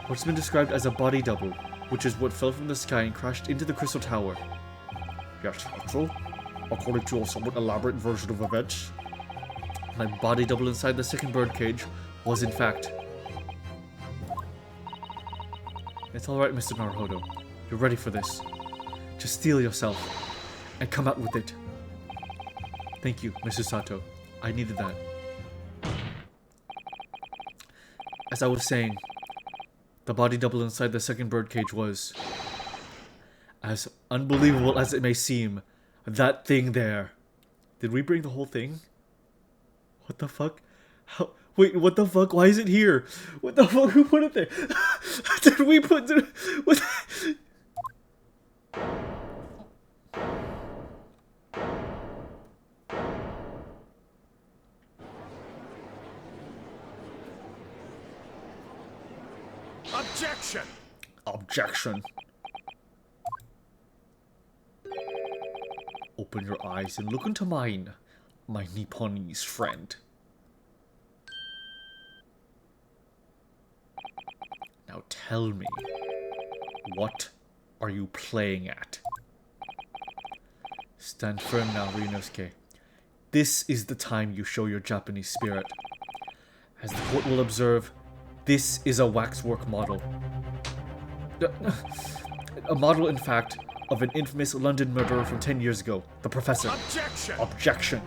What's been described as a body double, which is what fell from the sky and crashed into the crystal tower. Yes, so, according to a somewhat elaborate version of events, My body double inside the second birdcage was in fact... It's alright, Mr. Naruhodo. You're ready for this. Just steel yourself and come out with it. Thank you, Mr. Sato. I needed that. As I was saying, the body double inside the second birdcage was, as unbelievable as it may seem, that thing there. Did we bring the whole thing? What the fuck? How? Wait, what the fuck? Why is it here? What the fuck? Who put it there? Did we put it? What? Objection! Objection. Open your eyes and look into mine, my Nipponese friend. Now tell me, what are you playing at? Stand firm now, Ryunosuke. This is the time you show your Japanese spirit. As the court will observe, this is a waxwork model. A model, in fact, of an infamous London murderer from 10 years ago, the Professor. Objection! Objection!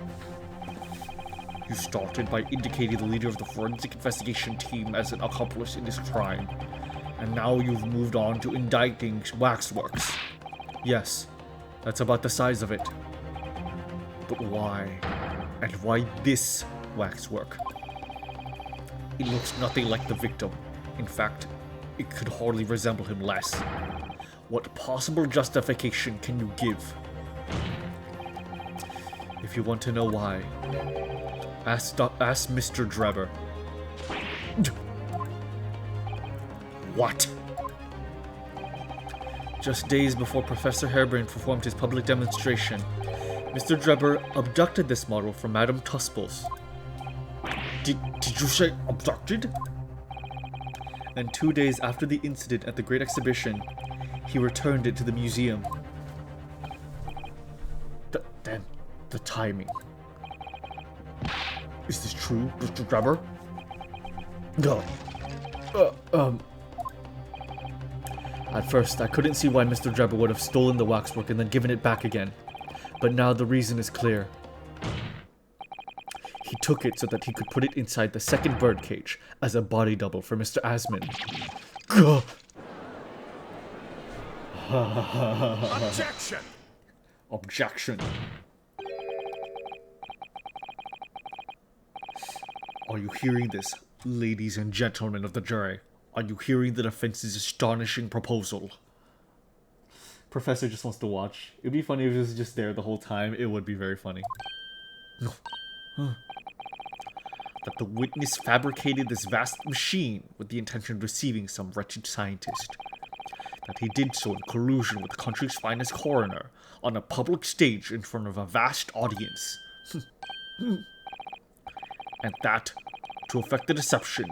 You started by indicating the leader of the forensic investigation team as an accomplice in this crime. And now you've moved on to indicting waxworks. Yes, that's about the size of it. But why? And why this waxwork? It looks nothing like the victim. In fact, it could hardly resemble him less. What possible justification can you give? If you want to know why, ask Mr. Drebber. What? Just days before Professor Harebrained performed his public demonstration, Mr. Drebber abducted this model from Madame Tuspel's. did you say abducted? And 2 days after the incident at the Great Exhibition, he returned it to the museum. Then, the timing. Is this true, Mr. Drebber? No. At first, I couldn't see why Mr. Drebber would have stolen the waxwork and then given it back again. But now the reason is clear. He took it so that he could put it inside the second birdcage as a body double for Mr. Asman. Objection! Objection. Are you hearing this, ladies and gentlemen of the jury? Are you hearing the defense's astonishing proposal? Professor just wants to watch. It'd be funny if he was just there the whole time. It would be very funny. That the witness fabricated this vast machine with the intention of deceiving some wretched scientist. That he did so in collusion with the country's finest coroner on a public stage in front of a vast audience. And that, to effect the deception,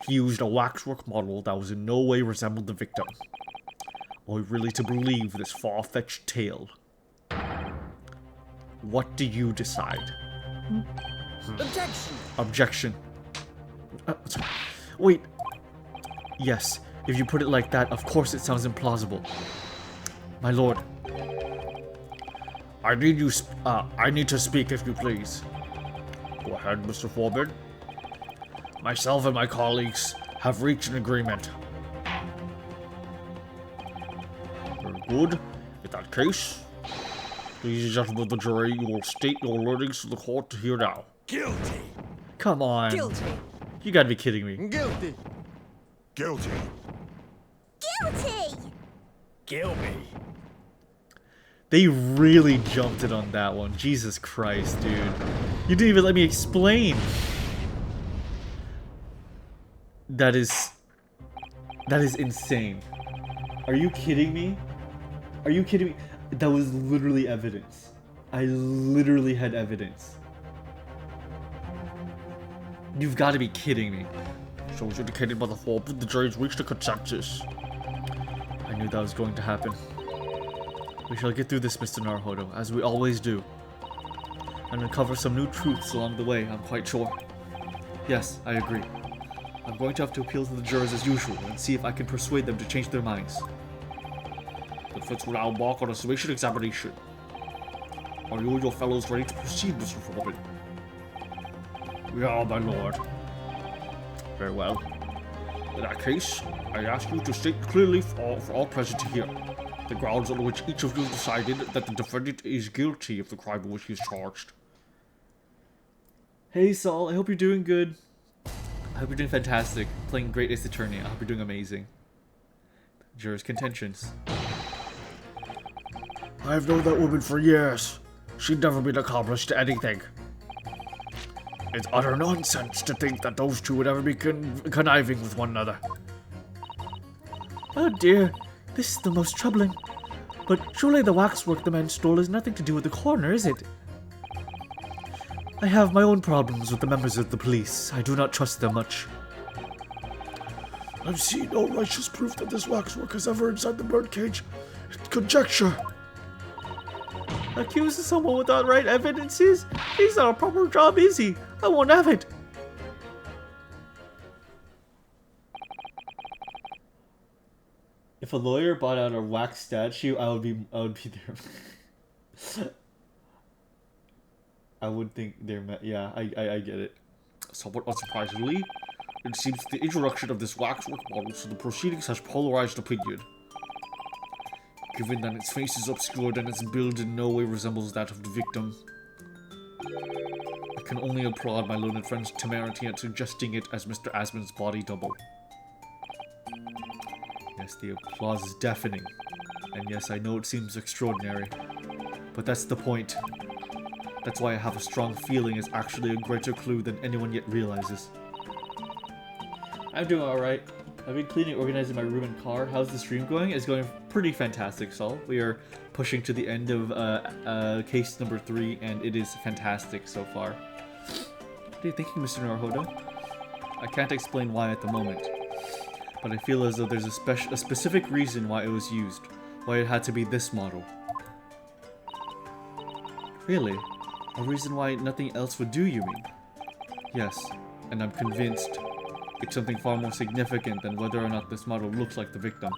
he used a waxwork model that was in no way resembled the victim. Are we really to believe this far-fetched tale? What do you decide? Objection! Objection. Wait. Yes, if you put it like that, of course it sounds implausible. My lord. I need to speak, if you please. Go ahead, Mr. Foreman. Myself and my colleagues have reached an agreement. Very good. In that case, ladies and gentlemen of the jury, you will state your learnings to the court here now. Guilty. Come on. Guilty. You gotta be kidding me. Guilty. Guilty. Guilty. Guilty. They really jumped it on that one. Jesus Christ, dude. You didn't even let me explain. That is insane. Are you kidding me? Are you kidding me? That was literally evidence. I literally had evidence. You've got to be kidding me. So as indicated by the form, the jury's reached a consensus. I knew that was going to happen. We shall get through this, Mr. Naruhodo, as we always do. And uncover some new truths along the way, I'm quite sure. Yes, I agree. I'm going to have to appeal to the jurors as usual and see if I can persuade them to change their minds. The defense will now embark on a summation examination. Are you and your fellows ready to proceed, Mr. Foreman? We are, my lord. Very well. In that case, I ask you to state clearly for all present to hear the grounds on which each of you decided that the defendant is guilty of the crime in which he is charged. Hey Saul, I hope you're doing good. I hope you're doing fantastic. Playing Great Ace Attorney. I hope you're doing amazing. Jurors' contentions. I've known that woman for years. She'd never been accomplished to anything. It's utter nonsense to think that those two would ever be conniving with one another. Oh dear, this is the most troubling. But surely the waxwork the man stole has nothing to do with the coroner, is it? I have my own problems with the members of the police. I do not trust them much. I've seen no righteous proof that this waxwork is ever inside the birdcage. It's conjecture. Accusing someone without right evidences? He's not a proper job, is he? I won't have it. If a lawyer bought out a wax statue, I would be there. I would think they're yeah, I get it. Somewhat unsurprisingly, it seems the introduction of this waxwork model to the proceedings has polarized opinion. Given that its face is obscured and its build in no way resembles that of the victim, I can only applaud my learned friend's temerity at suggesting it as Mr. Asmon's body double. Yes, the applause is deafening, and yes, I know it seems extraordinary, but that's the point. That's why I have a strong feeling it's actually a greater clue than anyone yet realizes. I'm doing alright. I've been cleaning, organizing my room and car. How's the stream going? It's going pretty fantastic, Saul. We are pushing to the end of case number 3, and it is fantastic so far. What are you thinking, Mr. Naruhodo? I can't explain why at the moment, but I feel as though there's a specific reason why it was used, why it had to be this model. Really? A reason why nothing else would do, you mean? Yes, and I'm convinced it's something far more significant than whether or not this model looks like the victim.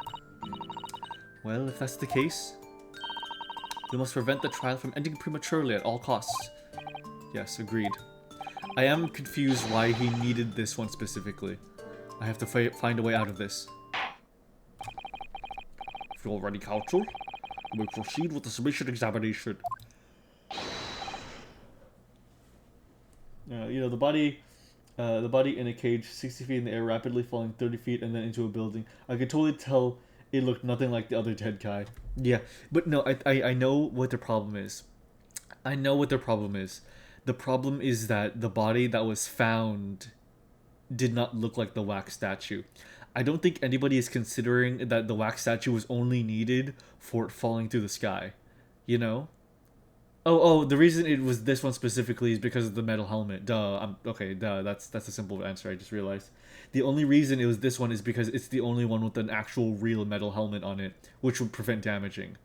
Well, if that's the case, we must prevent the trial from ending prematurely at all costs. Yes, agreed. I am confused why he needed this one specifically. I have to find a way out of this. If you're ready, counsel, we proceed with the submission examination. You know, the body in a cage, 60 feet in the air, rapidly falling 30 feet and then into a building. I could totally tell it looked nothing like the other dead guy. Yeah, but no, I know what the problem is. I know what their problem is. The problem is that the body that was found did not look like the wax statue. I don't think anybody is considering that the wax statue was only needed for it falling through the sky. You know? Oh, the reason it was this one specifically is because of the metal helmet. Duh. That's a simple answer, I just realized. The only reason it was this one is because it's the only one with an actual real metal helmet on it, which would prevent damaging.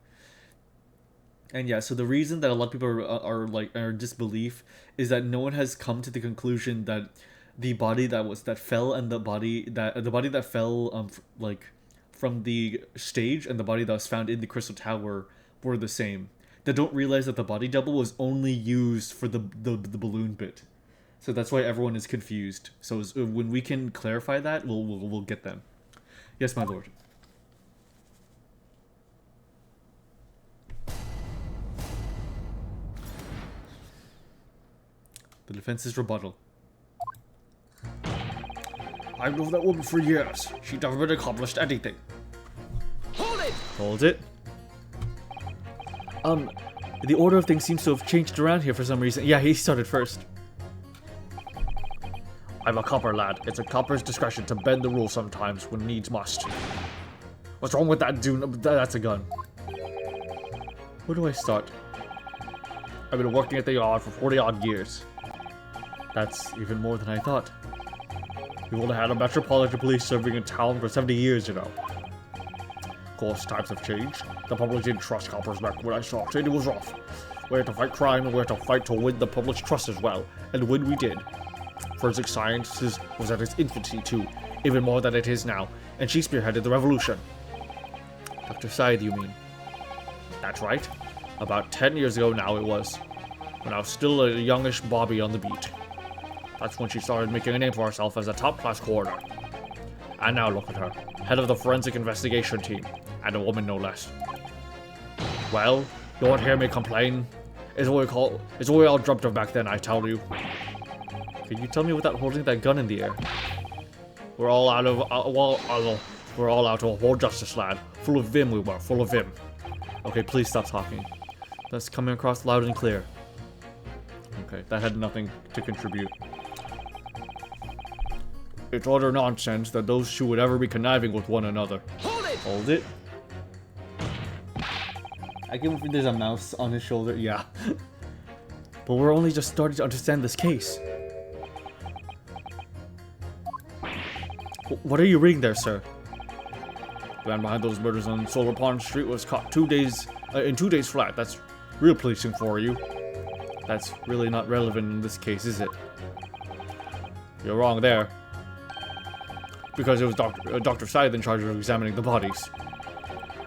And yeah, so the reason that a lot of people are in disbelief is that no one has come to the conclusion that the body that fell and the body that fell from the stage and the body that was found in the Crystal Tower were the same. They don't realize that the body double was only used for the balloon bit. So that's why everyone is confused. So when we can clarify that, we'll get them. Yes, my lord. The defense's rebuttal. I've known that woman for years. She never been accomplished anything. Hold it. The order of things seems to have changed around here for some reason. Yeah, he started first. I'm a copper, lad. It's a copper's discretion to bend the rules sometimes when needs must. What's wrong with that dude? That's a gun. Where do I start? I've been working at the yard for 40-odd years. That's even more than I thought. We've only had a metropolitan police serving in town for 70 years, you know. Of course, times have changed. The public didn't trust coppers back when I started. It was rough. We had to fight crime and we had to fight to win the public's trust as well. And when we did, forensic science was at its infancy too, even more than it is now, and she spearheaded the revolution. Dr. Syed, you mean? That's right. About 10 years ago now it was, when I was still a youngish Bobby on the beat. That's when she started making a name for herself as a top-class coroner. And now look at her, head of the forensic investigation team, and a woman no less. Well, you won't hear me complain. It's what we all dreamt of back then, I tell you. Can you tell me without holding that gun in the air? We're all out of a war justice, lad. Full of vim we were, full of vim. Okay, please stop talking. That's coming across loud and clear. Okay, that had nothing to contribute. It's utter nonsense that those two would ever be conniving with one another. Hold it. I can't believe there's a mouse on his shoulder. Yeah. But we're only just starting to understand this case. What are you reading there, sir? The man behind those murders on Solar Pond Street was caught 2 days in 2 days flat. That's real policing for you. That's really not relevant in this case, is it? You're wrong there. Because it was Dr. Syed in charge of examining the bodies.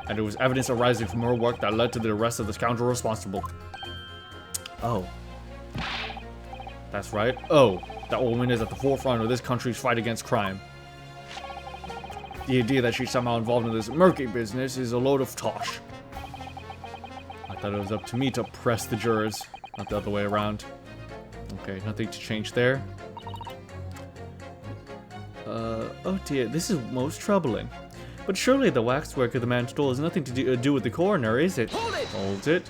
And it was evidence arising from her work that led to the arrest of the scoundrel responsible. Oh. That's right. Oh, that woman is at the forefront of this country's fight against crime. The idea that she's somehow involved in this murky business is a load of tosh. I thought it was up to me to press the jurors, not the other way around. Okay, nothing to change there. Oh dear, this is most troubling. But surely the waxwork of the man stole has nothing to do with the coroner, is it? Hold it.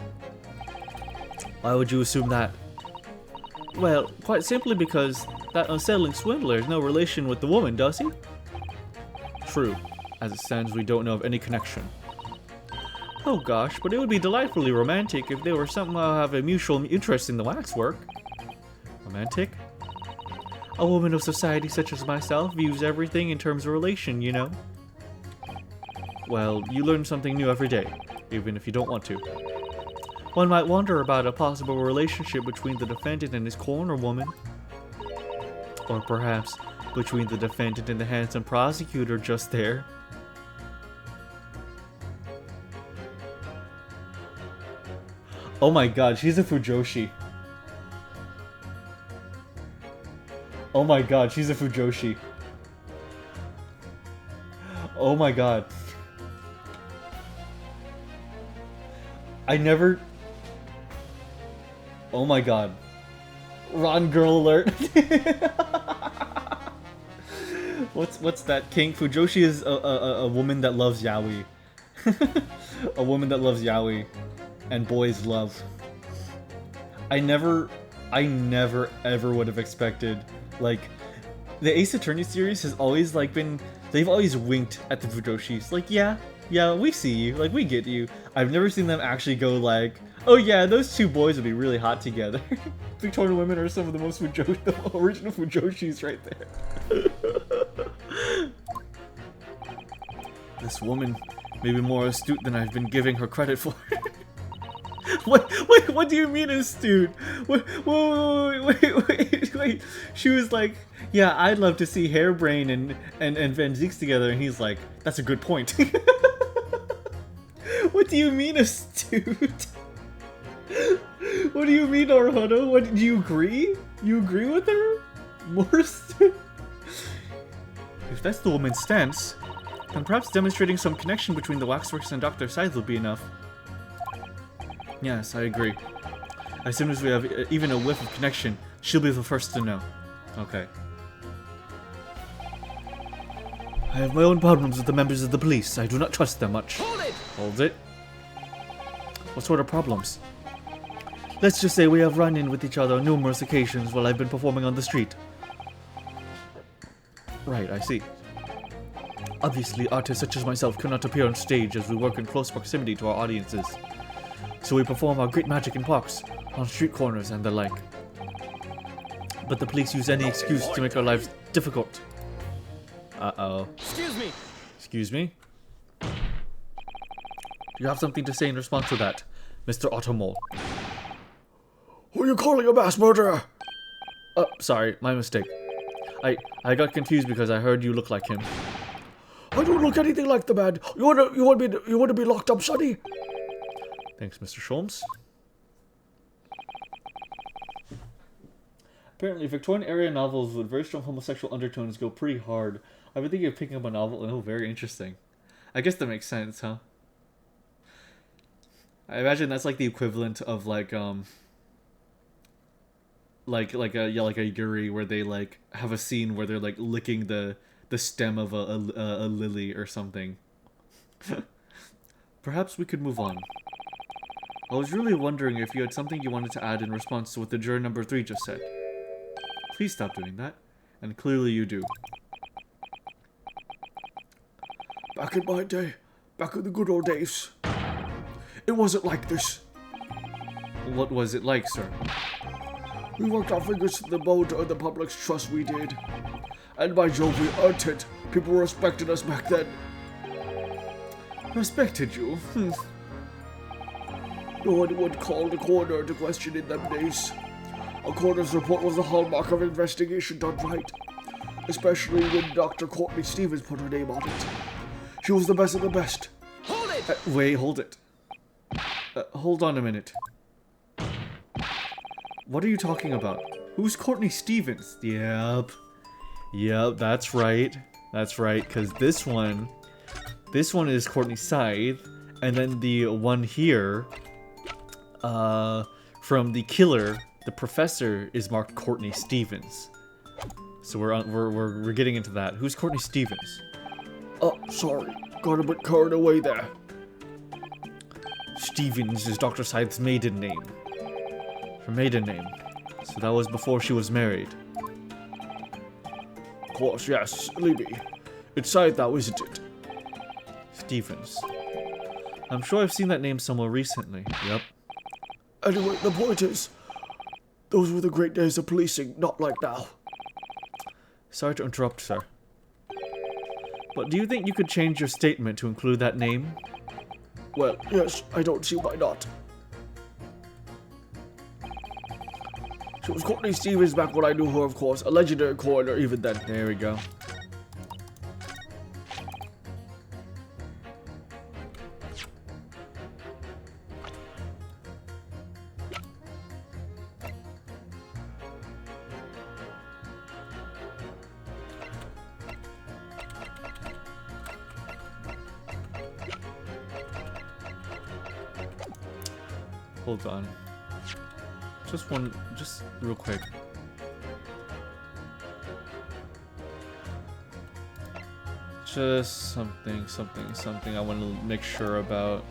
Why would you assume that? Well, quite simply because that unsettling swindler has no relation with the woman, does he? True. As it stands, we don't know of any connection. Oh gosh, but it would be delightfully romantic if they were somehow have a mutual interest in the waxwork. Romantic? A woman of society such as myself views everything in terms of relation, you know? Well, you learn something new every day, even if you don't want to. One might wonder about a possible relationship between the defendant and his corner woman. Or perhaps between the defendant and the handsome prosecutor just there. Oh my god, she's a Fujoshi. Oh my god, she's a Fujoshi. Oh my god. I never... Oh my god. Ron girl alert. What's that? King Fujoshi is a woman that loves yaoi. A woman that loves yaoi. And boys love. I never ever would have expected, like, the Ace Attorney series has always, like, been, they've always winked at the Fujoshis, like, yeah, we see you, like, we get you. I've never seen them actually go like, oh yeah, those two boys would be really hot together. Victorian women are some of the most the original Fujoshis right there. This woman may be more astute than I've been giving her credit for. What do you mean astute? Wait. She was like, yeah, I'd love to see Hairbrain and Van Zeeks together, and he's like, that's a good point. What do you mean astute? What do you mean, Naruto? What, do you agree? You agree with her? Morris? If that's the woman's stance, then perhaps demonstrating some connection between the waxworks and Dr. Scythe will be enough. Yes, I agree. As soon as we have even a whiff of connection, she'll be the first to know. Okay. I have my own problems with the members of the police. I do not trust them much. Hold it! Hold it? What sort of problems? Let's just say we have run in with each other on numerous occasions while I've been performing on the street. Right, I see. Obviously, artists such as myself cannot appear on stage as we work in close proximity to our audiences. So we perform our great magic in parks, on street corners and the like. But the police use any excuse to make our lives difficult. Uh-oh. Excuse me! Excuse me? Do you have something to say in response to that, Mr. Automole? Who are you calling a mass murderer? Sorry, my mistake. I got confused because I heard you look like him. I don't look anything like the man. You want to be locked up, Sonny? Thanks, Mr. Sholmes. Apparently, Victorian era novels with very strong homosexual undertones go pretty hard. I've been thinking of picking up a novel, and oh, very interesting. I guess that makes sense, huh? I imagine that's like the equivalent of like a Yuri, where they like have a scene where they're like licking the stem of a lily or something. Perhaps we could move on. I was really wondering if you had something you wanted to add in response to what the juror number 3 just said. Please stop doing that. And clearly you do. Back in my day, back in the good old days, it wasn't like this. What was it like, sir? We worked our fingers to the bone to earn the public's trust, we did. And by Jove, we earned it. People respected us back then. Respected you? No one would call the coroner to question in them days. A coroner's report was the hallmark of investigation done right. Especially when Dr. Courtney Stevens put her name on it. She was the best of the best. Hold it! Wait, hold it. Hold on a minute. What are you talking about? Who's Courtney Stevens? Yep, that's right. That's right, because this one is Courtney Scythe, and then the one here, from the killer, the professor, is marked Courtney Stevens. So we're getting into that. Who's Courtney Stevens? Oh, sorry. Got a bit carried away there. Stevens is Dr. Scythe's maiden name. Her maiden name. So that was before she was married. Of course, yes, Libby. It's Scythe now, isn't it? Stevens. I'm sure I've seen that name somewhere recently. Yep. Anyway, the point is, those were the great days of policing, not like now. Sorry to interrupt, sir. But do you think you could change your statement to include that name? Well, yes, I don't see why not. She was Courtney Stevens back when I knew her, of course. A legendary coroner even then. There we go. Hold on. Just real quick. Just something I want to make sure about.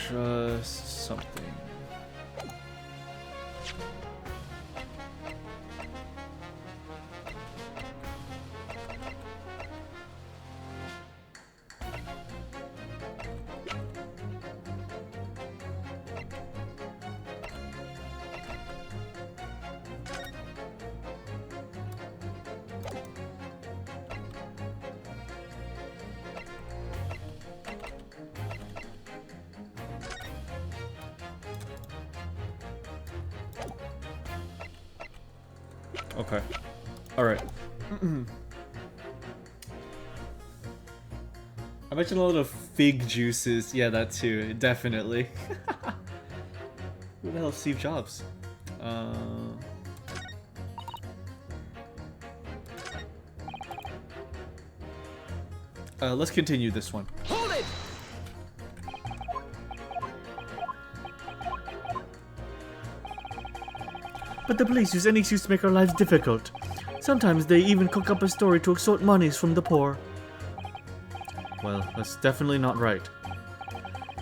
Just something. Okay. Alright. I mentioned a lot of fig juices. Yeah, that too. Definitely. Who the hell is Steve Jobs? Let's continue this one. Hold it! But the police use any excuse to make our lives difficult. Sometimes they even cook up a story to extort monies from the poor. Well, that's definitely not right.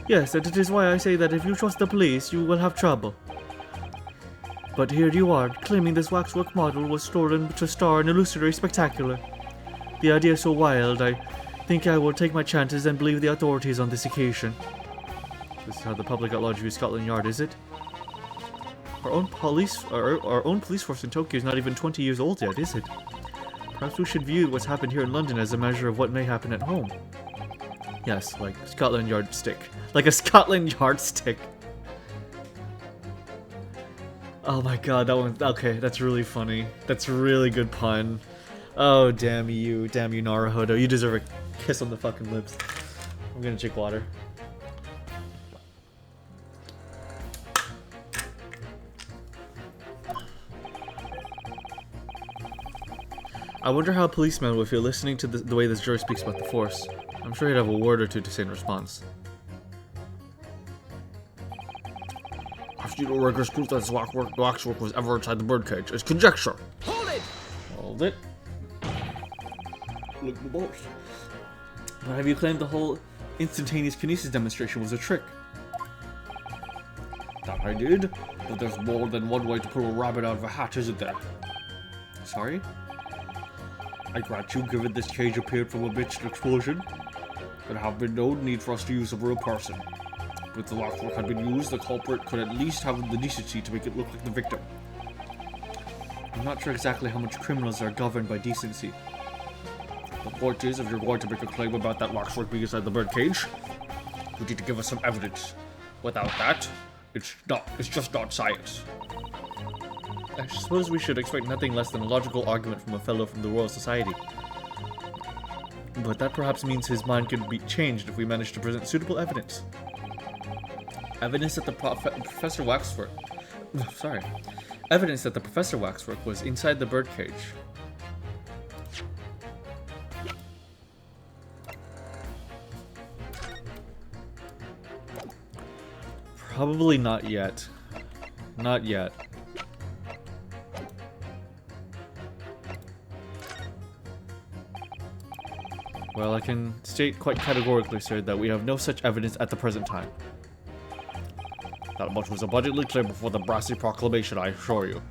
Yes, and it is why I say that if you trust the police, you will have trouble. But here you are, claiming this waxwork model was stolen to star in Illusory Spectacular. The idea is so wild, I think I will take my chances and believe the authorities on this occasion. This is how the public at large view Scotland Yard, is it? Our own police force in Tokyo is not even 20 years old yet, is it? Perhaps we should view what's happened here in London as a measure of what may happen at home. Yes, like Scotland Yard stick. Like a Scotland Yard stick. Oh my god, that one. Okay, that's really funny. That's a really good pun. Oh, damn you, Naruhodo. You deserve a kiss on the fucking lips. I'm gonna drink water. I wonder how a policeman would feel listening to the way this juror speaks about the Force. I'm sure he'd have a word or two to say in response. I've seen no rigorous proof that this waxwork was ever inside the birdcage. It's conjecture. Hold it! Hold it. Look the boss. But have you claimed the whole instantaneous kinesis demonstration was a trick? That I did, but there's more than one way to pull a rabbit out of a hat, isn't there? Sorry? I grant you, given this cage appeared from a mixed explosion, there have been no need for us to use a real person. But if the waxwork had been used, the culprit could at least have the decency to make it look like the victim. I'm not sure exactly how much criminals are governed by decency. The point is, if you're going to make a claim about that waxwork being inside the birdcage, you need to give us some evidence. Without that, it's just not science. I suppose we should expect nothing less than a logical argument from a fellow from the Royal Society. But that perhaps means his mind could be changed if we manage to present suitable evidence. Evidence that the Professor Waxwork... Sorry. Evidence that the Professor Waxwork was inside the birdcage. Probably not yet. Not yet. Well, I can state quite categorically, sir, that we have no such evidence at the present time. That much was abundantly clear before the brassy proclamation, I assure you.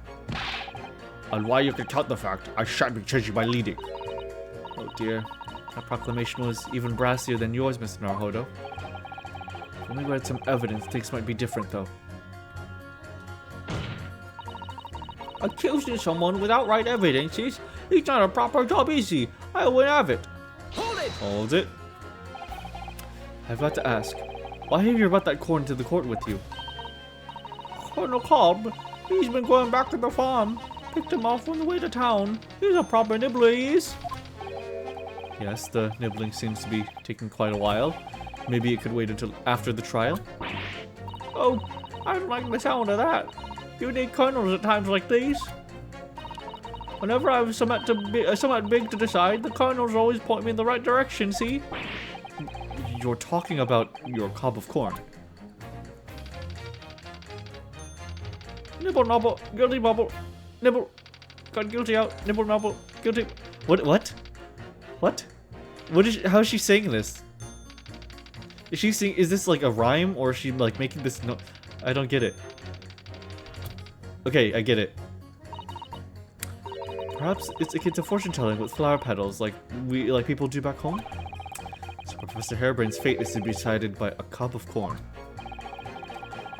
And why you can count the fact, I shan't be changing my leading. Oh dear. That proclamation was even brassier than yours, Mr. Naruhodo. If only we had some evidence, things might be different, though. Accusing someone without right evidence is not a proper job, is he? I wouldn't have it. Hold it! Hold it. I've got to ask, why have you brought that corn to the court with you? Colonel Cobb, he's been going back to the farm. Picked him off on the way to town. He's a proper nibbler, he is. Yes, the nibbling seems to be taking quite a while. Maybe it could wait until after the trial. Oh, I don't like the sound of that. You need colonels at times like these. Whenever I have somewhat big to decide, the colonels always point me in the right direction, see? You're talking about your cob of corn. Nibble, nobble, guilty, bubble. Nibble. Got guilty out. Nibble, nobble, guilty. What? What is how is she saying this? Is this like a rhyme, or is she like making this no? I don't get it. Okay, I get it. Perhaps it's a fortune telling with flower petals like people do back home. So Professor Harebrain's fate is to be decided by a cob of corn.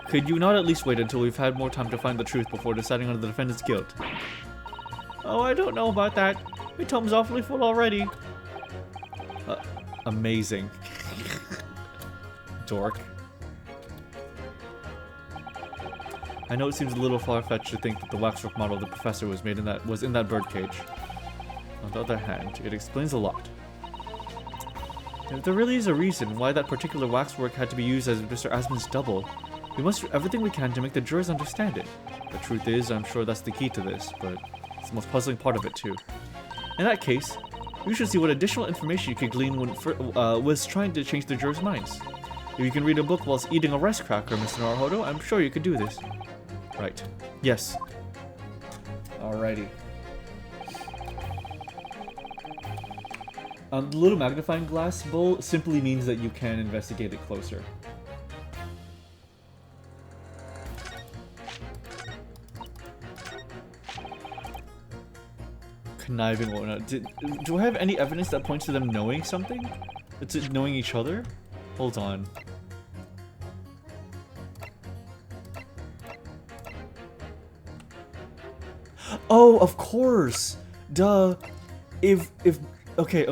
Could you not at least wait until we've had more time to find the truth before deciding on the defendant's guilt? Oh, I don't know about that. My tumb's awfully full already. Amazing. Dork. I know it seems a little far-fetched to think that the waxwork model of the professor was in that birdcage. On the other hand, it explains a lot. If there really is a reason why that particular waxwork had to be used as Mr. Asmund's double, we must do everything we can to make the jurors understand it. The truth is, I'm sure that's the key to this, but it's the most puzzling part of it too. In that case, You should see what additional information you could glean when was trying to change the jurors' minds. If you can read a book whilst eating a rice cracker, Mr. Naruhodo, I'm sure you could do this. Right. Yes. Alrighty. The little magnifying glass bowl simply means that you can investigate it closer. Conniving and whatnot. Do I have any evidence that points to them knowing something? To knowing each other? Hold on. Oh, of course! Duh. Okay.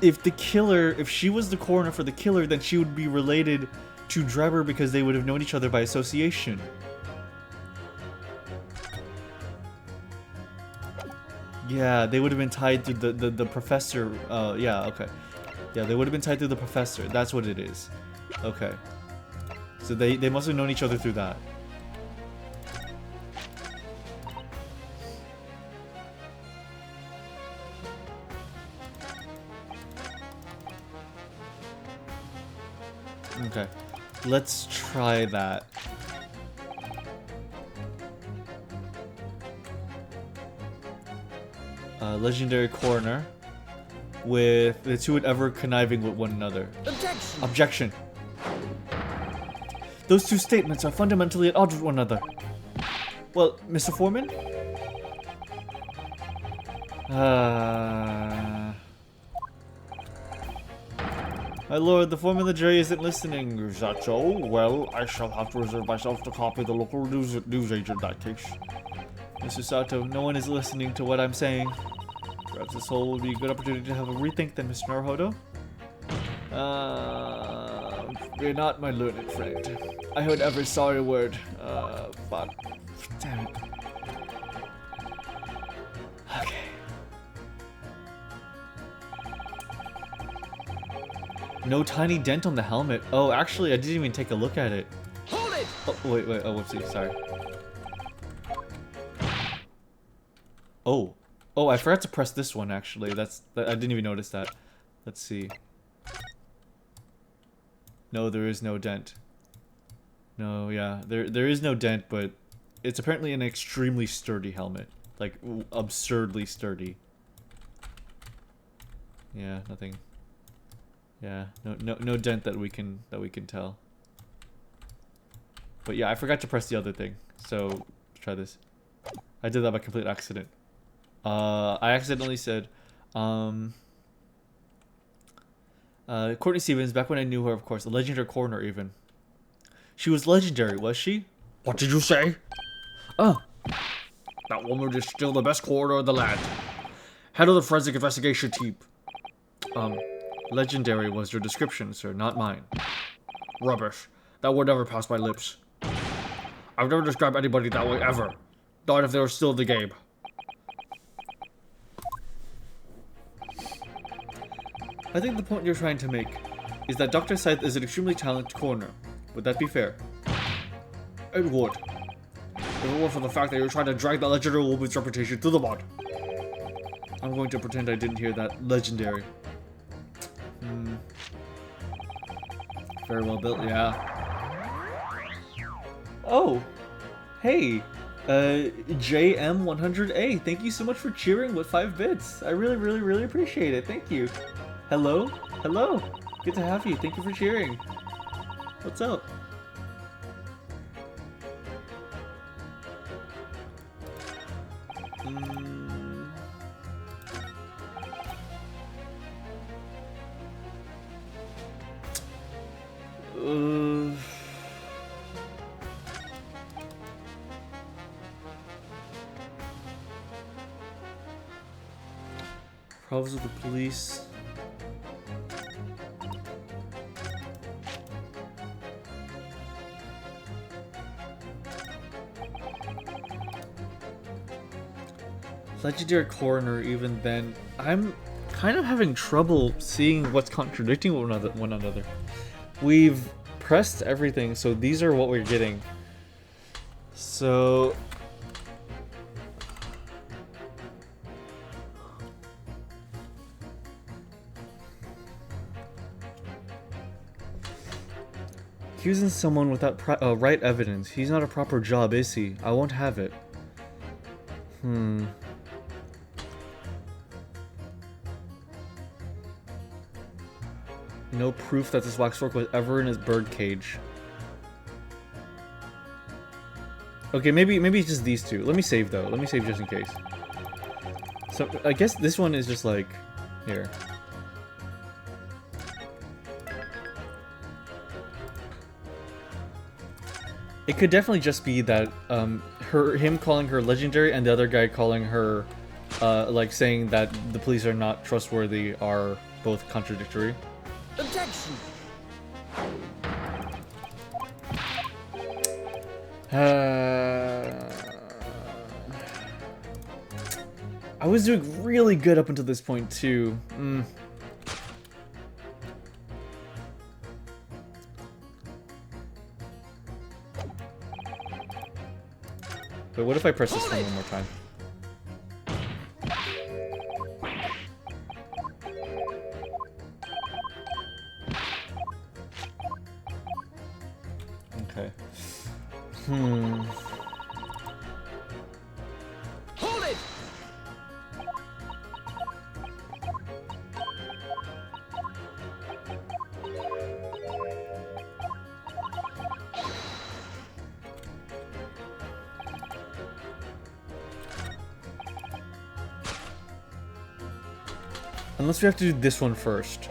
If the killer, if she was the coroner for the killer, then she would be related to Drebber because they would have known each other by association. Yeah, they would have been tied to the professor. Yeah, okay. Yeah, they would have been tied to the professor. That's what it is. Okay. So they must have known each other through that. Okay. Let's try that. Legendary coroner with the two ever conniving with one another. Objection! Objection. Those two statements are fundamentally at odds with one another. Well, Mr. Foreman? My lord, the foreman of the jury isn't listening. Is that so? Well, I shall have to reserve myself to copy the local news agent in that case. Mr. Sato, no one is listening to what I'm saying. Perhaps this whole will be a good opportunity to have a rethink then, Mr. Naruhodo. Fear not, my learned friend. I heard every sorry word. But... damn it. Okay. No tiny dent on the helmet. Oh, actually, I didn't even take a look at it. Hold it! Oh, wait. Oh, whoopsie. Sorry. Oh, I forgot to press this one, actually. I didn't even notice that. Let's see. No, there is no dent. No, yeah. There is no dent, but it's apparently an extremely sturdy helmet. Like, absurdly sturdy. Yeah, nothing. Yeah, no dent that we can tell. But yeah, I forgot to press the other thing. So, let's try this. I did that by complete accident. I accidentally said, Courtney Stevens, back when I knew her, of course, a legendary coroner even. She was legendary, was she? What did you say? Oh. That woman is still the best coroner in the land. Head of the forensic investigation team. Legendary was your description, sir, not mine. Rubbish. That would never pass my lips. I've never described anybody that way ever. Not if they were still in the game. I think the point you're trying to make is that Dr. Scythe is an extremely talented coroner. Would that be fair? It would. If it weren't for the fact that you're trying to drag that legendary woman's reputation through the mud. I'm going to pretend I didn't hear that. Legendary. Very well built, yeah. Oh! Hey! JM100A, thank you so much for cheering with 5 bits. I really appreciate it. Thank you. Hello? Hello! Good to have you. Thank you for cheering. What's up? Problems with the police. Legendary coroner, even then, I'm kind of having trouble seeing what's contradicting one another. We've pressed everything, so these are what we're getting. So Accusing someone without right evidence. He's not a proper job, is he? I won't have it. No proof that this waxwork was ever in his bird cage. Okay, maybe it's just these two. Let me save though. Let me save just in case. So I guess this one is just like here. It could definitely just be that him calling her legendary and the other guy calling her like saying that the police are not trustworthy are both contradictory. Objection. I was doing really good up until this point too. But what if I press this one more time? Okay. Hold it. Unless we have to do this one first.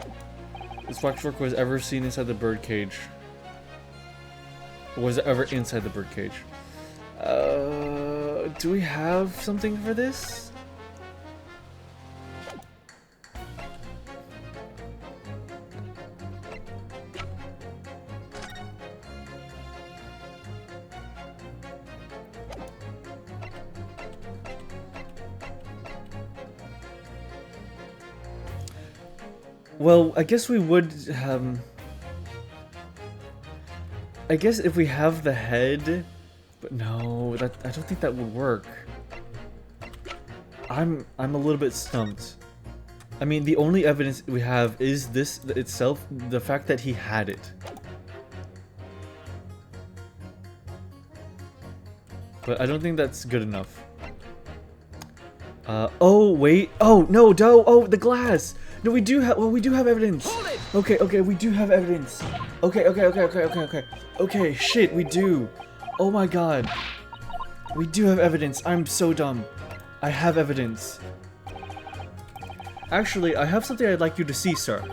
This waxwork was ever seen inside the birdcage. Was it ever inside the birdcage? Do we have something for this? Well, I guess we would, I guess if we have the head, but no, I don't think that would work. I'm a little bit stumped. I mean, the only evidence we have is this itself, the fact that he had it. But I don't think that's good enough. Oh, wait. Oh, no, oh, the glass. No, we do have, well, we do have evidence. Okay, we do have evidence. Okay, shit, we do. Oh my god. We do have evidence. I'm so dumb. I have evidence. Actually, I have something I'd like you to see, sir.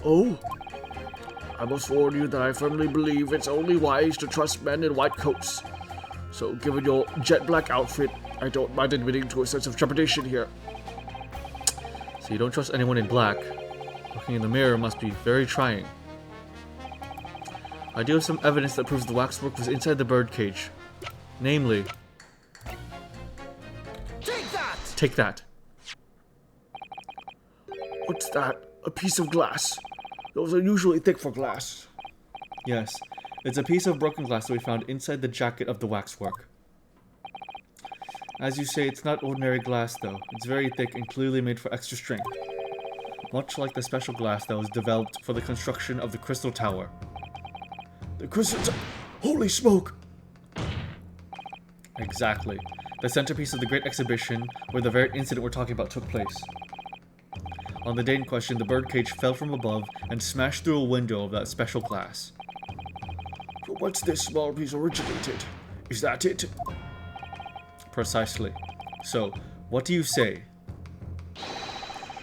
Oh? I must warn you that I firmly believe it's only wise to trust men in white coats. So, given your jet black outfit, I don't mind admitting to a sense of trepidation here. So you don't trust anyone in black. Looking in the mirror must be very trying. I do have some evidence that proves the waxwork was inside the birdcage. Namely... Take that. Take that. What's that? A piece of glass. Those are usually thick for glass. Yes, it's a piece of broken glass that we found inside the jacket of the waxwork. As you say, it's not ordinary glass though. It's very thick and clearly made for extra strength. Much like the special glass that was developed for the construction of the Crystal Tower. The crystal... Holy smoke! Exactly. The centerpiece of the Great Exhibition, where the very incident we're talking about took place. On the day in question, the birdcage fell from above and smashed through a window of that special glass. From whence this small piece originated? Is that it? Precisely. So, what do you say?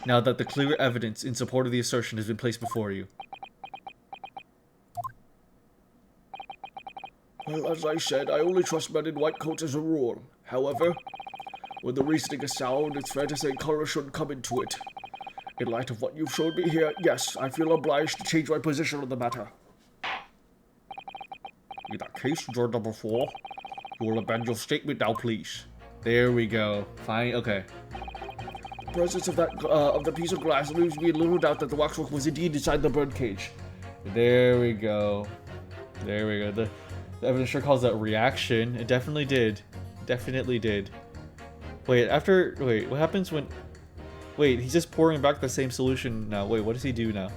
Now that the clear evidence in support of the assertion has been placed before you. Well, as I said, I only trust men in white coats as a rule. However, when the reasoning is sound, it's fair to say color shouldn't come into it. In light of what you've showed me here, yes, I feel obliged to change my position on the matter. In that case, juror number 4, you will amend your statement now, please. There we go. Fine, okay. The presence of that of the piece of glass leaves me in little doubt that the waxwork was indeed inside the birdcage. There we go. There we go. The evidence sure calls that reaction. It definitely did. Definitely did. Wait, what happens when... Wait, he's just pouring back the same solution now. Wait, what does he do now?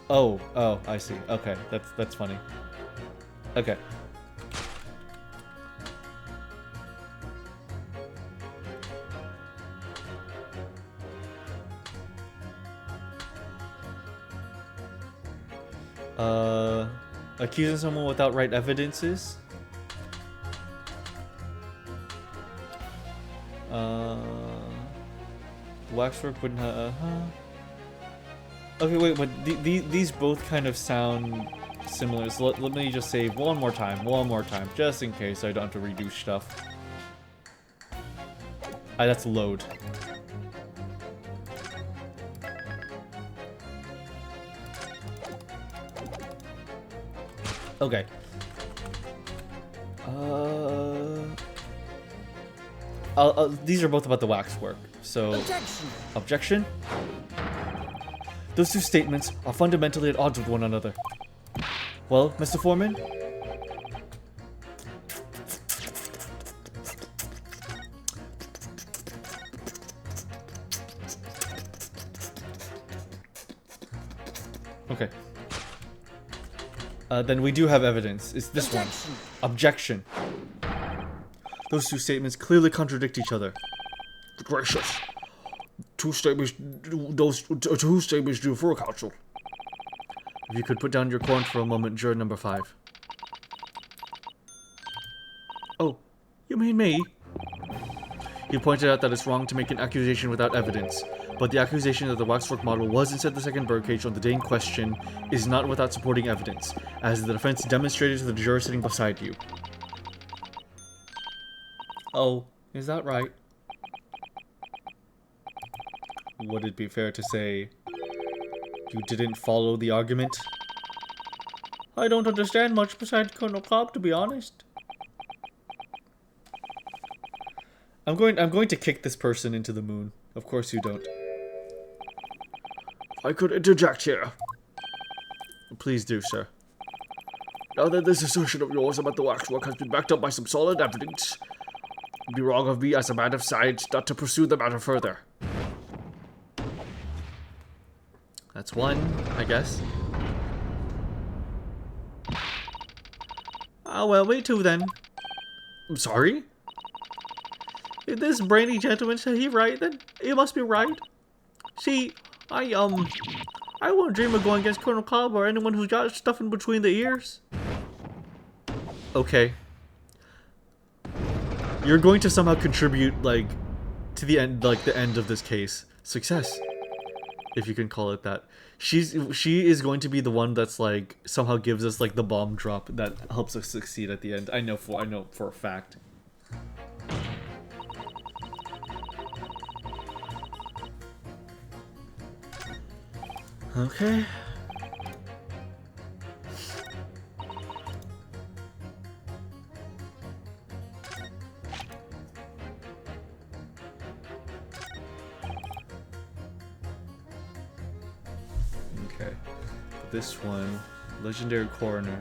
Oh, I see. Okay, that's funny. Okay. Accusing someone without right evidences. Waxwork wouldn't have. Okay, wait, but these both kind of sound similar. So let me just say one more time, just in case I don't have to redo stuff. That's load. Okay. These are both about the waxwork. So, objection. Those two statements are fundamentally at odds with one another. Well, Mr. Foreman? Okay. Then we do have evidence. It's this one. Objection. Those two statements clearly contradict each other. Gracious. Two statements do for a counsel. If you could put down your corn for a moment, juror number 5. Oh, you mean me? You pointed out that it's wrong to make an accusation without evidence, but the accusation that the waxwork model was inside the second birdcage on the day in question is not without supporting evidence, as the defense demonstrated to the juror sitting beside you. Oh, is that right? Would it be fair to say you didn't follow the argument? I don't understand much besides Colonel Cobb, to be honest. I'm going to kick this person into the moon. Of course you don't. I could interject here. Please do, sir. Now that this assertion of yours about the waxwork has been backed up by some solid evidence, it'd be wrong of me as a man of science not to pursue the matter further. That's one, I guess. Ah, well, me too then. I'm sorry? If this brainy gentleman said he right, then it must be right. See, I won't dream of going against Colonel Cobb or anyone who's got stuff in between the ears. Okay. You're going to somehow contribute, like, to the end, like, the end of this case. Success. If you can call it that. She is going to be the one that's, like, somehow gives us, like, the bomb drop that helps us succeed at the end. I know for a fact. Okay. Okay. This one, legendary coroner.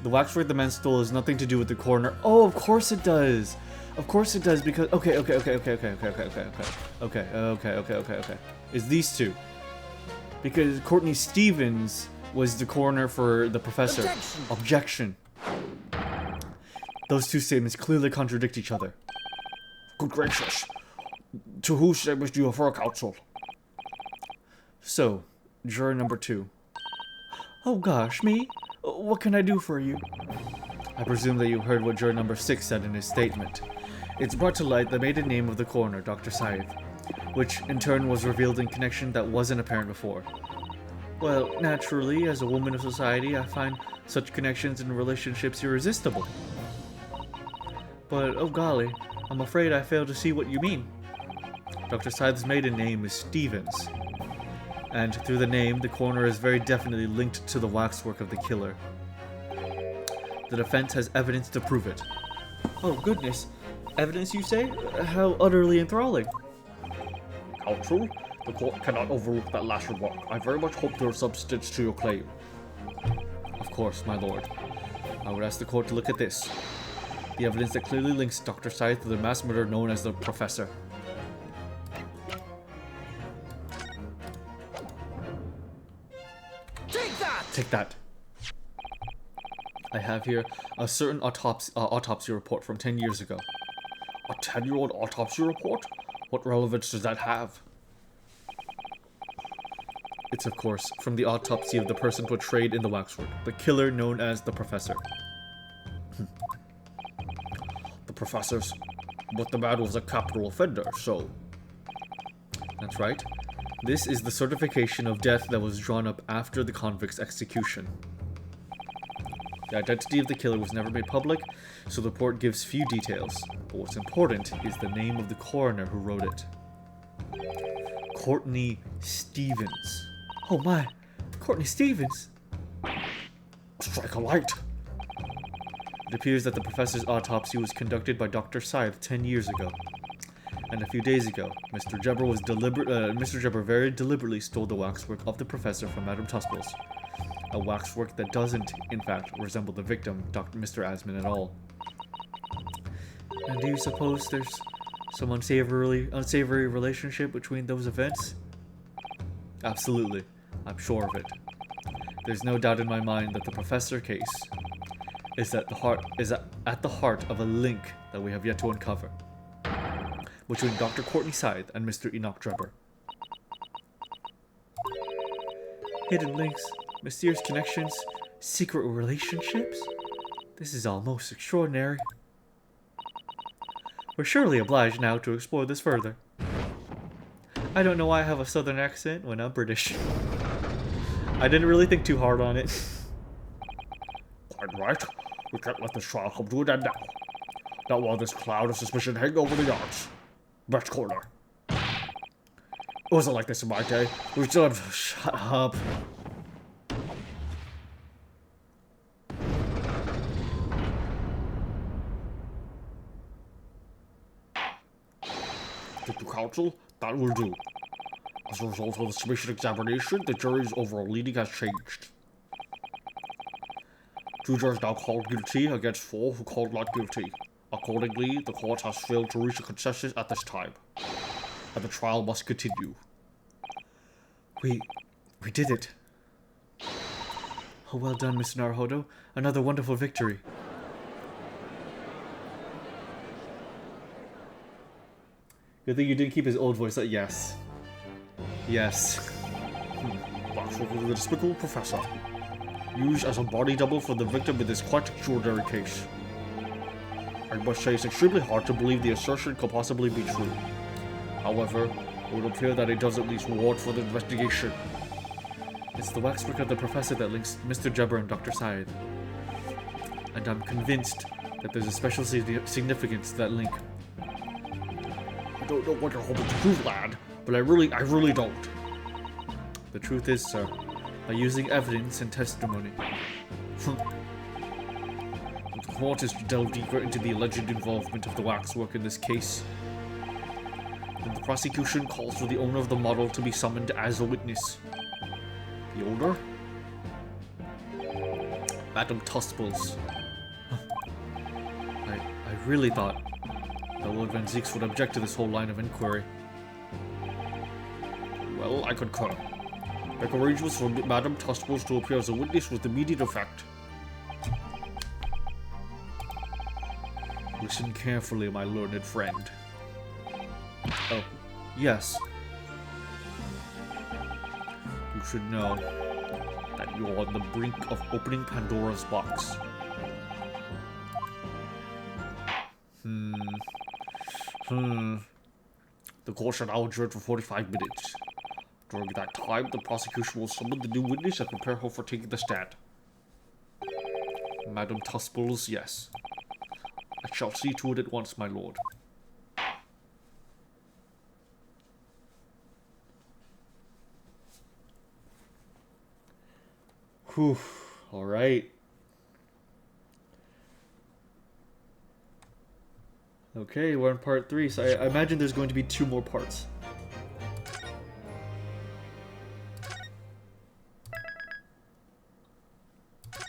The waxwork the man stole has nothing to do with the coroner. Oh, of course it does. Of course it does because okay. It's these two. Because Courtney Stevens was the coroner for the professor. Objection. Those two statements clearly contradict each other. Good gracious. To whose statements do you refer, counsel? So, juror number 2. Oh gosh, me? What can I do for you? I presume that you heard what juror number 6 said in his statement. It's brought to light the maiden name of the coroner, Dr. Saeed, which in turn was revealed in connection that wasn't apparent before. Well, naturally, as a woman of society, I find such connections and relationships irresistible. But, oh golly, I'm afraid I fail to see what you mean. Dr. Saeed's maiden name is Stevens. And through the name, the coroner is very definitely linked to the waxwork of the killer. The defense has evidence to prove it. Oh goodness, evidence you say? How utterly enthralling. Counsel, the court cannot overlook that last remark. I very much hope there is substance to your claim. Of course, my lord. I would ask the court to look at this. The evidence that clearly links Dr. Scythe to the mass murderer known as the Professor. Take that! Take that. I have here a certain autopsy report from 10 years ago. A 10-year-old autopsy report? What relevance does that have? It's, of course, from the autopsy of the person portrayed in the waxwork, the killer known as the Professor. The professors. But the man was a capital offender, so... That's right. This is the certification of death that was drawn up after the convict's execution. The identity of the killer was never made public, so the report gives few details. But what's important is the name of the coroner who wrote it. Courtney Stevens. Oh my, Courtney Stevens! Strike a light! It appears that the professor's autopsy was conducted by Dr. Scythe 10 years ago. And a few days ago, Mr. Jebber very deliberately stole the waxwork of the professor from Madame Tusples. A waxwork that doesn't, in fact, resemble the victim, Mr. Asman, at all. And do you suppose there's some unsavory relationship between those events? Absolutely. I'm sure of it. There's no doubt in my mind that the professor case is at the heart of a link that we have yet to uncover between Dr. Courtney Scythe and Mr. Enoch Drebber. Hidden links, mysterious connections, secret relationships? This is all most extraordinary. We're surely obliged now to explore this further. I don't know why I have a southern accent when I'm British. I didn't really think too hard on it. Quite right. We can't let this trial come to an end now. Not while this cloud of suspicion hang over the yards. Best corner. It wasn't like this in my day. We still have... Shut up. Get to counsel? That will do. As a result of the submission examination, the jury's overall leading has changed. 2 jurors now called guilty against 4 who called not guilty. Accordingly, the court has failed to reach a consensus at this time. And the trial must continue. We did it. Oh, well done, Mr. Naruhodo. Another wonderful victory. Good thing you didn't keep his old voice. Yes. Yes. Waxwork of the despicable professor. Used as a body double for the victim in this quite extraordinary case. I must say it's extremely hard to believe the assertion could possibly be true. However, it would appear that it does at least warrant for the investigation. It's the waxwork of the professor that links Mr. Jebber and Dr. Scythe. And I'm convinced that there's a special significance to that link. I don't know what you're hoping to prove, lad, but I really don't. The truth is, sir, by using evidence and testimony. The court is to delve deeper into the alleged involvement of the waxwork in this case. And the prosecution calls for the owner of the model to be summoned as a witness. The owner? Madame Tusples. I really thought that Lord Van Zieks would object to this whole line of inquiry. Well, I concur. Make arrangements for Madame Tusples to appear as a witness with immediate effect. Listen carefully, my learned friend. Oh, yes. You should know that you are on the brink of opening Pandora's box. The court shall now adjourn for 45 minutes. During that time, the prosecution will summon the new witness and prepare her for taking the stand. Madame Tusples, yes. I shall see to it at once, my lord. Whew. Alright. Okay, we're in part 3, so I imagine there's going to be 2 more parts.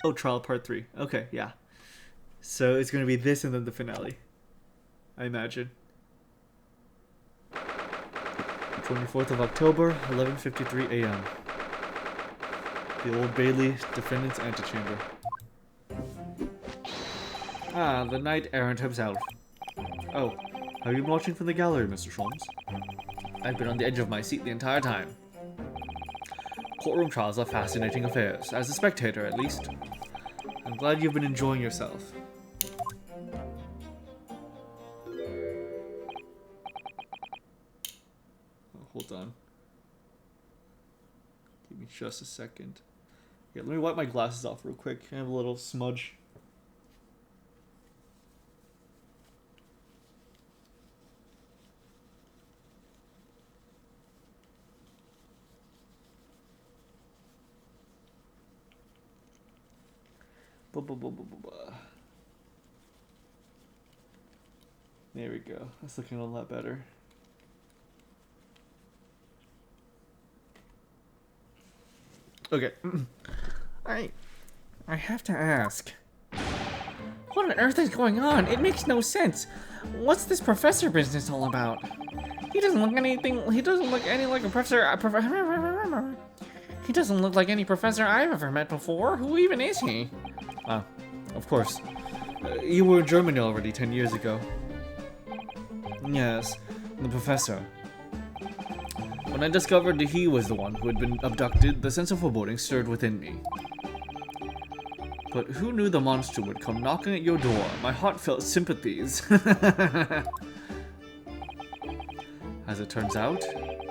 Oh, Trial Part 3. Okay, yeah. So it's going to be this and then the finale, I imagine. 24th of October, 11:53 a.m. The Old Bailey Defendant's Antechamber. Ah, the knight errant himself. Oh, have you been watching from the gallery, Mr. Sholmes? I've been on the edge of my seat the entire time. Courtroom trials are fascinating affairs, as a spectator at least. I'm glad you've been enjoying yourself. Oh, hold on. Give me just a second. Yeah, let me wipe my glasses off real quick. I have a little smudge. There we go. That's looking a lot better. Okay. I have to ask. What on earth is going on? It makes no sense. What's this professor business all about? He doesn't look anything. He doesn't look any like a professor. He doesn't look like any professor I've ever met before. Who even is he? Of course. You were in Germany already 10 years ago. Yes, the professor. When I discovered that he was the one who had been abducted, the sense of foreboding stirred within me. But who knew the monster would come knocking at your door? My heart felt sympathies. As it turns out,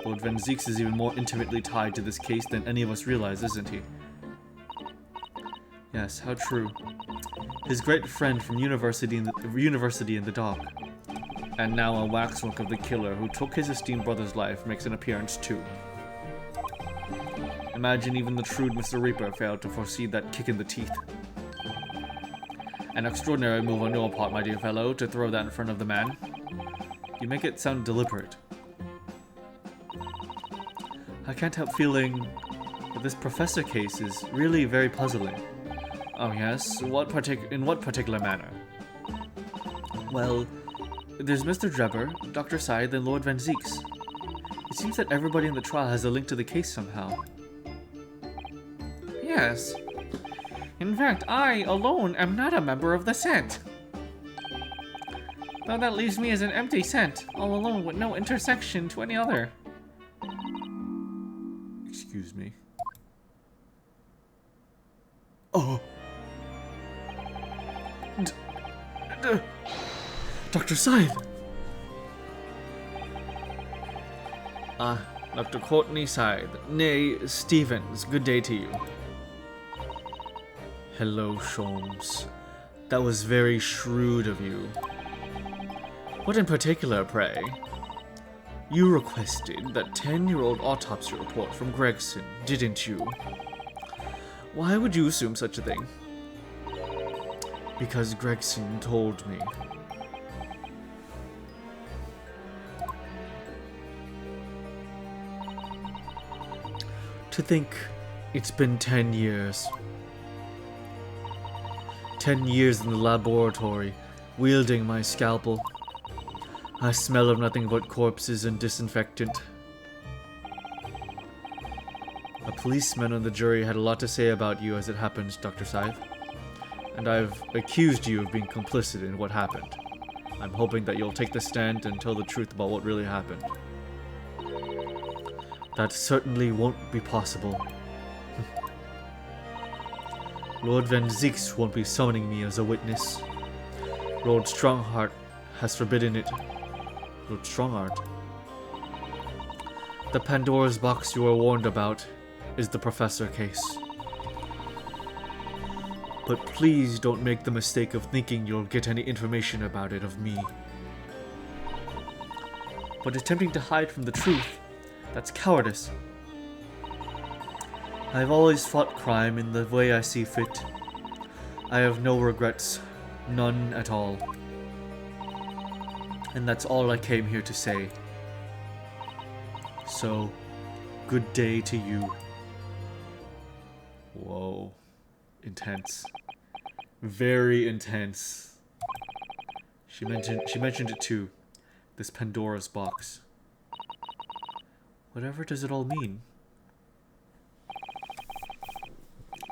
Lord Van Zieks is even more intimately tied to this case than any of us realize, isn't he? Yes, how true. His great friend from university in the dock. And now a waxwork of the killer who took his esteemed brother's life makes an appearance too. Imagine even the shrewd Mr. Reaper failed to foresee that kick in the teeth. An extraordinary move on your part, my dear fellow, to throw that in front of the man. You make it sound deliberate. I can't help feeling that this professor case is really very puzzling. Oh yes? In what particular manner? Well, there's Mr. Drebber, Dr. Scythe, and Lord Van Zieks. It seems that everybody in the trial has a link to the case somehow. Yes. In fact, I alone am not a member of the set. Now that leaves me as an empty set, all alone with no intersection to any other. Excuse me. Oh. Dr. Scythe! Dr. Courtney Scythe, nay, Stevens, good day to you. Hello, Sholmes. That was very shrewd of you. What in particular, pray? You requested that 10-year-old autopsy report from Gregson, didn't you? Why would you assume such a thing? Because Gregson told me. To think it's been 10 years. 10 years in the laboratory, wielding my scalpel. I smell of nothing but corpses and disinfectant. A policeman on the jury had a lot to say about you as it happened, Dr. Scythe. And I've accused you of being complicit in what happened. I'm hoping that you'll take the stand and tell the truth about what really happened. That certainly won't be possible. Lord Van Zieks won't be summoning me as a witness. Lord Strongheart has forbidden it. Lord Strongheart. The Pandora's box you were warned about is the Professor case. But please don't make the mistake of thinking you'll get any information about it of me. But attempting to hide from the truth, that's cowardice. I've always fought crime in the way I see fit. I have no regrets, none at all. And that's all I came here to say. So, good day to you. Whoa. Intense. Very intense. She mentioned it too. This Pandora's box. Whatever does it all mean?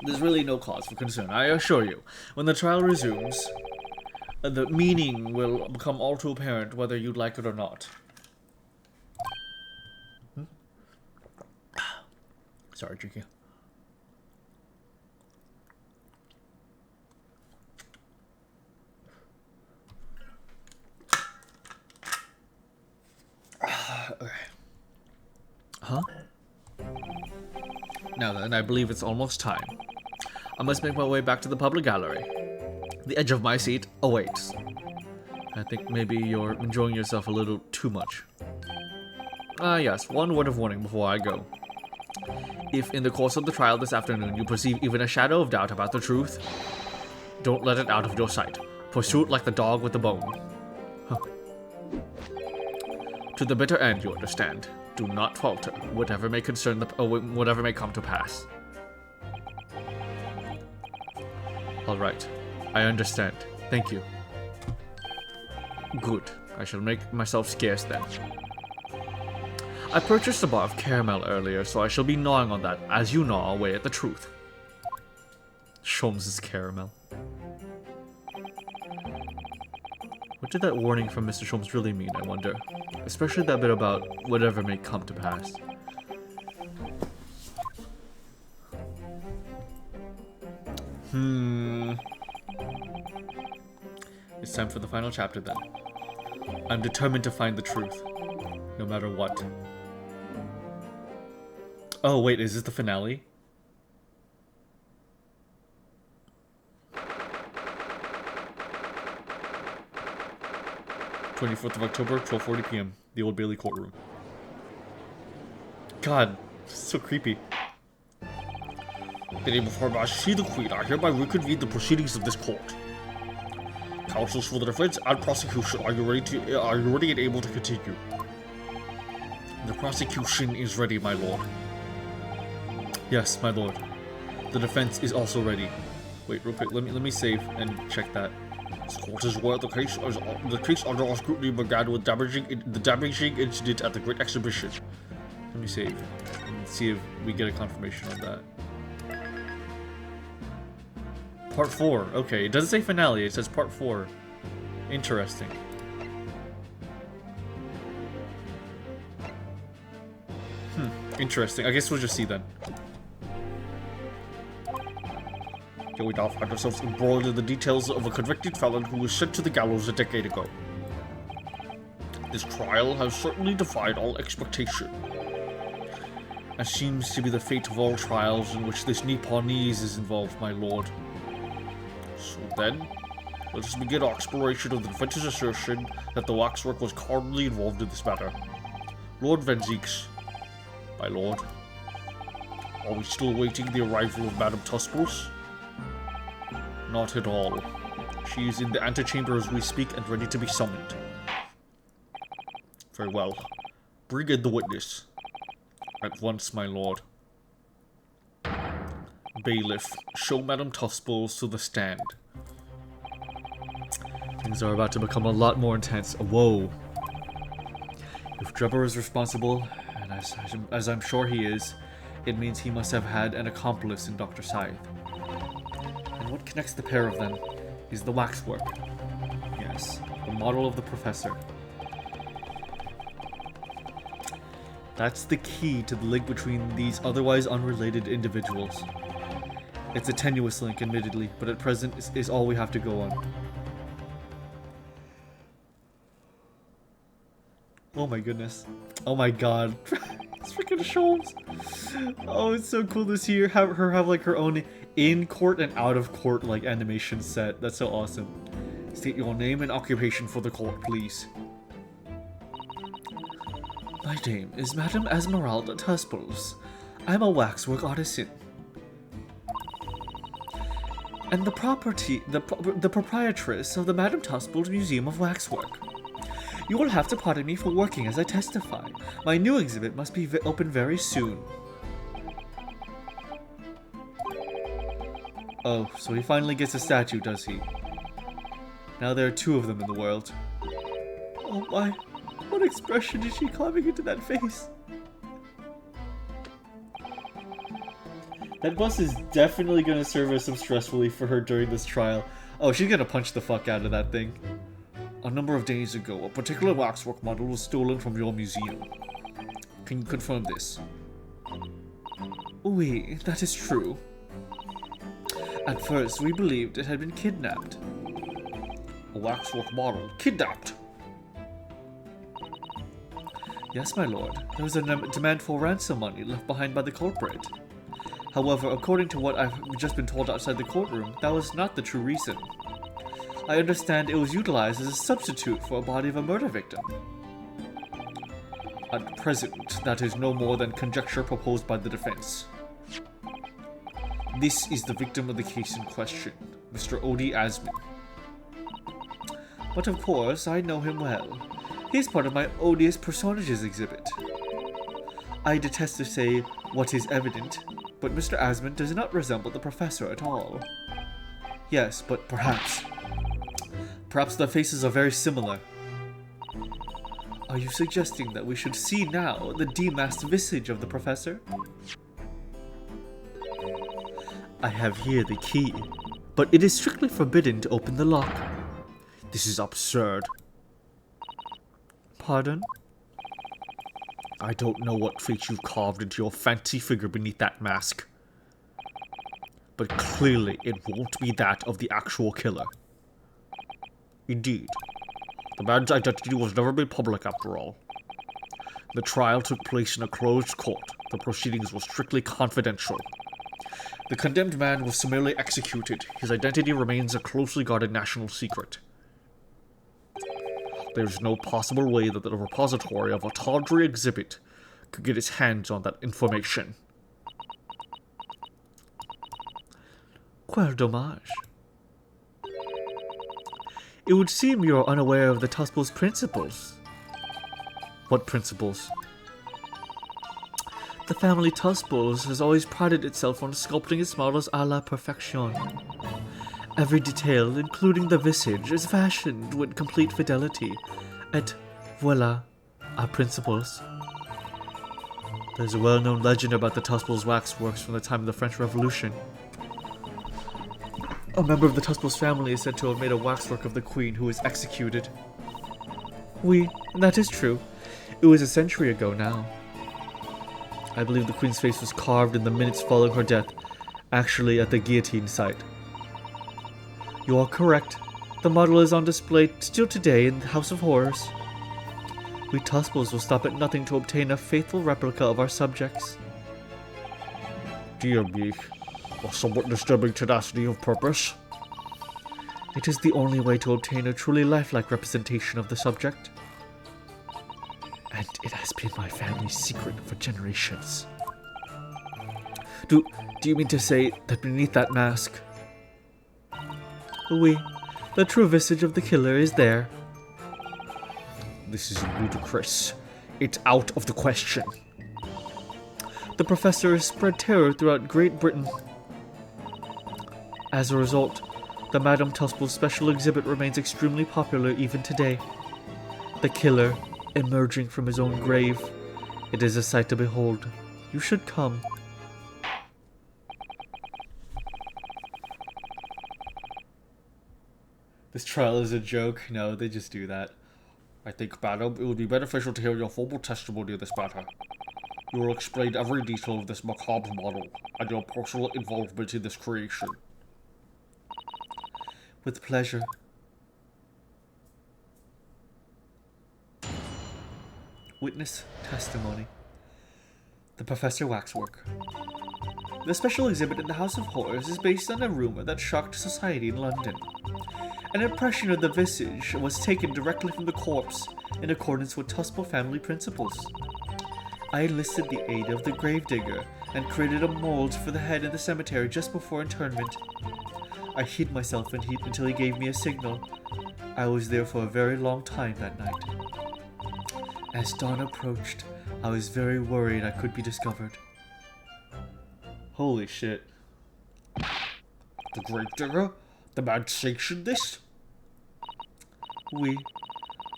There's really no cause for concern, I assure you. When the trial resumes, the meaning will become all too apparent whether you'd like it or not. Sorry, drinking. Okay. Huh? Now then, I believe it's almost time. I must make my way back to the public gallery. The edge of my seat awaits. I think maybe you're enjoying yourself a little too much. Ah, yes, one word of warning before I go. If in the course of the trial this afternoon you perceive even a shadow of doubt about the truth, don't let it out of your sight. Pursue it like the dog with the bone. Huh. To the bitter end, you understand. Do not falter, whatever may whatever may come to pass. All right, I understand. Thank you. Good. I shall make myself scarce then. I purchased a bar of caramel earlier, so I shall be gnawing on that as you gnaw away at the truth. Sholmes' caramel. What did that warning from Mr. Sholmes really mean, I wonder? Especially that bit about whatever may come to pass. It's time for the final chapter then. I'm determined to find the truth, no matter what. Oh wait, is this the finale? October, 12:40 p.m. The Old Bailey courtroom. God, this is so creepy. The day before I see the Queen, I hereby reconvene the proceedings of this court. Counsels for the defense and prosecution, are you ready and able to continue? The prosecution is ready, my lord. Yes, my lord. The defense is also ready. Wait, real quick. Let me save and check that. This court is where the case under our scrutiny began with the damaging incident at the Great Exhibition. Let me save and see if we get a confirmation on that. Part 4. Okay, it doesn't say finale. It says part 4. Interesting. Interesting. I guess we'll just see then. Here we now find ourselves embroiled in the details of a convicted felon who was sent to the gallows a decade ago. This trial has certainly defied all expectation. As seems to be the fate of all trials in which this Nipponese is involved, my lord. So then, let us begin our exploration of the defense's assertion that the waxwork was cardinally involved in this matter. Lord Van Zieks, my lord, are we still awaiting the arrival of Madame Tuspels? Not at all. She is in the antechamber as we speak and ready to be summoned. Very well. Bring in the witness. At once, my lord. Bailiff, show Madame Tuspels to the stand. Things are about to become a lot more intense. Whoa. If Drebber is responsible, and as I'm sure he is, it means he must have had an accomplice in Dr. Scythe. And what connects the pair of them is the waxwork. Yes, the model of the professor. That's the key to the link between these otherwise unrelated individuals. It's a tenuous link, admittedly, but at present is all we have to go on. Oh my goodness. Oh my god. It's freaking Sholmes. Oh, it's so cool to see her have like her own in-court and out-of-court like animation set. That's so awesome. State your name and occupation for the court, please. My name is Madame Esmeralda Tuspels. I'm a waxwork artisan. And the proprietress of the Madame Tuspels Museum of Waxwork. You will have to pardon me for working as I testify. My new exhibit must be open very soon. Oh, so he finally gets a statue, does he? Now there are 2 of them in the world. Oh my, what expression is she climbing into that face? That bus is definitely going to serve as some stress relief for her during this trial. Oh, she's going to punch the fuck out of that thing. A number of days ago, a particular waxwork model was stolen from your museum. Can you confirm this? Oui, that is true. At first, we believed it had been kidnapped. A waxwork model kidnapped? Yes, my lord. There was a demand for ransom money left behind by the culprit. However, according to what I've just been told outside the courtroom, that was not the true reason. I understand it was utilized as a substitute for a body of a murder victim. At present, that is no more than conjecture proposed by the defense. This is the victim of the case in question, Mr. Odie Asman. But of course, I know him well. He's part of my odious personages exhibit. I detest to say what is evident, but Mr. Asman does not resemble the professor at all. Yes, but perhaps the faces are very similar. Are you suggesting that we should see now the demasked visage of the professor? I have here the key, but it is strictly forbidden to open the lock. This is absurd. Pardon? I don't know what fate you've carved into your fancy figure beneath that mask. But clearly it won't be that of the actual killer. Indeed, the man's identity was never made public after all. The trial took place in a closed court. The proceedings were strictly confidential. The condemned man was summarily executed. His identity remains a closely guarded national secret. There's no possible way that the repository of a tawdry exhibit could get its hands on that information. Quel dommage. It would seem you're unaware of the Tuspel's principles. What principles? The family Tuspels has always prided itself on sculpting its models a la perfection. Every detail, including the visage, is fashioned with complete fidelity. Et voila, our principles. There's a well-known legend about the Tuspel's waxworks from the time of the French Revolution. A member of the Tuspel's family is said to have made a waxwork of the queen who was executed. Oui, that is true. It was a century ago now. I believe the queen's face was carved in the minutes following her death, actually at the guillotine site. You are correct. The model is on display still today in the House of Horrors. We Tuspels will stop at nothing to obtain a faithful replica of our subjects. Dear me, a somewhat disturbing tenacity of purpose. It is the only way to obtain a truly lifelike representation of the subject. And it has been my family's secret for generations. Do you mean to say that beneath that mask? Oui, the true visage of the killer is there. This is ludicrous. It's out of the question. The professor has spread terror throughout Great Britain. As a result, the Madame Tuspel's special exhibit remains extremely popular even today. The killer emerging from his own grave. It is a sight to behold. You should come. This trial is a joke. No, they just do that. I think, madam, it would be beneficial to hear your formal testimony of this matter. You will explain every detail of this macabre model and your personal involvement in this creation. With pleasure. Witness testimony. The Professor Waxwork. The special exhibit in the House of Horrors is based on a rumor that shocked society in London. An impression of the visage was taken directly from the corpse in accordance with Tuspel family principles. I enlisted the aid of the gravedigger and created a mold for the head in the cemetery just before interment. I hid myself in heat until he gave me a signal. I was there for a very long time that night. As dawn approached, I was very worried I could be discovered. Holy shit. The gravedigger? The man sanctioned this? Oui.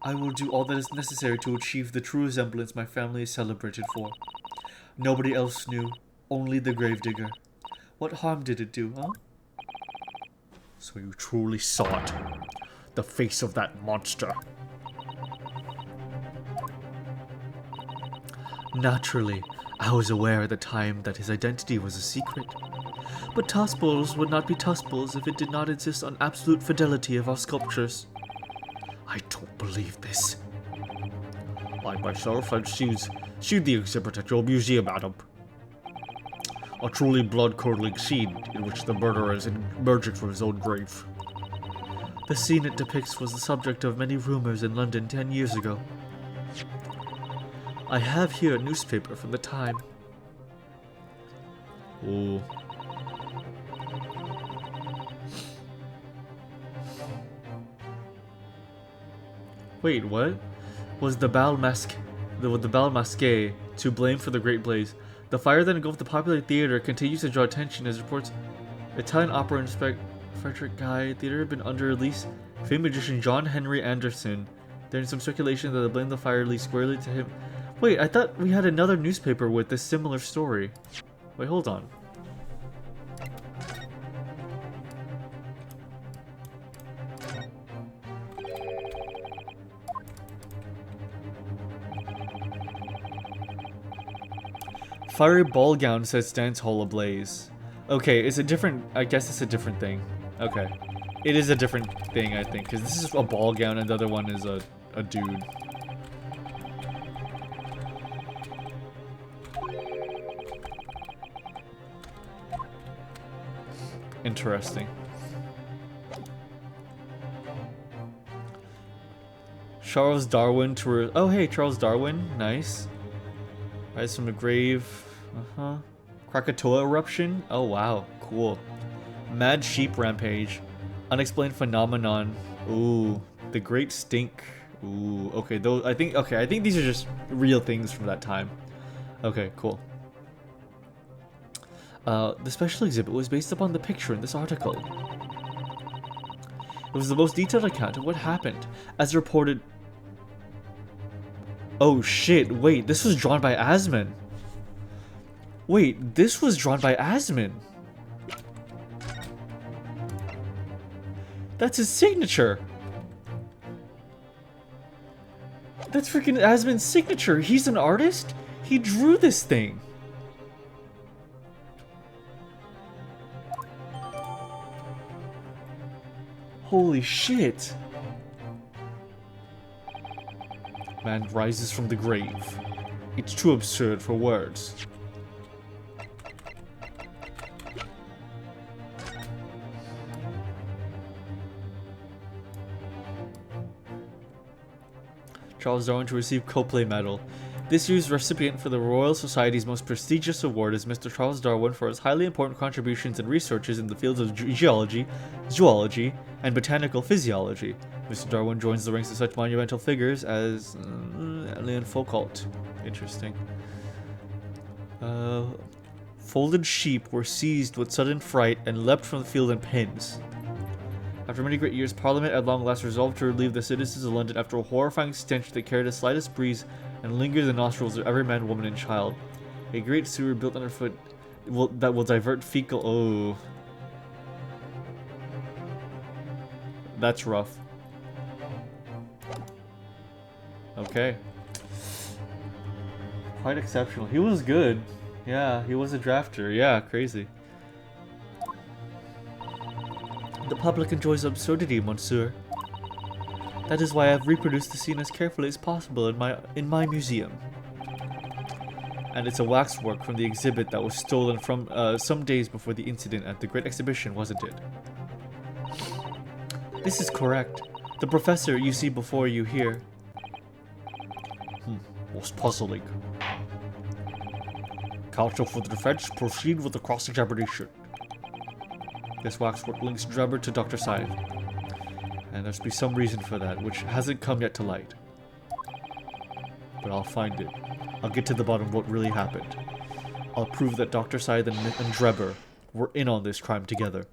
I will do all that is necessary to achieve the true resemblance my family is celebrated for. Nobody else knew. Only the gravedigger. What harm did it do, huh? So you truly saw it. The face of that monster. Naturally, I was aware at the time that his identity was a secret. But Tussballs would not be Tussballs if it did not insist on absolute fidelity of our sculptures. I don't believe this. I myself have seen the exhibit at your museum, madam. A truly blood-curdling scene in which the murderer is emerging from his own grave. The scene it depicts was the subject of many rumors in London 10 years ago. I have here a newspaper from the time. Oh. Wait, what? Was the Bal Masque to blame for the Great Blaze? The fire that engulfed the popular theater continues to draw attention as reports Italian opera inspector Frederick Guy theater had been under release. Famed magician John Henry Anderson. There's some speculation that they blame the fire lead squarely to him. Wait, I thought we had another newspaper with this similar story. Wait, hold on. Fiery ball gown sets dance hall ablaze. Okay, it's a different... I guess it's a different thing. Okay. It is a different thing, I think, because this is a ball gown and the other one is a dude. Interesting. Charles Darwin to... Oh, hey, Charles Darwin. Nice. Rise from the grave. Krakatoa eruption. Oh, wow. Cool. Mad sheep rampage. Unexplained phenomenon. Ooh. The great stink. Ooh. Okay, those... I think these are just real things from that time. Okay, cool. The special exhibit was based upon the picture in this article. It was the most detailed account of what happened, as reported... Oh shit, wait, this was drawn by Asman. Wait, this was drawn by Asman. That's his signature. That's freaking Asman's signature. He's an artist? He drew this thing. Holy shit. Man rises from the grave. It's too absurd for words. Charles Darwin to receive Copley Medal. This year's recipient for the Royal Society's most prestigious award is Mr. Charles Darwin for his highly important contributions and researches in the fields of geology, zoology, and botanical physiology. Mr. Darwin joins the ranks of such monumental figures as Leon Foucault. Interesting. Folded sheep were seized with sudden fright and leapt from the field in pins. After many great years, Parliament at long last resolved to relieve the citizens of London after a horrifying stench that carried the slightest breeze and lingered in the nostrils of every man, woman, and child. A great sewer built underfoot that will divert fecal... Oh. That's rough. Okay. Quite exceptional. He was good. Yeah, he was a drafter. Yeah, crazy. The public enjoys absurdity, monsieur. That is why I've reproduced the scene as carefully as possible in my museum. And it's a waxwork from the exhibit that was stolen from some days before the incident at the Great Exhibition, wasn't it? This is correct. The professor you see before you here. Most puzzling. Counsel for the defense, proceed with the cross-examination. This waxwork links Drebber to Dr. Scythe. And there's be some reason for that, which hasn't come yet to light. But I'll find it. I'll get to the bottom of what really happened. I'll prove that Dr. Scythe and Drebber were in on this crime together.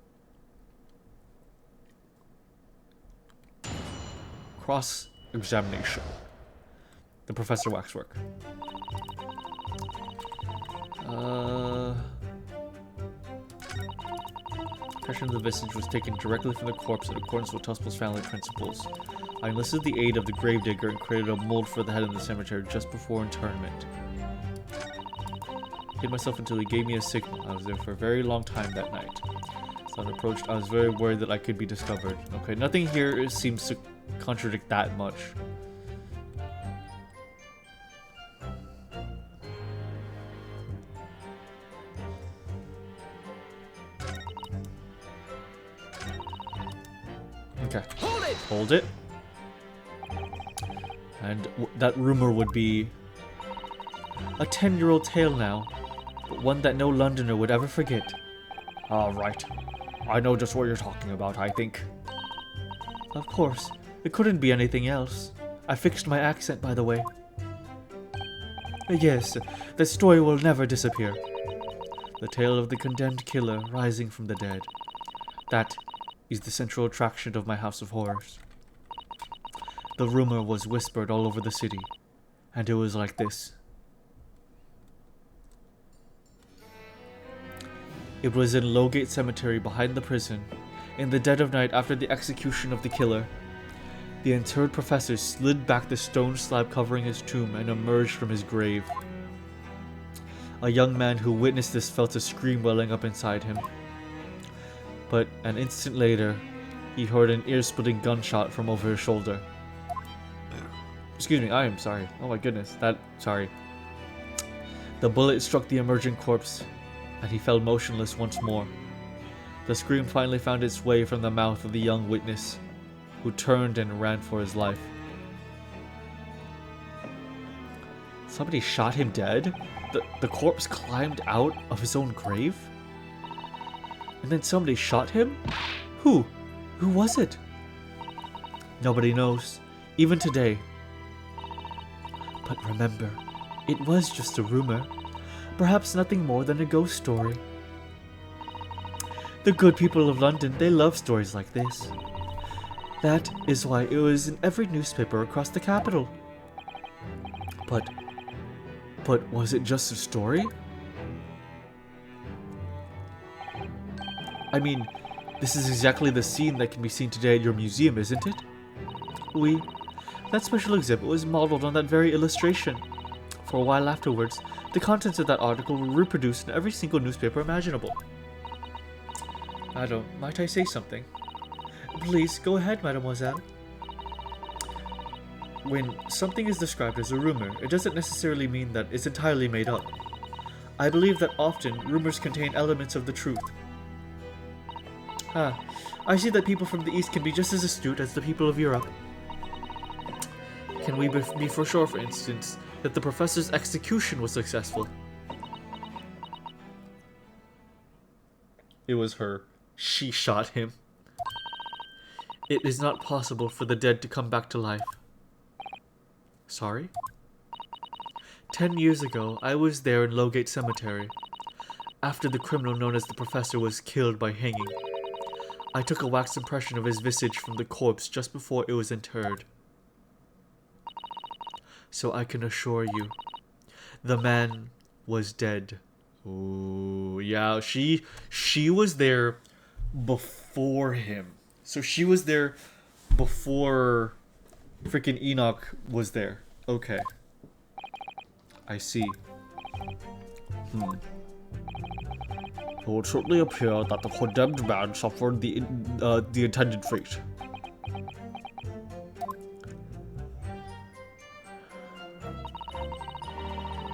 cross-examination. The Professor Waxwork. Impression of the visage was taken directly from the corpse in accordance with Tuspel's family principles. I enlisted the aid of the gravedigger and created a mold for the head in the cemetery just before internment. I hid myself until he gave me a signal. I was there for a very long time that night. As I approached, I was very worried that I could be discovered. Okay, nothing here seems to contradict that much. Okay. Hold it! Hold it. And that rumor would be a 10-year-old tale now, but one that no Londoner would ever forget. Right. I know just what you're talking about, I think. Of course. It couldn't be anything else. I fixed my accent, by the way. Yes, the story will never disappear. The tale of the condemned killer rising from the dead. That is the central attraction of my House of Horrors. The rumor was whispered all over the city, and it was like this. It was in Lowgate Cemetery behind the prison, in the dead of night after the execution of the killer. The interred professor slid back the stone slab covering his tomb and emerged from his grave. A young man who witnessed this felt a scream welling up inside him. But an instant later, he heard an ear-splitting gunshot from over his shoulder. Excuse me, I am sorry. Oh my goodness, sorry. The bullet struck the emerging corpse, and he fell motionless once more. The scream finally found its way from the mouth of the young witness, who turned and ran for his life. Somebody shot him dead? The corpse climbed out of his own grave? And then somebody shot him? Who? Who was it? Nobody knows, even today. But remember, it was just a rumor. Perhaps nothing more than a ghost story. The good people of London, they love stories like this. That is why it was in every newspaper across the capital. But was it just a story? I mean, this is exactly the scene that can be seen today at your museum, isn't it? Oui. That special exhibit was modeled on that very illustration. For a while afterwards, the contents of that article were reproduced in every single newspaper imaginable. Madam, might I say something? Please, go ahead, mademoiselle. When something is described as a rumor, it doesn't necessarily mean that it's entirely made up. I believe that often, rumors contain elements of the truth. I see that people from the East can be just as astute as the people of Europe. Can we be for sure, for instance, that the professor's execution was successful? It was her. She shot him. It is not possible for the dead to come back to life. Sorry? 10 years ago, I was there in Lowgate Cemetery, after the criminal known as the Professor was killed by hanging. I took a wax impression of his visage from the corpse just before it was interred. So I can assure you, the man was dead. Ooh, yeah, she was there before him. So she was there before freaking Enoch was there. Okay. I see. It would certainly appear that the condemned man suffered the intended fate.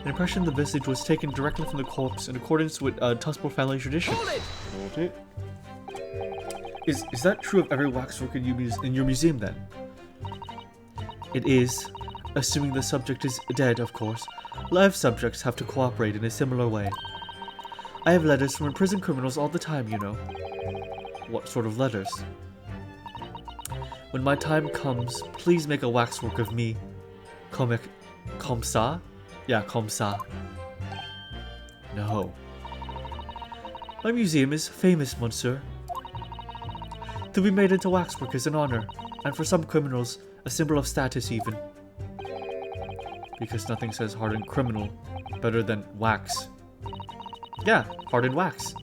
An impression of the visage was taken directly from the corpse in accordance with Tuspel family tradition. Hold it! Hold it. Is that true of every waxwork in your museum then? It is, assuming the subject is dead, of course. Live subjects have to cooperate in a similar way. I have letters from imprisoned criminals all the time, you know. What sort of letters? When my time comes, please make a waxwork of me. Comme ça? Yeah, comme ça. No. My museum is famous, monsieur. To be made into waxwork is an honor, and for some criminals, A symbol of status even. Because nothing says hardened criminal better than wax. Yeah, hardened wax.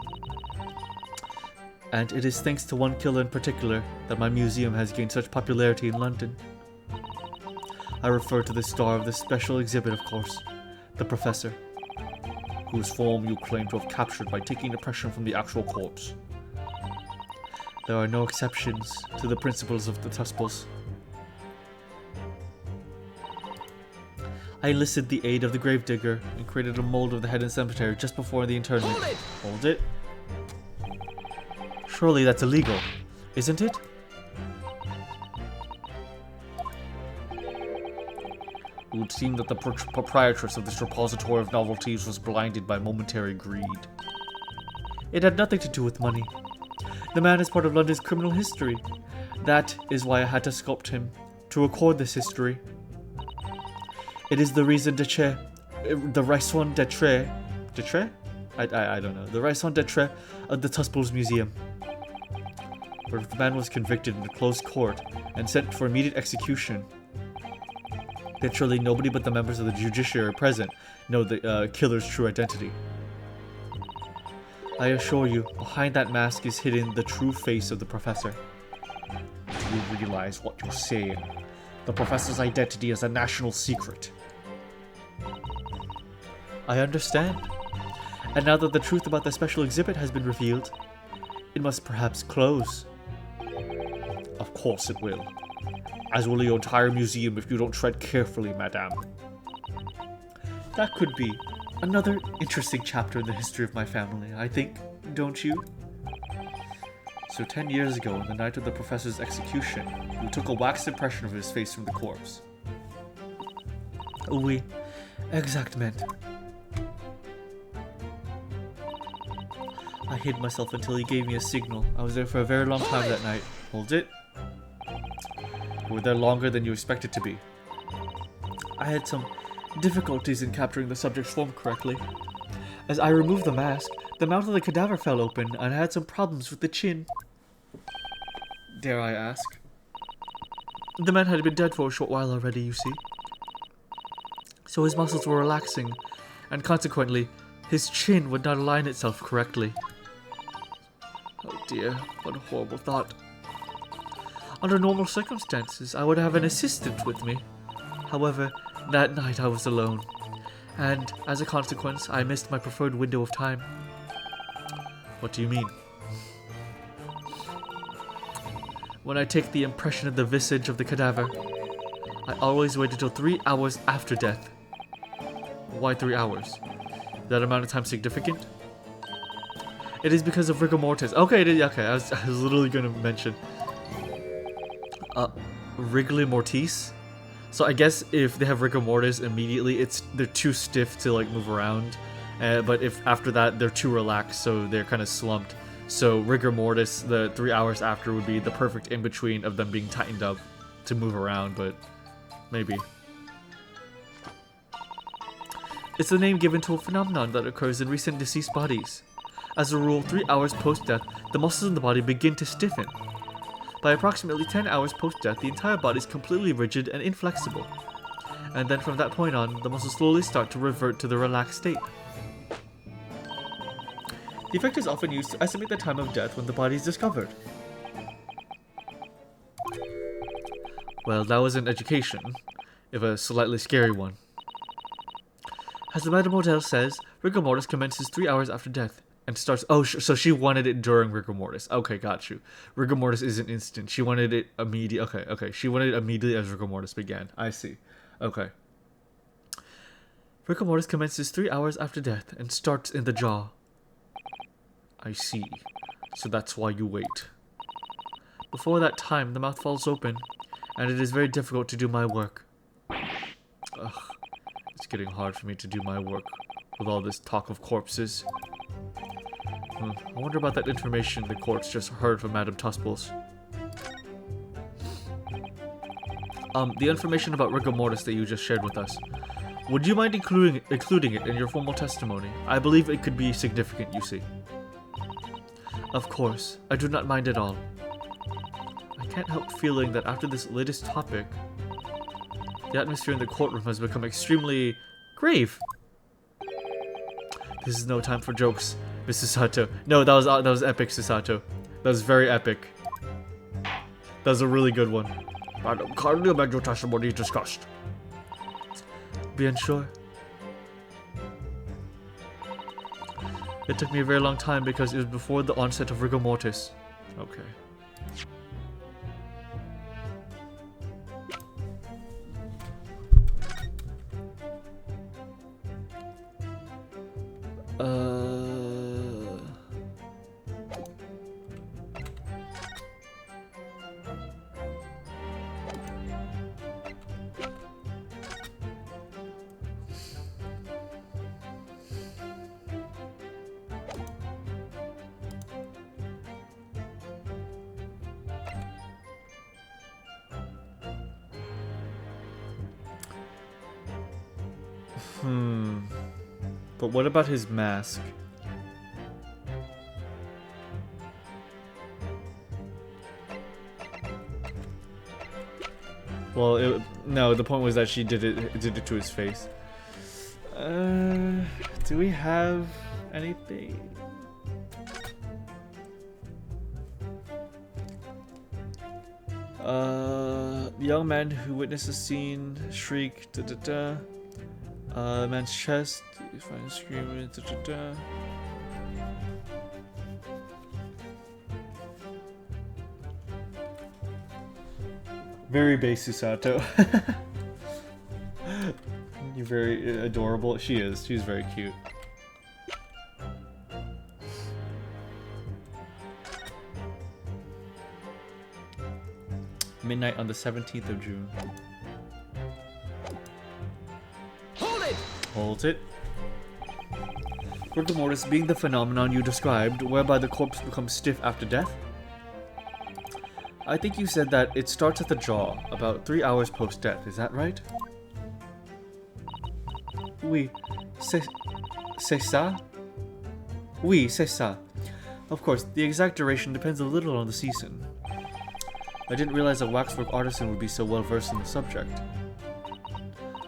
And it is thanks to one killer in particular that my museum has gained such popularity in London. I refer to the star of this special exhibit, of course, the Professor, whose form you claim to have captured by taking impression from the actual corpse. There are no exceptions to the principles of the Tusples. I enlisted the aid of the gravedigger and created a mold of the head in cemetery just before the internment. Hold it! Hold it. Surely that's illegal, isn't it? It would seem that the proprietress of this repository of novelties was blinded by momentary greed. It had nothing to do with money. The man is part of London's criminal history. That is why I had to sculpt him, to record this history. It is the reason the raison d'etre, I don't know, the raison d'etre of the Tusples Museum. But if the man was convicted in a closed court and sent for immediate execution, then surely nobody but the members of the judiciary present know the killer's true identity. I assure you, behind that mask is hidden the true face of the Professor. Do you realize what you're saying? The Professor's identity is a national secret. I understand. And now that the truth about the special exhibit has been revealed, it must perhaps close. Of course it will. As will your entire museum if you don't tread carefully, madame. That could be another interesting chapter in the history of my family, I think, don't you? So 10 years ago, on the night of the Professor's execution, we took a wax impression of his face from the corpse. Oui, exactement. I hid myself until he gave me a signal. I was there for a very long time that night. Hold it. You were there longer than you expected to be. I had some difficulties in capturing the subject's form correctly. As I removed the mask, the mouth of the cadaver fell open, and I had some problems with the chin. Dare I ask? The man had been dead for a short while already, you see. So his muscles were relaxing, and consequently, his chin would not align itself correctly. Oh dear, what a horrible thought. Under normal circumstances, I would have an assistant with me. However, that night I was alone, and as a consequence, I missed my preferred window of time. What do you mean? When I take the impression of the visage of the cadaver, I always wait until 3 hours after death. Why 3 hours? Is that amount of time significant? It is because of rigor mortis. Okay, I was literally going to mention rigor mortis. So I guess if they have rigor mortis immediately, they're too stiff to like move around. But if after that they're too relaxed, so they're kind of slumped. So rigor mortis, the 3 hours after, would be the perfect in between of them being tightened up to move around. But maybe. It's the name given to a phenomenon that occurs in recent deceased bodies. As a rule, 3 hours post-death, the muscles in the body begin to stiffen. By approximately 10 hours post-death, the entire body is completely rigid and inflexible. And then from that point on, the muscles slowly start to revert to the relaxed state. The effect is often used to estimate the time of death when the body is discovered. Well, that was an education, if a slightly scary one. As the Mademoiselle says, rigor mortis commences 3 hours after death and starts. Oh, so she wanted it during rigor mortis. Okay, got you. Rigor mortis isn't instant. She wanted it immediate. Okay. She wanted it immediately as rigor mortis began. I see. Okay. Rigor mortis commences 3 hours after death and starts in the jaw. I see. So that's why you wait. Before that time, the mouth falls open, and it is very difficult to do my work. Ugh. It's getting hard for me to do my work with all this talk of corpses. I wonder about that information the courts just heard from Madame Tusples. The information about rigor mortis that you just shared with us. Would you mind including it in your formal testimony? I believe it could be significant, you see. Of course, I do not mind at all. I can't help feeling that after this latest topic, The atmosphere in the courtroom has become extremely grave. This is no time for jokes, Mrs. Sato. No, that was epic, Susato. That was very epic. That was a really good one. Madam, kindly amend your testimony discussed. Bien sure. It took me a very long time because it was before the onset of rigor mortis. Okay. But what about his mask? Well, no, the point was that she did it to his face. Do we have anything? Young man who witnessed the scene shriek, man's chest, if I scream, Very base Susato. You're very adorable. She is. She's very cute. Midnight on the 17th of June. Hold it. Rigor mortis being the phenomenon you described, whereby the corpse becomes stiff after death? I think you said that it starts at the jaw, about 3 hours post-death, is that right? Oui, c'est ça? Oui, c'est ça. Of course, the exact duration depends a little on the season. I didn't realize a waxwork artisan would be so well versed in the subject.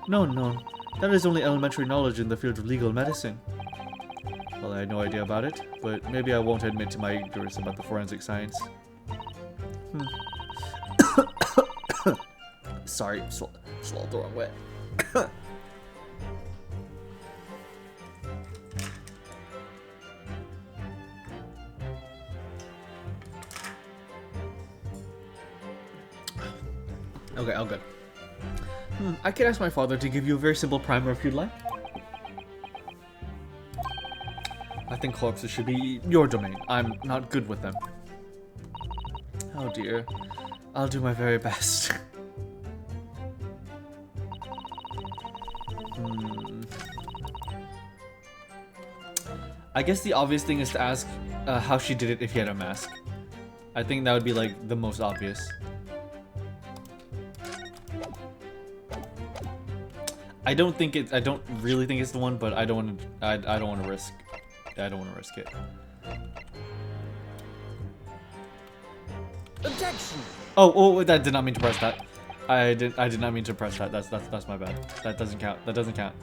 No, that is only elementary knowledge in the field of legal medicine. Well, I had no idea about it, but maybe I won't admit to my ignorance about the forensic science. Sorry, swallowed the wrong way. Okay, all good. I could ask my father to give you a very simple primer if you'd like. I think corpses should be your domain. I'm not good with them. Oh dear. I'll do my very best. I guess the obvious thing is to ask how she did it if he had a mask. I think that would be like the most obvious. I don't really think it's the one, but I don't want to risk it. Objection! Oh, that did not mean to press that. I did not mean to press that. That's my bad. That doesn't count. That doesn't count.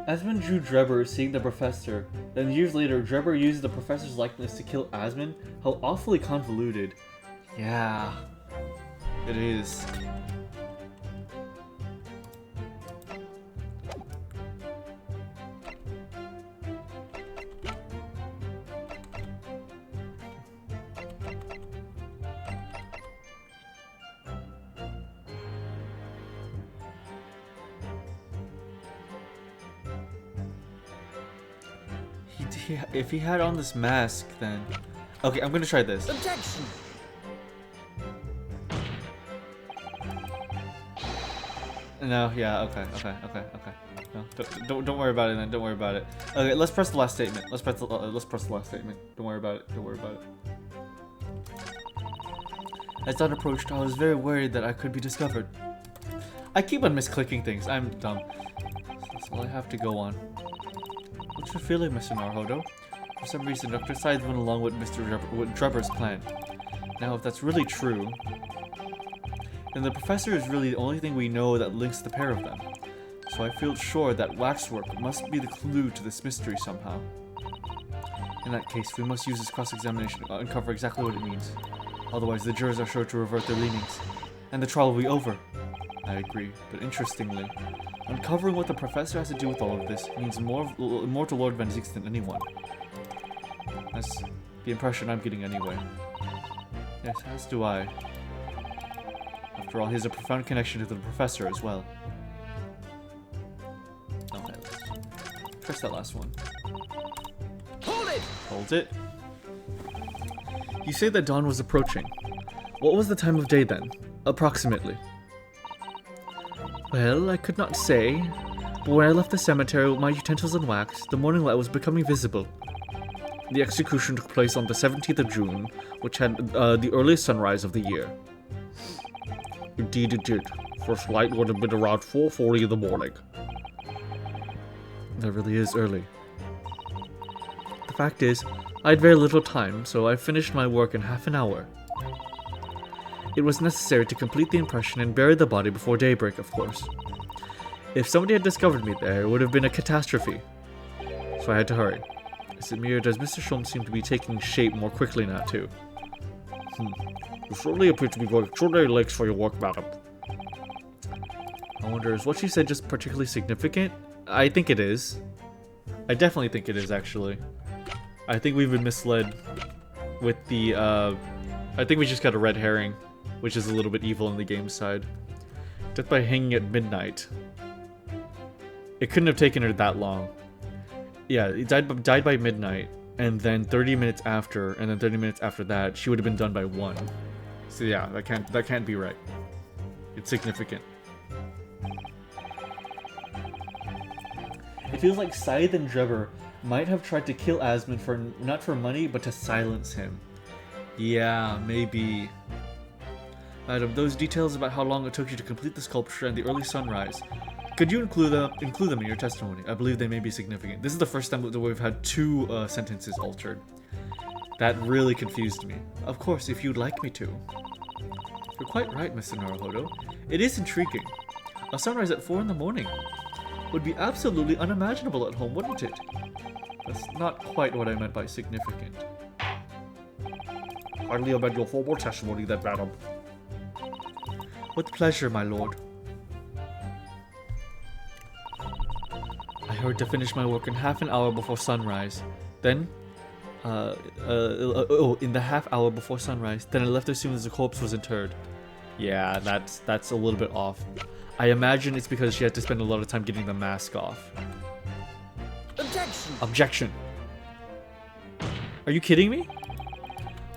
Asmund drew Drebber seeing the professor. Then years later, Drebber uses the professor's likeness to kill Asmund. How awfully convoluted. Yeah, it is. If he had on this mask, then... Okay, I'm gonna try this. Objection! No, yeah, okay. No, don't worry about it then, don't worry about it. Okay, let's press the last statement. Let's press the last statement. Don't worry about it, don't worry about it. As dawn approached, I was very worried that I could be discovered. I keep on misclicking things, I'm dumb. That's all I have to go on. What's your feeling, Mr. Naruhodo? For some reason, Dr. Scythe went along with with Drebber's plan. Now, if that's really true, then the professor is really the only thing we know that links the pair of them. So I feel sure that waxwork must be the clue to this mystery somehow. In that case, we must use this cross-examination to uncover exactly what it means. Otherwise, the jurors are sure to revert their leanings, and the trial will be over. I agree, but interestingly, uncovering what the professor has to do with all of this means more to Lord Van Zieks than anyone. That's the impression I'm getting anyway. Yes, as do I. After all, he has a profound connection to the professor as well. Okay, let's press that last one. Hold it! Hold it. You say that dawn was approaching. What was the time of day then? Approximately. Well, I could not say, but when I left the cemetery with my utensils and wax, the morning light was becoming visible. The execution took place on the 17th of June, which had the earliest sunrise of the year. Indeed it did. First light would have been around 4:40 in the morning. That really is early. The fact is, I had very little time, so I finished my work in half an hour. It was necessary to complete the impression and bury the body before daybreak, of course. If somebody had discovered me there, it would have been a catastrophe. So I had to hurry. Is it me or does Mr. Sholmes seem to be taking shape more quickly now, too? You certainly appear to be going extraordinary lengths for your work, madam. I wonder, is what she said just particularly significant? I think it is. I definitely think it is, actually. I think we've been misled with the, I think we just got a red herring, which is a little bit evil on the game side. Death by hanging at midnight. It couldn't have taken her that long. Yeah, it died by midnight, and then 30 minutes after, and then 30 minutes after that, she would have been done by 1. So yeah, that can't be right. It's significant. It feels like Scythe and Drebber might have tried to kill Asmund for not for money, but to silence him. Yeah, maybe. Madam, those details about how long it took you to complete the sculpture and the early sunrise, could you include them in your testimony? I believe they may be significant. This is the first time that we've had 2 sentences altered. That really confused me. Of course, if you'd like me to. You're quite right, Mr. Naruhodo. It is intriguing. A sunrise at 4 in the morning would be absolutely unimaginable at home, wouldn't it? That's not quite what I meant by significant. Kindly amend your formal testimony then, madam. With pleasure, my lord. I hurried to finish my work in half an hour before sunrise. Then, in the half hour before sunrise, then I left as soon as the corpse was interred. Yeah, that's a little bit off. I imagine it's because she had to spend a lot of time getting the mask off. Objection! Objection. Are you kidding me?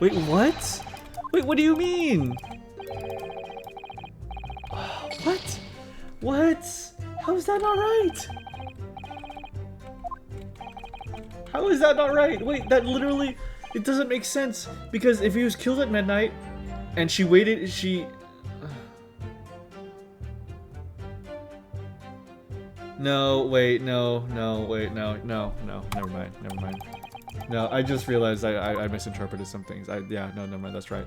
Wait, what? Wait, what do you mean? What? What? How is that not right? How is that not right? Wait, that literally, it doesn't make sense. Because if he was killed at midnight, and she waited, No, wait, no, wait, no, never mind. No, I just realized I misinterpreted some things. Yeah, no, never mind, that's right,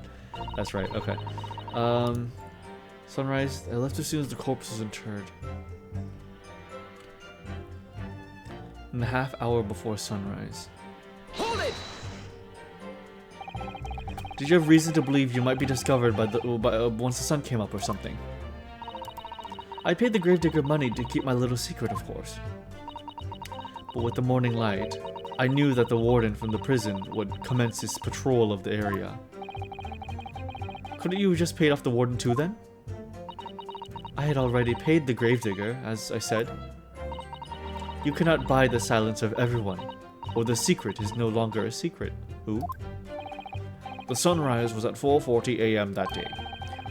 okay. Sunrise, I left as soon as the corpse was interred. In the half hour before sunrise. Hold it! Did you have reason to believe you might be discovered once the sun came up or something? I paid the gravedigger money to keep my little secret, of course. But with the morning light, I knew that the warden from the prison would commence his patrol of the area. Couldn't you have just paid off the warden too, then? I had already paid the gravedigger, as I said. You cannot buy the silence of everyone, or the secret is no longer a secret. Who? The sunrise was at 4:40 a.m. that day,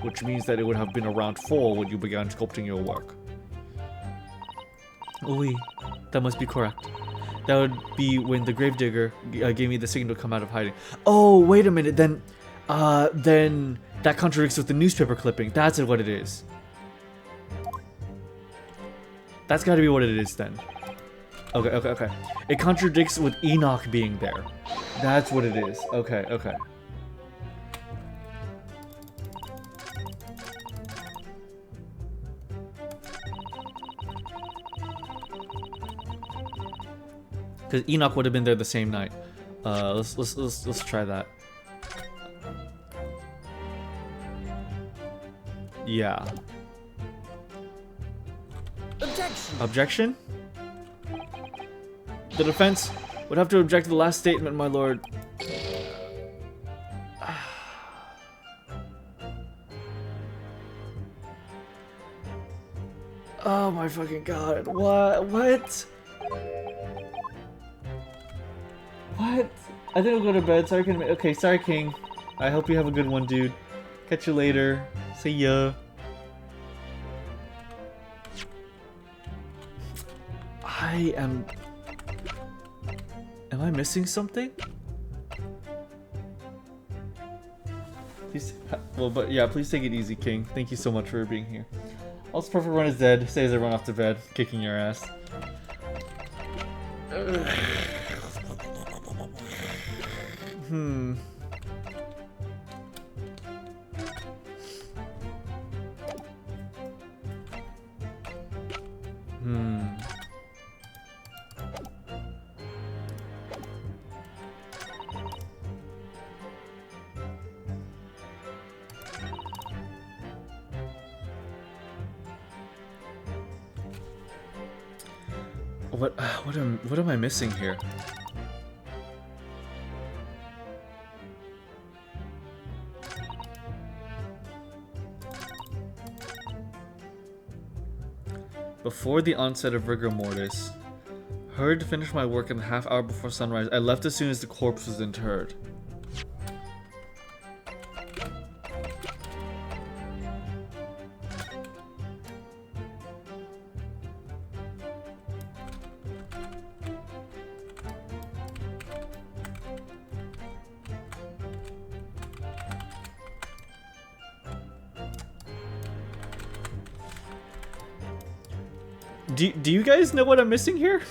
which means that it would have been around 4 when you began sculpting your work. Oui, that must be correct. That would be when the gravedigger gave me the signal to come out of hiding. Oh, wait a minute, then that contradicts with the newspaper clipping. That's what it is. That's gotta be what it is then. Okay, okay, okay. It contradicts with Enoch being there. That's what it is. Okay, okay. Because Enoch would have been there the same night. Let's try that. Yeah. Objection! Objection? The defense would have to object to the last statement, my lord. Oh my fucking god. What? What? What? I think I'll go to bed. Sorry, King. Okay, sorry, King. I hope you have a good one, dude. Catch you later. See ya. Am I missing something? Please, well, but yeah, please take it easy, King. Thank you so much for being here. Also, Perfect Run is dead. Say as I run off to bed, kicking your ass. Hmm. What am I missing here? Before the onset of rigor mortis, hurried to finish my work in the half hour before sunrise. I left as soon as the corpse was interred. Do you guys know what I'm missing here?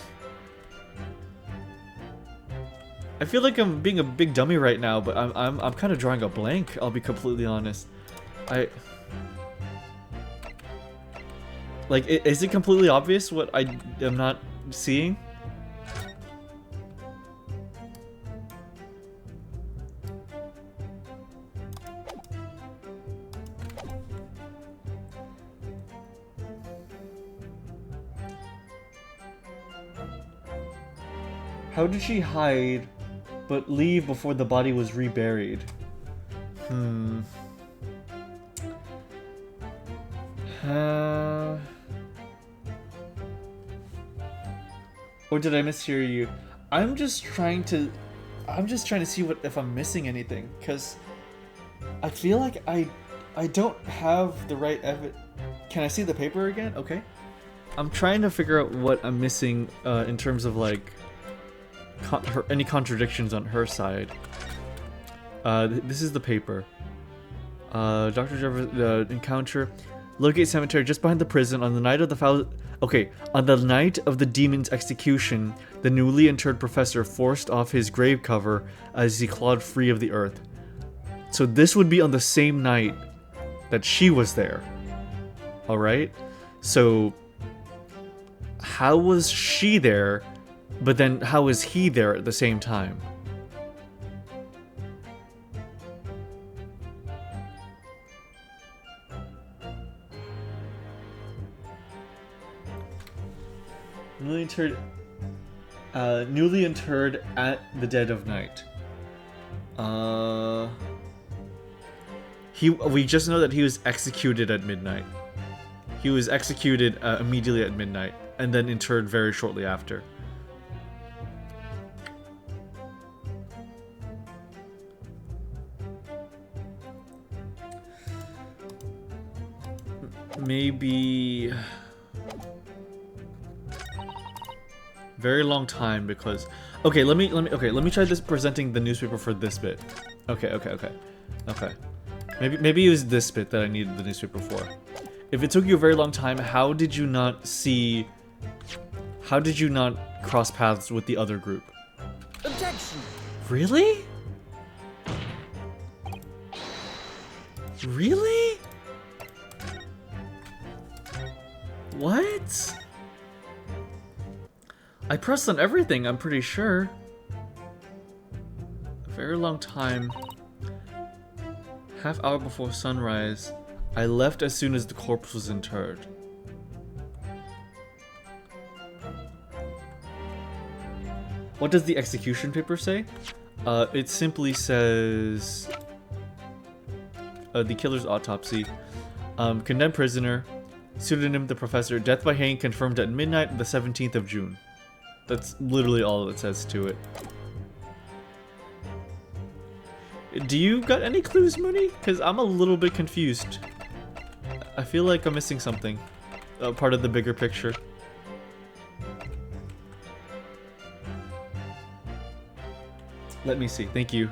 I feel like I'm being a big dummy right now, but I'm kind of drawing a blank. I'll be completely honest. Like, is it completely obvious what I am not seeing? How did she hide, but leave before the body was reburied? Or did I mishear you? I'm just trying to see if I'm missing anything, because I feel like I don't have the right evidence. Can I see the paper again? Okay. I'm trying to figure out what I'm missing in terms of like any contradictions on her side. This is the paper. Dr. Jeffers encounter Logate Cemetery just behind the prison on the night of the on the night of the demon's execution, the newly interred professor forced off his grave cover as he clawed free of the earth. So this would be on the same night that she was there. Alright? So how was she there, but then how was he there at the same time? Newly interred at the dead of night. We just know that he was executed at midnight. He was executed immediately at midnight, and then interred very shortly after. Maybe very long time, because let me try this presenting the newspaper for this bit. Okay. Maybe it was this bit that I needed the newspaper for. If it took you a very long time, how did you not cross paths with the other group. Objection! Really? Really? What? I pressed on everything, I'm pretty sure. A very long time. Half hour before sunrise. I left as soon as the corpse was interred. What does the execution paper say? It simply says... the killer's autopsy. Condemned prisoner. Pseudonym the professor. Death by hanging confirmed at midnight the 17th of June. That's literally all it says to it. Do you got any clues, Mooney? Because I'm a little bit confused. I feel like I'm missing something. Part of the bigger picture. Let me see. Thank you.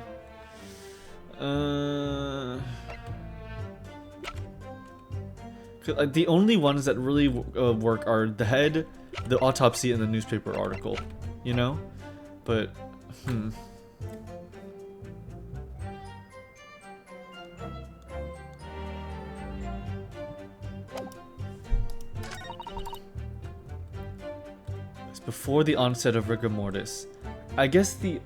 The only ones that really work are the head, the autopsy, and the newspaper article. You know? But, It's before the onset of rigor mortis. I guess the...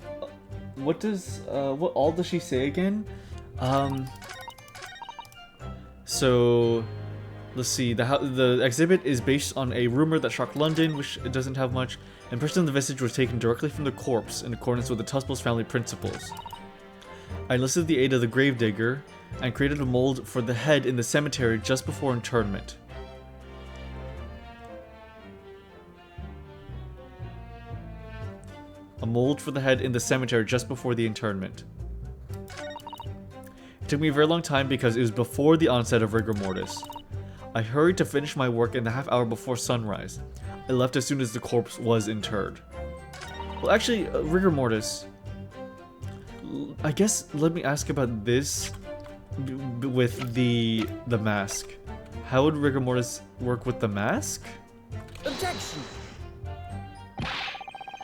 what all does she say again? So... Let's see, the exhibit is based on a rumor that shocked London, which it doesn't have much. Impression of the visage was taken directly from the corpse in accordance with the Tusbells family principles. I enlisted the aid of the gravedigger and created a mold for the head in the cemetery just before internment. A mold for the head in the cemetery just before the internment. It took me a very long time because it was before the onset of rigor mortis. I hurried to finish my work in the half hour before sunrise. I left as soon as the corpse was interred. Well, actually, rigor mortis. I guess let me ask about this with the mask. How would rigor mortis work with the mask? Objection!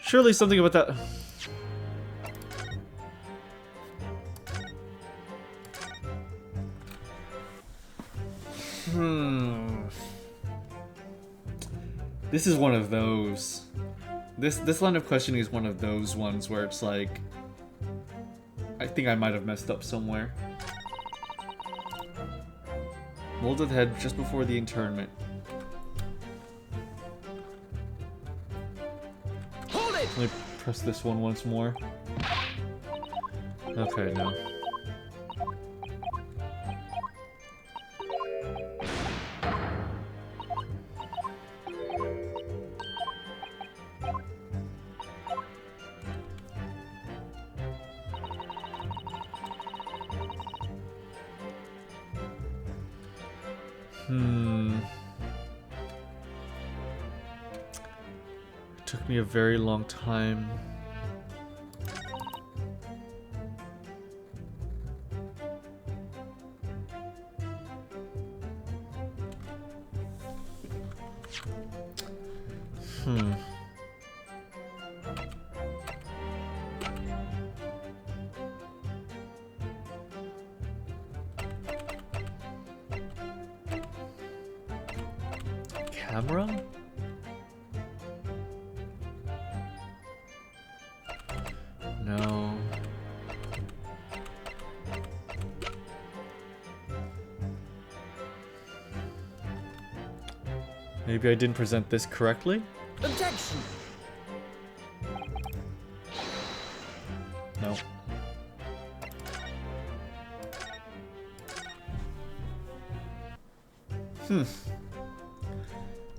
Surely something about that. This is one of those. This line of questioning is one of those ones where it's like, I think I might have messed up somewhere. Molded head just before the internment. Hold it! Let me press this one once more. Okay, no. It took me a very long time. Camera? No. Maybe I didn't present this correctly? Objection! No.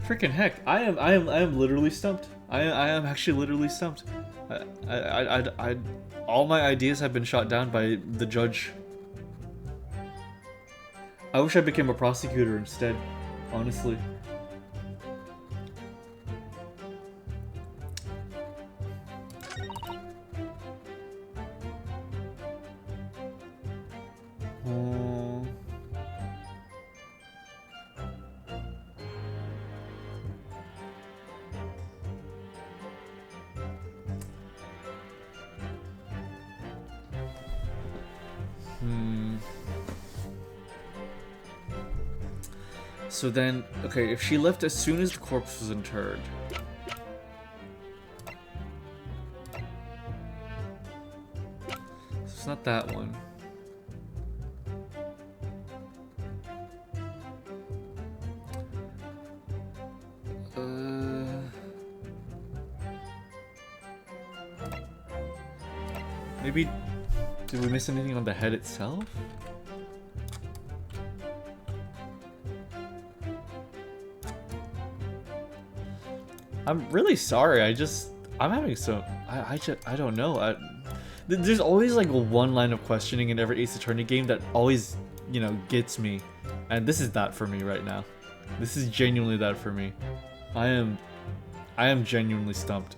Freaking heck! I am literally stumped. I am actually literally stumped. All my ideas have been shot down by the judge. I wish I became a prosecutor instead, honestly. So then, okay, if she left as soon as the corpse was interred. So it's not that one. Maybe, did we miss anything on the head itself? I'm really sorry. I'm having some. I don't know. There's always like one line of questioning in every Ace Attorney game that always, you know, gets me, and this is that for me right now. This is genuinely that for me. I am genuinely stumped.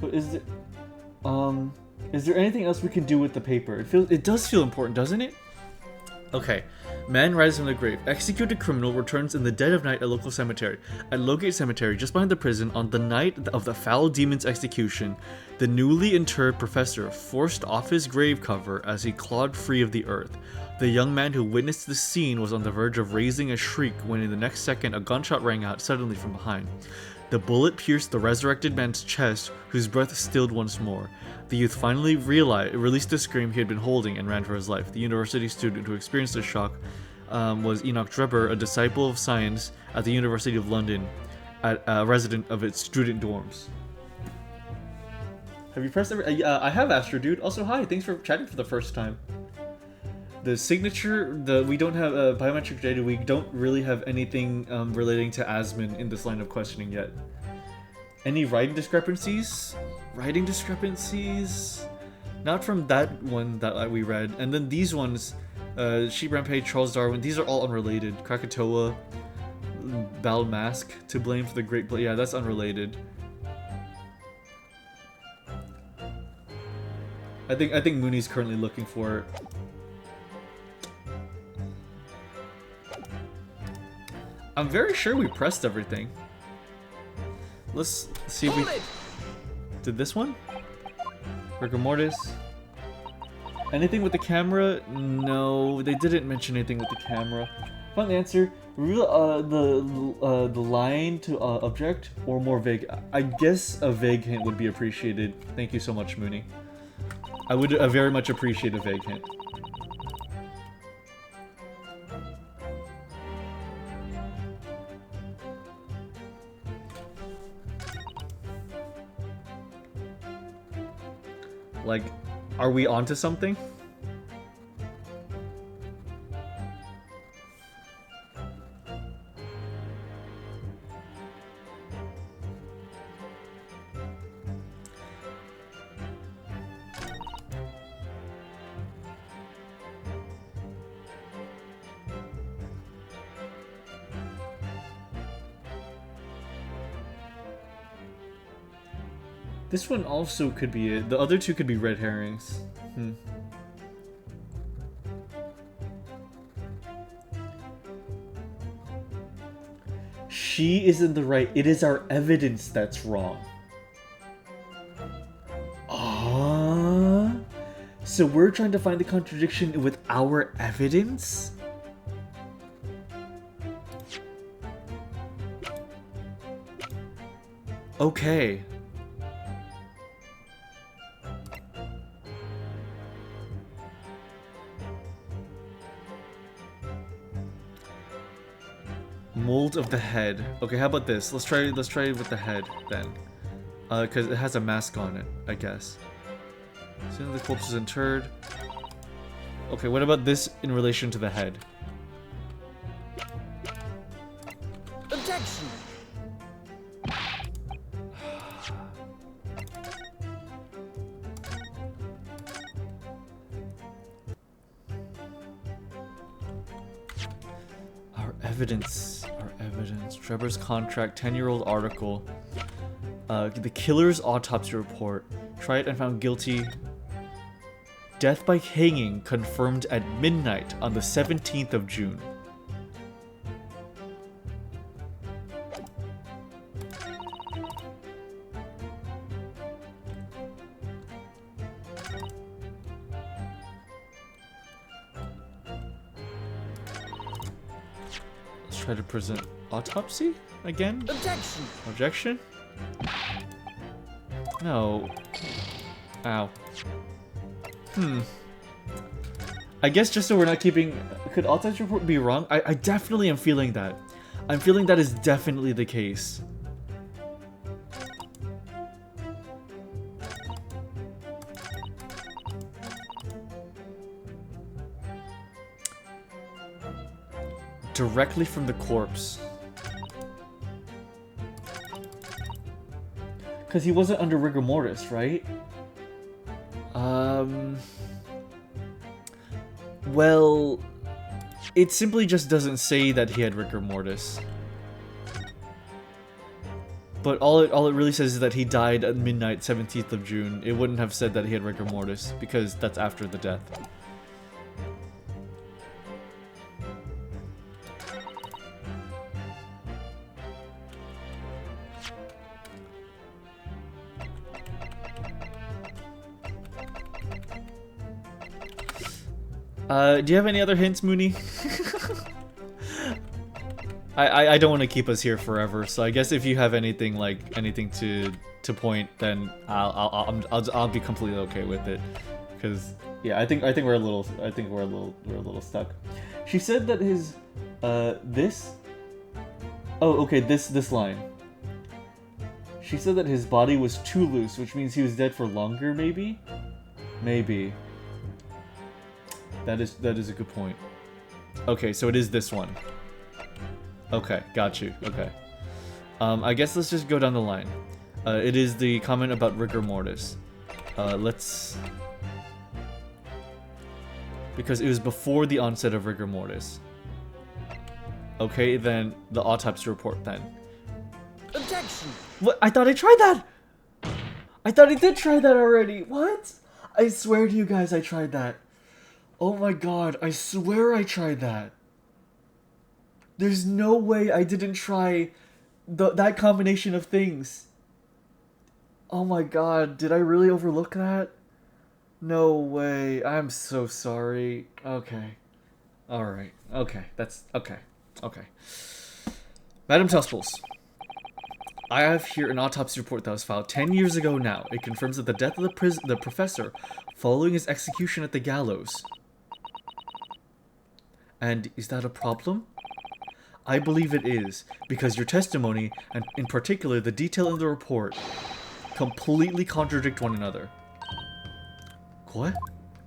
But is there anything else we can do with the paper? It does feel important, doesn't it? Okay. Man rises from the grave. Executed criminal returns in the dead of night at local cemetery. At Lowgate Cemetery, just behind the prison, on the night of the foul demon's execution, the newly interred professor forced off his grave cover as he clawed free of the earth. The young man who witnessed the scene was on the verge of raising a shriek when in the next second a gunshot rang out suddenly from behind. The bullet pierced the resurrected man's chest, whose breath stilled once more. The youth finally released the scream he had been holding and ran for his life. The university student who experienced the shock was Enoch Drebber, a disciple of science at the University of London, a resident of its student dorms. Have you pressed every? I have, Astro Dude. Also, hi. Thanks for chatting for the first time. The signature, we don't have biometric data. We don't really have anything relating to Asmon in this line of questioning yet. Any writing discrepancies? Writing discrepancies? Not from that one that we read. And then these ones, Sheep Rampage, Charles Darwin, these are all unrelated. Krakatoa, Bal Mask, to blame for the Great yeah, that's unrelated. I think Mooney's currently looking for. I'm very sure we pressed everything. Let's see if we did this one. Rigor mortis. Anything with the camera? No, they didn't mention anything with the camera. Final answer. The line to object or more vague. I guess a vague hint would be appreciated. Thank you so much, Mooney. I would very much appreciate a vague hint. Like, are we onto something? This one also could be it. The other two could be red herrings. She is in the right. It is our evidence that's wrong. So we're trying to find the contradiction with our evidence? Okay. Mold of the head. Okay, how about this? Let's try with the head then. Because it has a mask on it, I guess. So the corpse is interred. Okay, what about this in relation to the head? Objection. Our evidence. Trevor's contract, 10-year-old article. The killer's autopsy report. Tried and found guilty. Death by hanging confirmed at midnight on the 17th of June. Let's try to present autopsy again. Objection. Objection? No. Ow. I guess just so we're not keeping... Could autopsy report be wrong? I definitely am feeling that. I'm feeling that is definitely the case. Directly from the corpse. Because he wasn't under rigor mortis, right? Well, it simply just doesn't say that he had rigor mortis. But all it really says is that he died at midnight, 17th of June. It wouldn't have said that he had rigor mortis, because that's after the death. Do you have any other hints, Mooney? I don't want to keep us here forever, so I guess if you have anything to point, then I'll be completely okay with it, because yeah, I think we're a little stuck. She said that his this line. She said that his body was too loose, which means he was dead for longer, maybe. That is a good point. Okay, so it is this one. Okay, got you. Okay. I guess let's just go down the line. It is the comment about rigor mortis. Because it was before the onset of rigor mortis. Okay, then the autopsy report then. Objection. What? I thought I tried that! I thought I did try that already! What? I swear to you guys I tried that. Oh my god, I swear I tried that. There's no way I didn't try that combination of things. Oh my god, did I really overlook that? No way, I'm so sorry. Okay. Alright, okay, that's, okay. Madam Tusples, I have here an autopsy report that was filed 10 years ago now. It confirms that the death of the professor following his execution at the gallows. And is that a problem? I believe it is, because your testimony, and in particular the detail in the report, completely contradict one another. Quoi?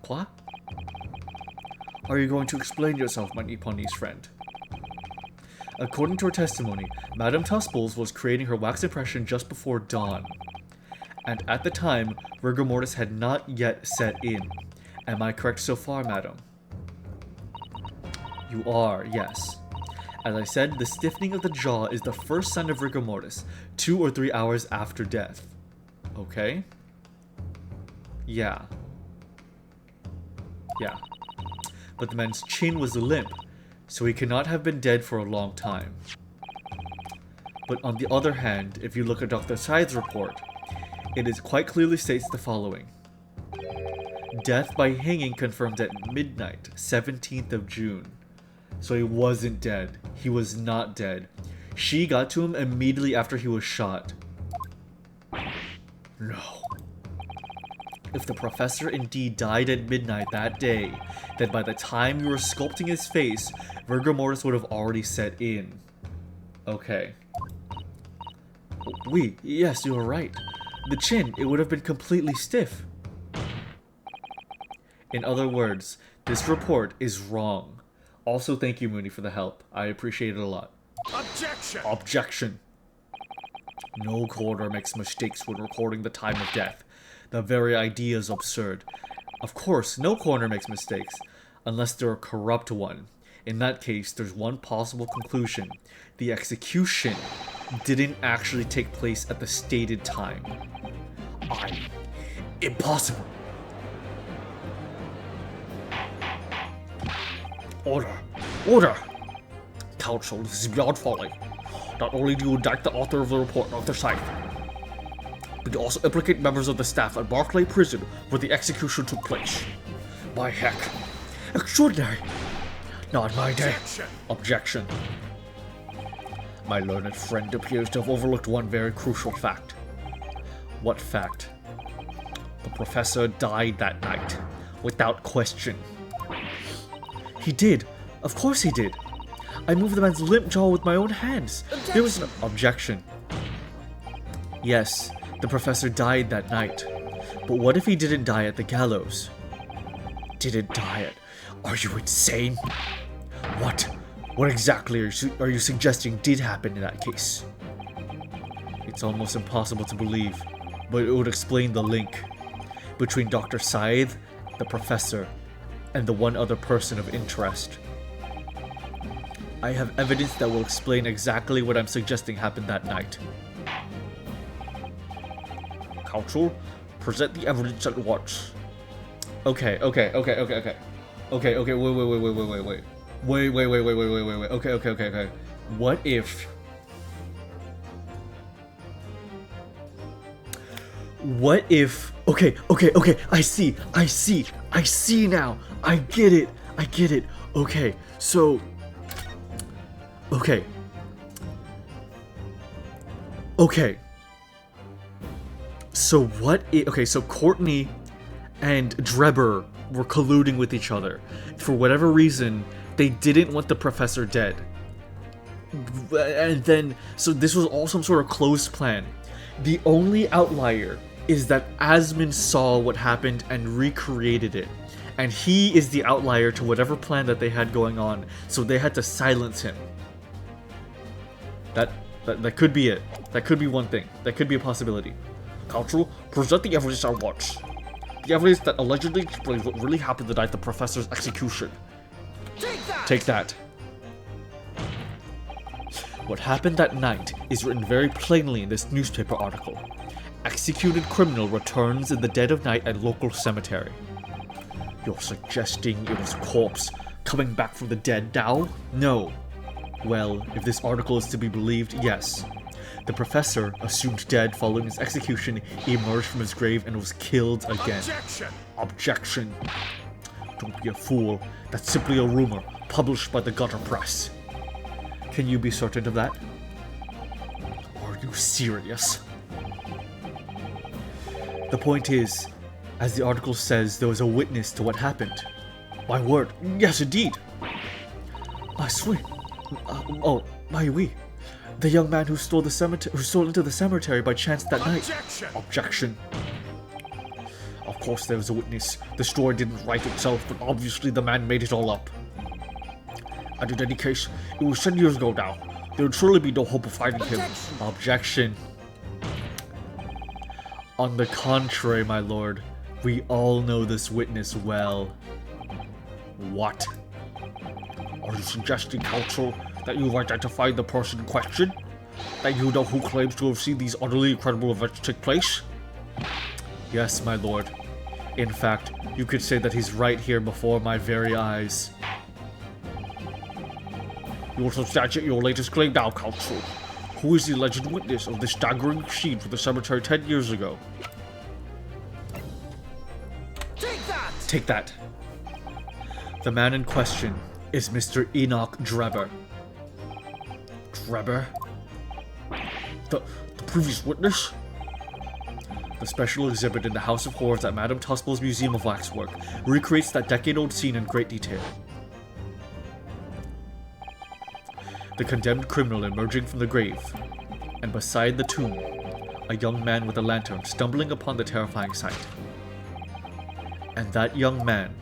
Quoi? Are you going to explain yourself, my Nipponese friend? According to her testimony, Madame Tusples was creating her wax impression just before dawn. And at the time, rigor mortis had not yet set in. Am I correct so far, madam? You are, yes. As I said, the stiffening of the jaw is the first sign of rigor mortis, 2 or 3 hours after death. Okay? Yeah. But the man's chin was limp, so he cannot have been dead for a long time. But on the other hand, if you look at Dr. Syed's report, it is quite clearly states the following. Death by hanging confirmed at midnight, 17th of June. So he wasn't dead. He was not dead. She got to him immediately after he was shot. No. If the professor indeed died at midnight that day, then by the time you were sculpting his face, rigor mortis would have already set in. Okay. Oui, yes, you are right. The chin, it would have been completely stiff. In other words, this report is wrong. Also, thank you, Mooney, for the help. I appreciate it a lot. Objection! Objection. No coroner makes mistakes when recording the time of death. The very idea is absurd. Of course, no coroner makes mistakes, unless they're a corrupt one. In that case, there's one possible conclusion. The execution didn't actually take place at the stated time. Impossible. Order! Order! Counsel, this is beyond folly. Not only do you indict the author of the report, Dr. Scythe, but you also implicate members of the staff at Barclay Prison where the execution took place. By heck. Extraordinary! Not my day. Objection. My learned friend appears to have overlooked one very crucial fact. What fact? The professor died that night, without question. He did. Of course he did. I moved the man's limp jaw with my own hands. There was no objection. Yes, the professor died that night. But what if he didn't die at the gallows? Didn't die at... Are you insane? What exactly are you suggesting did happen in that case? It's almost impossible to believe, but it would explain the link between Dr. Scythe, the professor, and the one other person of interest. I have evidence that will explain exactly what I'm suggesting happened that night. Counsel, present the evidence at once. Okay, wait. Okay. What if... Okay, I see now. I get it. Okay, so... Okay. So what if... Okay, so Courtney and Drebber were colluding with each other. For whatever reason, they didn't want the professor dead. And then... So this was all some sort of closed plan. The only outlier is that Asmund saw what happened and recreated it. And he is the outlier to whatever plan that they had going on, so they had to silence him. That could be it. That could be one thing. That could be a possibility. Counsel, present the evidence at once. The evidence that allegedly explains what really happened the night of the professor's execution. Take that. What happened that night is written very plainly in this newspaper article. Executed criminal returns in the dead of night at local cemetery. You're suggesting it was a corpse coming back from the dead now? No. Well, if this article is to be believed, yes. The professor, assumed dead following his execution, emerged from his grave and was killed again. Objection. Don't be a fool. That's simply a rumor, published by the gutter press. Can you be certain of that? Are you serious? The point is, as the article says, there was a witness to what happened. My word, yes indeed. I swear. My oui. The young man who stole into the cemetery by chance that night. Objection. Of course there was a witness. The story didn't write itself, but obviously the man made it all up. And in any case, it was 10 years ago now. There would surely be no hope of finding him. Objection. On the contrary, my lord, we all know this witness well. What? Are you suggesting, counsel, that you've identified the person in question? That you know who claims to have seen these utterly incredible events take place? Yes, my lord. In fact, you could say that he's right here before my very eyes. You will substantiate your latest claim now, counsel. Who is the alleged witness of this staggering scene from the cemetery 10 years ago? Take that! The man in question is Mr. Enoch Drebber. Drebber? The previous witness? The special exhibit in the House of Horrors at Madame Tuspel's Museum of Waxwork recreates that decade-old scene in great detail. The condemned criminal emerging from the grave, and beside the tomb, a young man with a lantern stumbling upon the terrifying sight. And that young man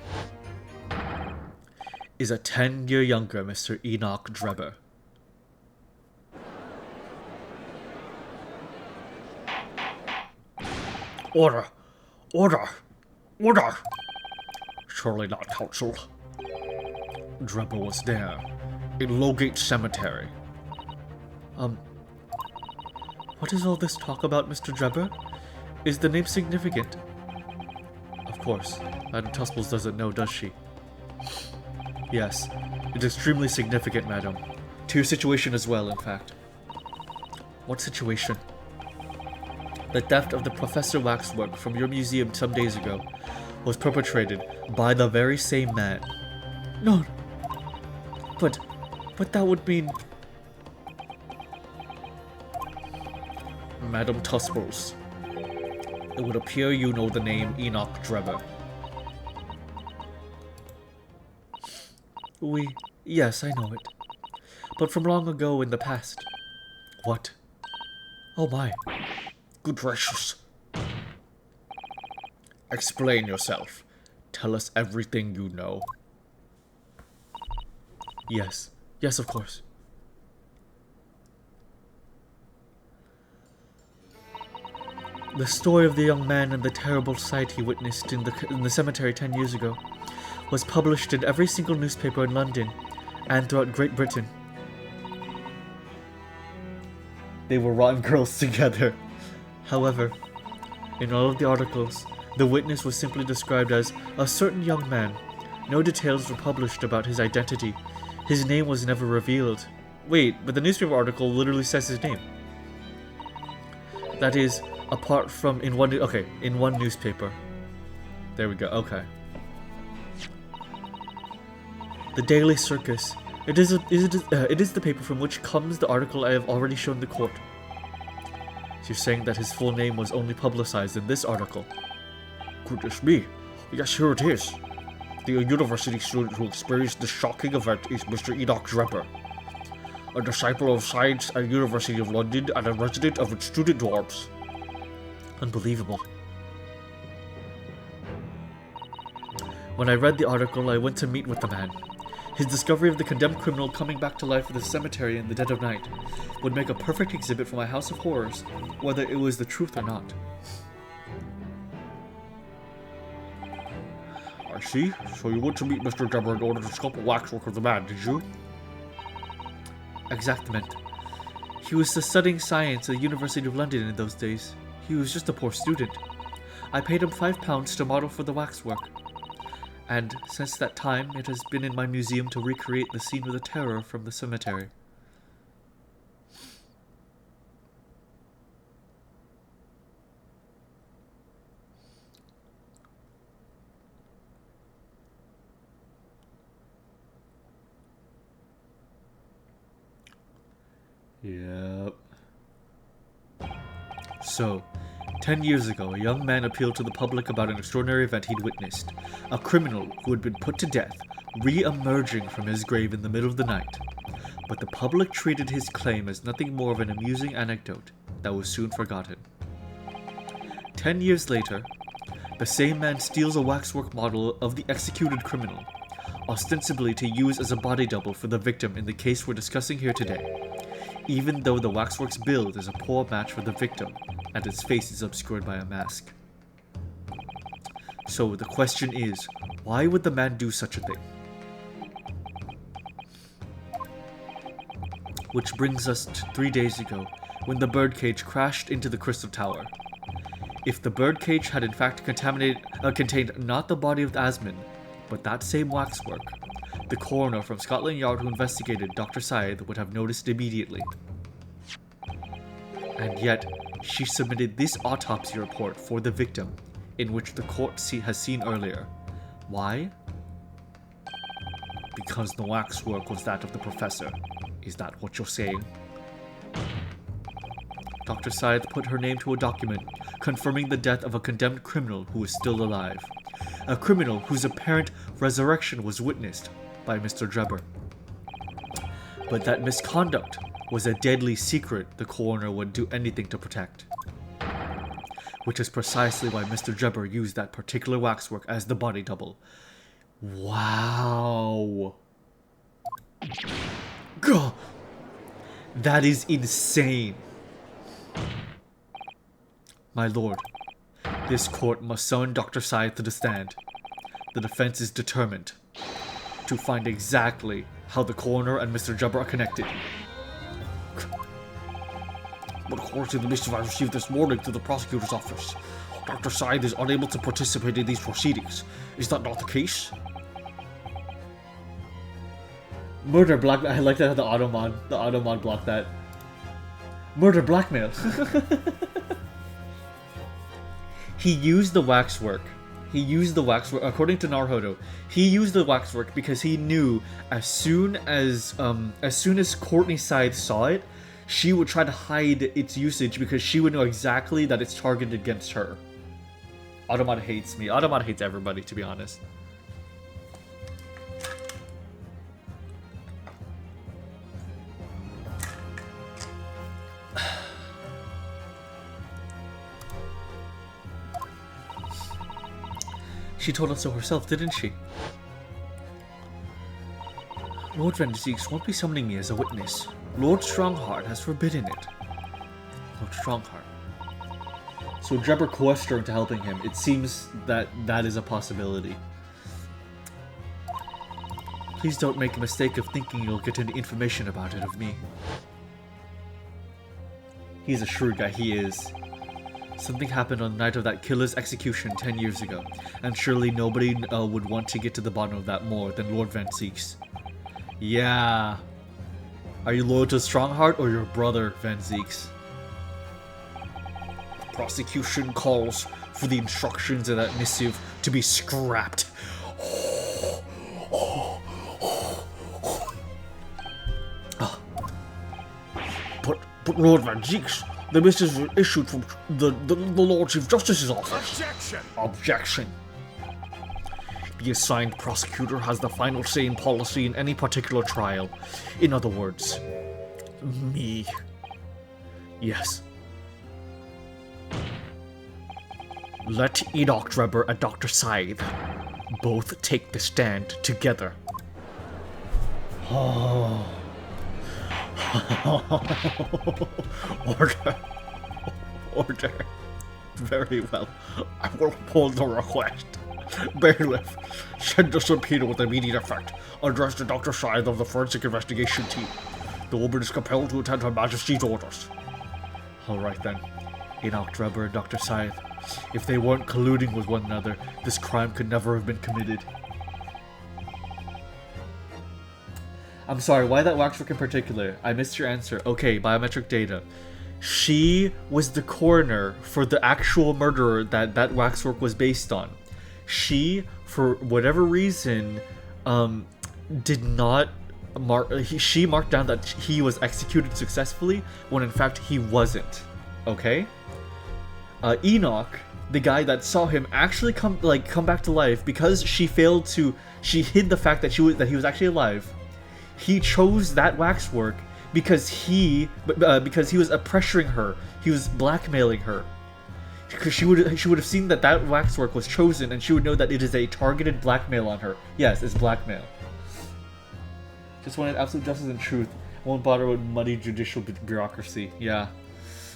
is a 10-year younger Mr. Enoch Drebber. Order! Order! Order! Surely not, counsel. Drebber was there, in Lowgate Cemetery. What is all this talk about, Mr. Drebber? Is the name significant? Of course, Madame Tuspels doesn't know, does she? Yes, It's extremely significant, madam. To your situation as well, in fact. What situation? The theft of the Professor Waxwork from your museum some days ago was perpetrated by the very same man. No, but that would mean... Madam Tuspers, it would appear you know the name Enoch Drebber. Yes, I know it. But from long ago in the past. What? Oh my. Good gracious. Explain yourself. Tell us everything you know. Yes. Yes, of course. The story of the young man and the terrible sight he witnessed in the cemetery 10 years ago was published in every single newspaper in London and throughout Great Britain. They were rotten girls together. However, in all of the articles, the witness was simply described as a certain young man. No details were published about his identity. His name was never revealed. Wait, but the newspaper article literally says his name. That is, apart from in one newspaper. There we go, okay. The Daily Circus. It is the paper from which comes the article I have already shown the court. You're saying that his full name was only publicized in this article. Goodness me. Yes, here it is. The university student who experienced this shocking event is Mr. Enoch Drebber, a disciple of science at the University of London and a resident of its student dorms. Unbelievable. When I read the article, I went to meet with the man. His discovery of the condemned criminal coming back to life in the cemetery in the dead of night would make a perfect exhibit for my House of Horrors, whether it was the truth or not. I see. So you went to meet Mr. Drebber in order to sculpt a waxwork of the man, did you? Exactamente. He was studying science at the University of London in those days. He was just a poor student. I paid him £5 to model for the waxwork. And since that time, it has been in my museum to recreate the scene of the terror from the cemetery. Yep. So, 10 years ago, a young man appealed to the public about an extraordinary event he'd witnessed. A criminal who had been put to death, re-emerging from his grave in the middle of the night. But the public treated his claim as nothing more of an amusing anecdote that was soon forgotten. 10 years later, the same man steals a waxwork model of the executed criminal, ostensibly to use as a body double for the victim in the case we're discussing here today, even though the waxwork's build is a poor match for the victim, and its face is obscured by a mask. So the question is, why would the man do such a thing? Which brings us to 3 days ago, when the birdcage crashed into the Crystal Tower. If the birdcage had in fact contained not the body of Asmin, but that same waxwork, the coroner from Scotland Yard who investigated Dr. Syed would have noticed immediately. And yet, she submitted this autopsy report for the victim, in which the court has seen earlier. Why? Because the waxwork was that of the professor. Is that what you're saying? Dr. Syed put her name to a document, confirming the death of a condemned criminal who is still alive. A criminal whose apparent resurrection was witnessed by Mr. Drebber. But that misconduct was a deadly secret the coroner would do anything to protect. Which is precisely why Mr. Drebber used that particular waxwork as the body double. Wow. Gah! That is insane. My lord, this court must summon Dr. Syed to the stand. The defense is determined to find exactly how the coroner and Mr. Drebber are connected. But according to the missive I received this morning through the prosecutor's office, Dr. Syed is unable to participate in these proceedings. Is that not the case? Murder black. I like that the automod blocked that. Murder blackmail. He used the waxwork. According to Naruhodo, he used the waxwork because he knew as soon as Courtney Scythe saw it, she would try to hide its usage because she would know exactly that it's targeted against her. Automod hates me. Automod hates everybody, to be honest. She told us so herself, didn't she? Lord Vendezeeks won't be summoning me as a witness. Lord Strongheart has forbidden it. Lord Strongheart. So Drebber coerced her into helping him. It seems that that is a possibility. Please don't make a mistake of thinking you'll get any information about it of me. He's a shrewd guy, he is. Something happened on the night of that killer's execution 10 years ago, and surely nobody would want to get to the bottom of that more than Lord Vendezeeks. Yeah. Are you loyal to Strongheart or your brother, Vendezeeks? Prosecution calls for the instructions of that missive to be scrapped. But Lord Vendezeeks, the missive was issued from the Lord Chief Justice's office. Objection. The assigned prosecutor has the final say in policy in any particular trial. In other words, me. Yes. Let Enoch Drebber and Dr. Scythe both take the stand together. Oh. Order. Very well. I will uphold the request. Bailiff, send a subpoena with immediate effect, addressed to Dr. Scythe of the Forensic Investigation Team. The woman is compelled to attend Her Majesty's orders. Alright then. Enoch Drebber and Dr. Scythe. If they weren't colluding with one another, this crime could never have been committed. I'm sorry, why that waxwork in particular? I missed your answer. Okay, biometric data. She was the coroner for the actual murderer that waxwork was based on. She, for whatever reason, did not mark. She marked down that he was executed successfully when in fact he wasn't. Okay. Enoch, the guy that saw him actually come back to life because she failed to. She hid the fact that he was actually alive. He chose that waxwork because he was pressuring her. He was blackmailing her. Because she would have seen that waxwork was chosen, and she would know that it is a targeted blackmail on her. Yes, it's blackmail. Just wanted absolute justice and truth. I won't bother with muddy judicial bureaucracy. Yeah.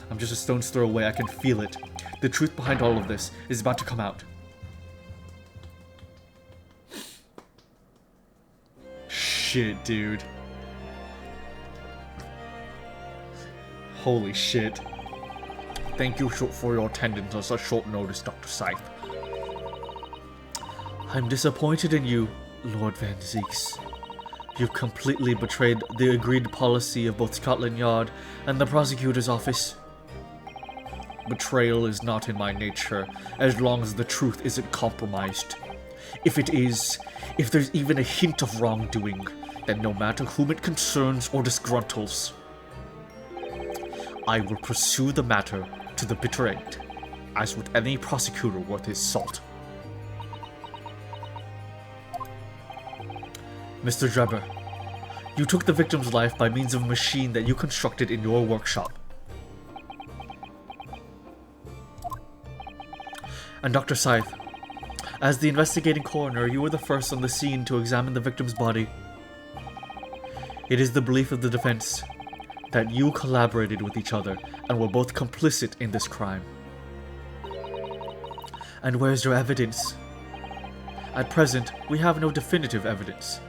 I'm just a stone's throw away. I can feel it. The truth behind all of this is about to come out. Shit, dude. Holy shit. Thank you for your attendance on such short notice, Dr. Scythe. I'm disappointed in you, Lord Vendezeeks. You've completely betrayed the agreed policy of both Scotland Yard and the prosecutor's office. Betrayal is not in my nature, as long as the truth isn't compromised. If it is, if there's even a hint of wrongdoing, then no matter whom it concerns or disgruntles, I will pursue the matter to the bitter end, as with any prosecutor worth his salt. Mr. Drebber, you took the victim's life by means of a machine that you constructed in your workshop. And Dr. Scythe, as the investigating coroner, you were the first on the scene to examine the victim's body. It is the belief of the defense that you collaborated with each other and were both complicit in this crime. And where's your evidence? At present, we have no definitive evidence,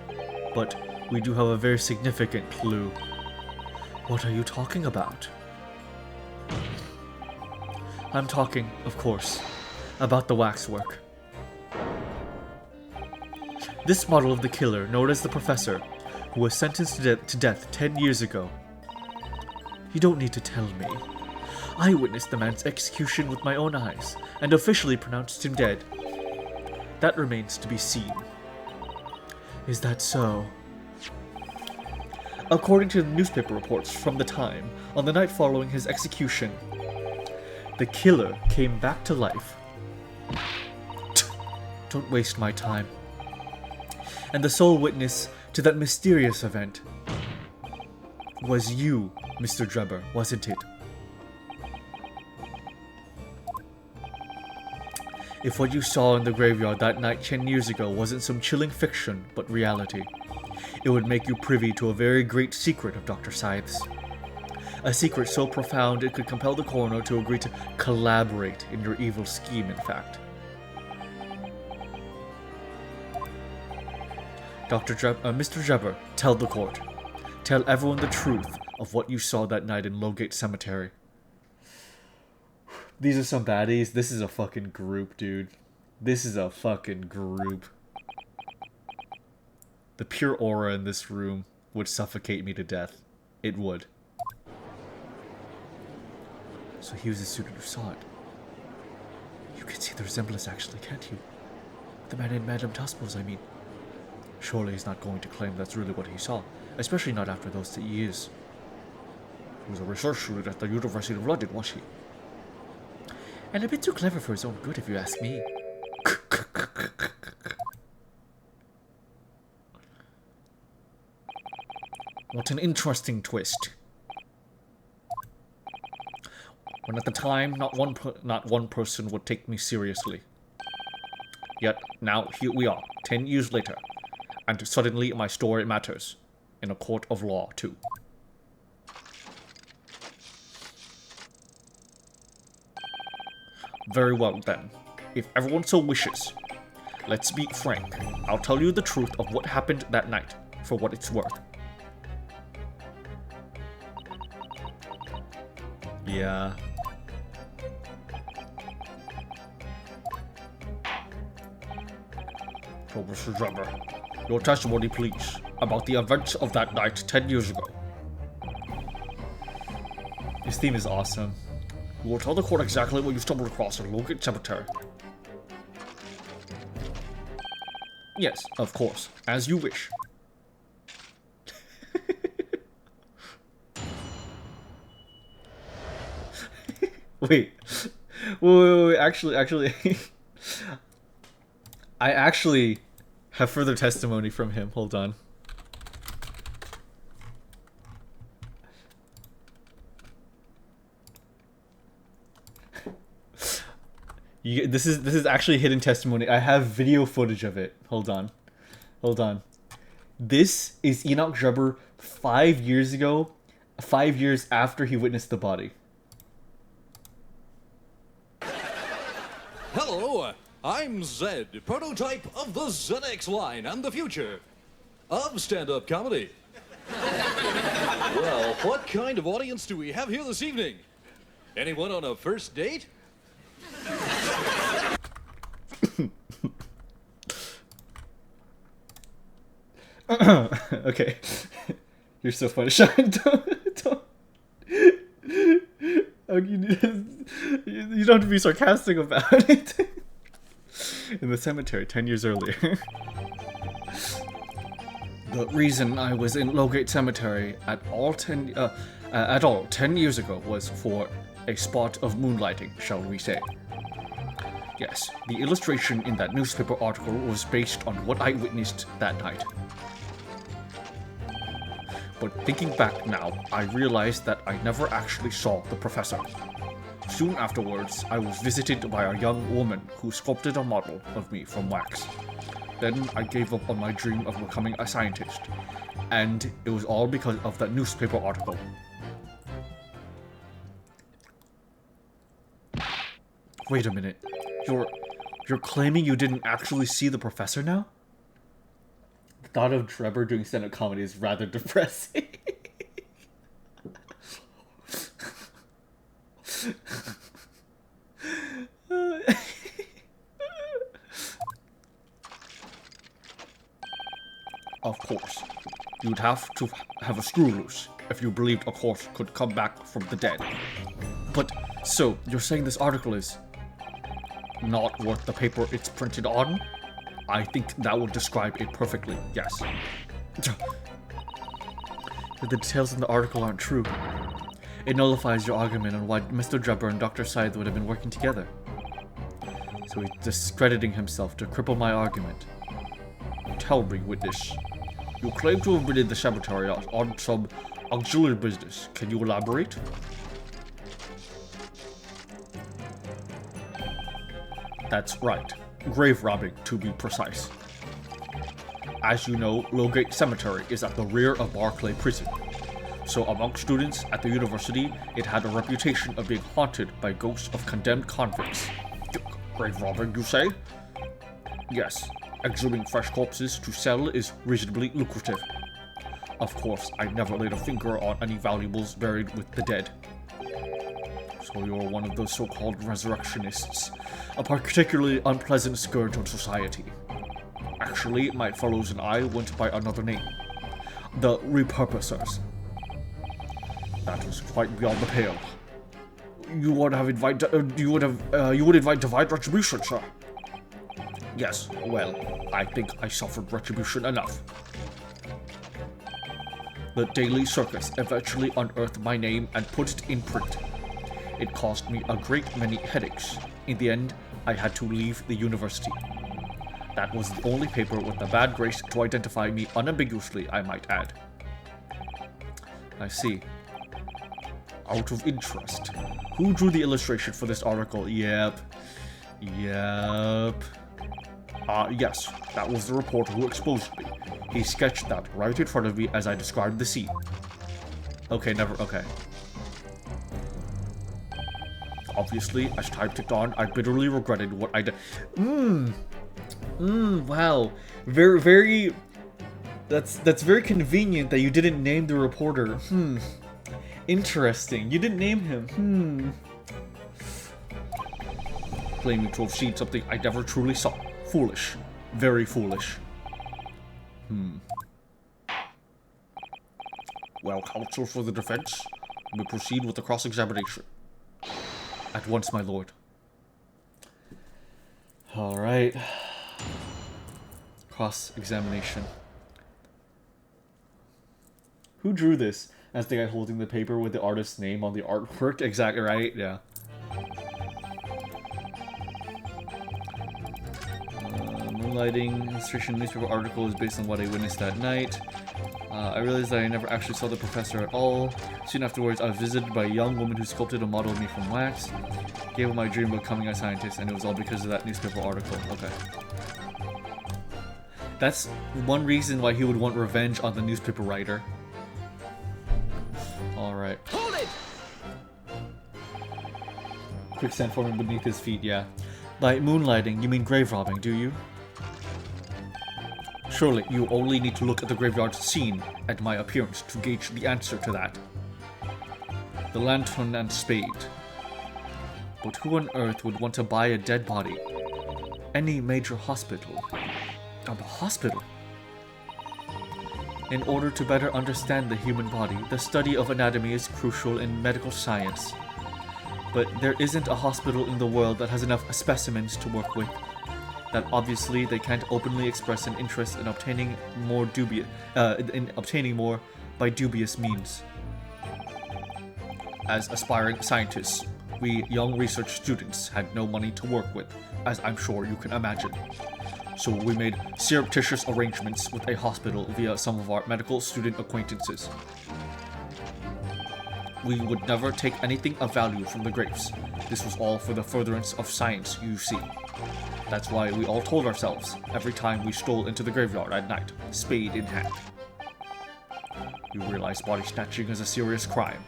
but we do have a very significant clue. What are you talking about? I'm talking, of course, about the waxwork. This model of the killer, known as the Professor, who was sentenced to death 10 years ago. You don't need to tell me. I witnessed the man's execution with my own eyes, and officially pronounced him dead. That remains to be seen. Is that so? According to the newspaper reports from the time, on the night following his execution, the killer came back to life. Don't waste my time. And the sole witness to that mysterious event was you, Mr. Drebber, wasn't it? If what you saw in the graveyard that night 10 years ago wasn't some chilling fiction, but reality, it would make you privy to a very great secret of Dr. Scythe's. A secret so profound it could compel the coroner to agree to collaborate in your evil scheme, in fact. Mr. Drebber, tell the court. Tell everyone the truth of what you saw that night in Lowgate Cemetery. These are some baddies. This is a fucking group, dude. This is a fucking group. The pure aura in this room would suffocate me to death. It would. So he was the student who saw it. You can see the resemblance actually, can't you? The man in Madame Tussauds, I mean. Surely he's not going to claim that's really what he saw, especially not after those 3 years. He was a research student at the University of London, was he? And a bit too clever for his own good, if you ask me. What an interesting twist. When at the time, not one person would take me seriously. Yet, now here we are, 10 years later, and suddenly my story matters. In a court of law, too. Very well, then. If everyone so wishes, let's be frank. I'll tell you the truth of what happened that night, for what it's worth. Yeah. So, Mr. Drebber, your testimony, please, about the events of that night 10 years ago. His theme is awesome. You will tell the court exactly what you stumbled across in Lowgate Cemetery. Yes, of course, as you wish. Wait, actually, I actually have further testimony from him. Hold on. This is actually hidden testimony. I have video footage of it. Hold on. This is Enoch Drebber 5 years ago, 5 years after he witnessed the body. Hello, I'm Zed, prototype of the ZX line and the future of stand-up comedy. Well, what kind of audience do we have here this evening? Anyone on a first date? Okay. You're so funny, Sean. Don't. You don't have to be sarcastic about it. In the cemetery 10 years earlier. The reason I was in Lowgate Cemetery at all 10 years ago was for a spot of moonlighting, shall we say. Yes, the illustration in that newspaper article was based on what I witnessed that night. But thinking back now, I realized that I never actually saw the professor. Soon afterwards, I was visited by a young woman who sculpted a model of me from wax. Then I gave up on my dream of becoming a scientist, and it was all because of that newspaper article. Wait a minute. You're claiming you didn't actually see the professor now? The thought of Drebber doing stand-up comedy is rather depressing. Of course. You'd have to have a screw loose if you believed a corpse could come back from the dead. But, so, you're saying this article is... Not worth the paper it's printed on? I think that would describe it perfectly, yes. The details in the article aren't true. It nullifies your argument on why Mr. Drebber and Dr. Scythe would have been working together. So he's discrediting himself to cripple my argument. Tell me, witness. You claim to have been in the cemetery on some auxiliary business. Can you elaborate? That's right. Grave robbing, to be precise. As you know, Lowgate Cemetery is at the rear of Barclay Prison. So among students at the university, it had a reputation of being haunted by ghosts of condemned convicts. Grave robbing, you say? Yes. Exhuming fresh corpses to sell is reasonably lucrative. Of course, I never laid a finger on any valuables buried with the dead. So you're one of those so-called resurrectionists, a particularly unpleasant scourge on society. Actually, my fellows and I went by another name. The repurposers. That was quite beyond the pale. You would invite divine retribution, sir. Yes, well, I think I suffered retribution enough. The Daily Circus eventually unearthed my name and put it in print. It caused me a great many headaches. In the end, I had to leave the university. That was the only paper with the bad grace to identify me unambiguously, I might add. I see. Out of interest, Who drew the illustration for this article? Yep. Yes, that was the reporter who exposed me. He sketched that right in front of me as I described the scene. Okay. Obviously, as time ticked on, I bitterly regretted what I did. Wow. Very... That's very convenient that you didn't name the reporter. Interesting. You didn't name him. Claiming to have seen something I never truly saw. Foolish. Very foolish. Well, counsel for the defense, we proceed with the cross-examination. At once, my lord. Alright. Cross-examination. Who drew this? That's the guy holding the paper with the artist's name on the artwork. Exactly right, yeah. Moonlighting, illustration newspaper article is based on what I witnessed that night. I realized that I never actually saw the professor at all. Soon afterwards, I was visited by a young woman who sculpted a model of me from wax. Gave up my dream of becoming a scientist, and it was all because of that newspaper article. Okay. That's one reason why he would want revenge on the newspaper writer. Alright. Hold it! Quicksand forming beneath his feet, yeah. By moonlighting, you mean grave robbing, do you? Surely, you only need to look at the graveyard scene and my appearance to gauge the answer to that. The lantern and spade. But who on earth would want to buy a dead body? Any major hospital. A hospital? In order to better understand the human body, the study of anatomy is crucial in medical science. But there isn't a hospital in the world that has enough specimens to work with. That obviously they can't openly express an interest in obtaining more by dubious means. As aspiring scientists, we young research students had no money to work with, as I'm sure you can imagine. So we made surreptitious arrangements with a hospital via some of our medical student acquaintances. We would never take anything of value from the graves. This was all for the furtherance of science, you see. That's why we all told ourselves, every time we stole into the graveyard at night, spade in hand. You realize body snatching is a serious crime.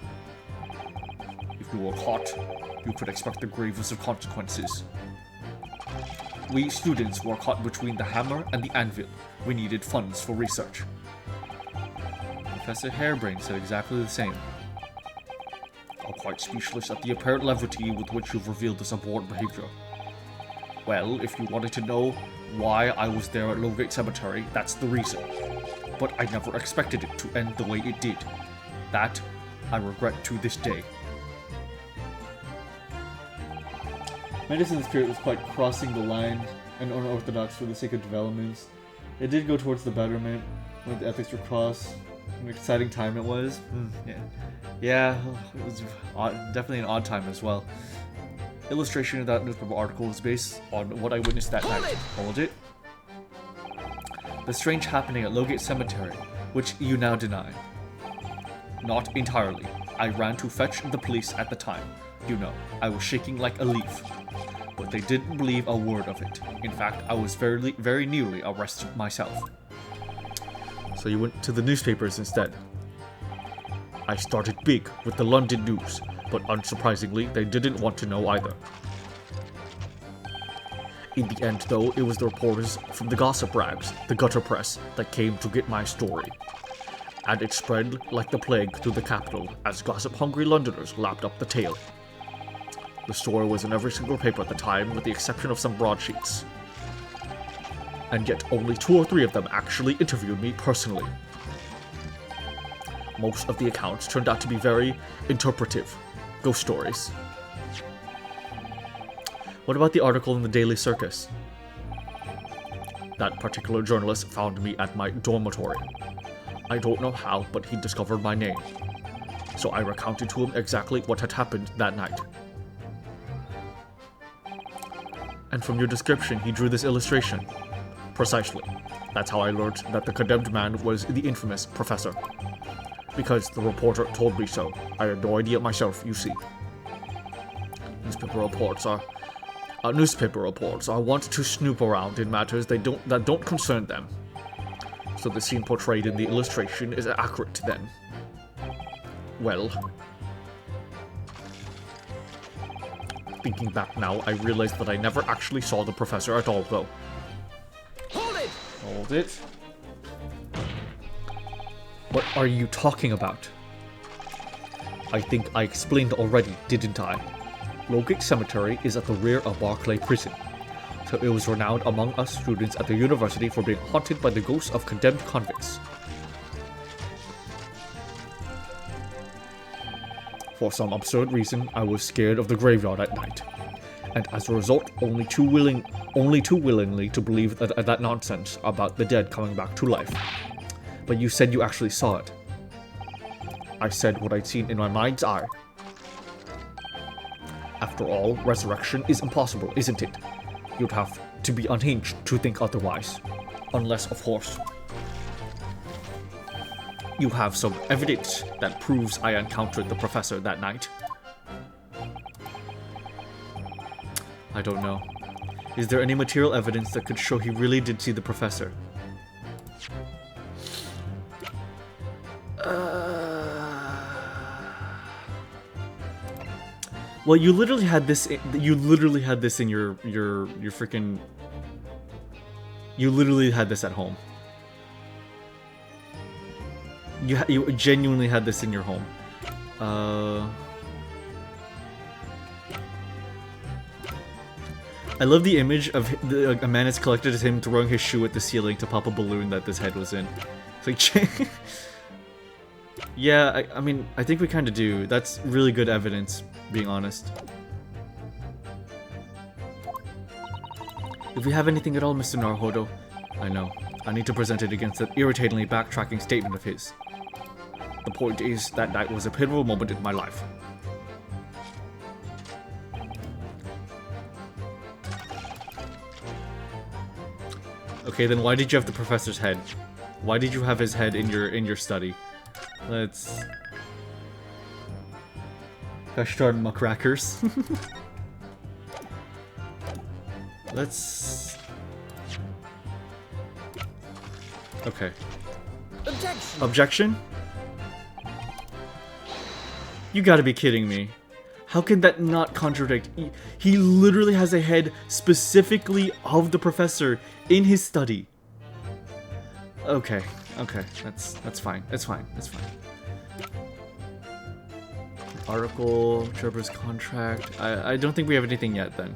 If you were caught, you could expect the gravest of consequences. We students were caught between the hammer and the anvil. We needed funds for research. Professor Harebrain said exactly the same. I'm quite speechless at the apparent levity with which you've revealed this abhorrent behavior. Well, if you wanted to know why I was there at Lowgate Cemetery, that's the reason. but I never expected it to end the way it did. That I regret to this day. Medicine Spirit was quite crossing the line and unorthodox for the sake of developments. It did go towards the betterment when the ethics were crossed. An exciting time it was. Yeah, it was definitely an odd time as well. Illustration of that newspaper article was based on what I witnessed that night. Hold it. The strange happening at Lowgate Cemetery, which you now deny. Not entirely. I ran to fetch the police at the time. You know, I was shaking like a leaf. But they didn't believe a word of it. In fact, I was very nearly arrested myself. So you went to the newspapers instead? I started big with the London News, but unsurprisingly, they didn't want to know either. In the end, though, it was the reporters from the gossip rags, the gutter press, that came to get my story. And it spread like the plague through the capital as gossip-hungry Londoners lapped up the tale. The story was in every single paper at the time, with the exception of some broadsheets. And yet only 2 or 3 of them actually interviewed me personally. Most of the accounts turned out to be very interpretive, ghost stories. What about the article in the Daily Circus? That particular journalist found me at my dormitory. I don't know how, but he discovered my name. So I recounted to him exactly what had happened that night. And from your description, he drew this illustration. Precisely. That's how I learned that the condemned man was the infamous professor. Because the reporter told me so. I had no idea myself, you see. Newspaper reports are want to snoop around in matters that don't concern them. So the scene portrayed in the illustration is accurate then. Well, thinking back now, I realized that I never actually saw the professor at all, though. Hold it. What are you talking about? I think I explained already, didn't I? Lowgate Cemetery is at the rear of Barclay Prison, so it was renowned among us students at the university for being haunted by the ghosts of condemned convicts. For some absurd reason, I was scared of the graveyard at night, and as a result, only too willingly to believe that nonsense about the dead coming back to life. But you said you actually saw it. I said what I'd seen in my mind's eye. After all, resurrection is impossible, isn't it? You'd have to be unhinged to think otherwise. Unless, of course, you have some evidence that proves I encountered the professor that night. I don't know. Is there any material evidence that could show he really did see the professor? Well, you literally had this. You literally had this in your freaking. You literally had this at home. You genuinely had this in your home. I love the image of a man as collected as him throwing his shoe at the ceiling to pop a balloon that this head was in. It's like, yeah, I mean, I think we kind of do. That's really good evidence, being honest. If we have anything at all, Mr. Naruhodo, I know. I need to present it against that irritatingly backtracking statement of his. The point is, that night was a pivotal moment in my life. Okay, then why did you have the professor's head? Why did you have his head in your study? Let's... Gosh darn muckrackers. Let's... Okay. Objection! Objection? You gotta be kidding me. How can that not contradict? He literally has a head specifically of the professor in his study. Okay, okay, that's fine. It's fine. It's fine. Article, Trevor's contract. I don't think we have anything yet then.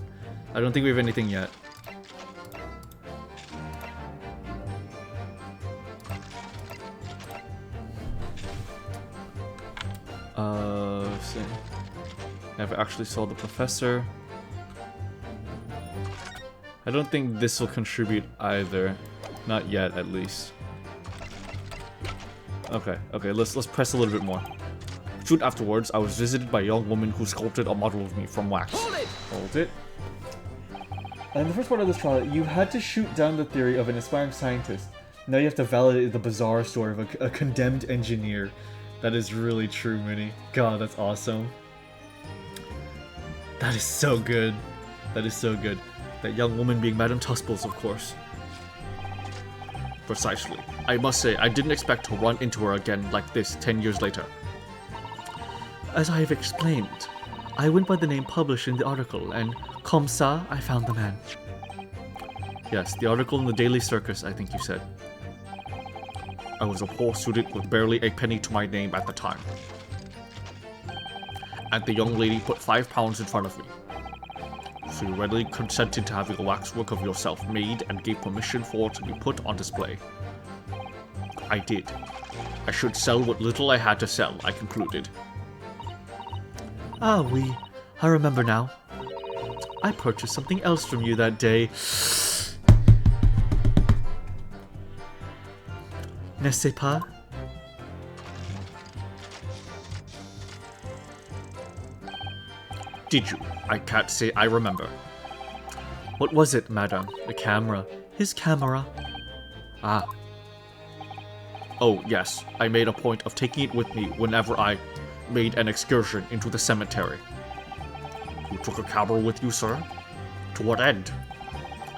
I don't think we have anything yet. Let's see. Never actually saw the professor. I don't think this will contribute either. Not yet, at least. Okay, let's press a little bit more. Soon afterwards, I was visited by a young woman who sculpted a model of me from wax. Hold it. And the first part of this trial, you had to shoot down the theory of an aspiring scientist. Now you have to validate the bizarre story of a condemned engineer. That is really true, Minnie. God, that's awesome. That is so good. That is so good. That young woman being Madame Tusples, of course. Precisely. I must say, I didn't expect to run into her again like this 10 years later. As I have explained, I went by the name published in the article, and comme ça, I found the man. Yes, the article in the Daily Circus, I think you said. I was a poor student with barely a penny to my name at the time. And the young lady put £5 in front of me. So you readily consented to having a waxwork of yourself made and gave permission for it to be put on display. I did. I should sell what little I had to sell, I concluded. Ah, oui. I remember now. I purchased something else from you that day. N'est-ce pas? Did you? I can't say I remember. What was it, madame? The camera. His camera. Ah. Oh, yes. I made a point of taking it with me whenever I made an excursion into the cemetery. You took a camera with you, sir? To what end?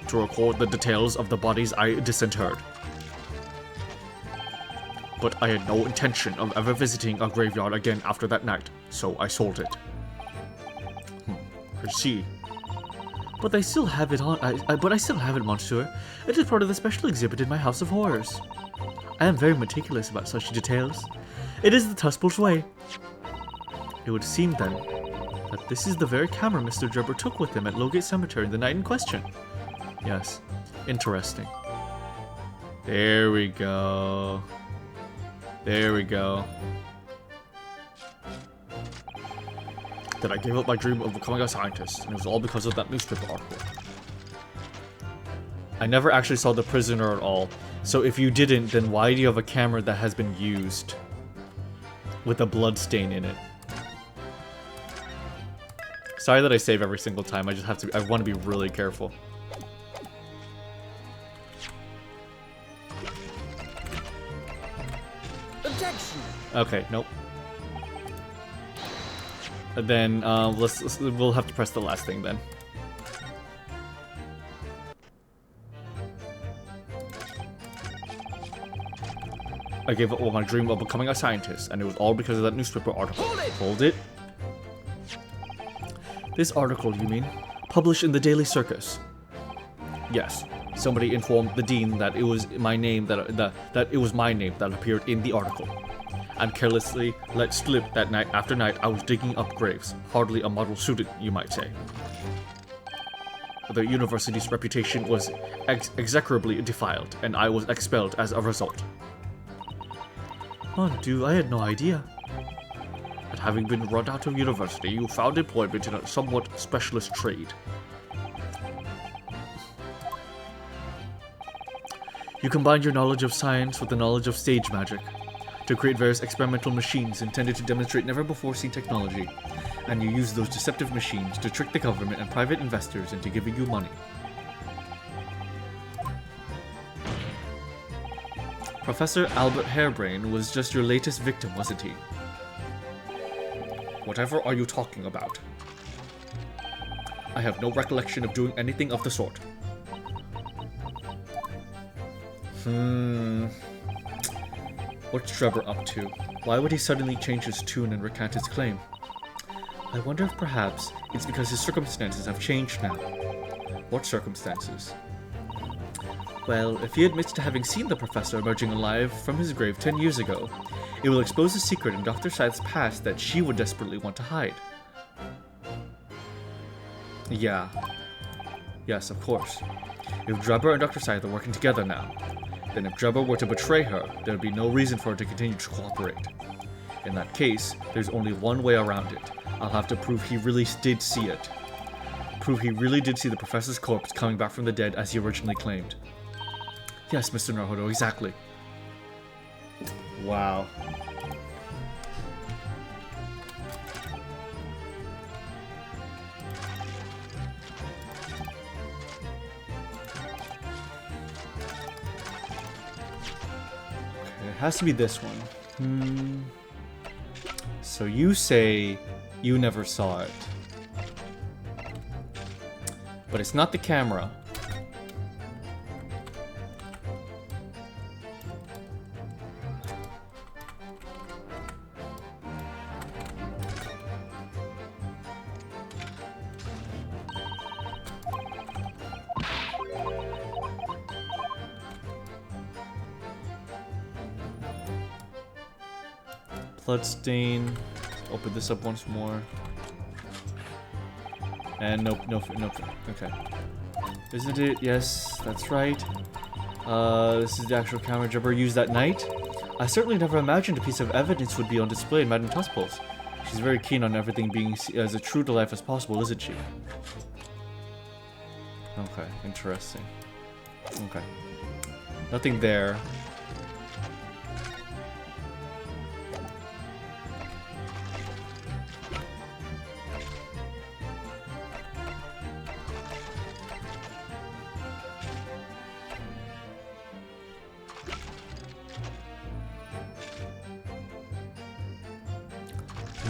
To record the details of the bodies I disinterred. But I had no intention of ever visiting a graveyard again after that night, so I sold it. I see. But I still have it on. But I still have it, monsieur. It is part of the special exhibit in my House of Horrors. I am very meticulous about such details. It is the Tusples way. It would seem then that this is the very camera Mr. Drebber took with him at Lowgate Cemetery the night in question. Yes. Interesting. There we go. There we go. That I gave up my dream of becoming a scientist, and it was all because of that newspaper article. I never actually saw the prisoner at all, so if you didn't, then why do you have a camera that has been used with a blood stain in it? Sorry that I save every single time, I want to be really careful. Objection. Okay, nope. And then we'll have to press the last thing then. I gave up my dream of becoming a scientist, and it was all because of that newspaper article. Hold it. This article, you mean? Published in the Daily Circus? Yes. Somebody informed the dean that it was my name that it was my name that appeared in the article, and carelessly let slip that night after night I was digging up graves. Hardly a model student, you might say. The university's reputation was execrably defiled, and I was expelled as a result. Mon Dieu, I had no idea. And having been run out of university, you found employment in a somewhat specialist trade. You combined your knowledge of science with the knowledge of stage magic to create various experimental machines intended to demonstrate never-before-seen technology, and you used those deceptive machines to trick the government and private investors into giving you money. Professor Albert Harebrain was just your latest victim, wasn't he? Whatever are you talking about? I have no recollection of doing anything of the sort. What's Drebber up to? Why would he suddenly change his tune and recant his claim? I wonder if perhaps it's because his circumstances have changed now. What circumstances? Well, if he admits to having seen the professor emerging alive from his grave 10 years ago, it will expose a secret in Dr. Scythe's past that she would desperately want to hide. Yeah. Yes, of course. If Drebber and Dr. Scythe are working together now, then if Drebber were to betray her, there would be no reason for her to continue to cooperate. In that case, there's only one way around it. I'll have to prove he really did see it. Prove he really did see the professor's corpse coming back from the dead as he originally claimed. Yes, Mr. Naruto, exactly. Wow. Okay, it has to be this one. So you say you never saw it. But it's not the camera. Bloodstain. Open this up once more. And nope. Okay. Isn't it? Yes, that's right. This is the actual camera Jabber used that night. I certainly never imagined a piece of evidence would be on display in Madame Tuspulse. She's very keen on everything being as true to life as possible, isn't she? Okay, interesting. Okay. Nothing there.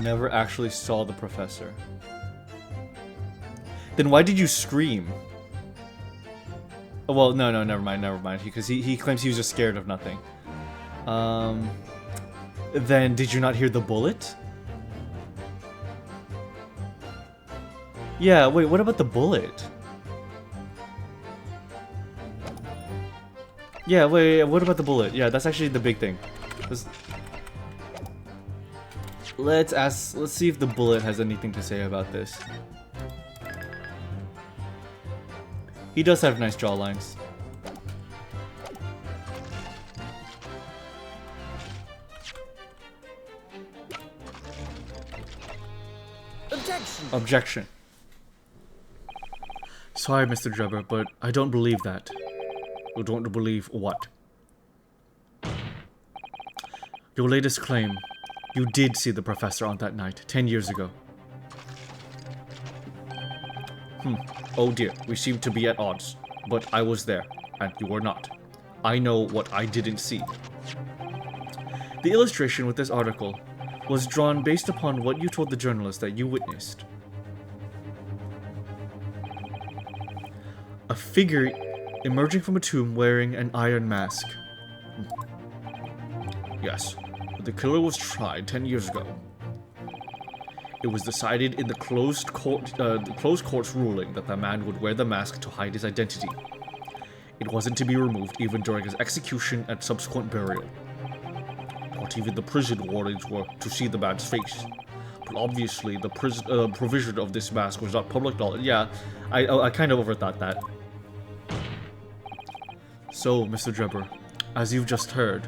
Never actually saw the professor. Then why did you scream? Oh, well, no, never mind. Because he claims he was just scared of nothing. Then did you not hear the bullet? Yeah, wait, what about the bullet? Yeah, wait, what about the bullet? Yeah, that's actually the big thing. Let's see if the bullet has anything to say about this. He does have nice jawlines. Objection! Objection. Sorry, Mr. Drebber, but I don't believe that. You don't believe what? Your latest claim. You did see the professor on that night, 10 years ago. Oh dear, we seem to be at odds. But I was there, and you were not. I know what I didn't see. The illustration with this article was drawn based upon what you told the journalist that you witnessed. A figure emerging from a tomb wearing an iron mask. Yes. The killer was tried 10 years ago. It was decided in the closed court's ruling that the man would wear the mask to hide his identity. It wasn't to be removed even during his execution and subsequent burial. Not even the prison wardens were to see the man's face. But obviously, the provision of this mask was not public knowledge. Yeah, I kind of overthought that. So, Mr. Drebber, as you've just heard,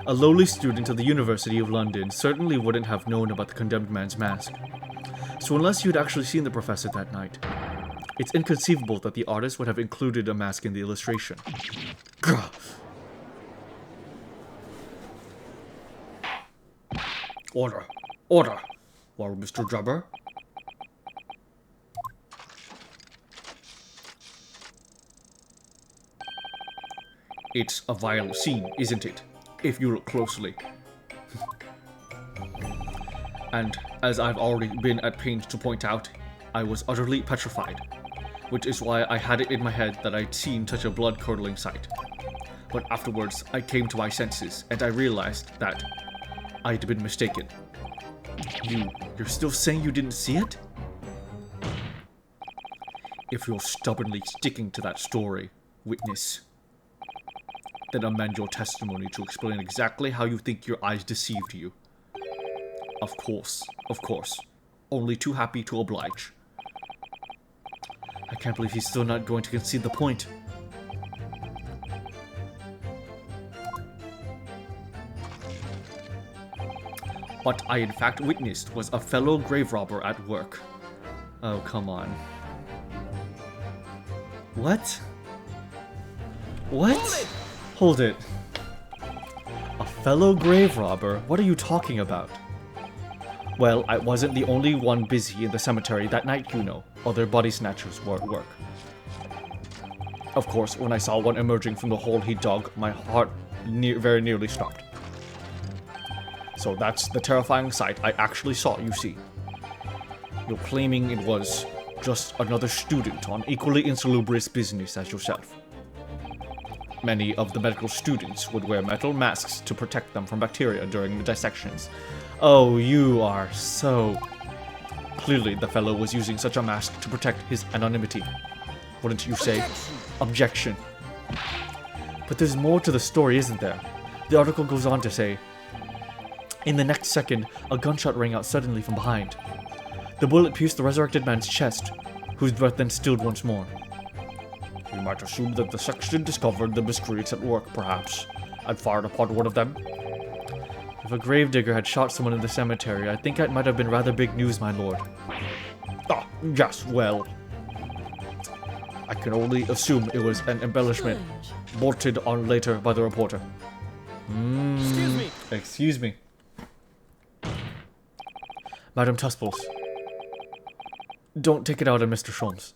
a lowly student of the University of London certainly wouldn't have known about the condemned man's mask. So unless you'd actually seen the professor that night, it's inconceivable that the artist would have included a mask in the illustration. Gah. Order. Order. Well, Mr. Drebber? It's a violent scene, isn't it? If you look closely. And as I've already been at pains to point out, I was utterly petrified, which is why I had it in my head that I'd seen such a blood-curdling sight. But afterwards, I came to my senses, and I realized that I'd been mistaken. You're still saying you didn't see it? If you're stubbornly sticking to that story, witness, then amend your testimony to explain exactly how you think your eyes deceived you. Of course. Only too happy to oblige. I can't believe he's still not going to concede the point. What I in fact witnessed was a fellow grave robber at work. Oh, come on. What? What? Hold it. A fellow grave robber? What are you talking about? Well, I wasn't the only one busy in the cemetery that night, you know. Other body snatchers were at work. Of course, when I saw one emerging from the hole he dug, my heart very nearly stopped. So that's the terrifying sight I actually saw, you see. You're claiming it was just another student on equally insalubrious business as yourself. Many of the medical students would wear metal masks to protect them from bacteria during the dissections. Oh, you are so... Clearly, the fellow was using such a mask to protect his anonymity. Wouldn't you say? Objection. But there's more to the story, isn't there? The article goes on to say, in the next second, a gunshot rang out suddenly from behind. The bullet pierced the resurrected man's chest, whose breath then stilled once more. We might assume that the sexton discovered the miscreants at work, perhaps, and fired upon one of them. If a gravedigger had shot someone in the cemetery, I think that might have been rather big news, my lord. Ah, yes, well... I can only assume it was an embellishment, bolted on later by the reporter. Excuse me. Excuse me. Madam Tusples. Don't take it out on Mr. Sholmes.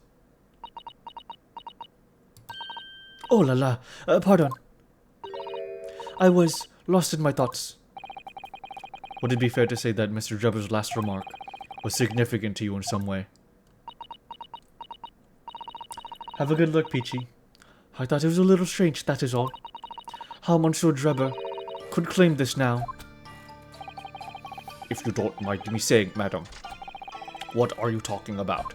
Oh la la, pardon. I was lost in my thoughts. Would it be fair to say that Mr. Drebber's last remark was significant to you in some way? Have a good look, Peachy. I thought it was a little strange, that is all. How Monsieur Drebber could claim this now. If you don't mind me saying, madam, what are you talking about?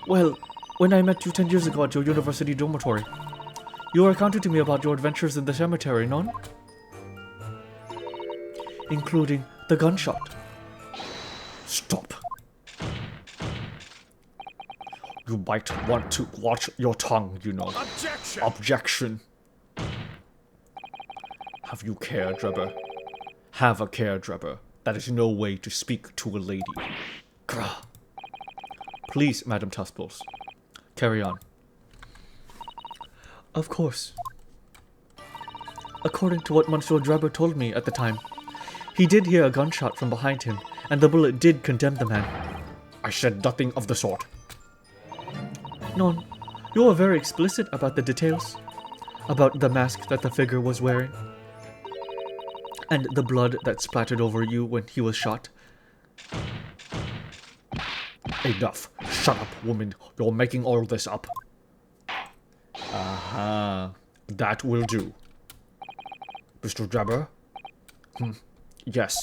Well, when I met you 10 years ago at your university dormitory, you recounted to me about your adventures in the cemetery, none? Including the gunshot. Stop. You might want to watch your tongue, you know. Objection! Objection. Have you care, Drebber? Have a care, Drebber. That is no way to speak to a lady. Grah. Please, Madam Tusples, carry on. Of course. According to what Monsieur Drebber told me at the time, he did hear a gunshot from behind him, and the bullet did condemn the man. I said nothing of the sort. Non, you are very explicit about the details. About the mask that the figure was wearing. And the blood that splattered over you when he was shot. Enough. Shut up, woman. You're making all this up. Aha. That will do. Mr. Drebber? Yes.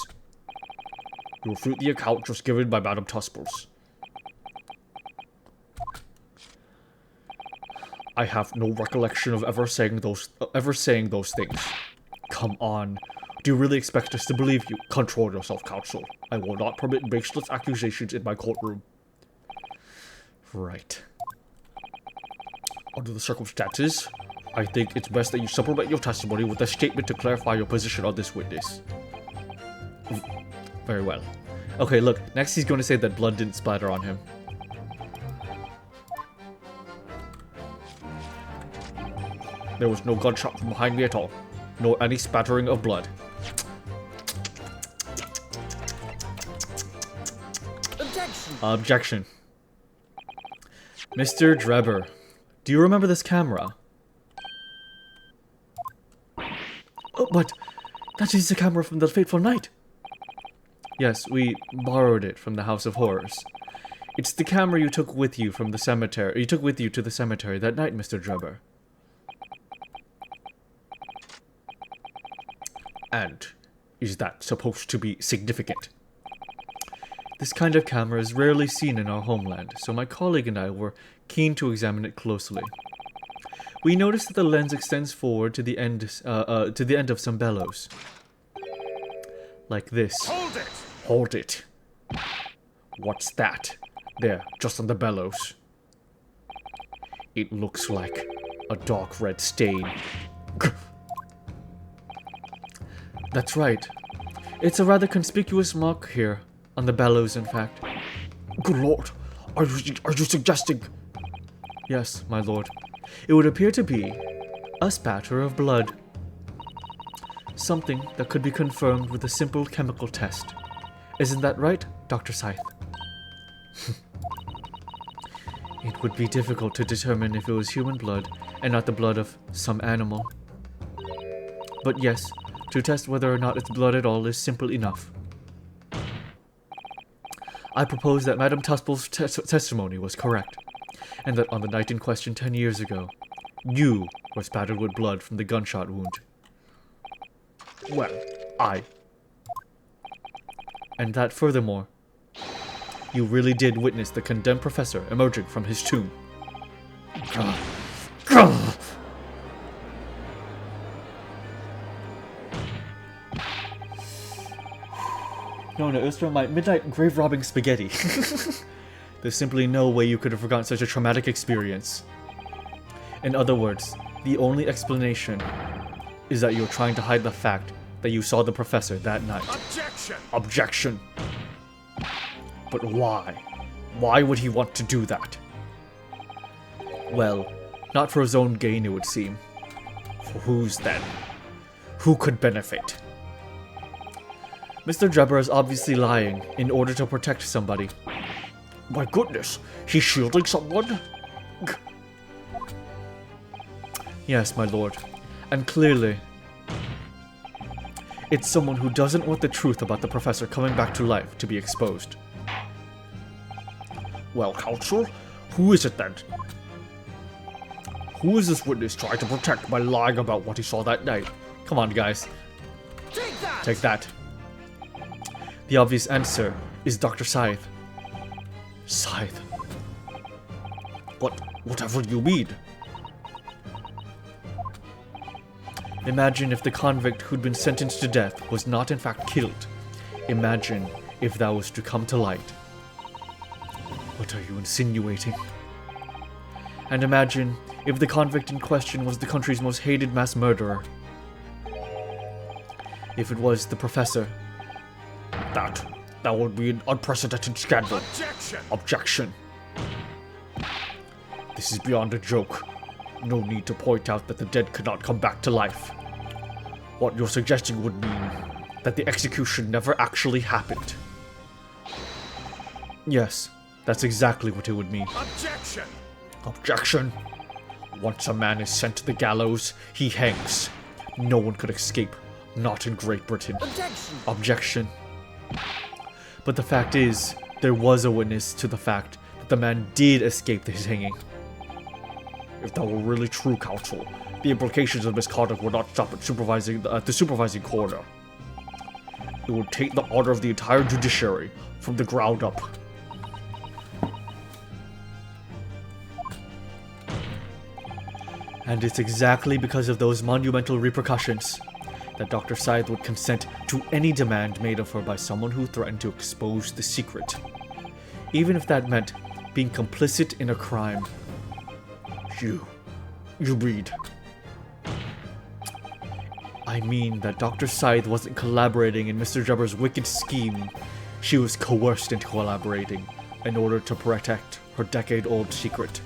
You'll refute the account just given by Madam Tusples. I have no recollection of ever saying those things. Come on. Do you really expect us to believe you? Control yourself, counsel. I will not permit baseless accusations in my courtroom. Right. Under the circumstances, I think it's best that you supplement your testimony with a statement to clarify your position on this witness. Very well. Okay, look. Next he's going to say that blood didn't splatter on him. There was no gunshot from behind me at all, nor any spattering of blood. Objection! Objection. Mr. Drebber, do you remember this camera? Oh, but that is the camera from the fateful night. Yes, we borrowed it from the House of Horrors. It's the camera you took with you from the cemetery. You took with you to the cemetery that night, Mr. Drebber. And is that supposed to be significant? This kind of camera is rarely seen in our homeland, so my colleague and I were keen to examine it closely. We noticed that the lens extends forward to the end of some bellows. Like this. Hold it! Hold it. What's that? There, just on the bellows. It looks like a dark red stain. That's right. It's a rather conspicuous mark here, on the bellows in fact. Good lord, are you suggesting... Yes, my lord. It would appear to be a spatter of blood. Something that could be confirmed with a simple chemical test. Isn't that right, Dr. Scythe? It would be difficult to determine if it was human blood and not the blood of some animal. But yes, to test whether or not it's blood at all is simple enough. I propose that Madame Tuspel's testimony was correct, and that on the night in question 10 years ago, you were spattered with blood from the gunshot wound. Well, And that furthermore, you really did witness the condemned professor emerging from his tomb. No, it was from my midnight grave-robbing spaghetti. There's simply no way you could have forgotten such a traumatic experience. In other words, the only explanation is that you're trying to hide the fact that you saw the professor that night. Objection! Objection! But why? Why would he want to do that? Well, not for his own gain, it would seem. For whose then? Who could benefit? Mr. Drebber is obviously lying in order to protect somebody. my goodness, he's shielding someone? Yes, my lord. And clearly, it's someone who doesn't want the truth about the professor coming back to life to be exposed. Well, counsel, who is it then? Who is this witness trying to protect by lying about what he saw that night? Come on, guys. Take that! Take that. The obvious answer is Dr. Scythe. Scythe. Whatever you mean? Imagine if the convict who'd been sentenced to death was not in fact killed. Imagine if that was to come to light. What are you insinuating? And imagine if the convict in question was the country's most hated mass murderer. If it was the professor. That would be an unprecedented scandal. Objection! Objection. This is beyond a joke. No need to point out that the dead cannot come back to life. What you're suggesting would mean that the execution never actually happened. Yes, that's exactly what it would mean. Objection! Objection. Once a man is sent to the gallows, he hangs. No one could escape. Not in Great Britain. Objection! Objection. But the fact is, there was a witness to the fact that the man did escape his hanging. If that were really true, counsel, the implications of misconduct would not stop at the supervising coroner. It would take the honor of the entire judiciary from the ground up. And it's exactly because of those monumental repercussions that Dr. Scythe would consent to any demand made of her by someone who threatened to expose the secret. Even if that meant being complicit in a crime. You read. I mean that Dr. Scythe wasn't collaborating in Mr. Drebber's wicked scheme. She was coerced into collaborating in order to protect her decade-old secret.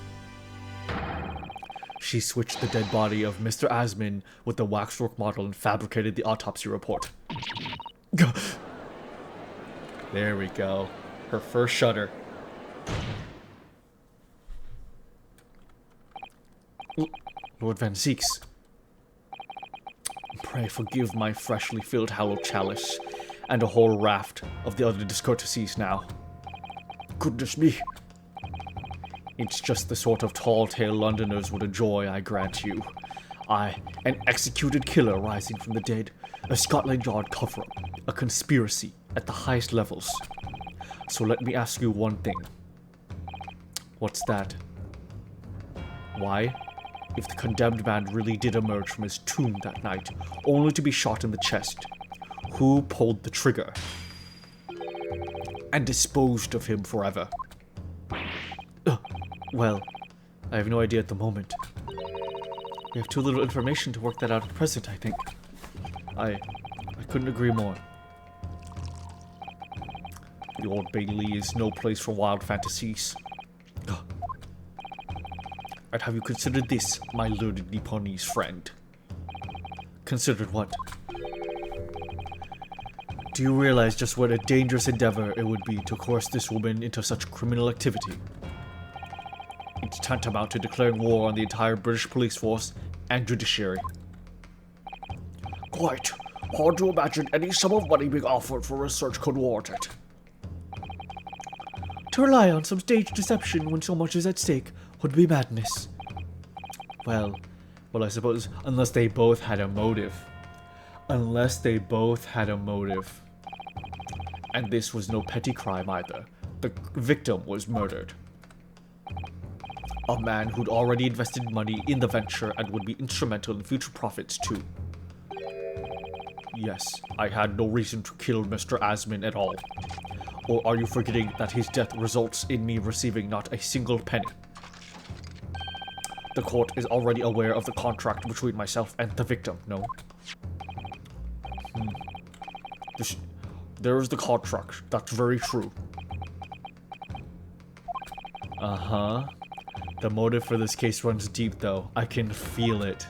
She switched the dead body of Mr. Asmin with the waxwork model and fabricated the autopsy report. There we go. Her first shudder. Lord Van Zeeks. Pray forgive my freshly filled hollow chalice, and a whole raft of the other discourtesies now. Goodness me. It's just the sort of tall-tale Londoners would enjoy, I grant you. An executed killer rising from the dead, a Scotland Yard cover-up, a conspiracy at the highest levels. So let me ask you one thing. What's that? Why? If the condemned man really did emerge from his tomb that night, only to be shot in the chest, who pulled the trigger? And disposed of him forever? Well, I have no idea at the moment. We have too little information to work that out at present, I think. I couldn't agree more. The Old Bailey is no place for wild fantasies. And have you considered this, my learned Nipponese friend? Considered what? Do you realize just what a dangerous endeavor it would be to coerce this woman into such criminal activity? It's tantamount to declaring war on the entire British police force and judiciary. Quite. Hard to imagine any sum of money being offered for research could warrant it. To rely on some staged deception when so much is at stake would be madness. Well, I suppose, unless they both had a motive. Unless they both had a motive. And this was no petty crime either. The victim was murdered. A man who'd already invested money in the venture and would be instrumental in future profits too. Yes, I had no reason to kill Mr. Asman at all. Or are you forgetting that his death results in me receiving not a single penny? The court is already aware of the contract between myself and the victim, no? There is the contract, that's very true. Uh-huh. The motive for this case runs deep though. I can feel it.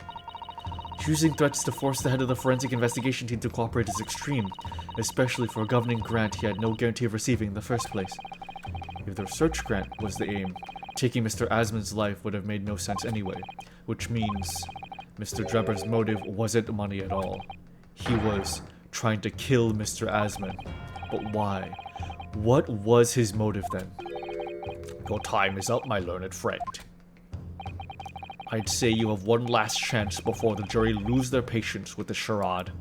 Using threats to force the head of the forensic investigation team to cooperate is extreme, especially for a governing grant he had no guarantee of receiving in the first place. If the research grant was the aim, taking Mr. Asman's life would have made no sense anyway, which means Mr. Drebber's motive wasn't money at all. He was trying to kill Mr. Asman. But why? What was his motive then? Your time is up, my learned friend. I'd say you have one last chance before the jury lose their patience with the charade.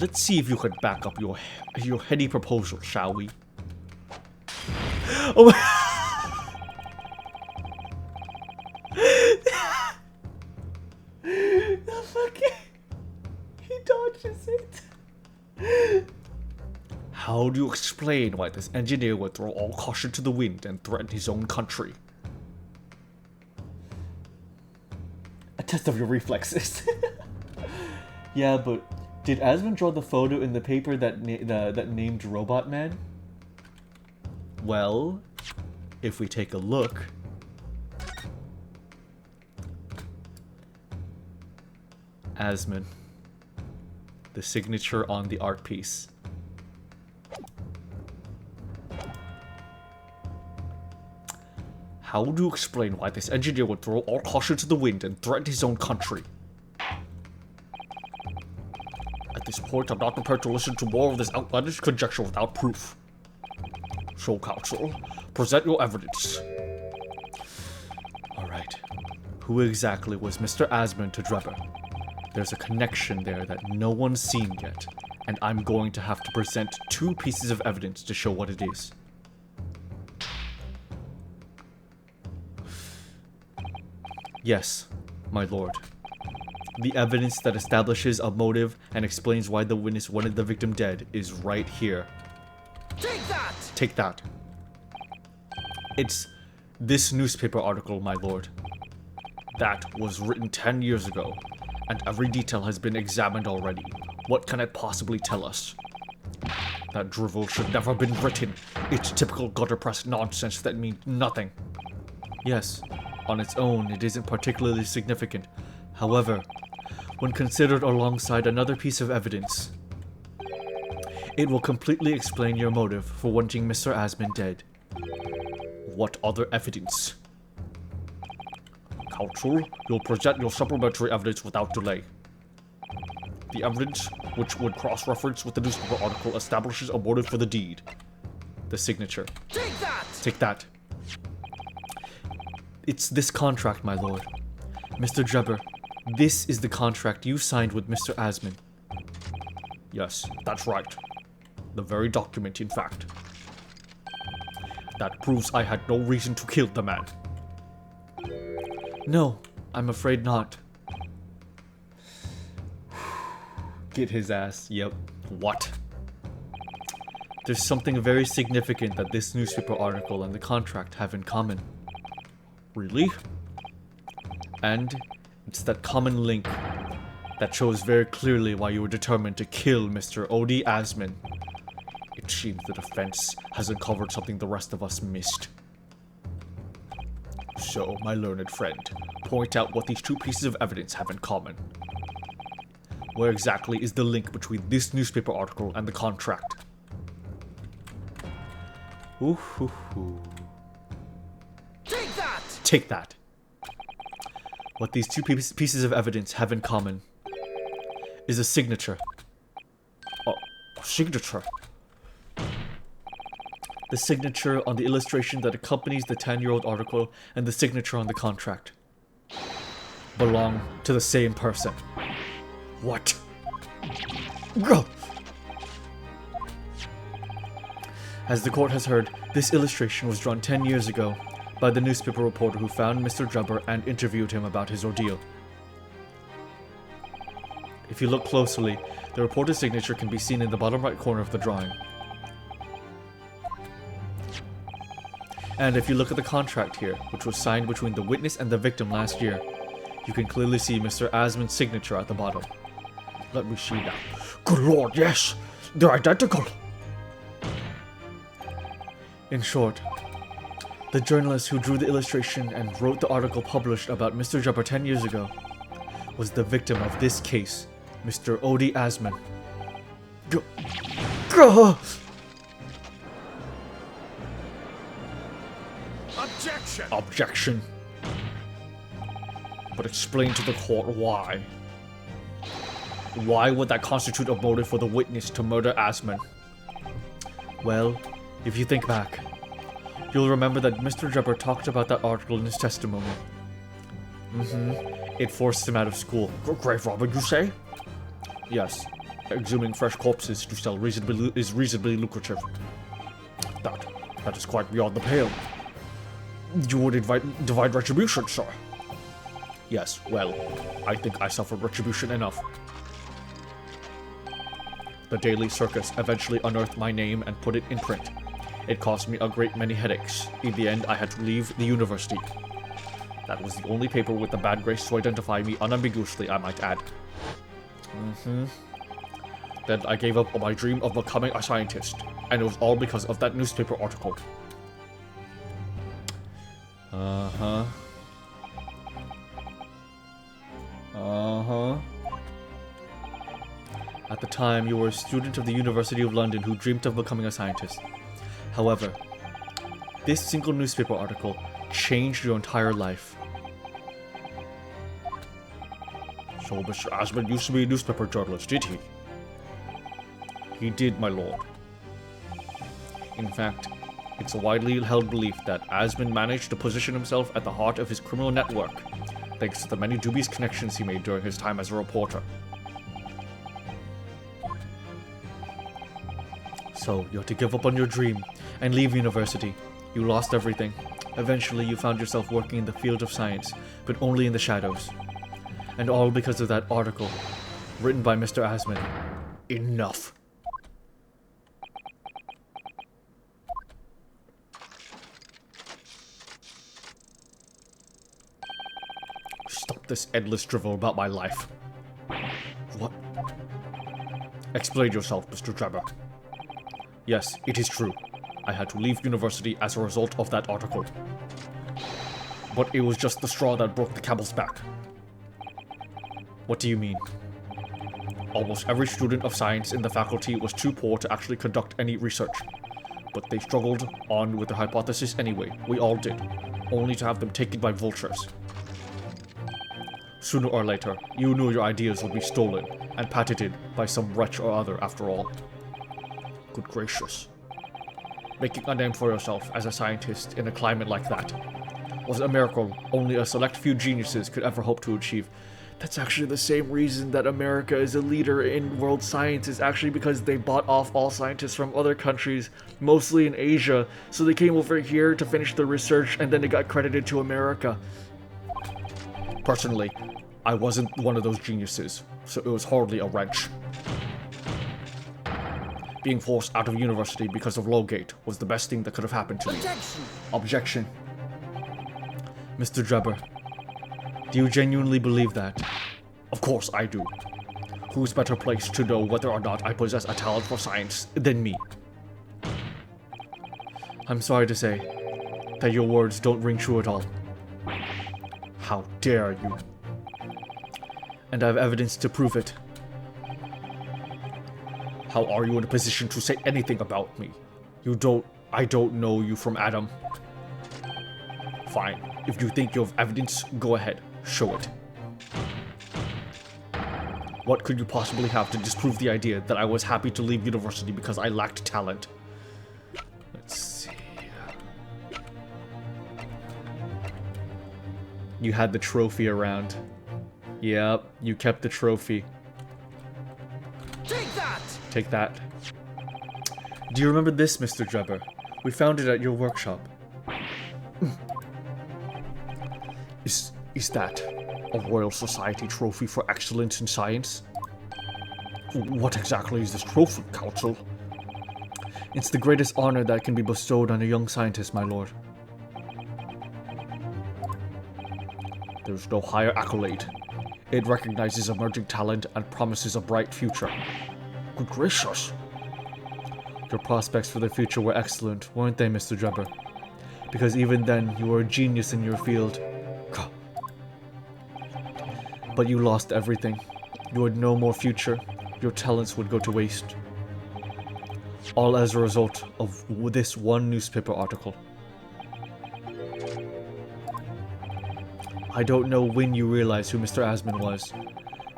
Let's see if you could back up your heady proposal, shall we? Oh my the fucking... He dodges it. How do you explain why this engineer would throw all caution to the wind and threaten his own country? A test of your reflexes. Yeah, but did Asman draw the photo in the paper that that named Robot Man? Well, if we take a look, Asman, the signature on the art piece. How do you explain why this engineer would throw all caution to the wind and threaten his own country? At this point, I'm not prepared to listen to more of this outlandish conjecture without proof. So, counsel, present your evidence. Alright. Who exactly was Mr. Asman to Drebber? There's a connection there that no one's seen yet, and I'm going to have to present 2 pieces of evidence to show what it is. Yes, my lord. The evidence that establishes a motive and explains why the witness wanted the victim dead is right here. Take that! Take that. It's this newspaper article, my lord. That was written 10 years ago, and every detail has been examined already. What can it possibly tell us? That drivel should never have been written. It's typical gutter press nonsense that means nothing. Yes, on its own, it isn't particularly significant. However, when considered alongside another piece of evidence, it will completely explain your motive for wanting Mr. Asman dead. What other evidence? Counsel, you'll present your supplementary evidence without delay. The evidence, which would cross-reference with the newspaper article, establishes a motive for the deed. The signature. Take that! Take that. It's this contract, my lord. Mr. Drebber, this is the contract you signed with Mr. Asman. Yes, that's right. The very document, in fact. That proves I had no reason to kill the man. No, I'm afraid not. Get his ass, yep. What? There's something very significant that this newspaper article and the contract have in common. Really? And it's that common link that shows very clearly why you were determined to kill Mr. O.D. Asman It seems the defense has uncovered something the rest of us missed. So, my learned friend, point out what these two pieces of evidence have in common. Where exactly is the link between this newspaper article and the contract? Ooh, hoo, hoo. Take that! Take that. What these two pieces of evidence have in common is a signature. A signature? The signature on the illustration that accompanies the 10-year-old article and the signature on the contract belong to the same person. What? Go! As the court has heard, this illustration was drawn 10 years ago by the newspaper reporter who found Mr. Jubber and interviewed him about his ordeal. If you look closely, the reporter's signature can be seen in the bottom right corner of the drawing. And if you look at the contract here, which was signed between the witness and the victim last year, you can clearly see Mr. Asman's signature at the bottom. Let me see now. Good lord, yes! They're identical! In short, the journalist who drew the illustration and wrote the article published about Mr. Jubber 10 years ago was the victim of this case, Mr. Odie Asman. Go! Objection! Objection. But explain to the court why. Why would that constitute a motive for the witness to murder Asman? Well, if you think back, you'll remember that Mr. Jubber talked about that article in his testimony. It forced him out of school. Grave robbing, you say? Yes, exhuming fresh corpses to sell is reasonably lucrative. That is quite beyond the pale. You would divide retribution, sir. Yes, well, I think I suffered retribution enough. The Daily Circus eventually unearthed my name and put it in print. It cost me a great many headaches. In the end, I had to leave the university. That was the only paper with the bad grace to identify me unambiguously, I might add. Then I gave up on my dream of becoming a scientist, and it was all because of that newspaper article. At the time, you were a student of the University of London who dreamt of becoming a scientist. However, this single newspaper article changed your entire life. So Mr. Asman used to be a newspaper journalist, did he? He did, my lord. In fact, it's a widely held belief that Asman managed to position himself at the heart of his criminal network, thanks to the many dubious connections he made during his time as a reporter. So, you had to give up on your dream and leave university. You lost everything. Eventually, you found yourself working in the field of science, but only in the shadows. And all because of that article, written by Mr. Asman. Enough. Stop this endless drivel about my life. What? Explain yourself, Mr. Jabber. Yes, it is true. I had to leave university as a result of that article. But it was just the straw that broke the camel's back. What do you mean? Almost every student of science in the faculty was too poor to actually conduct any research. But they struggled on with their hypothesis anyway. We all did. Only to have them taken by vultures. Sooner or later, you knew your ideas would be stolen and patented by some wretch or other after all. Good gracious. Making a name for yourself as a scientist in a climate like that was a miracle only a select few geniuses could ever hope to achieve. That's actually the same reason that America is a leader in world science, is actually because they bought off all scientists from other countries, mostly in Asia, so they came over here to finish their research and then it got credited to America. Personally, I wasn't one of those geniuses, so it was hardly a wrench. Being forced out of university because of Lowgate was the best thing that could have happened to me. Objection! Objection. Mr. Jubber, do you genuinely believe that? Of course I do. Who's better placed to know whether or not I possess a talent for science than me? I'm sorry to say that your words don't ring true at all. How dare you? And I have evidence to prove it. How are you in a position to say anything about me? I don't know you from Adam. Fine. If you think you have evidence, go ahead. Show it. What could you possibly have to disprove the idea that I was happy to leave university because I lacked talent? Let's see. You had the trophy around. Yep, you kept the trophy. Take that! Take that. Do you remember this, Mr. Drebber? We found it at your workshop. Is that a Royal Society trophy for excellence in science? What exactly is this trophy, Council? It's the greatest honor that can be bestowed on a young scientist, my lord. There's no higher accolade. It recognizes emerging talent and promises a bright future. Good gracious. Your prospects for the future were excellent, weren't they, Mr. Drebber? Because even then, you were a genius in your field. But you lost everything. You had no more future. Your talents would go to waste. All as a result of this one newspaper article. I don't know when you realized who Mr. Asman was,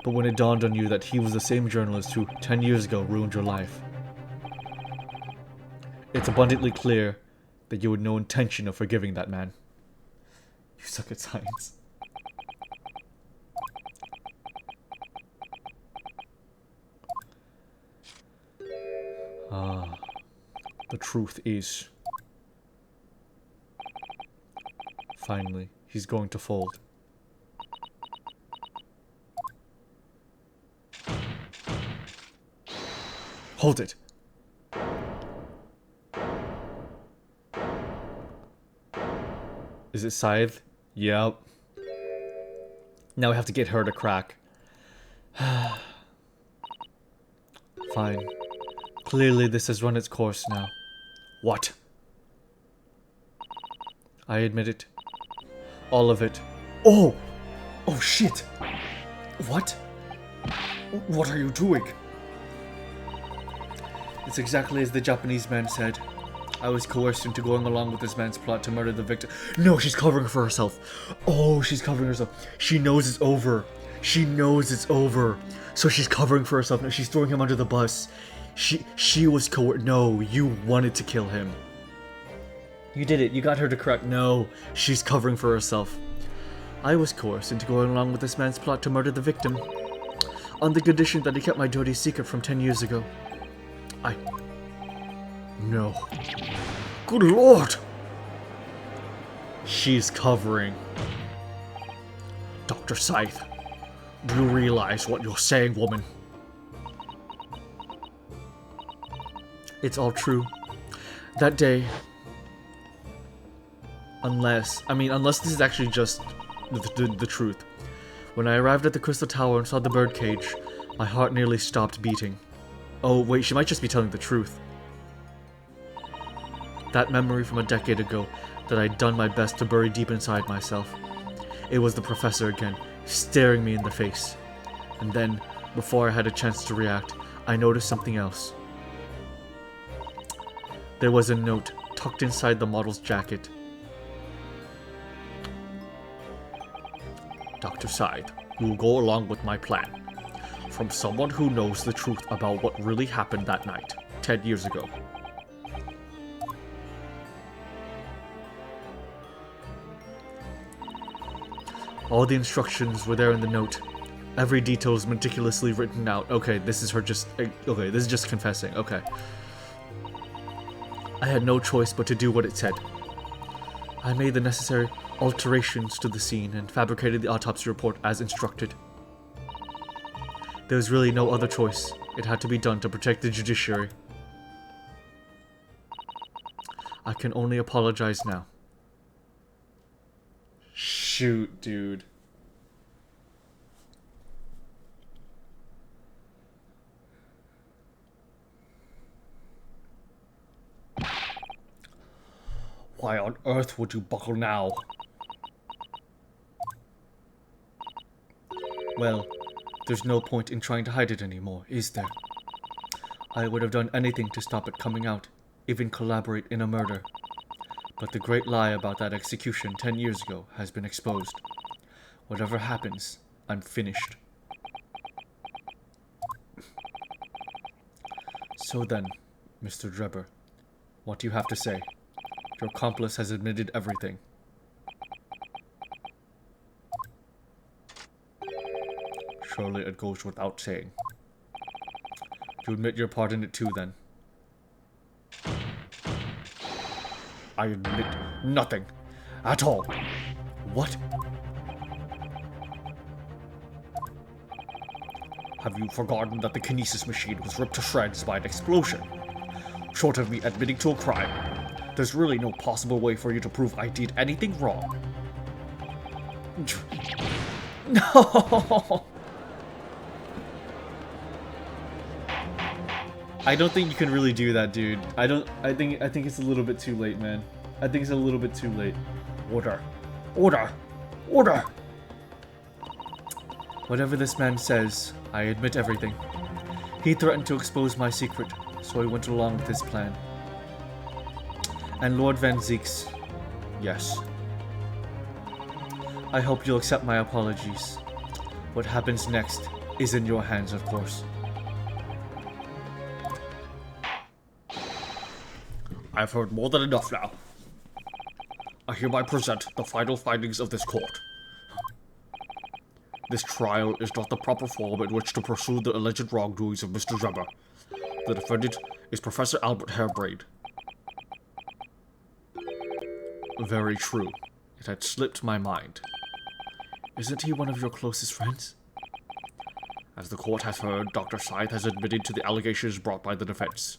but when it dawned on you that he was the same journalist who, 10 years ago, ruined your life. It's abundantly clear that you had no intention of forgiving that man. You suck at science. The truth is... Finally, he's going to fold. Hold it! Is it Scythe? Yep. Now we have to get her to crack. Fine. Clearly this has run its course now. What? I admit it. All of it. Oh! Oh shit! What? What are you doing? It's exactly as the Japanese man said. I was coerced into going along with this man's plot to murder the victim. No, she's covering for herself. Oh, she's covering herself. She knows it's over. She knows it's over. So she's covering for herself. No, she's throwing him under the bus. She was coerced. No, you wanted to kill him. You did it. You got her to correct. No, she's covering for herself. I was coerced into going along with this man's plot to murder the victim. On the condition that he kept my dirty secret from 10 years ago. No. Good lord! She's covering. Dr. Scythe, do you realize what you're saying, woman? It's all true. That day... Unless this is actually just the truth. When I arrived at the Crystal Tower and saw the birdcage, my heart nearly stopped beating. Oh, wait, she might just be telling the truth. That memory from a decade ago that I'd done my best to bury deep inside myself. It was the professor again, staring me in the face. And then, before I had a chance to react, I noticed something else. There was a note tucked inside the model's jacket. Dr. Scythe, you will go along with my plan. From someone who knows the truth about what really happened that night, 10 years ago. All the instructions were there in the note. Every detail is meticulously written out. Okay, this is her just... Okay, this is just confessing. Okay. I had no choice but to do what it said. I made the necessary alterations to the scene and fabricated the autopsy report as instructed. There was really no other choice. It had to be done to protect the judiciary. I can only apologize now. Shoot, dude. Why on earth would you buckle now? Well, there's no point in trying to hide it anymore, is there? I would have done anything to stop it coming out, even collaborate in a murder. But the great lie about that execution 10 years ago has been exposed. Whatever happens, I'm finished. So then, Mr. Drebber, what do you have to say? Your accomplice has admitted everything. Surely it goes without saying. You admit your part in it too, then? I admit nothing. At all. What? Have you forgotten that the kinesis machine was ripped to shreds by an explosion? Short of me admitting to a crime, there's really no possible way for you to prove I did anything wrong. No! I don't think you can really do that, dude. I think it's a little bit too late, man. I think it's a little bit too late. Order. Order. Order. Whatever this man says, I admit everything. He threatened to expose my secret, so I went along with his plan. And Lord Van Zeeks, yes. I hope you'll accept my apologies. What happens next is in your hands, of course. I've heard more than enough now. I hereby present the final findings of this court. This trial is not the proper form in which to pursue the alleged wrongdoings of Mr. Drebber. The defendant is Professor Albert Harebrained. Very true. It had slipped my mind. Isn't he one of your closest friends? As the court has heard, Dr. Scythe has admitted to the allegations brought by the defense,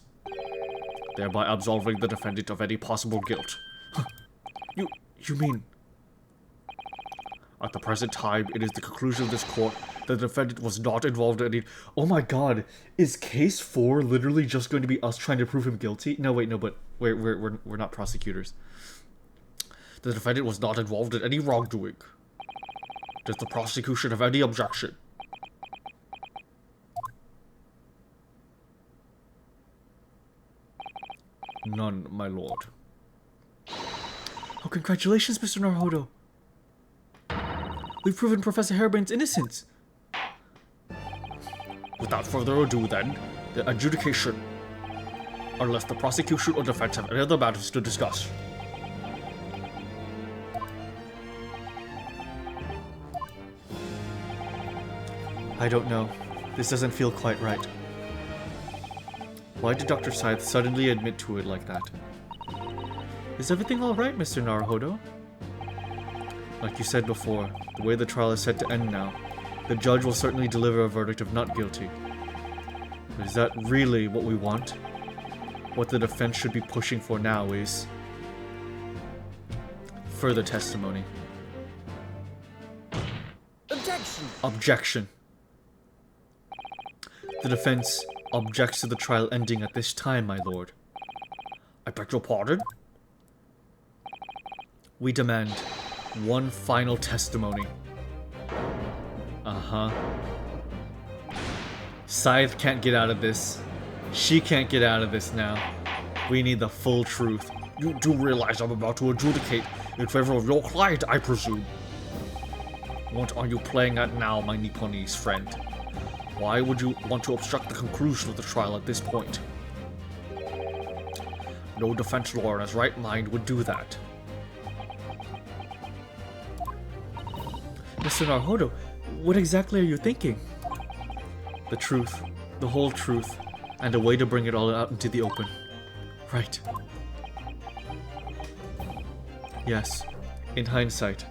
thereby absolving the defendant of any possible guilt. You mean... At the present time, it is the conclusion of this court that the defendant was not involved in any... Oh my god, is case 4 literally just going to be us trying to prove him guilty? No, wait, no, but we're not prosecutors. The defendant was not involved in any wrongdoing. Does the prosecution have any objection? None, my lord. Oh, congratulations, Mr. Naruhodo. We've proven Professor Harebrained's innocence. Without further ado, then, the adjudication. Unless the prosecution or defense have any other matters to discuss. I don't know. This doesn't feel quite right. Why did Dr. Scythe suddenly admit to it like that? Is everything alright, Mr. Naruhodo? Like you said before, the way the trial is set to end now, the judge will certainly deliver a verdict of not guilty. But is that really what we want? What the defense should be pushing for now is further testimony. Objection! Objection. The defense objects to the trial ending at this time, my lord. I beg your pardon? We demand one final testimony. Uh-huh. Scythe can't get out of this. She can't get out of this now. We need the full truth. You do realize I'm about to adjudicate in favor of your client, I presume. What are you playing at now, my Nipponese friend? Why would you want to obstruct the conclusion of the trial at this point? No defense lawyer in his right mind would do that. Mr. Naruhodo, what exactly are you thinking? The truth, the whole truth, and a way to bring it all out into the open. Right. Yes, in hindsight.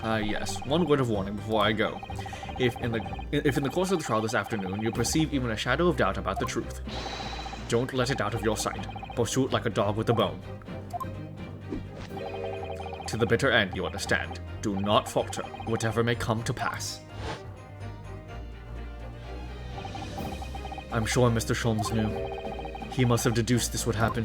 Yes, one word of warning before I go. If in the course of the trial this afternoon you perceive even a shadow of doubt about the truth, don't let it out of your sight. Pursue it like a dog with a bone. To the bitter end, you understand. Do not falter, whatever may come to pass. I'm sure Mr. Sholmes knew. He must have deduced this would happen.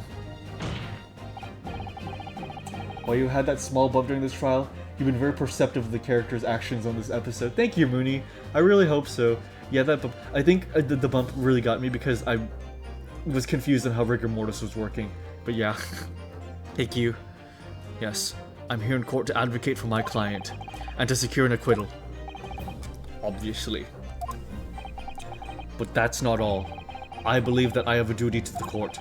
While you had that small bump during this trial, you've been very perceptive of the character's actions on this episode. Thank you, Mooney. I really hope so. Yeah, that bump. I think the bump really got me because I was confused on how rigor mortis was working. But yeah. Thank you. Yes, I'm here in court to advocate for my client and to secure an acquittal. Obviously. But that's not all. I believe that I have a duty to the court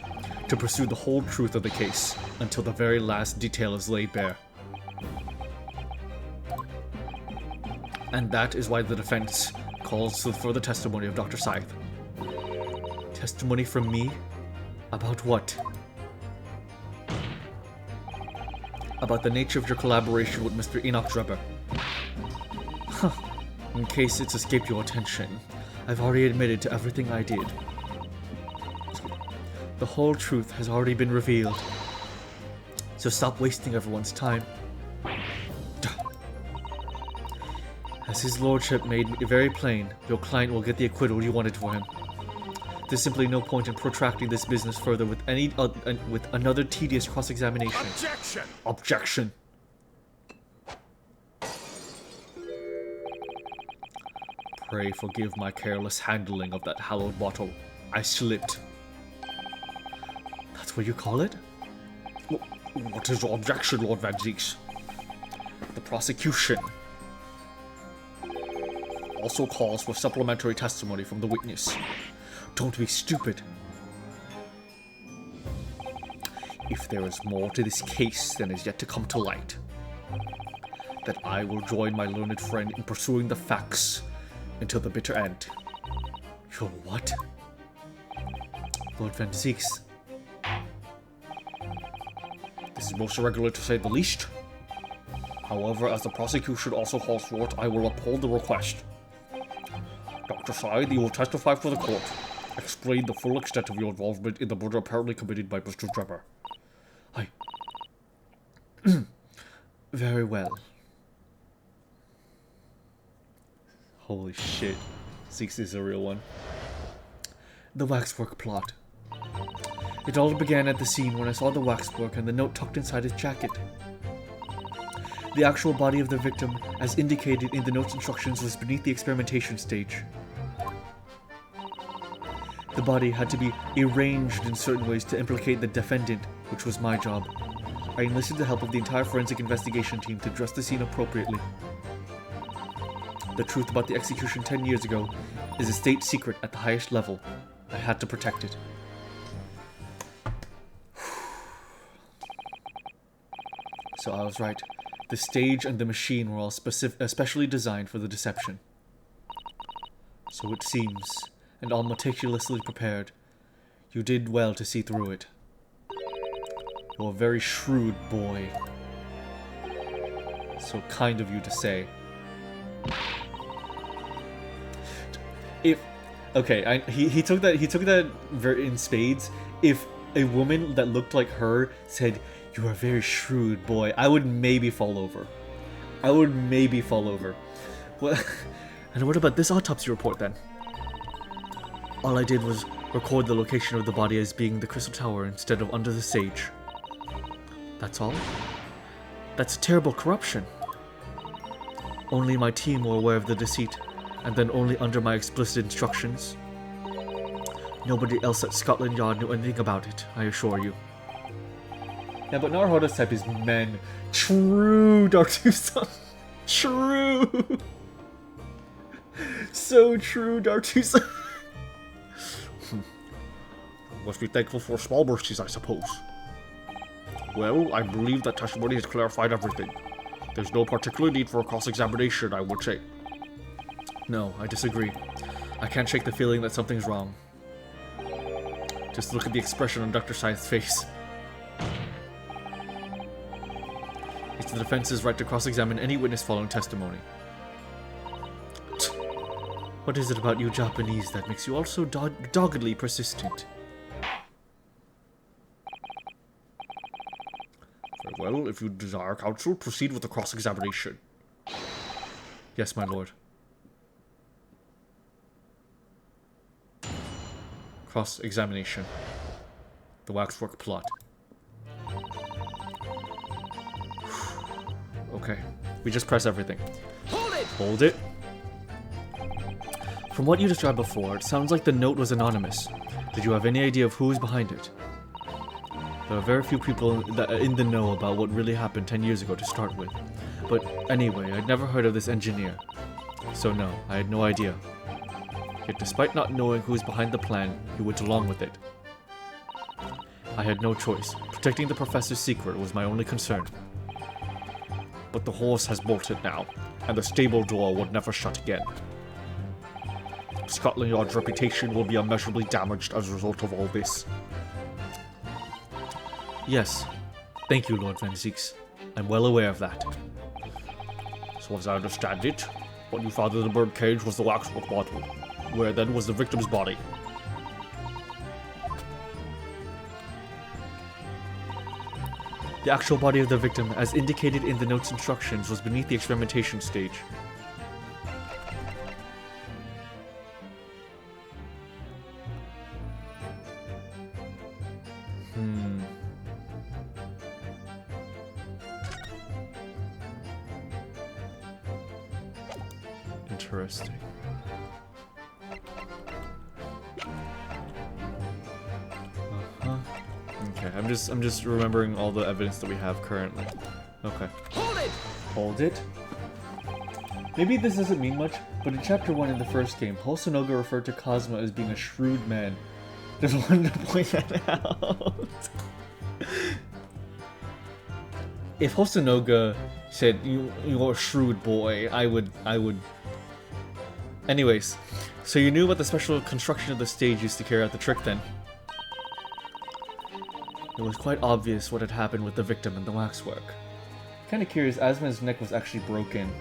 to pursue the whole truth of the case until the very last detail is laid bare. And that is why the defense calls for the testimony of Dr. Scythe. Testimony from me? About what? About the nature of your collaboration with Mr. Enoch Drebber. Huh. In case it's escaped your attention, I've already admitted to everything I did. The whole truth has already been revealed. So stop wasting everyone's time. As his lordship made it very plain, your client will get the acquittal you wanted for him. There's simply no point in protracting this business further with with another tedious cross-examination. Objection! Objection. Pray forgive my careless handling of that hallowed bottle. I slipped. That's what you call it? What is your objection, Lord Van Zeeks? The prosecution also calls for supplementary testimony from the witness. Don't be stupid. If there is more to this case than is yet to come to light, that I will join my learned friend in pursuing the facts until the bitter end. Your what? Lord Van Zeeks. This is most irregular to say the least. However, as the prosecution also calls for it, I will uphold the request. Dr. Scythe, you will testify for the court. Explain the full extent of your involvement in the murder apparently committed by Mr. Drebber. Very well. Holy shit. Zeeks is a real one. The waxwork plot. It all began at the scene when I saw the waxwork and the note tucked inside his jacket. The actual body of the victim, as indicated in the note's instructions, was beneath the experimentation stage. The body had to be arranged in certain ways to implicate the defendant, which was my job. I enlisted the help of the entire forensic investigation team to dress the scene appropriately. The truth about the execution 10 years ago is a state secret at the highest level. I had to protect it. So I was right. The stage and the machine were all especially designed for the deception. So it seems, and all meticulously prepared. You did well to see through it. You're a very shrewd boy. So kind of you to say. He took that very in spades. If a woman that looked like her said, "You are a very shrewd boy," I would maybe fall over. Well, and what about this autopsy report then? All I did was record the location of the body as being the Crystal Tower instead of under the sage. That's all? That's terrible corruption. Only my team were aware of the deceit, and then only under my explicit instructions. Nobody else at Scotland Yard knew anything about it, I assure you. Yeah, but Naruhodo's type is men. True, Dartusa. True. So true, Dartusa. Must be thankful for small mercies, I suppose. Well, I believe that testimony has clarified everything. There's no particular need for a cross-examination, I would say. No, I disagree. I can't shake the feeling that something's wrong. Just look at the expression on Dr. Scythe's face. It's the defense's right to cross-examine any witness following testimony. What is it about you Japanese that makes you all so doggedly persistent? Very well, if you desire counsel, proceed with the cross-examination. Yes, my lord. Cross-examination. The waxwork plot. Okay. We just press everything. Hold it! Hold it. From what you described before, it sounds like the note was anonymous. Did you have any idea of who was behind it? There are very few people that are in the know about what really happened 10 years ago to start with. But anyway, I'd never heard of this engineer. So no, I had no idea. Yet despite not knowing who was behind the plan, he went along with it. I had no choice. Protecting the professor's secret was my only concern. But the horse has bolted now, and the stable door would never shut again. Scotland Yard's reputation will be immeasurably damaged as a result of all this. Yes. Thank you, Lord Van Zieks. I'm well aware of that. So as I understand it, what you found in the bird cage was the waxwork bottle. Where then was the victim's body? The actual body of the victim, as indicated in the note's instructions, was beneath the experimentation stage. Interesting. Okay, I'm just remembering all the evidence that we have currently. Okay. Hold it! Hold it. Maybe this doesn't mean much, but in Chapter 1 in the first game, Hosonoga referred to Cosmo as being a shrewd man. Just wanted to point that out. If Hosonoga said, you're a shrewd boy, I would... Anyways, so you knew about the special construction of the stage used to carry out the trick then? It was quite obvious what had happened with the victim and the waxwork. Kinda curious, Asman's neck was actually broken.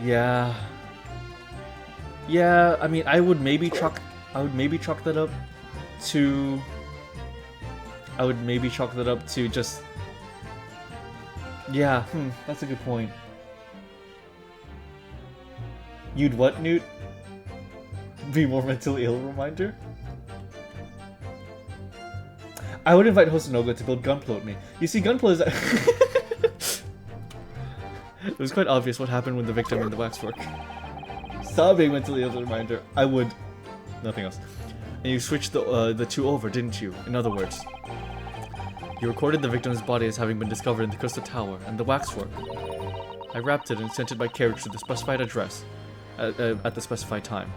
Yeah. Yeah, I mean, I would maybe chalk that up to... just... Yeah, that's a good point. You'd what, Newt? Be more mentally ill reminder? I would invite Hosonoga to build Gunpla with me. You see, Gunpla is... It was quite obvious what happened with the victim in the waxwork. Stop being mentally ill reminder. I would... Nothing else. And you switched the two over, didn't you? In other words. You recorded the victim's body as having been discovered in the Crystal Tower, and the waxwork. I wrapped it and sent it by carriage to the specified address, at the specified time.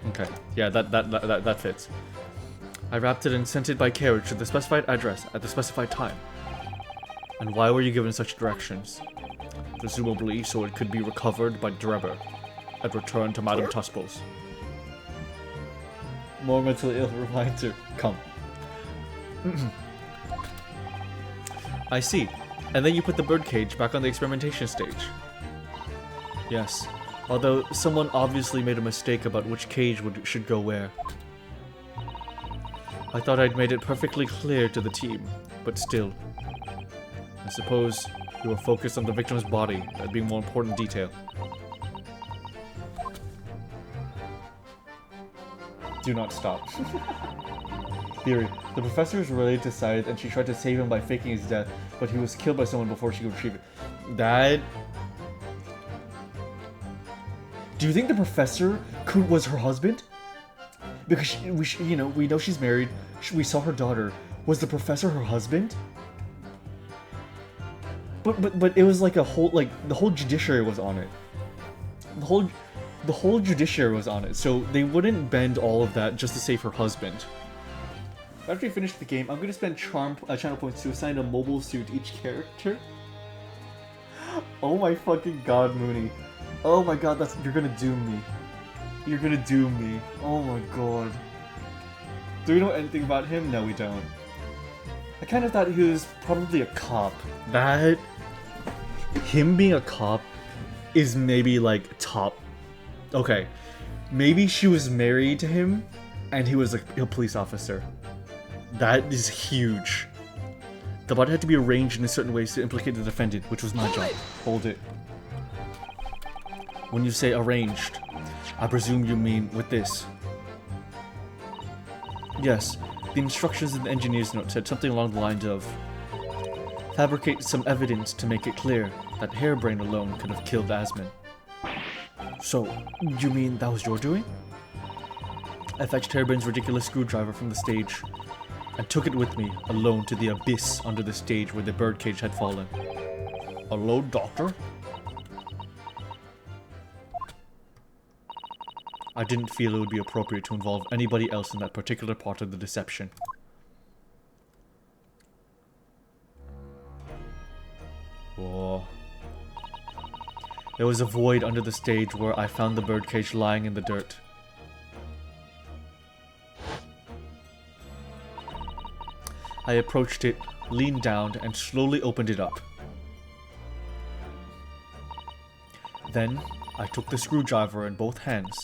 Okay, yeah, that fits. I wrapped it and sent it by carriage to the specified address at the specified time. And why were you given such directions? Presumably so it could be recovered by Drebber and returned to Madame Tuspel's. More mentally ill reminder. Come. I see. And then you put the birdcage back on the experimentation stage. Yes. Although someone obviously made a mistake about which cage should go where. I thought I'd made it perfectly clear to the team, but still. I suppose you were focused on the victim's body, that being more important detail. Do not stop. Theory. The professor is related to Scythe and she tried to save him by faking his death, but he was killed by someone before she could retrieve it. That... Do you think the professor was her husband? Because we know she's married. We saw her daughter. Was the professor her husband? But it was like the whole judiciary was on it. The whole judiciary was on it, so they wouldn't bend all of that just to save her husband. After you finish the game, I'm gonna spend channel points to assign a mobile suit each character. Oh my fucking god, Mooney. Oh my god, you're gonna doom me. You're gonna doom me. Oh my god. Do we know anything about him? No, we don't. I kind of thought he was probably a cop. That... Him being a cop is maybe like top... Okay. Maybe she was married to him and he was a police officer. That is huge. The body had to be arranged in a certain way to implicate the defendant, which was my job. Hold it. When you say arranged, I presume you mean with this. Yes, the instructions in the engineer's note said something along the lines of fabricate some evidence to make it clear that Hairbrain alone could have killed Asmin. So, you mean that was your doing? I fetched Hairbrain's ridiculous screwdriver from the stage and took it with me, alone, to the abyss under the stage where the birdcage had fallen. Alone, Doctor? I didn't feel it would be appropriate to involve anybody else in that particular part of the deception. Oh. There was a void under the stage where I found the birdcage lying in the dirt. I approached it, leaned down, and slowly opened it up. Then, I took the screwdriver in both hands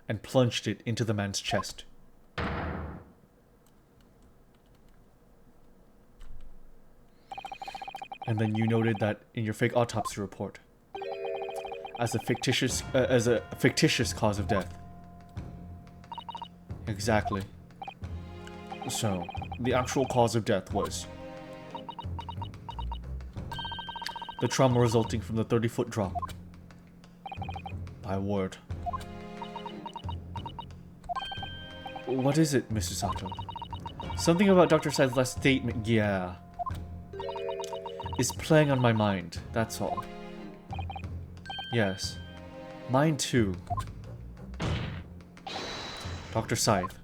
and plunged it into the man's chest. And then you noted that in your fake autopsy report, as a fictitious cause of death. Exactly. So, the actual cause of death was the trauma resulting from the 30-foot drop. By word. What is it, Mr. Sato? Something about Dr. Sai's last statement, yeah, is playing on my mind, that's all. Yes. Mine too. Dr. Scythe.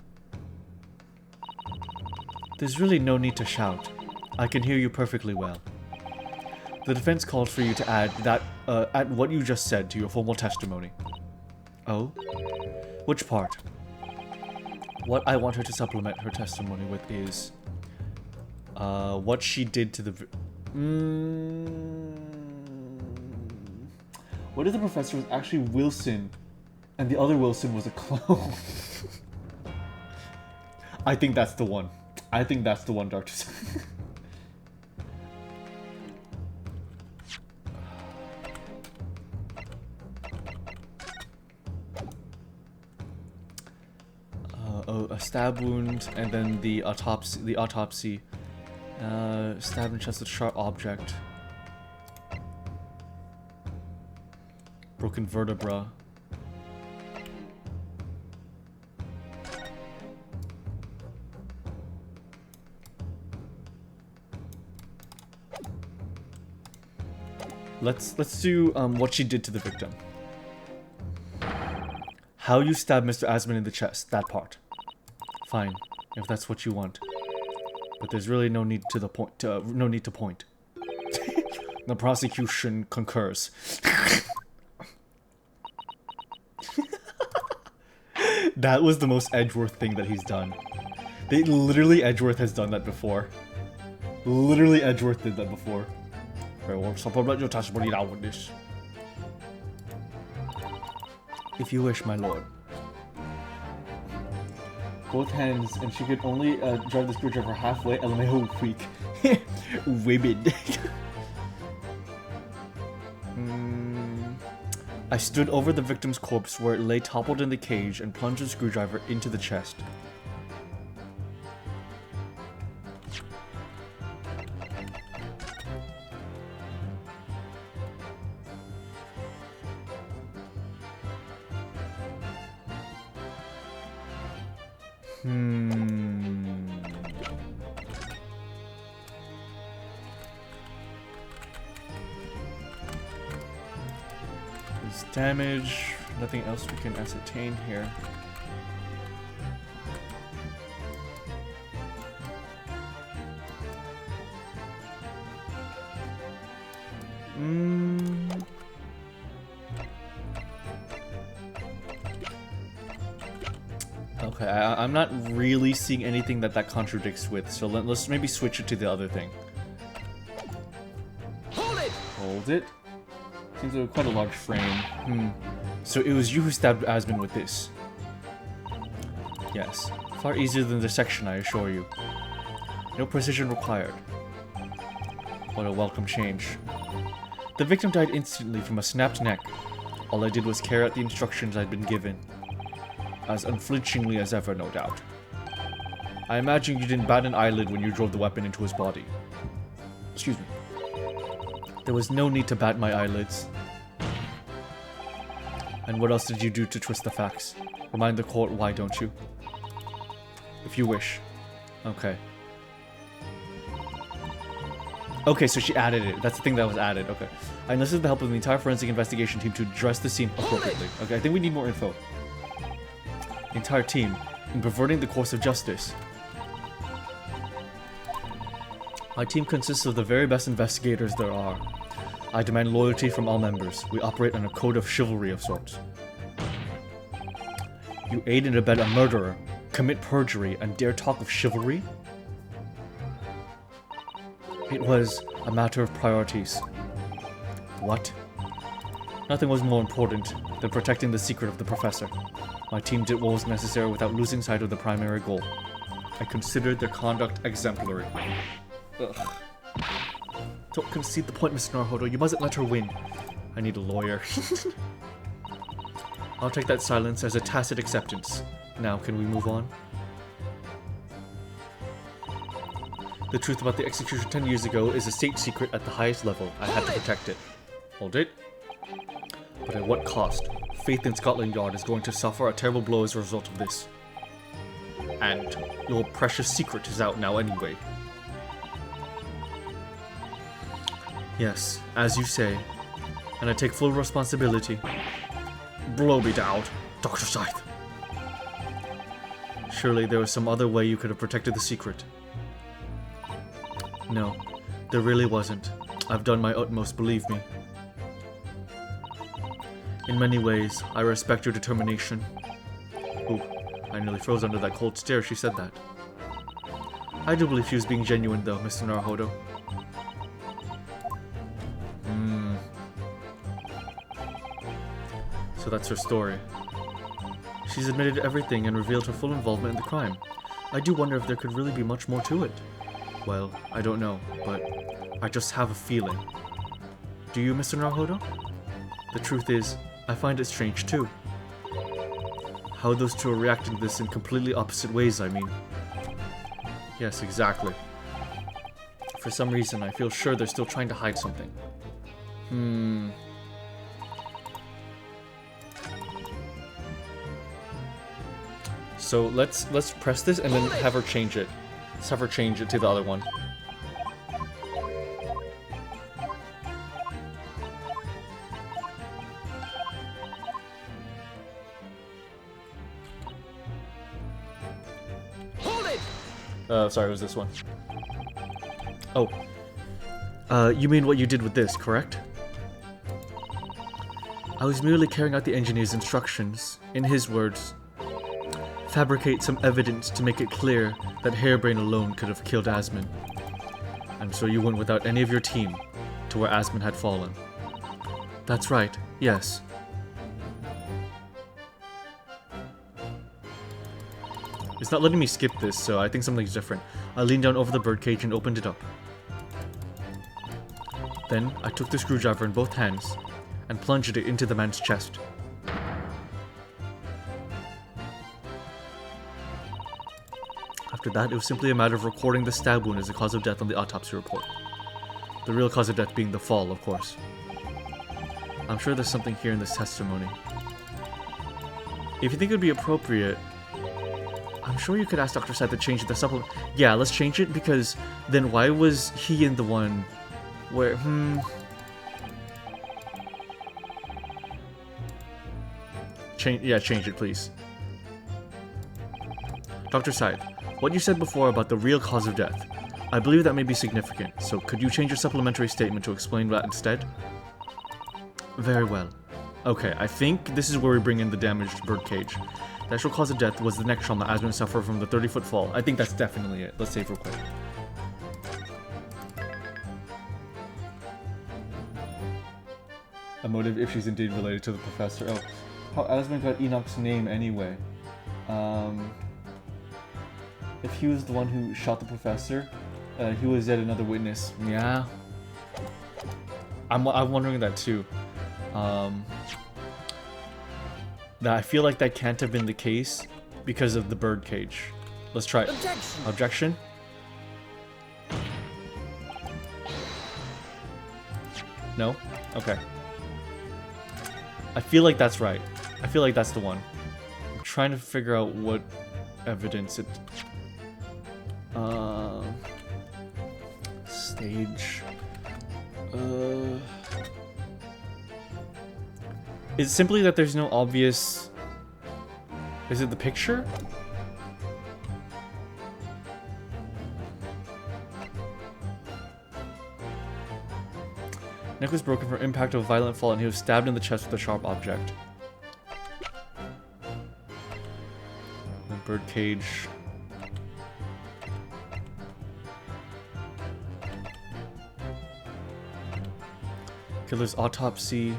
There's really no need to shout. I can hear you perfectly well. The defense called for you to add what you just said to your formal testimony. Oh? Which part? What I want her to supplement her testimony with is what she did to the what if the professor was actually Wilson and the other Wilson was a clone? I think that's the one. I think that's the one, Dr. A stab wound, and then the autopsy. Stab in chest with sharp object. Broken vertebra. Let's do what she did to the victim. How you stabbed Mr. Asman in the chest, that part. Fine, if that's what you want. But there's really no need to point. The prosecution concurs. That was the most Edgeworth thing that he's done. Literally, Edgeworth has done that before. Literally, Edgeworth did that before. Very well, supplement your testimony now with this. If you wish, my lord. Both hands, and she could only drive the screwdriver halfway. LMAO weak. Women. I stood over the victim's corpse where it lay toppled in the cage and plunged the screwdriver into the chest. There's damage. Nothing else we can ascertain here. Okay, I'm not really seeing anything that contradicts with, so let's maybe switch it to the other thing. Hold it! Hold it? Seems like quite a large frame. So it was you who stabbed Asmin with this? Yes. Far easier than the section, I assure you. No precision required. What a welcome change. The victim died instantly from a snapped neck. All I did was carry out the instructions I'd been given. As unflinchingly as ever, no doubt. I imagine you didn't bat an eyelid when you drove the weapon into his body. Excuse me. There was no need to bat my eyelids. And what else did you do to twist the facts? Remind the court why, don't you? If you wish. Okay. Okay, so she added it. That's the thing that was added. Okay. I enlisted the help of the entire forensic investigation team to address the scene appropriately. Okay, I think we need more info. The entire team, in perverting the course of justice. My team consists of the very best investigators there are. I demand loyalty from all members. We operate on a code of chivalry of sorts. You aid and abet a murderer, commit perjury, and dare talk of chivalry? It was a matter of priorities. What? Nothing was more important than protecting the secret of the professor. My team did what was necessary without losing sight of the primary goal. I considered their conduct exemplary. Ugh. Don't concede the point, Mr. Naruhodo. You mustn't let her win. I need a lawyer. I'll take that silence as a tacit acceptance. Now, can we move on? The truth about the execution 10 years ago is a state secret at the highest level. I had to protect it. Hold it. But at what cost? Faith in Scotland Yard is going to suffer a terrible blow as a result of this. And your precious secret is out now anyway. Yes, as you say. And I take full responsibility. Blow me down, Dr. Scythe. Surely there was some other way you could have protected the secret. No, there really wasn't. I've done my utmost, believe me. In many ways, I respect your determination. Ooh, I nearly froze under that cold stare she said that. I do believe she was being genuine though, Mr. Naruhodo. So that's her story. She's admitted everything and revealed her full involvement in the crime. I do wonder if there could really be much more to it. Well, I don't know, but I just have a feeling. Do you, Mr. Naruhodo? The truth is, I find it strange too. How those two are reacting to this in completely opposite ways, I mean. Yes, exactly. For some reason, I feel sure they're still trying to hide something. So let's press this and then have her change it. Let's have her change it to the other one. Sorry, it was this one. Oh. You mean what you did with this, correct? I was merely carrying out the engineer's instructions. In his words, fabricate some evidence to make it clear that Harebrain alone could have killed Asmon. And so you went without any of your team to where Asmon had fallen. That's right, yes. It's not letting me skip this, so I think something's different. I leaned down over the birdcage and opened it up. Then, I took the screwdriver in both hands and plunged it into the man's chest. After that, it was simply a matter of recording the stab wound as the cause of death on the autopsy report. The real cause of death being the fall, of course. I'm sure there's something here in this testimony. If you think it would be appropriate, I'm sure you could ask Dr. Scythe to change the supplement. Yeah, let's change it, because then why was he in the one where, change it, please. Dr. Scythe, what you said before about the real cause of death, I believe that may be significant, so could you change your supplementary statement to explain that instead? Very well. Okay, I think this is where we bring in the damaged birdcage. The actual cause of death was the neck trauma Asmon suffered from the 30-foot fall. I think that's definitely it. Let's save real quick. A motive if she's indeed related to the professor. Oh, how Asmon got Enoch's name anyway. If he was the one who shot the professor, he was yet another witness. Yeah. I'm wondering that too. That I feel like that can't have been the case because of the bird cage. Let's try it. Objection. Objection? No? Okay. I feel like that's right. I feel like that's the one. I'm trying to figure out what evidence it... Stage... Is it simply that there's no obvious... Is it the picture? Neck was broken from impact of a violent fall and he was stabbed in the chest with a sharp object. The bird cage. Killer's autopsy.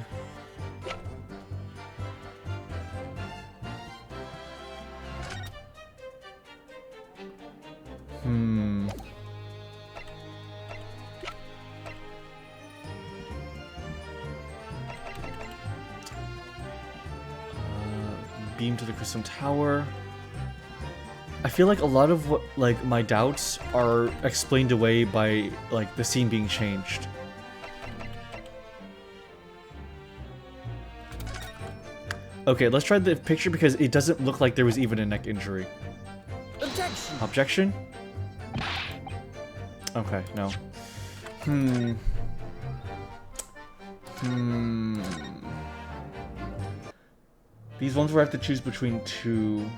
Beam to the Crystal Tower. I feel like a lot of what, like, my doubts are explained away by, like, the scene being changed. Okay, let's try the picture because it doesn't look like there was even a neck injury. Objection. Objection? Okay, no. These ones where I have to choose between two.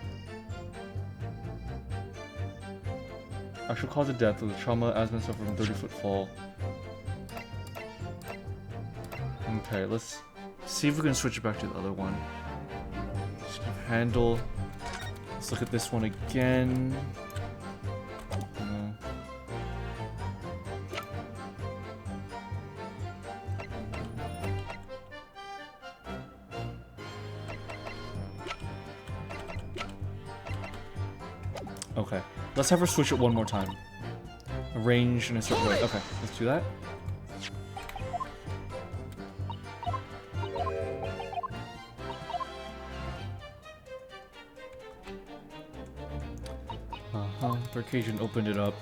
Actual cause of death was a trauma, asthma suffered from 30-foot fall. Okay, let's see if we can switch it back to the other one. Handle. Let's look at this one again. No. Okay, let's have her switch it one more time. Arrange in a certain way. Okay, let's do that. Occasion opened it up.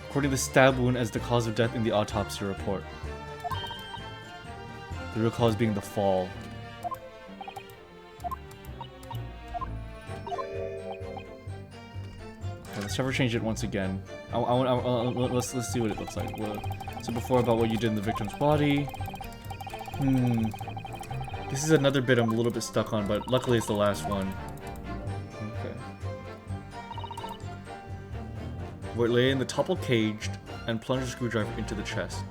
Recording the stab wound as the cause of death in the autopsy report. The real cause being the fall. Okay, let's ever change it once again. Let's see what it looks like. So before about what you did in the victim's body. This is another bit I'm a little bit stuck on, but luckily it's the last one. Okay. We're laying the topple caged and plunge a screwdriver into the chest.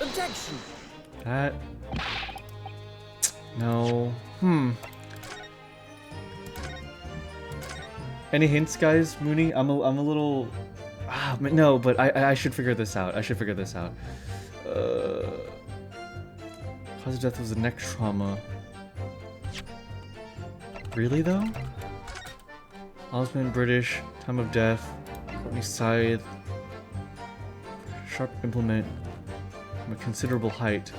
Objection. That... No. Any hints, guys, Mooney? I'm a little... no, but I should figure this out. I should figure this out. Cause of death was a neck trauma. Really, though? Osmond, British. Time of death. Courtney Scythe. Sharp implement. From a considerable height.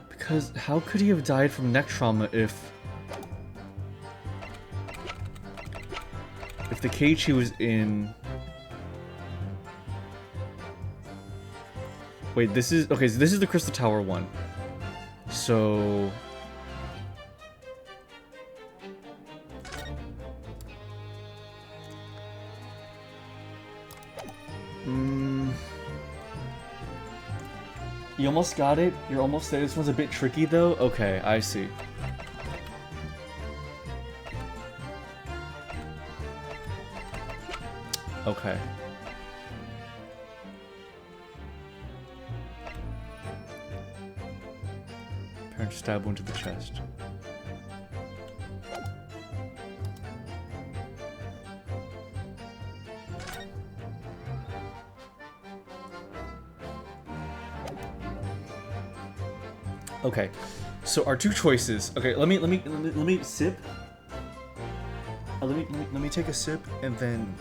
Because how could he have died from neck trauma if the cage he was in... Wait, this is... Okay, so this is the Crystal Tower one. So... You almost got it? You're almost there. This one's a bit tricky though? Okay, I see. Okay. Parent stab wound to the chest. Okay, so our two choices. Okay, let me sip. Let me take a sip and then.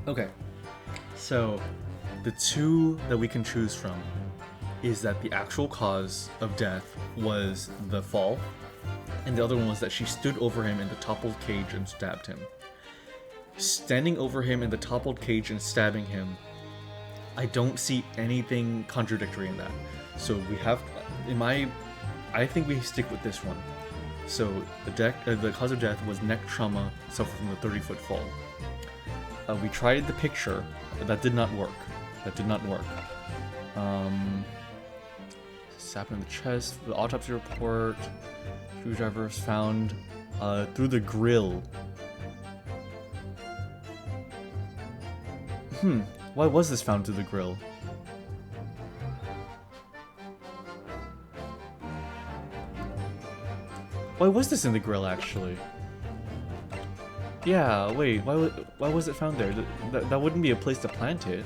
Okay, so the two that we can choose from is that the actual cause of death was the fall, and the other one was that she stood over him in the toppled cage and stabbed him. Standing over him in the toppled cage and stabbing him, I don't see anything contradictory in that. So we have, I think we stick with this one. So the cause of death was neck trauma suffered from the 30-foot fall. We tried the picture, that did not work. Stab in the chest, the autopsy report, screwdriver was found through the grill. Why was this found through the grill? Why was this in the grill, actually? Yeah, wait, why was it found there? That wouldn't be a place to plant it.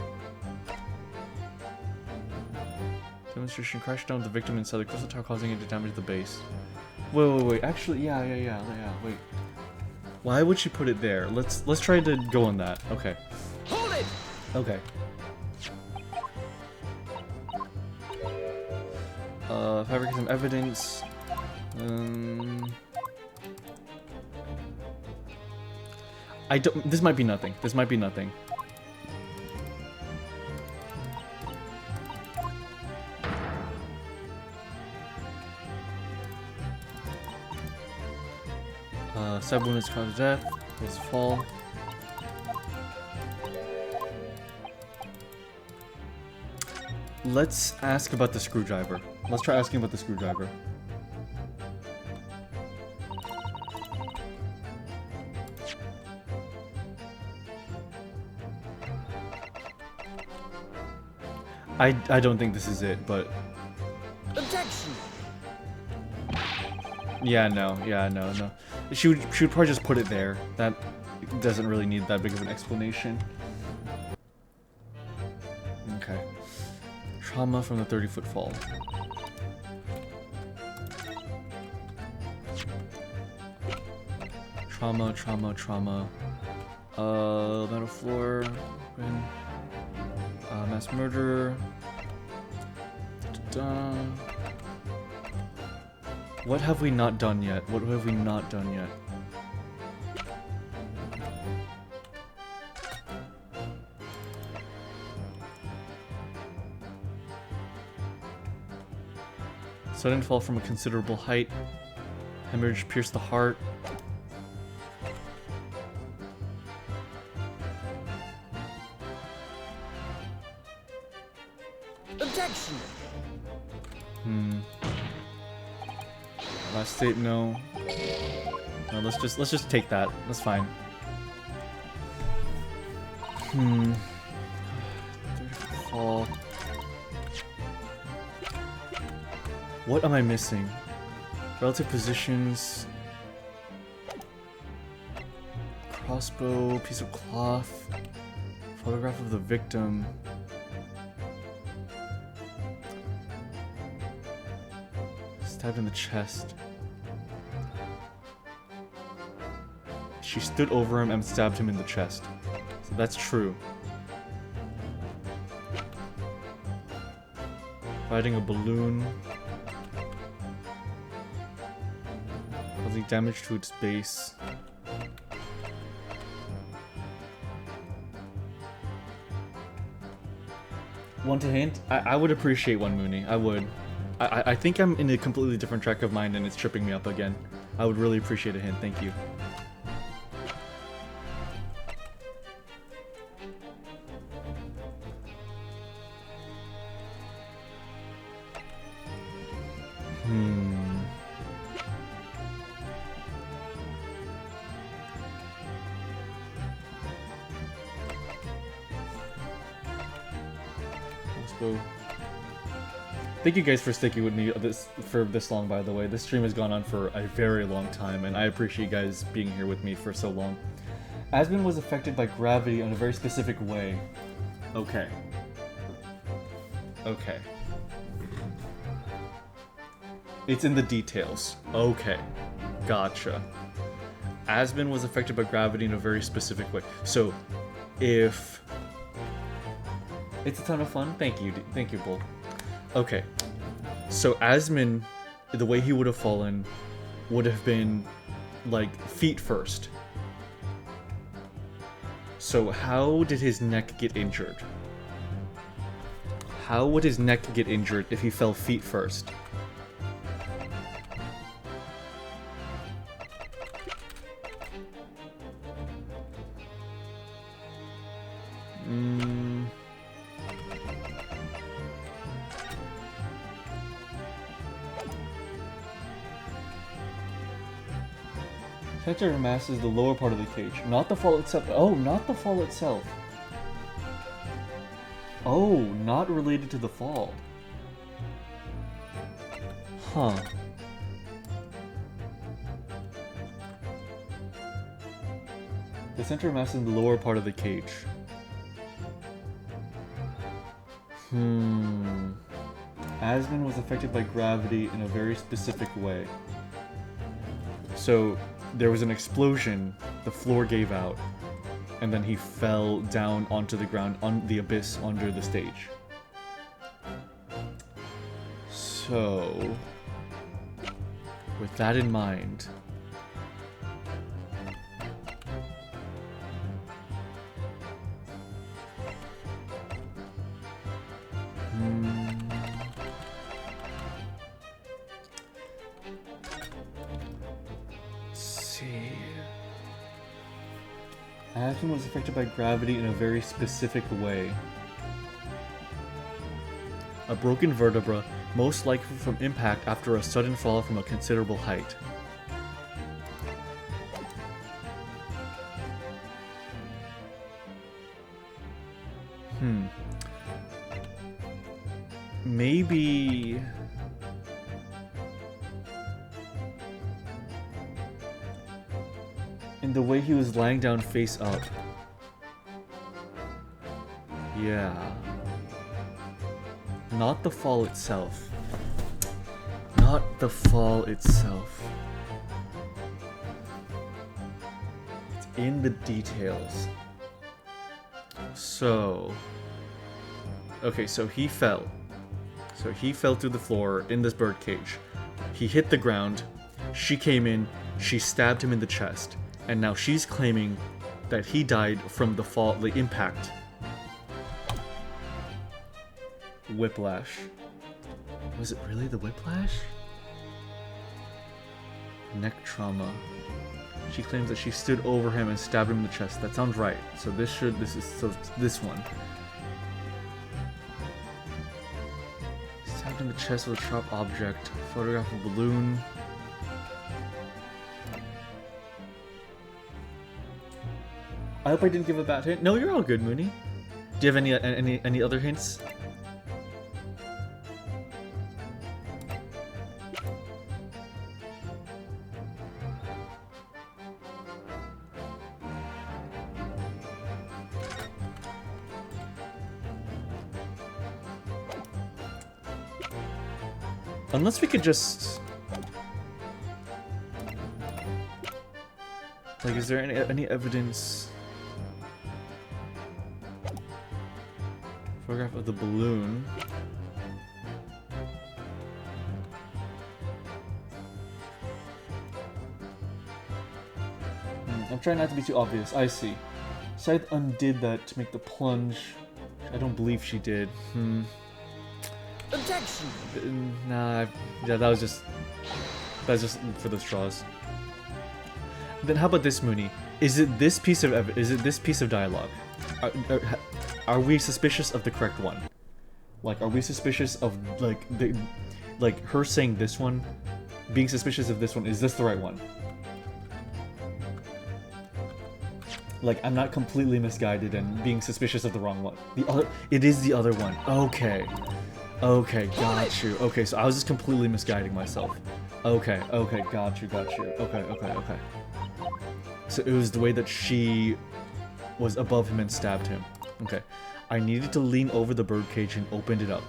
Demonstration crashed down with the victim inside the crystal tower, causing it to damage the base. Wait, actually, yeah, wait. Why would she put it there? Let's try to go on that. Okay. Hold it! Okay. Fabricate some evidence. I don't. This might be nothing. Stab wound is cause of death. This fall. Let's ask about the screwdriver. Let's try asking about the screwdriver. I don't think this is it, but Objection! no. She would probably just put it there. That doesn't really need that big of an explanation. Okay. Trauma from the 30-foot fall. Trauma. Metal floor. Mass murder. What have we not done yet? Sudden fall from a considerable height. Hemorrhage pierced the heart. Objection! Last state, no. No, let's just take that. That's fine. 30-foot fall. What am I missing? Relative positions. Crossbow, piece of cloth. Photograph of the victim. Stabbed in the chest. She stood over him and stabbed him in the chest. So that's true. Riding a balloon. Causing damage to its base. Want a hint? I would appreciate one, Mooney. I would. I think I'm in a completely different track of mind and it's tripping me up again. I would really appreciate a hint. Thank you. go. Thank you guys for sticking with me for this long, by the way. This stream has gone on for a very long time, and I appreciate you guys being here with me for so long. Asmund was affected by gravity in a very specific way. Okay. Okay. It's in the details. Okay. Gotcha. Asmund was affected by gravity in a very specific way. So, if... It's a ton of fun. Thank you, Bull. Okay. So, Asmund, the way he would have fallen would have been, like, feet first. So, how did his neck get injured? How would his neck get injured if he fell feet first? Center of mass is the lower part of the cage, not the fall itself. Oh, not the fall itself. Oh, not related to the fall. Huh. The center of mass is in the lower part of the cage. Asmund was affected by gravity in a very specific way. So, there was an explosion, the floor gave out, and then he fell down onto the ground, on the abyss under the stage. So, with that in mind, Asmund was affected by gravity in a very specific way. A broken vertebra, most likely from impact after a sudden fall from a considerable height. Maybe... in the way he was lying down face up. Yeah. Not the fall itself. Not the fall itself. It's in the details. So... okay, so he fell. So he fell through the floor in this bird cage. He hit the ground. She came in. She stabbed him in the chest. And now she's claiming that he died from the fall, the impact. Whiplash. Was it really the whiplash? Neck trauma. She claims that she stood over him and stabbed him in the chest. That sounds right. So this one. Stabbed in the chest with a sharp object. Photograph of a balloon. I hope I didn't give a bad hint. No, you're all good, Mooney. Do you have any other hints? Unless we could just... like, is there any evidence... photograph of the balloon. I'm trying not to be too obvious. I see. Scythe undid that to make the plunge. I don't believe she did. Objection! Nah, yeah, that was just for the straws. Then how about this, Mooney? Is it this piece of dialogue? Are we suspicious of the correct one? Like, are we suspicious of, like, her saying this one? Being suspicious of this one, is this the right one? Like, I'm not completely misguided and being suspicious of the wrong one. It is the other one. Okay. Okay, got you. Okay, so I was just completely misguiding myself. Okay, got you. Okay. So it was the way that she was above him and stabbed him. Okay. I needed to lean over the birdcage and opened it up.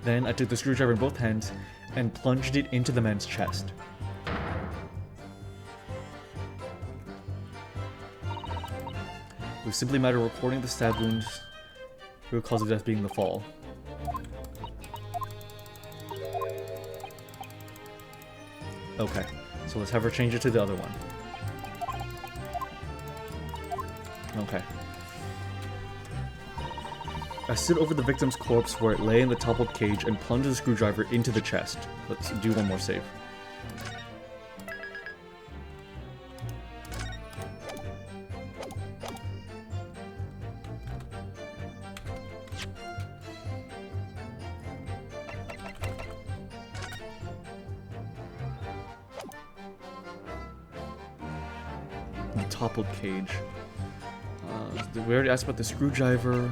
Then I took the screwdriver in both hands and plunged it into the man's chest. It was simply a matter of recording the stab wounds, root cause of death being the fall. Okay, so let's have her change it to the other one. Okay. I stood over the victim's corpse where it lay in the toppled cage and plunged the screwdriver into the chest. Let's do one more save. The toppled cage. We already asked about the screwdriver.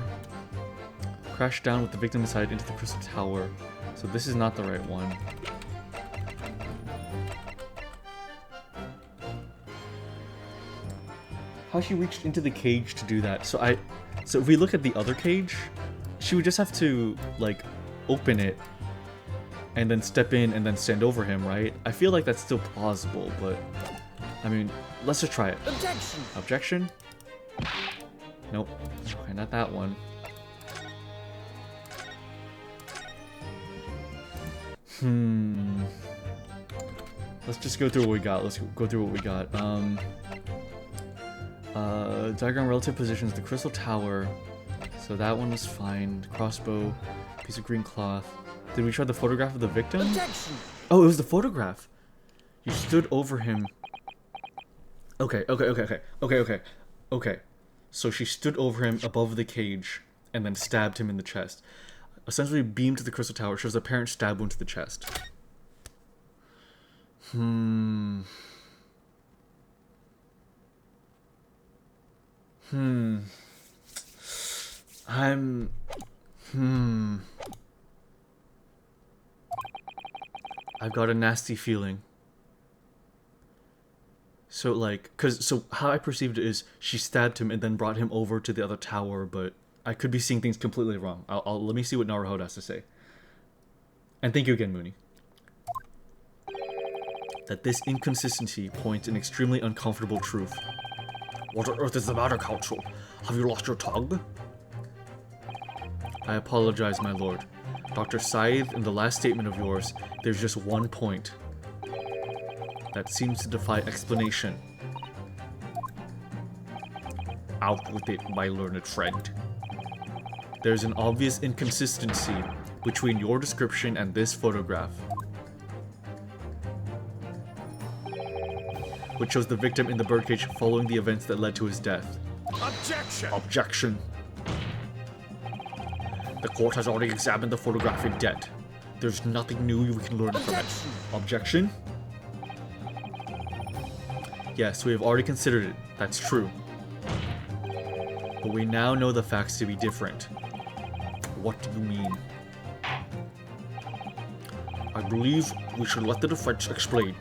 Crashed down with the victim inside into the crystal tower. So this is not the right one. How she reached into the cage to do that. So if we look at the other cage, she would just have to like open it and then step in and then stand over him, right? I feel like that's still plausible, but I mean, let's just try it. Objection! Objection? Nope. Okay, not that one. Let's just go through what we got. Let's go through what we got. Diagram relative positions, the crystal tower. So that one was fine. Crossbow, piece of green cloth. Did we try the photograph of the victim? Objection! Oh, it was the photograph. You stood over him. Okay. So she stood over him above the cage and then stabbed him in the chest. Essentially beamed to the crystal tower, shows apparent stab wound to the chest. I've got a nasty feeling. So like, so how I perceived it is she stabbed him and then brought him over to the other tower, but I could be seeing things completely wrong. Let me see what Naruhodo has to say. And thank you again, Mooney. That this inconsistency points an extremely uncomfortable truth. What on earth is the matter, Counsel? Have you lost your tongue? I apologize, my lord. Dr. Scythe, in the last statement of yours, there's just one point that seems to defy explanation. Out with it, my learned friend. There's an obvious inconsistency between your description and this photograph, which shows the victim in the birdcage following the events that led to his death. Objection! Objection. The court has already examined the photograph in depth. There's nothing new we can learn from it. Objection? Yes, we have already considered it. That's true. But we now know the facts to be different. What do you mean? I believe we should let the defense explain.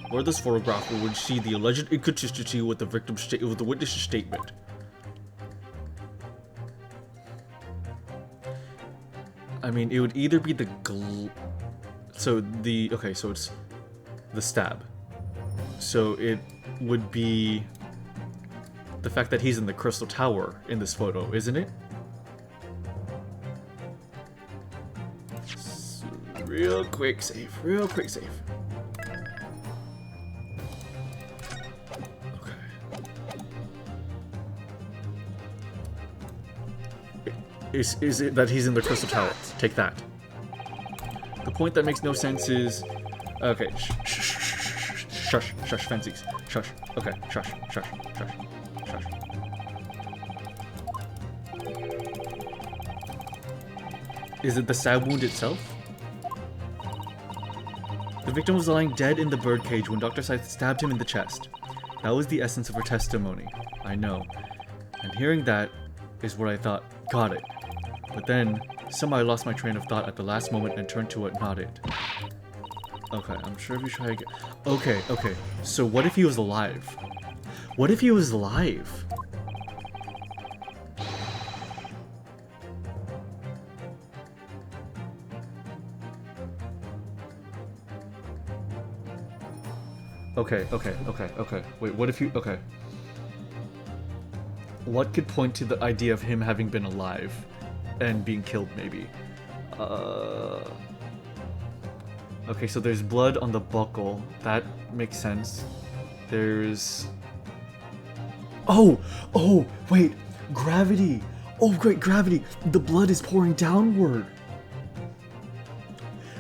Where this photograph we would see the alleged inconsistency with the with the witness's statement. I mean, it would either be the so it's the stab. So it would be the fact that he's in the crystal tower in this photo, isn't it? Real quick save. Is it that he's in the crystal tower? Take that. The point that makes no sense is... Okay, shush, fancies. Shush. Okay, shush. Is it the stab wound itself? The victim was lying dead in the birdcage when Dr. Scythe stabbed him in the chest. That was the essence of her testimony. I know. And hearing that is what I thought, got it. But then, somehow I lost my train of thought at the last moment and turned to it, not it. Okay, I'm sure if you try again. Okay. So what if he was alive? What if he was alive? Okay. Wait, what if you... Okay. What could point to the idea of him having been alive and being killed, maybe? Okay, so there's blood on the buckle. That makes sense. There's... Oh, wait. Gravity. Oh, great, gravity. The blood is pouring downward.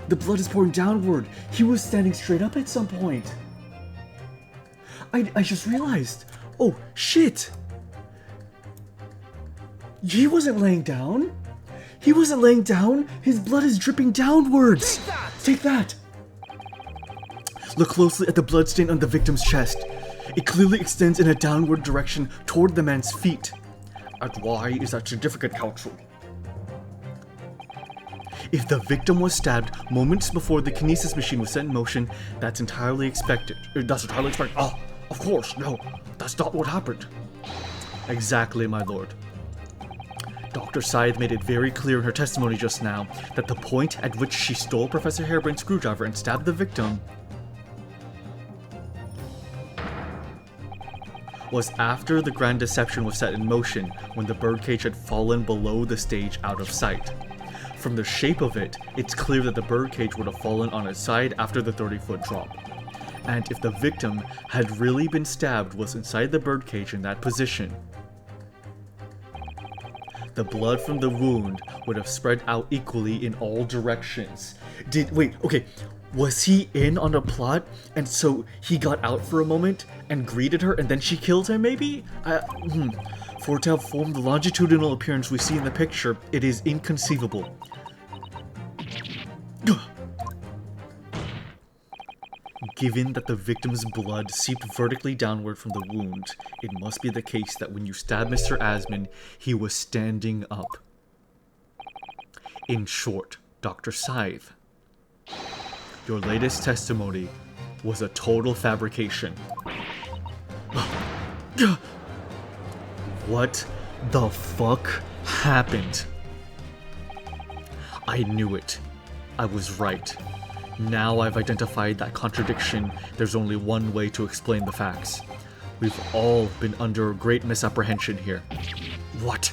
The blood is pouring downward. He was standing straight up at some point. I just realized. Oh, shit. He wasn't laying down. He wasn't laying down. His blood is dripping downwards. Take that. Look closely at the bloodstain on the victim's chest. It clearly extends in a downward direction toward the man's feet. And why is that significant, counsel? If the victim was stabbed moments before the kinesis machine was set in motion, that's entirely expected. Ah, of course, no. That's not what happened. Exactly, my lord. Dr. Scythe made it very clear in her testimony just now that the point at which she stole Professor Harebrain's screwdriver and stabbed the victim was after the grand deception was set in motion, when the birdcage had fallen below the stage out of sight. From the shape of it, it's clear that the birdcage would have fallen on its side after the 30-foot drop. And if the victim had really been stabbed was inside the birdcage in that position, the blood from the wound would have spread out equally in all directions. Was he in on the plot, and so he got out for a moment and greeted her, and then she killed him, maybe? For it to have formed the longitudinal appearance we see in the picture, it is inconceivable. Given that the victim's blood seeped vertically downward from the wound, it must be the case that when you stabbed Mr. Asman, he was standing up. In short, Dr. Scythe, your latest testimony was a total fabrication. What the fuck happened? I knew it. I was right. Now I've identified that contradiction. There's only one way to explain the facts. We've all been under great misapprehension here. What?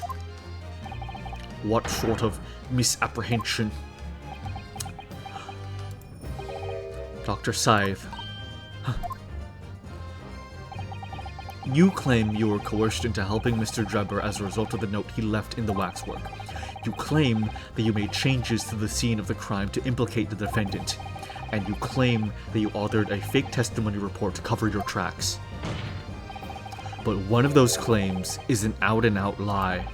What sort of misapprehension? Dr. Scythe. You claim you were coerced into helping Mr. Drebber as a result of the note he left in the waxwork. You claim that you made changes to the scene of the crime to implicate the defendant. And you claim that you authored a fake testimony report to cover your tracks. But one of those claims is an out-and-out lie,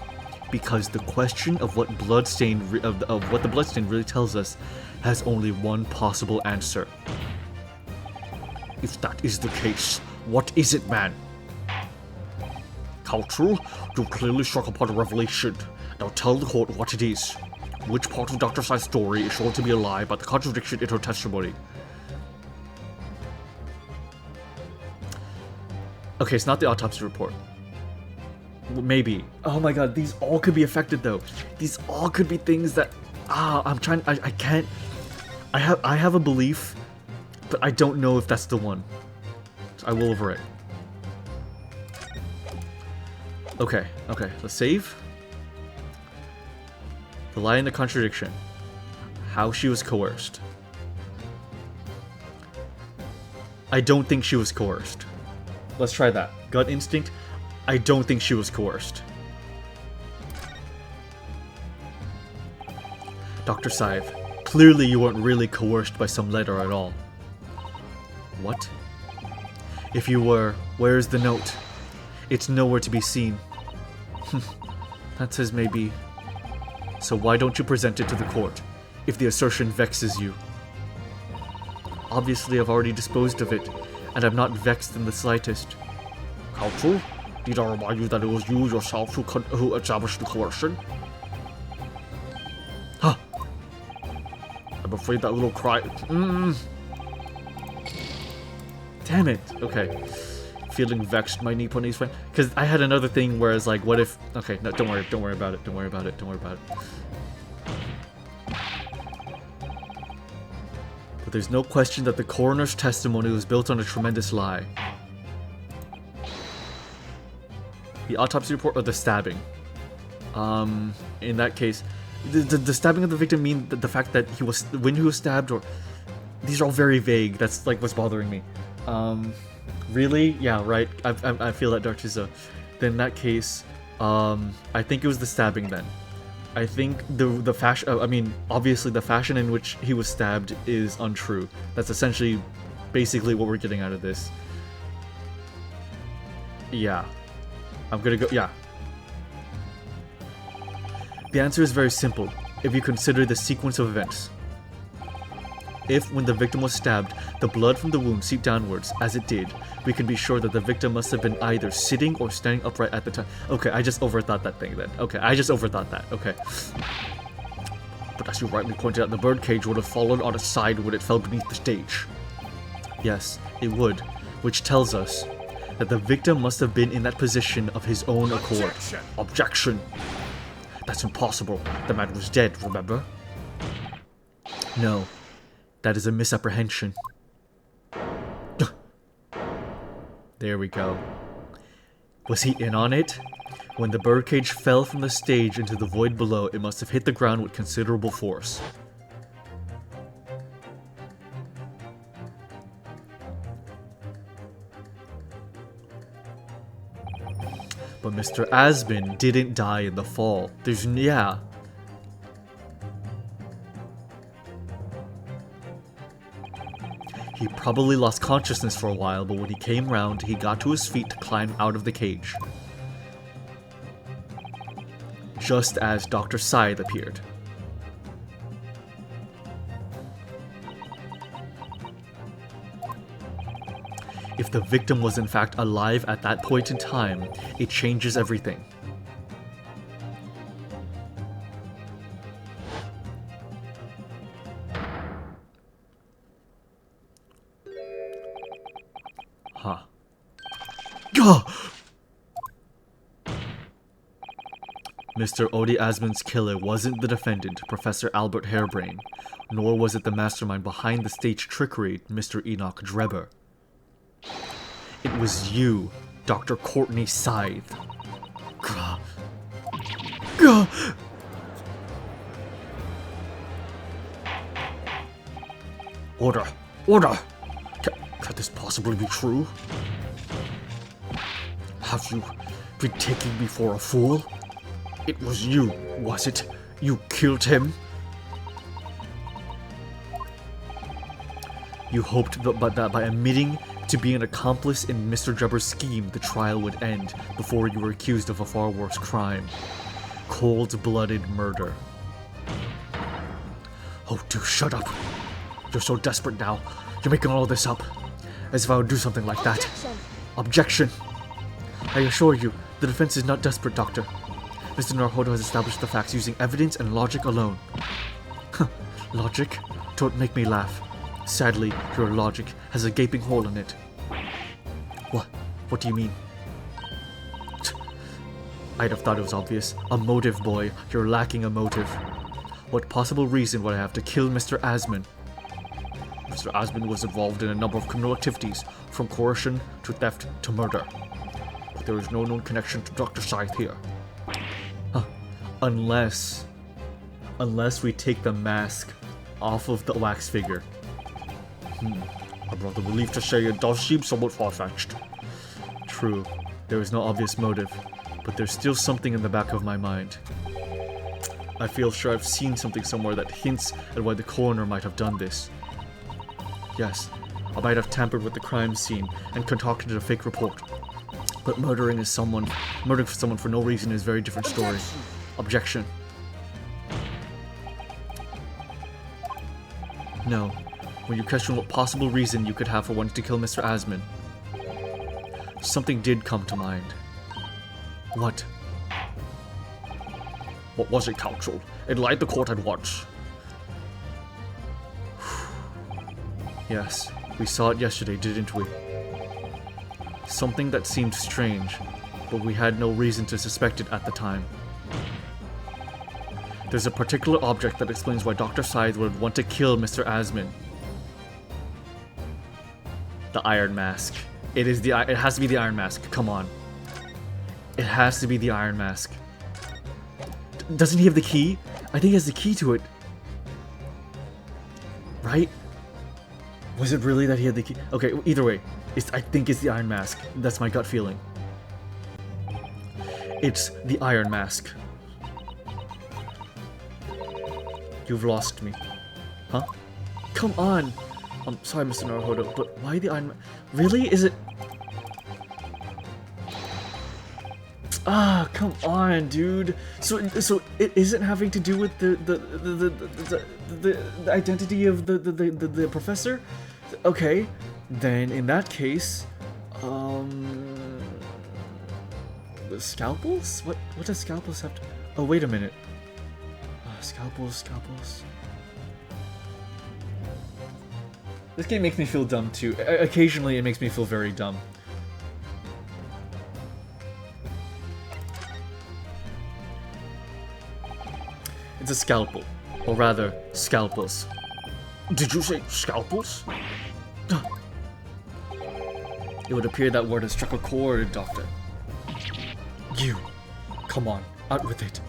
because the question of what the bloodstain really tells us has only one possible answer. If that is the case, what is it, man? Counsel, you clearly struck upon a revelation. Now tell the court what it is. Which part of Dr. Scythe's story is shown to be a lie by the contradiction in her testimony? Okay, it's not the autopsy report. Maybe. Oh my god, these all could be affected though. These all could be things that... I can't... I have a belief, but I don't know if that's the one. So I will overwrite. Okay, let's save. The lie and the contradiction. How she was coerced. I don't think she was coerced. Let's try that. Gut instinct. I don't think she was coerced. Dr. Scythe, clearly you weren't really coerced by some letter at all. What? If you were, where is the note? It's nowhere to be seen. That says maybe. So why don't you present it to the court, if the assertion vexes you? obviously I've already disposed of it, and I'm not vexed in the slightest. Counsel, need I remind you that it was you yourself who established the coercion? Huh. I'm afraid that little cry... Damn it. Okay. Feeling vexed, my knee pony's friend. Because I had another thing where it's like, what if... Okay, no, don't worry about it, don't worry about it, don't worry about it. But there's no question that the coroner's testimony was built on a tremendous lie. The autopsy report or the stabbing? In that case, the stabbing of the victim mean the fact that he was... When he was stabbed, or... These are all very vague, that's like what's bothering me. Really? Yeah, right. I feel that, Dark Chizo. Then in that case, I think it was the stabbing then. I think the fashion... I mean, obviously the fashion in which he was stabbed is untrue. That's essentially, basically what we're getting out of this. Yeah. I'm gonna go... Yeah. The answer is very simple, if you consider the sequence of events. If, when the victim was stabbed, the blood from the wound seeped downwards, as it did, we can be sure that the victim must have been either sitting or standing upright at the time. Okay, I just overthought that thing then. Okay, I just overthought that. Okay. But as you rightly pointed out, the birdcage would have fallen on its side when it fell beneath the stage. Yes, it would, which tells us that the victim must have been in that position of his own accord. Objection! That's impossible. The man was dead, remember? No. That is a misapprehension. There we go. Was he in on it? When the birdcage fell from the stage into the void below, it must have hit the ground with considerable force. But Mr. Asbin didn't die in the fall. Yeah. He probably lost consciousness for a while, but when he came round, he got to his feet to climb out of the cage. Just as Dr. Scythe appeared. If the victim was in fact alive at that point in time, it changes everything. Huh. Gah! Mr. Odie Asmon's killer wasn't the defendant, Professor Albert Harebrain, nor was it the mastermind behind the stage trickery, Mr. Enoch Drebber. It was you, Dr. Courtney Scythe. Gah. Gah! Order! Order! Can this possibly be true? Have you been taking me for a fool? It was you, was it? You killed him? You hoped that by admitting to be an accomplice in Mr. Drebber's scheme, the trial would end before you were accused of a far worse crime. Cold-blooded murder. Oh, do shut up. You're so desperate now. You're making all this up. As if I would do something like that. Objection! I assure you, the defense is not desperate, Doctor. Mr. Naruhodo has established the facts using evidence and logic alone. Logic? Don't make me laugh. Sadly, your logic has a gaping hole in it. What? What do you mean? I'd have thought it was obvious. A motive, boy. You're lacking a motive. What possible reason would I have to kill Mr. Asmon? Mr. Asmon was involved in a number of criminal activities, from coercion to theft to murder. But there is no known connection to Dr. Scythe here. Unless we take the mask off of the wax figure. I'm rather relieved to say it does seem somewhat far-fetched. True, there is no obvious motive, but there's still something in the back of my mind. I feel sure I've seen something somewhere that hints at why the coroner might have done this. Yes, I might have tampered with the crime scene and concocted a fake report. But murdering someone for no reason is a very different story. Objection. No, when you question what possible reason you could have for wanting to kill Mr. Asman, something did come to mind. What? What was it, counsel? Enlighten the court at once. Yes, we saw it yesterday, didn't we? Something that seemed strange, but we had no reason to suspect it at the time. There's a particular object that explains why Dr. Scythe would want to kill Mr. Asman. The Iron Mask. It has to be the Iron Mask. Come on. It has to be the Iron Mask. Doesn't he have the key? I think he has the key to it. Right? Was it really that he had the key? Okay, either way. I think it's the Iron Mask. That's my gut feeling. It's the Iron Mask. You've lost me. Huh? Come on! I'm sorry, Mr. Naruhodo, but why the Iron Mask? Really? Is it... Ah, come on, dude. So it isn't having to do with the identity of the professor? Okay, then in that case, the scalpels? What does scalpels have to? Oh, wait a minute. Scalpels. This game makes me feel dumb too. Occasionally, it makes me feel very dumb. It's a scalpel, or rather, scalpels. Did you say scalpels? It would appear that word has struck a chord, Doctor. You, come on, out with it.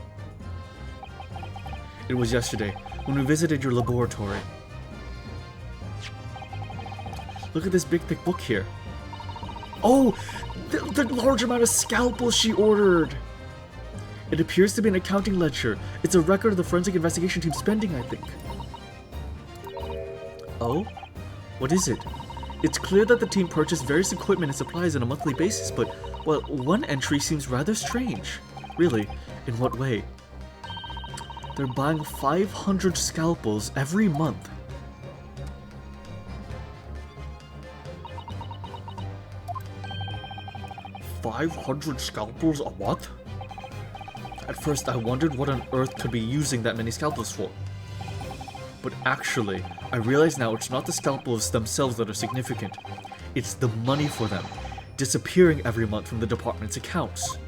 It was yesterday, when we visited your laboratory. Look at this big thick book here. Oh, the large amount of scalpels she ordered. It appears to be an accounting ledger. It's a record of the forensic investigation team's spending, I think. Oh? What is it? It's clear that the team purchased various equipment and supplies on a monthly basis, but, well, one entry seems rather strange. Really? In what way? They're buying 500 scalpels every month. $500 scalpels a month? At first, I wondered what on earth could be using that many scalpels for. But actually, I realize now it's not the scalpels themselves that are significant. It's the money for them, disappearing every month from the department's accounts.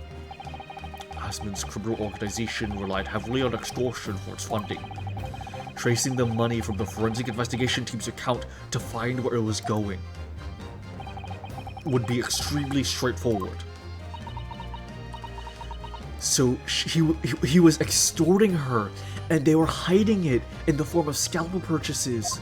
Asman's criminal organization relied heavily on extortion for its funding. Tracing the money from the forensic investigation team's account to find where it was going would be extremely straightforward. So he was extorting her, and they were hiding it in the form of scalpel purchases.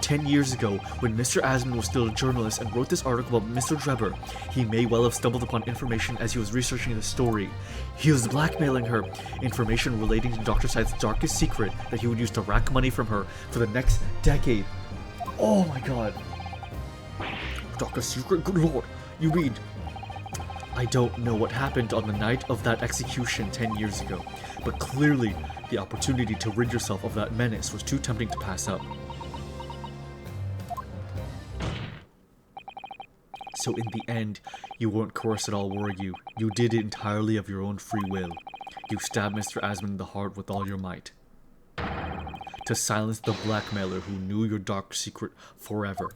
10 years ago, when Mr. Asman was still a journalist and wrote this article about Mr. Drebber, he may well have stumbled upon information as he was researching the story. He was blackmailing her, information relating to Dr. Scythe's darkest secret that he would use to rack money from her for the next decade. Oh my god. Darkest secret? Good lord. You mean... I don't know what happened on the night of that execution 10 years ago, but clearly the opportunity to rid yourself of that menace was too tempting to pass up. So in the end, you weren't coerced at all, were you? You did it entirely of your own free will. You stabbed Mr. Asman in the heart with all your might. To silence the blackmailer who knew your dark secret forever.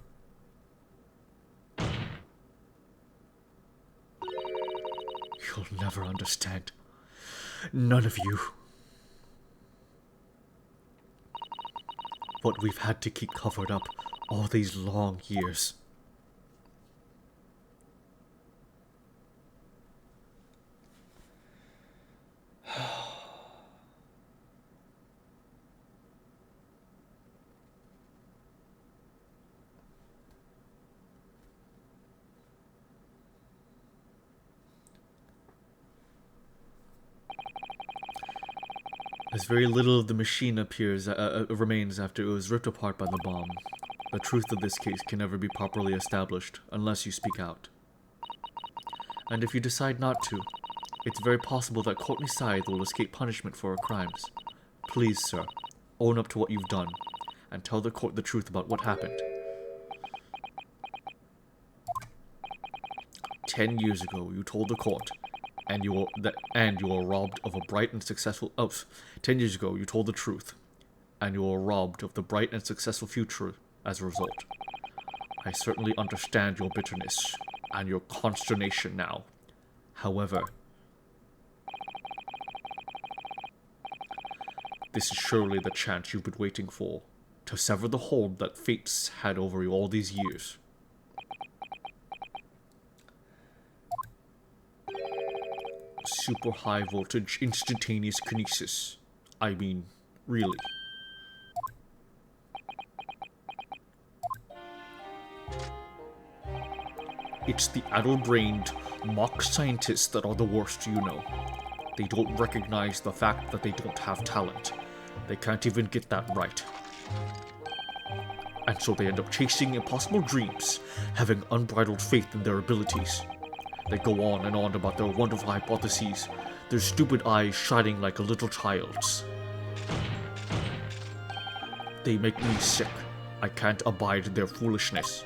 You'll never understand. None of you. What we've had to keep covered up all these long years. As very little of the machine remains after it was ripped apart by the bomb. The truth of this case can never be properly established unless you speak out. And if you decide not to, it's very possible that Courtney Scythe will escape punishment for her crimes. Please, sir, own up to what you've done. and tell the court the truth about what happened. 10 years ago, you told the court, and you were robbed of a bright and successful. 10 years ago, you told the truth, and you were robbed of the bright and successful future as a result. I certainly understand your bitterness and your consternation now. However, this is surely the chance you've been waiting for, to sever the hold that fate's had over you all these years. Super high voltage instantaneous kinesis. I mean, really. It's the addle-brained mock scientists that are the worst, you know. They don't recognize the fact that they don't have talent. They can't even get that right. And so they end up chasing impossible dreams, having unbridled faith in their abilities. They go on and on about their wonderful hypotheses, their stupid eyes shining like a little child's. They make me sick. I can't abide their foolishness.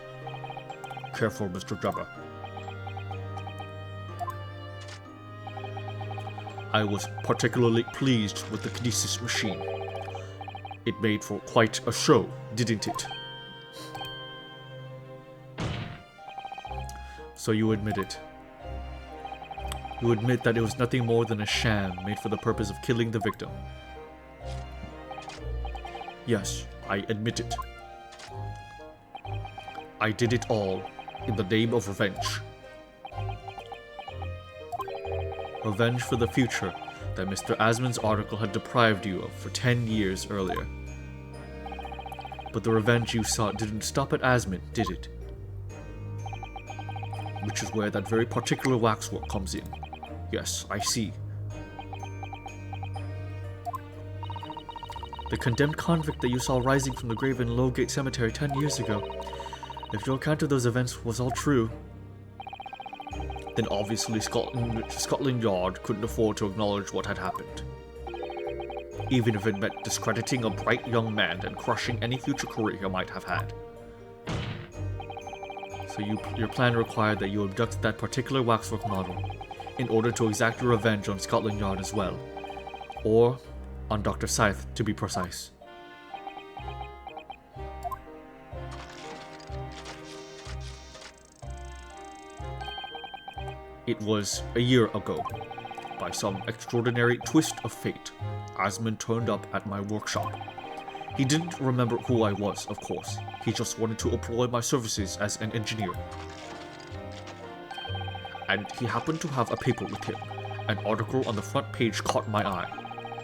Careful, Mr. Drebber. I was particularly pleased with the kinesis machine. It made for quite a show, didn't it? So you admit it. You admit that it was nothing more than a sham made for the purpose of killing the victim. Yes, I admit it. I did it all in the name of revenge. Revenge for the future that Mr. Asmon's article had deprived you of for 10 years earlier. But the revenge you sought didn't stop at Asmon, did it? Which is where that very particular waxwork comes in. Yes, I see. The condemned convict that you saw rising from the grave in Lowgate Cemetery 10 years ago. If your account of those events was all true, then obviously Scotland Yard couldn't afford to acknowledge what had happened. Even if it meant discrediting a bright young man and crushing any future career he might have had. So your plan required that you abduct that particular waxwork model in order to exact your revenge on Scotland Yard as well. Or on Dr. Scythe, to be precise. It was a year ago. By some extraordinary twist of fate, Asmon turned up at my workshop. He didn't remember who I was, of course. He just wanted to employ my services as an engineer. And he happened to have a paper with him. An article on the front page caught my eye,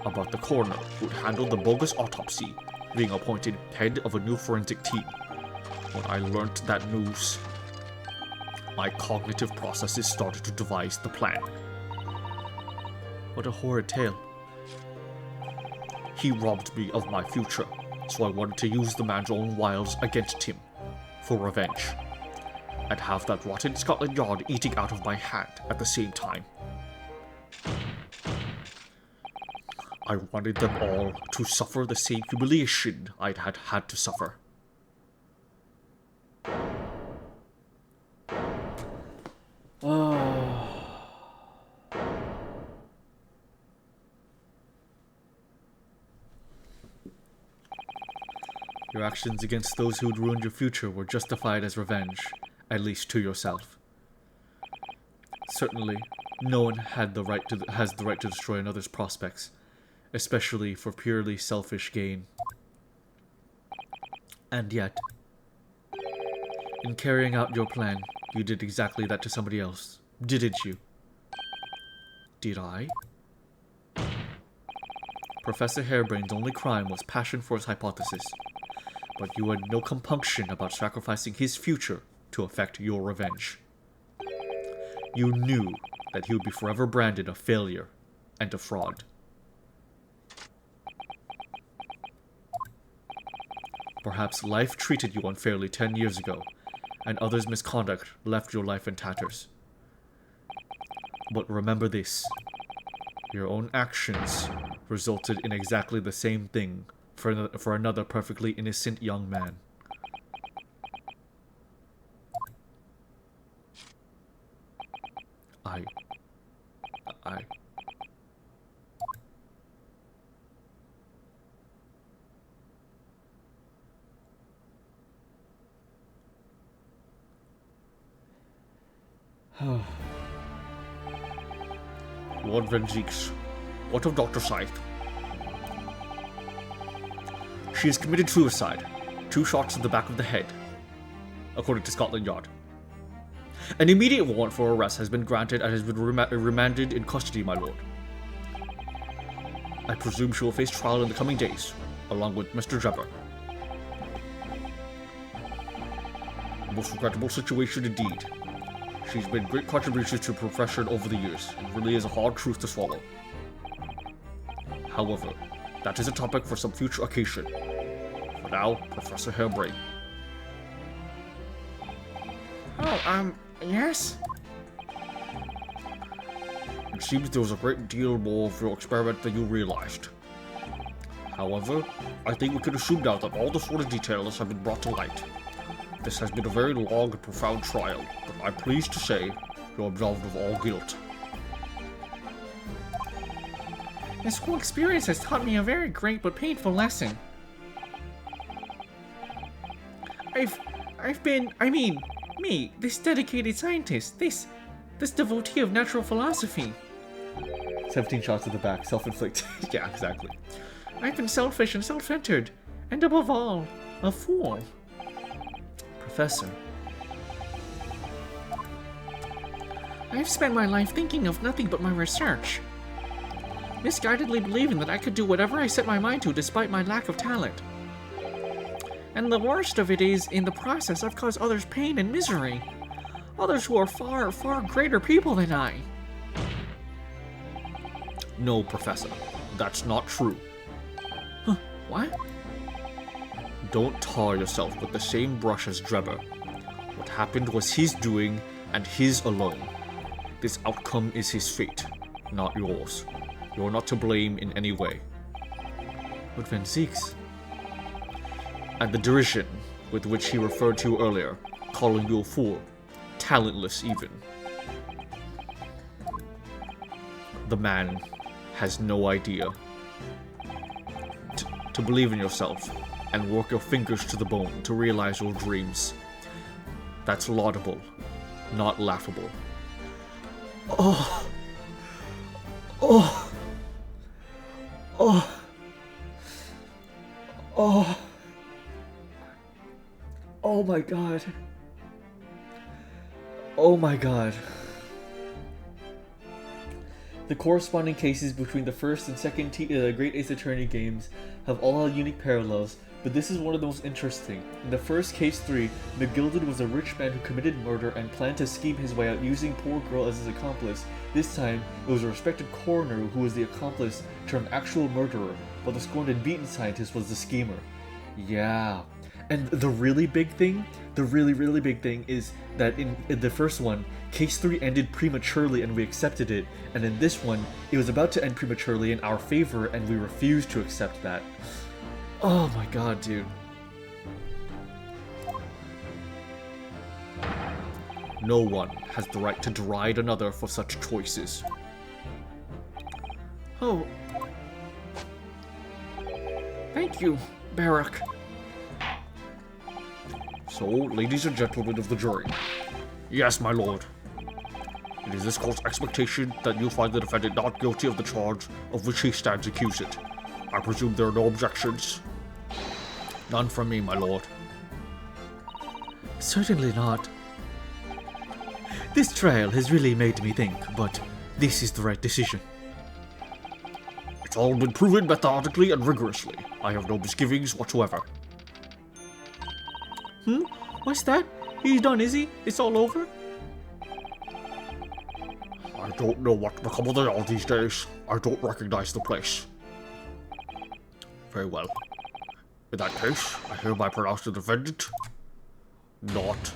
about the coroner who'd handled the bogus autopsy, being appointed head of a new forensic team. When I learnt that news, my cognitive processes started to devise the plan. What a horrid tale. He robbed me of my future, so I wanted to use the man's own wiles against him, for revenge. I'd have that rotten Scotland Yard eating out of my hand at the same time. I wanted them all to suffer the same humiliation I'd had to suffer. Your actions against those who'd ruined your future were justified as revenge, at least to yourself. Certainly, no one has the right to destroy another's prospects, especially for purely selfish gain. And yet, in carrying out your plan, you did exactly that to somebody else, didn't you? Did I? Professor Harebrain's only crime was passion for his hypothesis, but you had no compunction about sacrificing his future to effect your revenge. You knew that he would be forever branded a failure and a fraud. Perhaps life treated you unfairly 10 years ago, and others' misconduct left your life in tatters. But remember this. Your own actions resulted in exactly the same thing for another perfectly innocent young man. I... Lord Venzeeks, what of Dr. Scythe? She has committed suicide. 2 shots to the back of the head, according to Scotland Yard. An immediate warrant for arrest has been granted and has been remanded in custody, my lord. I presume she will face trial in the coming days, along with Mr. Drebber. Most regrettable situation indeed. She's made great contributions to the profession over the years. It really is a hard truth to swallow. However, that is a topic for some future occasion. For now, Professor Harebrained. Oh, yes? It seems there was a great deal more of your experiment than you realized. However, I think we can assume now that all the sort of details have been brought to light. This has been a very long and profound trial, but I'm pleased to say you're absolved of all guilt. This whole experience has taught me a very great but painful lesson. Me, this dedicated scientist, this devotee of natural philosophy. 17 shots to the back, self-inflicted. Yeah, exactly. I've been selfish and self-centered, and above all, a fool. Professor, I've spent my life thinking of nothing but my research, misguidedly believing that I could do whatever I set my mind to despite my lack of talent. And the worst of it is, in the process, I've caused others pain and misery. Others who are far, far greater people than I. no, Professor. That's not true. Huh, what? Don't tar yourself with the same brush as Drebber. What happened was his doing, and his alone. This outcome is his fate, not yours. You're not to blame in any way. But Venzeeks. And the derision with which he referred to you earlier, calling you a fool, talentless even. The man has no idea. To believe in yourself and work your fingers to the bone to realize your dreams. That's laudable, not laughable. Oh, oh my god. Oh my god. The corresponding cases between the first and second Great Ace Attorney games have all had unique parallels, but this is one of the most interesting. In the first case 3, McGilded was a rich man who committed murder and planned to scheme his way out using poor girl as his accomplice. This time, it was a respected coroner who was the accomplice turned actual murderer, while the scorned and beaten scientist was the schemer. Yeah. And the really big thing, really big thing is that in the first one, Case 3 ended prematurely and we accepted it, and in this one, it was about to end prematurely in our favor and we refused to accept that. Oh my god, dude. No one has the right to deride another for such choices. Oh. Thank you, Barak. So, ladies and gentlemen of the jury. Yes, my lord. It is this court's expectation that you find the defendant not guilty of the charge of which he stands accused. I presume there are no objections? None from me, my lord. Certainly not. This trial has really made me think, but this is the right decision. It's all been proven methodically and rigorously. I have no misgivings whatsoever. What's that? He's done, is he? It's all over? I don't know what become of they are these days. I don't recognize the place. Very well. In that case, I hereby pronounce the defendant not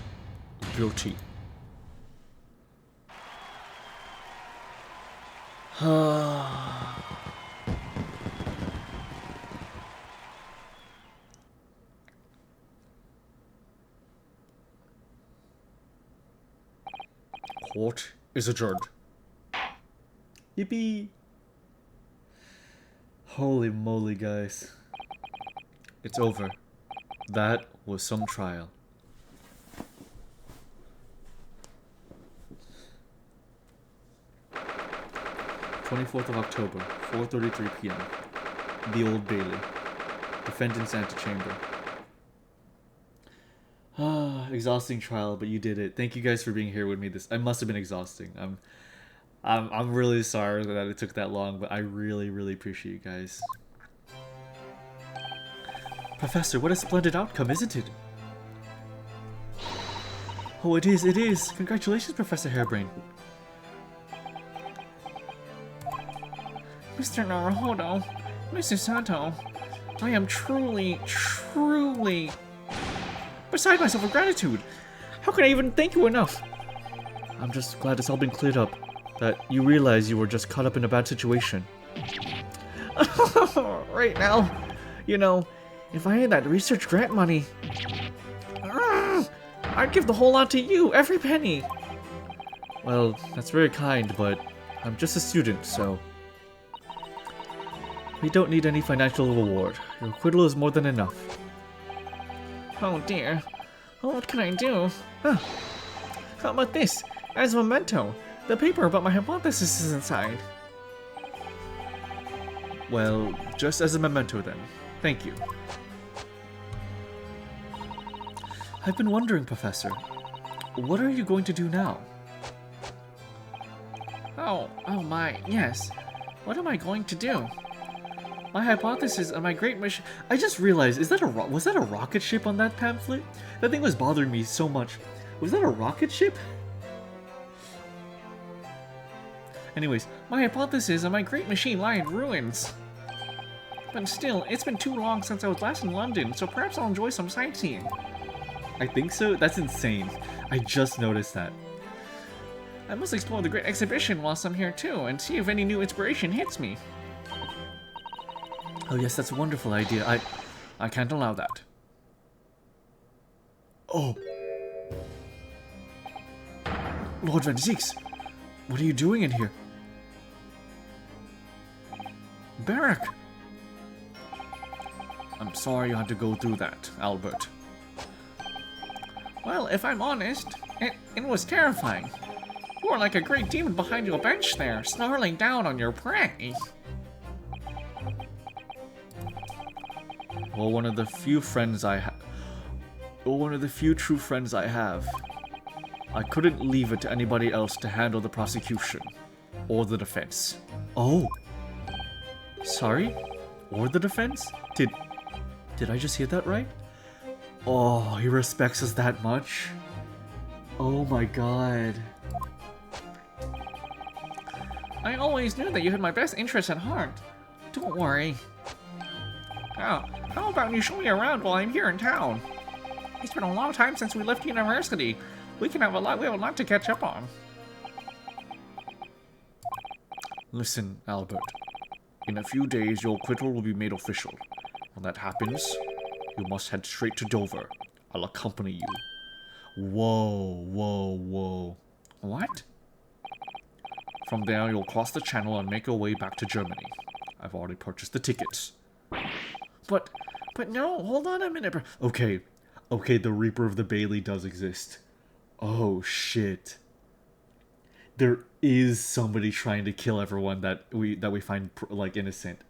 guilty. Court is adjourned. Yippee! Holy moly, guys. It's over. That was some trial. "24th of October, 4:33 p.m. The Old Bailey. Defendant's antechamber." Exhausting trial, but you did it. Thank you guys for being here with me. I must have been exhausting. I'm really sorry that it took that long, but I really, really appreciate you guys. Professor, what a splendid outcome, isn't it? Oh, it is, it is. Congratulations, Professor Harebrain. Mr. Naruhodo, Mrs. Sato, I am truly beside myself with gratitude. How can I even thank you enough? I'm just glad it's all been cleared up. That you realize you were just caught up in a bad situation. Right now, you know, if I had that research grant money, I'd give the whole lot to you, every penny. Well, that's very kind, but I'm just a student, so... We don't need any financial reward. Your acquittal is more than enough. Oh dear. Well, what can I do? Huh. How about this? As a memento, the paper about my hypothesis is inside. Well, just as a memento then. Thank you. I've been wondering, Professor, what are you going to do now? Oh my, yes. What am I going to do? My hypothesis and my great mission. I just realized, was that a rocket ship on that pamphlet? That thing was bothering me so much. Was that a rocket ship? Anyways, my hypothesis and my great machine lie in ruins. But still, it's been too long since I was last in London, so perhaps I'll enjoy some sightseeing. I think so? That's insane. I just noticed that. I must explore the great exhibition whilst I'm here too, and see if any new inspiration hits me. Oh yes, that's a wonderful idea. I can't allow that. Oh. Lord Van Zieks, what are you doing in here? Barak! I'm sorry you had to go through that, Albert. Well, if I'm honest, it was terrifying. You were like a great demon behind your bench there, snarling down on your prey. Well, one of the few true friends I have. I couldn't leave it to anybody else to handle the prosecution. Or the defense. Oh. Sorry? Or the defense? Did I just hear that right? Oh, he respects us that much? Oh my god. I always knew that you had my best interests at heart. Don't worry. Oh, how about you show me around while I'm here in town? It's been a long time since we left university. We have a lot to catch up on. Listen, Albert. In a few days, your acquittal will be made official. When that happens, you must head straight to Dover. I'll accompany you. Whoa, whoa, whoa. What? From there, you'll cross the channel and make your way back to Germany. I've already purchased the tickets. But no, hold on a minute. Okay, the Reaper of the Bailey does exist. Oh, shit. There is somebody trying to kill everyone that we find, like, innocent.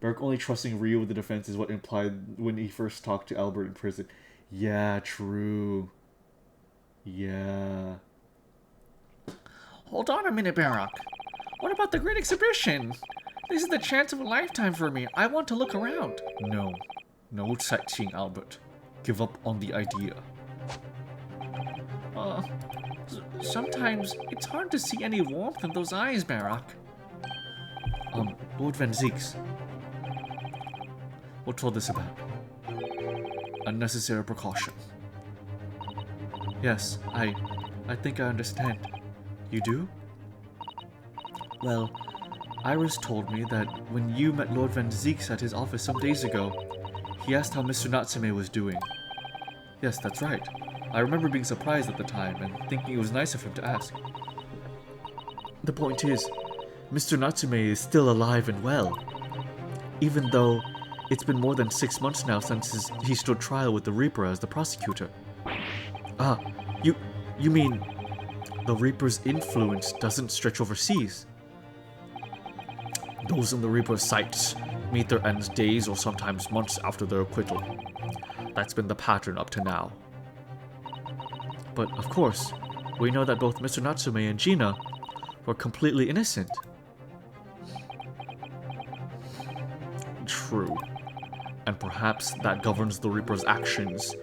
Barak only trusting Ryu with the defense is what implied when he first talked to Albert in prison. Yeah, true. Yeah. Hold on a minute, Barak. What about the great exhibition? This is the chance of a lifetime for me. I want to look around. No. No sightseeing, Albert. Give up on the idea. Sometimes it's hard to see any warmth in those eyes, Barak. Lord Van Zieks. What's all this about? Unnecessary precaution. Yes, I think I understand. You do? Well, Iris told me that when you met Lord Van Zieks at his office some days ago, he asked how Mr. Natsume was doing. Yes, that's right. I remember being surprised at the time and thinking it was nice of him to ask. The point is, Mr. Natsume is still alive and well. Even though it's been more than 6 months now since he stood trial with the Reaper as the prosecutor. Ah, you mean the Reaper's influence doesn't stretch overseas? Those in the Reaper's sights meet their ends days or sometimes months after their acquittal. That's been the pattern up to now. But of course, we know that both Mr. Natsume and Gina were completely innocent. True. And perhaps that governs the Reaper's actions.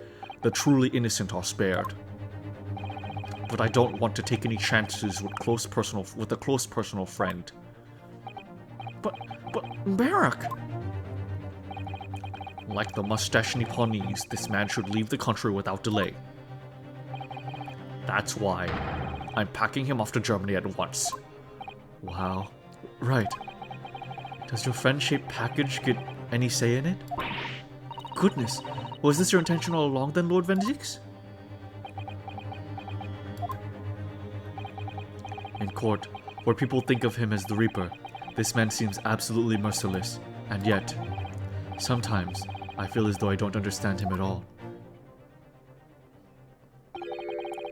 The truly innocent are spared. But I don't want to take any chances with a close personal friend. But Barak! Like the mustache Nipponese, this man should leave the country without delay. That's why I'm packing him off to Germany at once. Wow. Right. Does your friend-shaped package get any say in it? Goodness, was this your intention all along then, Lord Vendix? In court, where people think of him as the Reaper, this man seems absolutely merciless, and yet, sometimes, I feel as though I don't understand him at all.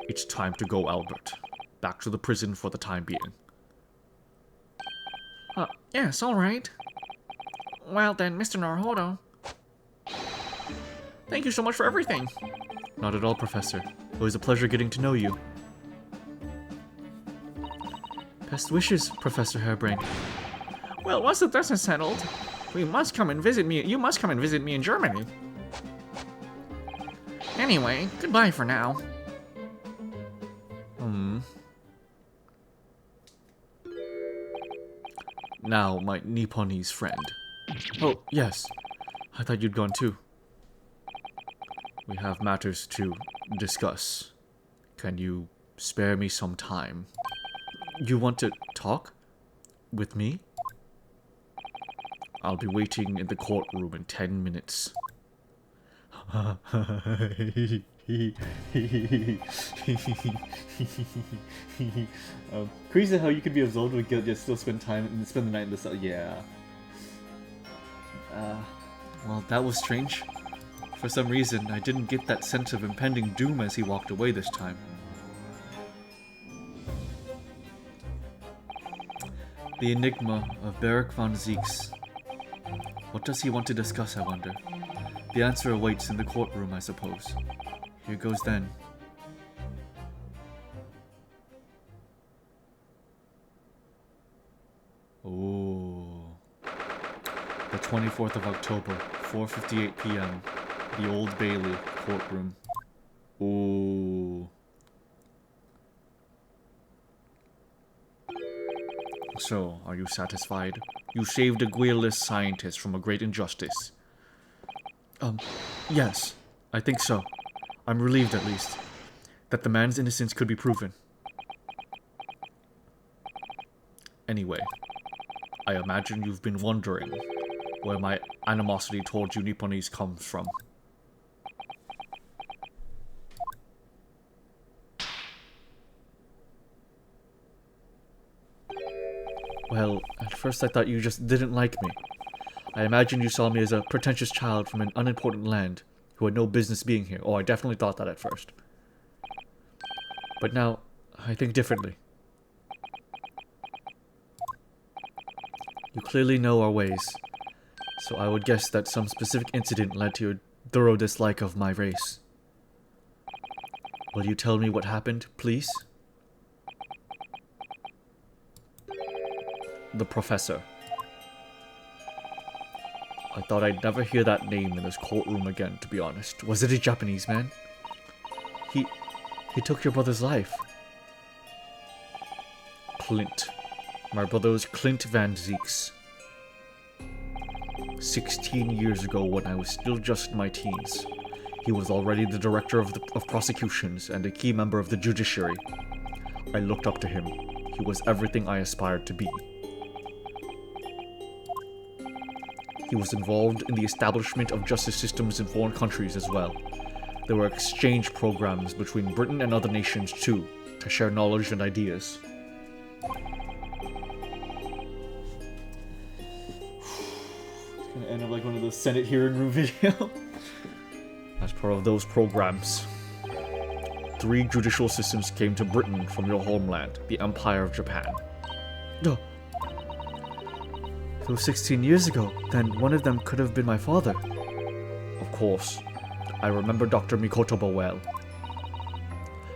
It's time to go, Albert. Back to the prison for the time being. Yes, alright. Well then, Mr. Naruhodo. Thank you so much for everything. Not at all, Professor. It was a pleasure getting to know you. Best wishes, Professor Harebrained. Well, once the dust is settled, you must come and visit me in Germany. Anyway, goodbye for now. Now, my Nipponese friend. Oh, yes. I thought you'd gone too. We have matters to discuss. Can you spare me some time? You want to talk? With me? I'll be waiting in the courtroom in 10 minutes. Crazy how you could be absolved with guilt yet still spend the night in the cell. Yeah. Well, that was strange. For some reason, I didn't get that sense of impending doom as he walked away this time. The enigma of Barak von Zieks. What does he want to discuss, I wonder? The answer awaits in the courtroom, I suppose. Here goes then. Oh. The 24th of October, 4:58 p.m. The Old Bailey courtroom. Ooh. So, are you satisfied? You saved a guileless scientist from a great injustice. Yes, I think so. I'm relieved, at least, that the man's innocence could be proven. Anyway, I imagine you've been wondering where my animosity towards you Nipponese comes from. Well, at first I thought you just didn't like me. I imagined you saw me as a pretentious child from an unimportant land who had no business being here. Oh, I definitely thought that at first. But now, I think differently. You clearly know our ways, so I would guess that some specific incident led to your thorough dislike of my race. Will you tell me what happened, please? The Professor. I thought I'd never hear that name in this courtroom again, to be honest. Was it a Japanese man? He took your brother's life. Clint. My brother was Clint Van Zieks. 16 years ago, when I was still just in my teens, he was already the director of prosecutions and a key member of the judiciary. I looked up to him. He was everything I aspired to be. He was involved in the establishment of justice systems in foreign countries as well. There were exchange programs between Britain and other nations too, to share knowledge and ideas. And end of like one of those Senate hearing room video. As part of those programs, 3 judicial systems came to Britain from your homeland, the Empire of Japan. No. It was 16 years ago. Then one of them could have been my father. Of course, I remember Dr. Mikotoba well.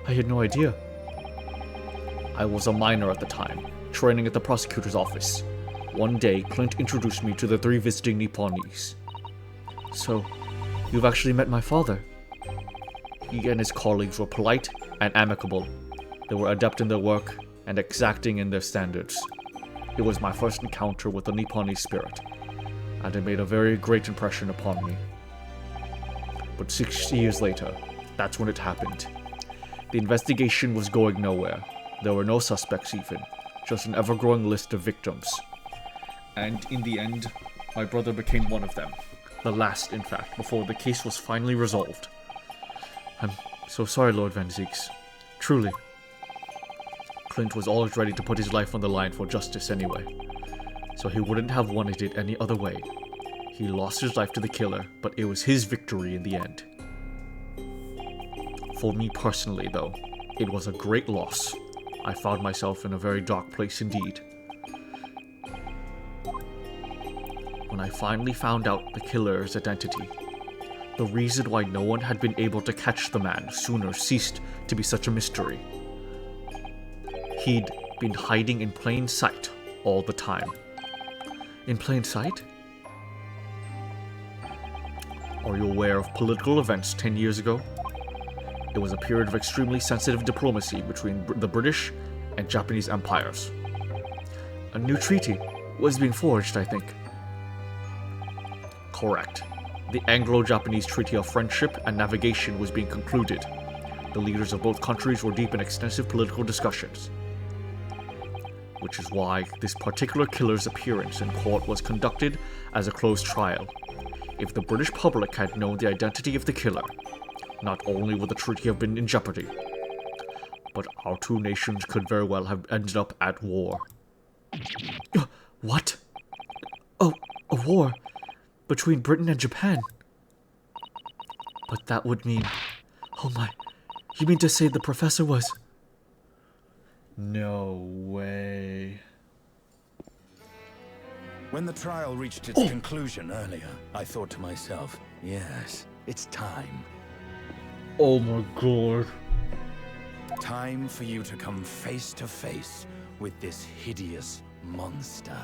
I had no idea. I was a minor at the time, training at the prosecutor's office. One day, Clint introduced me to the 3 visiting Nipponese. So, you've actually met my father? He and his colleagues were polite and amicable. They were adept in their work and exacting in their standards. It was my first encounter with the Nipponese spirit, and it made a very great impression upon me. But 6 years later, that's when it happened. The investigation was going nowhere. There were no suspects even, just an ever-growing list of victims. And in the end, my brother became one of them. The last, in fact, before the case was finally resolved. I'm so sorry, Lord Van Zieks. Truly. Clint was always ready to put his life on the line for justice anyway, so he wouldn't have wanted it any other way. He lost his life to the killer, but it was his victory in the end. For me personally, though, it was a great loss. I found myself in a very dark place indeed. When I finally found out the killer's identity, the reason why no one had been able to catch the man sooner ceased to be such a mystery. He'd been hiding in plain sight all the time. In plain sight? Are you aware of political events 10 years ago? It was a period of extremely sensitive diplomacy between the British and Japanese empires. A new treaty was being forged, I think. Correct. The Anglo-Japanese Treaty of Friendship and Navigation was being concluded. The leaders of both countries were deep in extensive political discussions. Which is why this particular killer's appearance in court was conducted as a closed trial. If the British public had known the identity of the killer, not only would the treaty have been in jeopardy, but our 2 nations could very well have ended up at war. What? Oh, a war? Between Britain and Japan? But that would mean... Oh my... You mean to say the professor was... No way. When the trial reached its conclusion earlier, I thought to myself, yes, it's time. Oh my god. Time for you to come face to face with this hideous monster.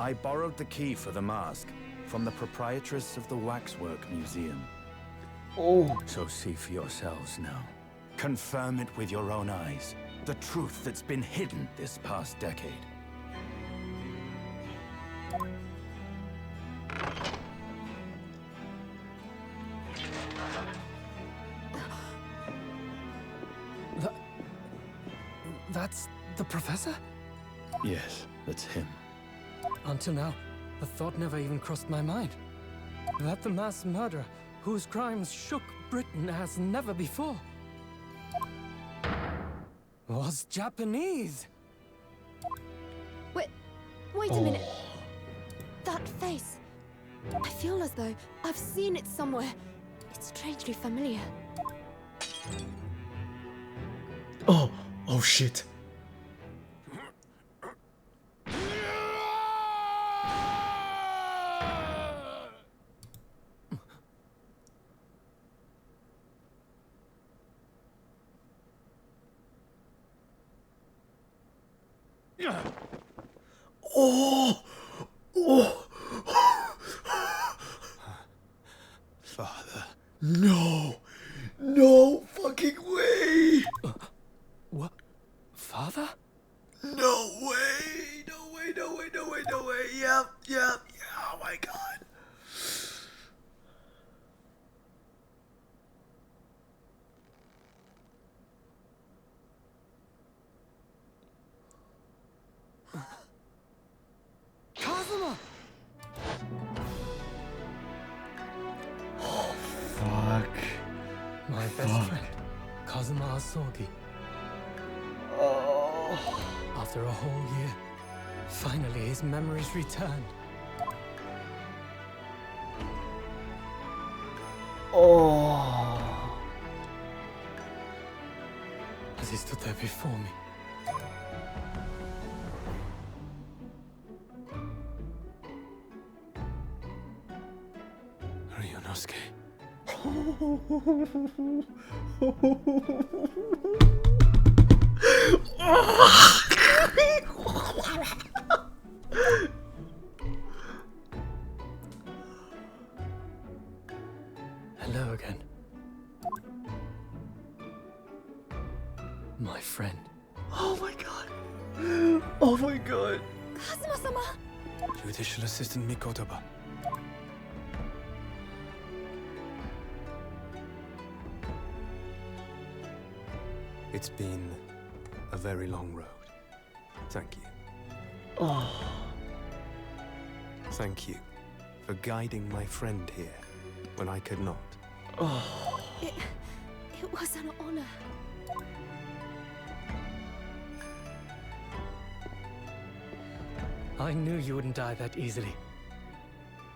I borrowed the key for the mask from the proprietress of the Waxwork Museum. Oh. So see for yourselves now. Confirm it with your own eyes. The truth that's been hidden this past decade. That's the professor? Yes, that's him. Until now, the thought never even crossed my mind. That the mass murderer, whose crimes shook Britain as never before, was Japanese. Wait a minute. That face. I feel as though I've seen it somewhere. It's strangely familiar. Oh shit. Father. No fucking way. What? Father? No way. Yep. Oh my god. Kazuma! Fuck. My best friend, Kazuma Asogi. Oh. After a whole year, Finally, his memories returned. Oh. As he stood there before me. Ryunosuke. Hello again. My friend. Oh my god. Oh my god. Kazuma-sama! Judicial Assistant Mikotoba. It's been a very long road. Thank you. Oh. Thank you for guiding my friend here when I could not. Oh. It was an honor. I knew you wouldn't die that easily.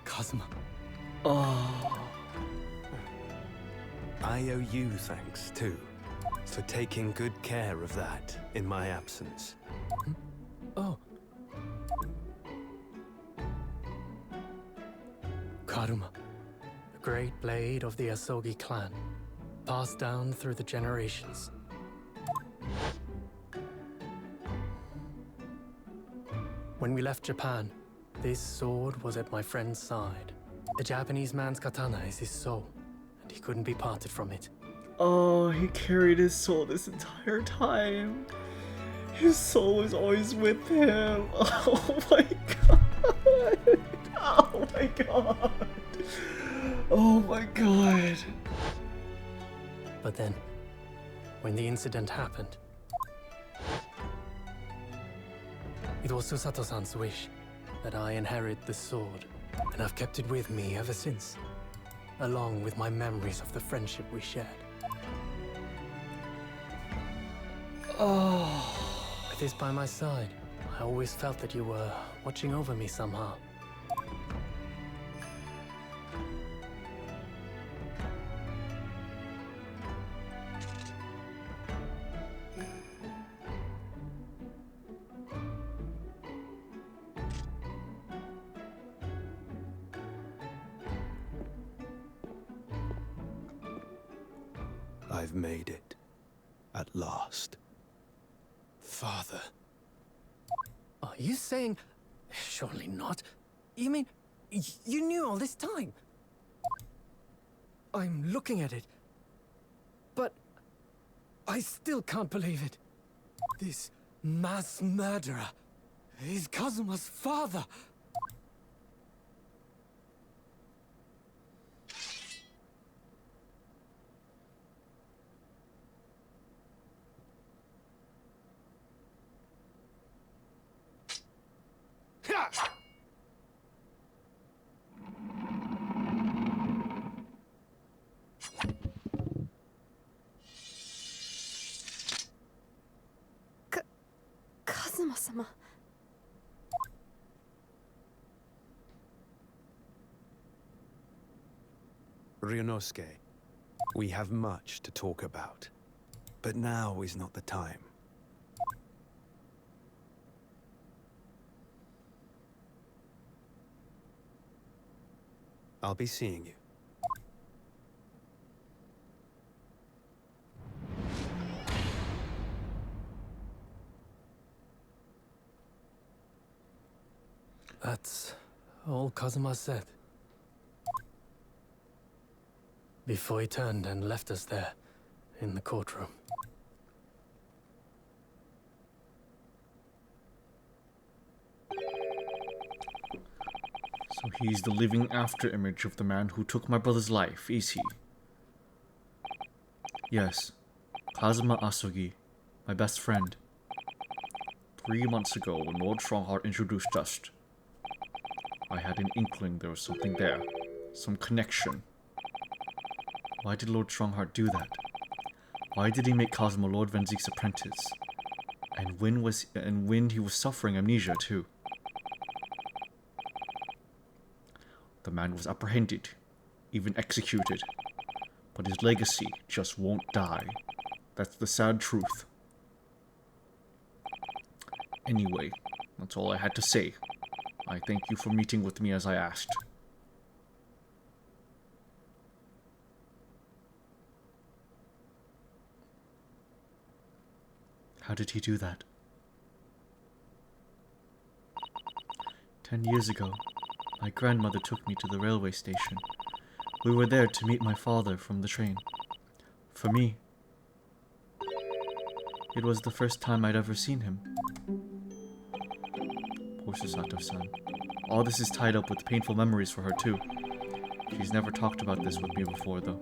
Kazuma. Oh. I owe you thanks, too, for taking good care of that in my absence. Oh. Karuma, the great blade of the Asogi clan, passed down through the generations. When we left Japan, this sword was at my friend's side. The Japanese man's katana is his soul, and he couldn't be parted from it. Oh, he carried his soul this entire time. His soul was always with him. Oh my god. Oh my god. Oh my god. But then, when the incident happened, it was Susato-san's wish that I inherit the sword, and I've kept it with me ever since, along with my memories of the friendship we shared. Oh. With this by my side, I always felt that you were watching over me somehow. I've made it. At last. Father. Are you saying... Surely not. You mean, you knew all this time? I'm looking at it. But... I still can't believe it. This mass murderer is Kazuma's father. Kazuma-sama. Ryunosuke, we have much to talk about. But now is not the time. I'll be seeing you. That's all Kazuma said. Before he turned and left us there, in the courtroom. So he's the living after image of the man who took my brother's life, is he? Yes. Kazuma Asogi, my best friend. 3 months ago, when Lord Strongheart introduced us, I had an inkling there was something there. Some connection. Why did Lord Strongheart do that? Why did he make Kazuma Lord Venzique's apprentice? And when he was suffering amnesia too? The man was apprehended, even executed. But his legacy just won't die. That's the sad truth. Anyway, that's all I had to say. I thank you for meeting with me as I asked. How did he do that? 10 years ago, my grandmother took me to the railway station. We were there to meet my father from the train. For me, it was the first time I'd ever seen him. Poor Susato-san. All this is tied up with painful memories for her too. She's never talked about this with me before though.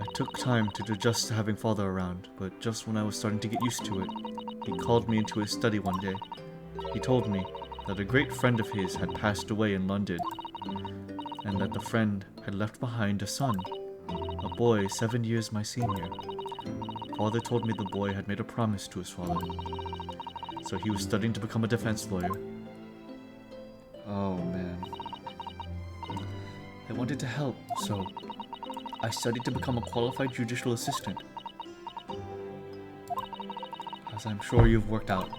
I took time to adjust to having father around, but just when I was starting to get used to it, he called me into his study one day. He told me that a great friend of his had passed away in London, and that the friend had left behind a son, a boy 7 years my senior. Father told me the boy had made a promise to his father, so he was studying to become a defense lawyer. Oh, man. I wanted to help, so I studied to become a qualified judicial assistant. As I'm sure you've worked out,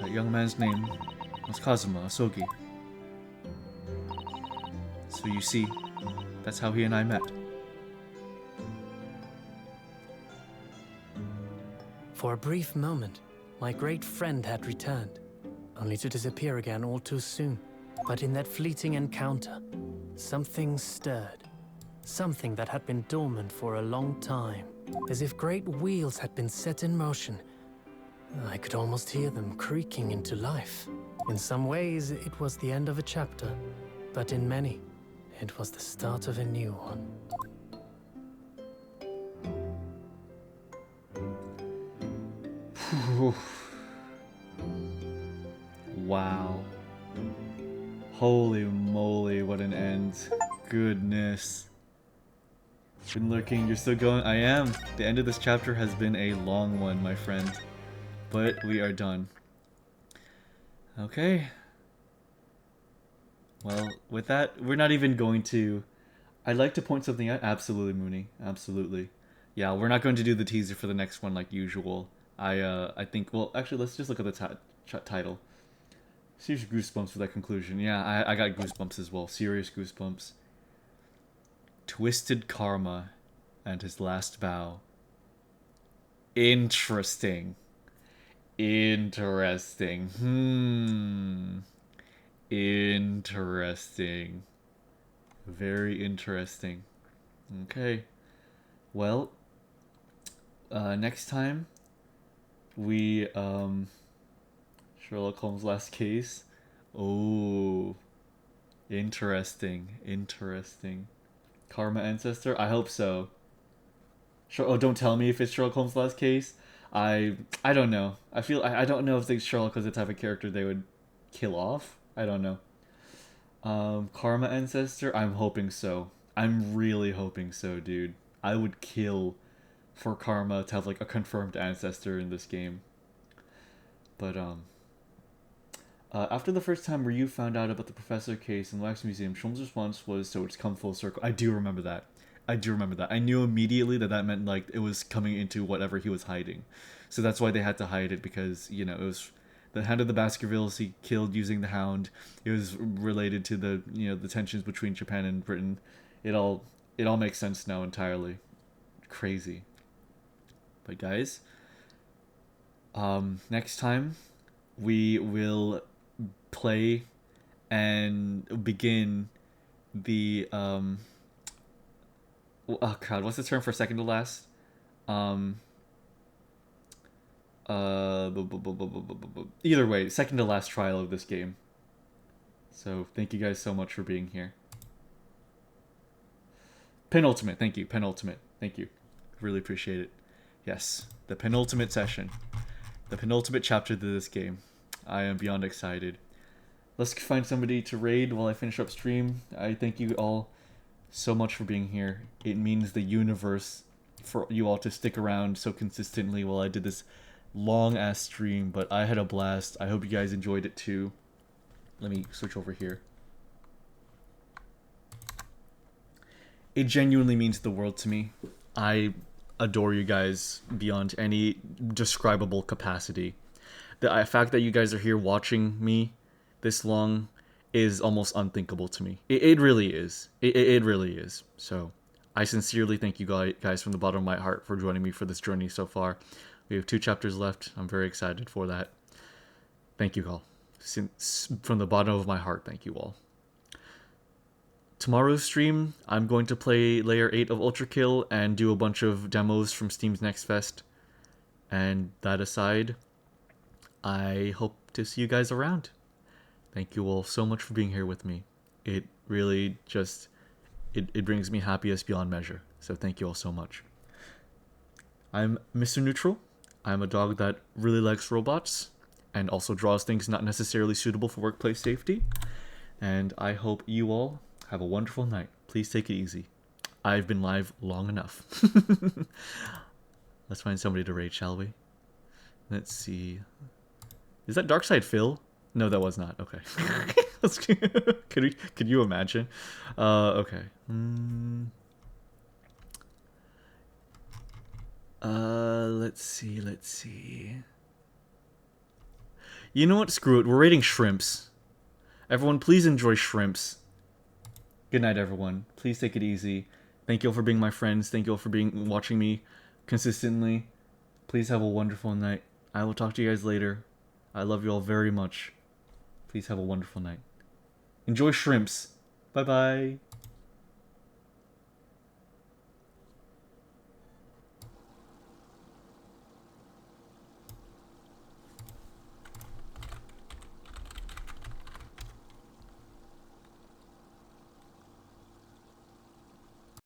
that young man's name was Kazuma Asogi. So you see, that's how he and I met. For a brief moment, my great friend had returned, only to disappear again all too soon. But in that fleeting encounter, something stirred. Something that had been dormant for a long time. As if great wheels had been set in motion. I could almost hear them creaking into life. In some ways, it was the end of a chapter, but in many, it was the start of a new one. Wow. Holy moly, what an end. Goodness. Been lurking, you're still going? I am. The end of this chapter has been a long one, my friend. But we are done. Okay. Well, with that, we're not even going to... I'd like to point something out. Absolutely, Mooney. Absolutely. Yeah, we're not going to do the teaser for the next one like usual. I think... Well, actually, let's just look at the title. Serious goosebumps for that conclusion. Yeah, I got goosebumps as well. Serious goosebumps. Twisted Karma and his last vow. Interesting. Interesting. Interesting. Very interesting. Okay. Well, next time we Sherlock Holmes' last case. Oh, interesting. Karma Ancestor? I hope so. Oh, don't tell me if it's Sherlock Holmes' last case. I don't know. I don't know if Sherlock was the type of character they would kill off. I don't know. Karma Ancestor? I'm hoping so. I'm really hoping so, dude. I would kill for Karma to have like a confirmed ancestor in this game. But after the first time Ryu found out about the professor case in the Wax Museum, Sholmes' response was, "So it's come full circle." I do remember that. I knew immediately that meant like it was coming into whatever he was hiding. So that's why they had to hide it, because, you know, it was the Hound of the Baskervilles he killed using the Hound. It was related to the, you know, the tensions between Japan and Britain. It all makes sense now entirely. Crazy. But guys, next time we will play and begin the oh god, what's the term for second to last? Either way, second to last trial of this game. So thank you guys so much for being here. Penultimate, thank you. Penultimate, thank you. Really appreciate it. Yes, the penultimate session. The penultimate chapter to this game. I am beyond excited. Let's find somebody to raid while I finish up stream. I thank you all so much for being here. It means the universe for you all to stick around so consistently while I did this long ass stream, but I had a blast. I hope you guys enjoyed it too. Let me switch over here. It genuinely means the world to me. I adore you guys beyond any describable capacity. The fact that you guys are here watching me this long is almost unthinkable to me. It really is. It really is. So I sincerely thank you guys from the bottom of my heart for joining me for this journey so far. We have 2 chapters left. I'm very excited for that. Thank you all. From the bottom of my heart, thank you all. Tomorrow's stream, I'm going to play Layer 8 of Ultra Kill and do a bunch of demos from Steam's Next Fest. And that aside, I hope to see you guys around. Thank you all so much for being here with me. It really just, it brings me happiness beyond measure. So thank you all so much. I'm Mr. Neutral. I'm a dog that really likes robots and also draws things not necessarily suitable for workplace safety. And I hope you all have a wonderful night. Please take it easy. I've been live long enough. Let's find somebody to raid, shall we? Let's see. Is that Darkside Phil? No, that was not. Okay. Could you imagine? Okay. Let's see. You know what? Screw it. We're raiding shrimps. Everyone, please enjoy shrimps. Good night, everyone. Please take it easy. Thank you all for being my friends. Thank you all for watching me consistently. Please have a wonderful night. I will talk to you guys later. I love you all very much. Please have a wonderful night. Enjoy shrimps. Bye-bye.